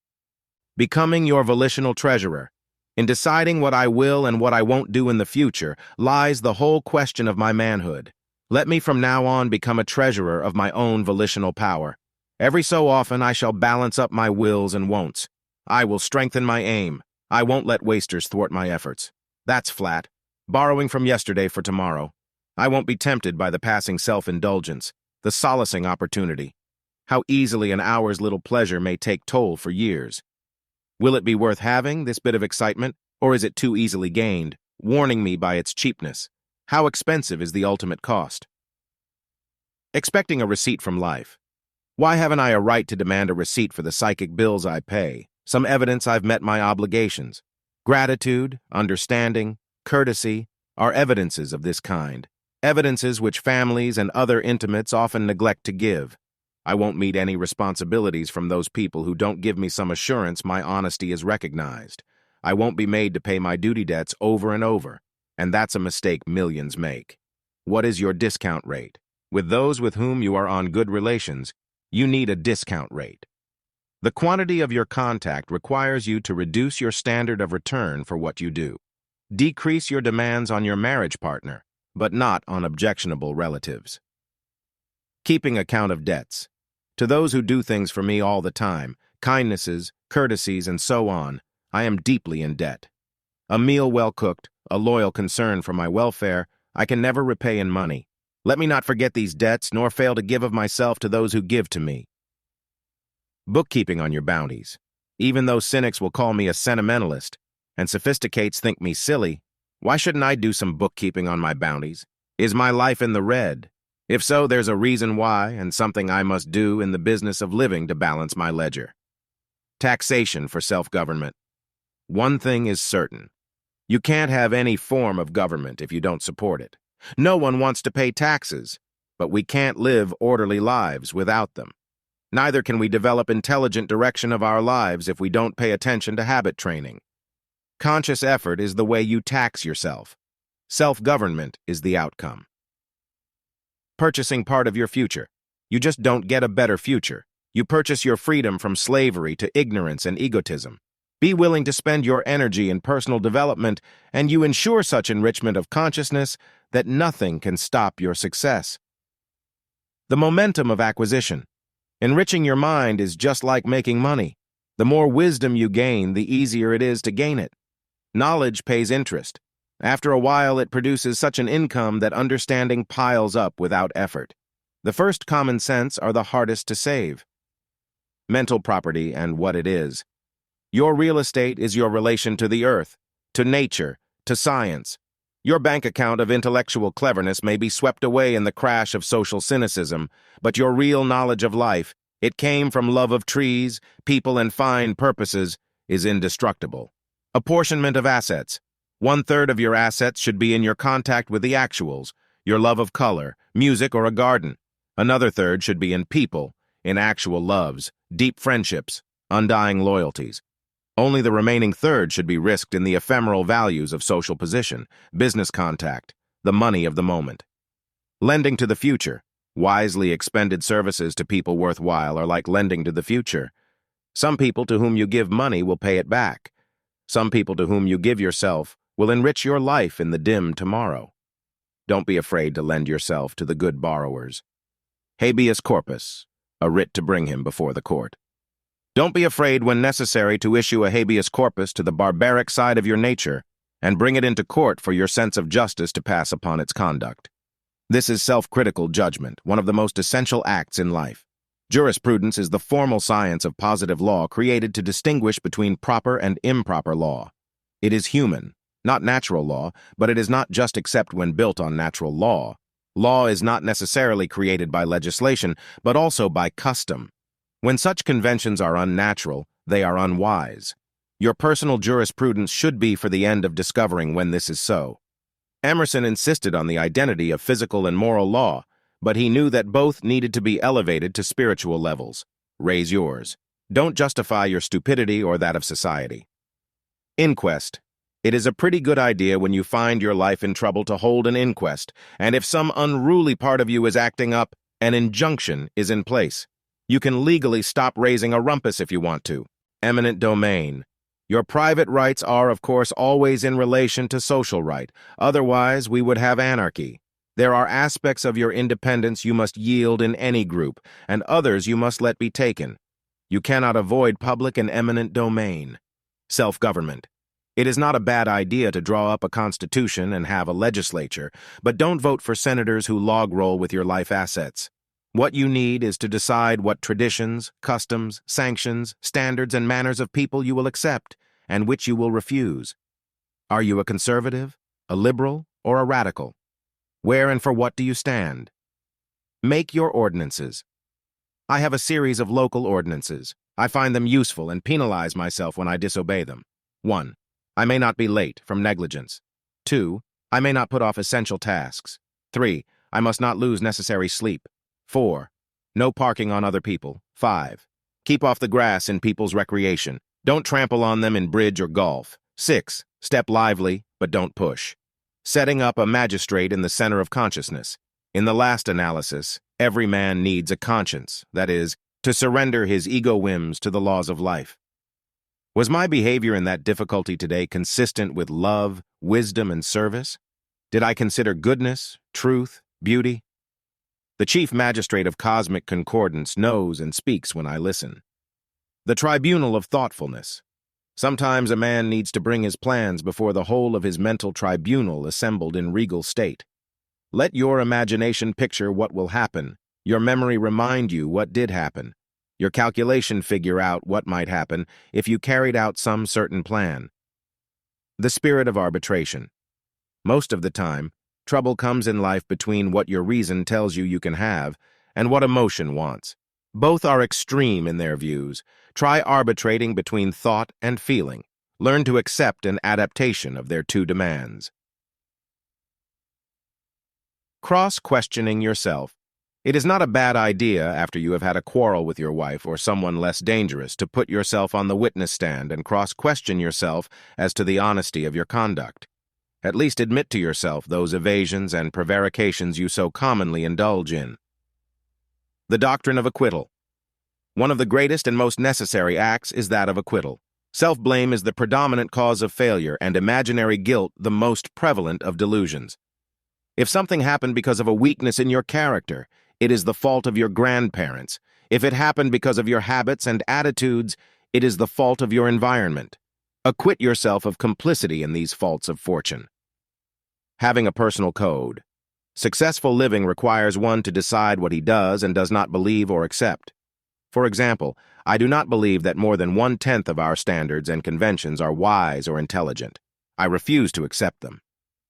Becoming your volitional treasurer. In deciding what I will and what I won't do in the future lies the whole question of my manhood. Let me from now on become a treasurer of my own volitional power. Every so often I shall balance up my wills and won'ts. I will strengthen my aim. I won't let wasters thwart my efforts. That's flat. Borrowing from yesterday for tomorrow. I won't be tempted by the passing self-indulgence, the solacing opportunity. How easily an hour's little pleasure may take toll for years. Will it be worth having, this bit of excitement, or is it too easily gained, warning me by its cheapness? How expensive is the ultimate cost? Expecting a receipt from life. Why haven't I a right to demand a receipt for the psychic bills I pay, some evidence I've met my obligations? Gratitude, understanding, courtesy are evidences of this kind, evidences which families and other intimates often neglect to give. I won't meet any responsibilities from those people who don't give me some assurance my honesty is recognized. I won't be made to pay my duty debts over and over, and that's a mistake millions make. What is your discount rate? With those with whom you are on good relations, you need a discount rate. The quantity of your contact requires you to reduce your standard of return for what you do. Decrease your demands on your marriage partner, but not on objectionable relatives. Keeping account of debts. To those who do things for me all the time, kindnesses, courtesies, and so on, I am deeply in debt. A meal well cooked, a loyal concern for my welfare, I can never repay in money. Let me not forget these debts, nor fail to give of myself to those who give to me. Bookkeeping on your bounties. Even though cynics will call me a sentimentalist, and sophisticates think me silly, why shouldn't I do some bookkeeping on my bounties? Is my life in the red? If so, there's a reason why, and something I must do in the business of living to balance my ledger. Taxation for self-government. One thing is certain. You can't have any form of government if you don't support it. No one wants to pay taxes, but we can't live orderly lives without them. Neither can we develop intelligent direction of our lives if we don't pay attention to habit training. Conscious effort is the way you tax yourself. Self-government is the outcome. Purchasing part of your future. You just don't get a better future. You purchase your freedom from slavery to ignorance and egotism. Be willing to spend your energy in personal development, and you ensure such enrichment of consciousness that nothing can stop your success. The momentum of acquisition. Enriching your mind is just like making money. The more wisdom you gain, the easier it is to gain it. Knowledge pays interest. After a while, it produces such an income that understanding piles up without effort. The first common sense are the hardest to save. Mental property and what it is. Your real estate is your relation to the earth, to nature, to science. Your bank account of intellectual cleverness may be swept away in the crash of social cynicism, but your real knowledge of life, it came from love of trees, people, and fine purposes, is indestructible. Apportionment of assets. 1/3 of your assets should be in your contact with the actuals, your love of color, music, or a garden. Another third should be in people, in actual loves, deep friendships, undying loyalties. Only the remaining third should be risked in the ephemeral values of social position, business contact, the money of the moment. Lending to the future. Wisely expended services to people worthwhile are like lending to the future. Some people to whom you give money will pay it back. Some people to whom you give yourself will enrich your life in the dim tomorrow. Don't be afraid to lend yourself to the good borrowers. Habeas corpus, a writ to bring him before the court. Don't be afraid when necessary to issue a habeas corpus to the barbaric side of your nature and bring it into court for your sense of justice to pass upon its conduct. This is self-critical judgment, one of the most essential acts in life. Jurisprudence is the formal science of positive law created to distinguish between proper and improper law. It is human, not natural law, but it is not just except when built on natural law. Law is not necessarily created by legislation, but also by custom. When such conventions are unnatural, they are unwise. Your personal jurisprudence should be for the end of discovering when this is so. Emerson insisted on the identity of physical and moral law, but he knew that both needed to be elevated to spiritual levels. Raise yours. Don't justify your stupidity or that of society. Inquest. It is a pretty good idea when you find your life in trouble to hold an inquest, and if some unruly part of you is acting up, an injunction is in place. You can legally stop raising a rumpus if you want to. Eminent domain. Your private rights are, of course, always in relation to social right. Otherwise, we would have anarchy. There are aspects of your independence you must yield in any group, and others you must let be taken. You cannot avoid public and eminent domain. Self-government. It is not a bad idea to draw up a constitution and have a legislature, but don't vote for senators who log roll with your life assets. What you need is to decide what traditions, customs, sanctions, standards, and manners of people you will accept, and which you will refuse. Are you a conservative, a liberal, or a radical? Where and for what do you stand? Make your ordinances. I have a series of local ordinances. I find them useful and penalize myself when I disobey them. 1. I may not be late from negligence. 2. I may not put off essential tasks. 3. I must not lose necessary sleep. 4. No parking on other people. 5. Keep off the grass in people's recreation. Don't trample on them in bridge or golf. 6. Step lively, but don't push. Setting up a magistrate in the center of consciousness. In the last analysis, every man needs a conscience, that is, to surrender his ego whims to the laws of life. Was my behavior in that difficulty today consistent with love, wisdom, and service? Did I consider goodness, truth, beauty? The chief magistrate of cosmic concordance knows and speaks when I listen. The tribunal of thoughtfulness. Sometimes a man needs to bring his plans before the whole of his mental tribunal assembled in regal state. Let your imagination picture what will happen, your memory remind you what did happen, your calculation figure out what might happen if you carried out some certain plan. The spirit of arbitration. Most of the time, trouble comes in life between what your reason tells you can have and what emotion wants. Both are extreme in their views. Try arbitrating between thought and feeling. Learn to accept an adaptation of their two demands. Cross-questioning yourself. It is not a bad idea after you have had a quarrel with your wife or someone less dangerous to put yourself on the witness stand and cross-question yourself as to the honesty of your conduct. At least admit to yourself those evasions and prevarications you so commonly indulge in. The doctrine of acquittal. One of the greatest and most necessary acts is that of acquittal. Self-blame is the predominant cause of failure and imaginary guilt the most prevalent of delusions. If something happened because of a weakness in your character, it is the fault of your grandparents. If it happened because of your habits and attitudes, it is the fault of your environment. Acquit yourself of complicity in these faults of fortune. Having a personal code. Successful living requires one to decide what he does and does not believe or accept. For example, I do not believe that more than 1/10 of our standards and conventions are wise or intelligent. I refuse to accept them.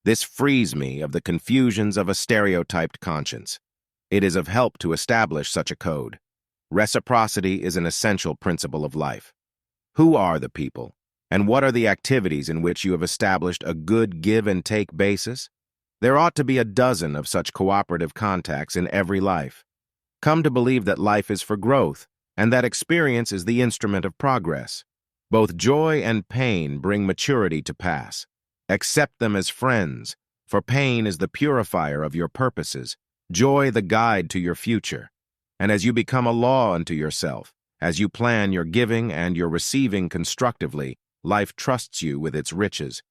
This frees me of the confusions of a stereotyped conscience. It is of help to establish such a code. Reciprocity is an essential principle of life. Who are the people, and what are the activities in which you have established a good give-and-take basis? There ought to be a dozen of such cooperative contacts in every life. Come to believe that life is for growth, and that experience is the instrument of progress. Both joy and pain bring maturity to pass. Accept them as friends, for pain is the purifier of your purposes, joy the guide to your future. And as you become a law unto yourself, as you plan your giving and your receiving constructively, life trusts you with its riches.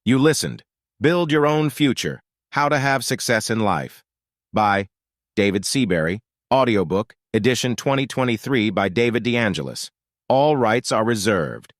You listened. Build Your Own Future, How to Have Success in Life, by David SEABURY, Audiobook, edition 2023 by David DeAngelis. All rights are reserved.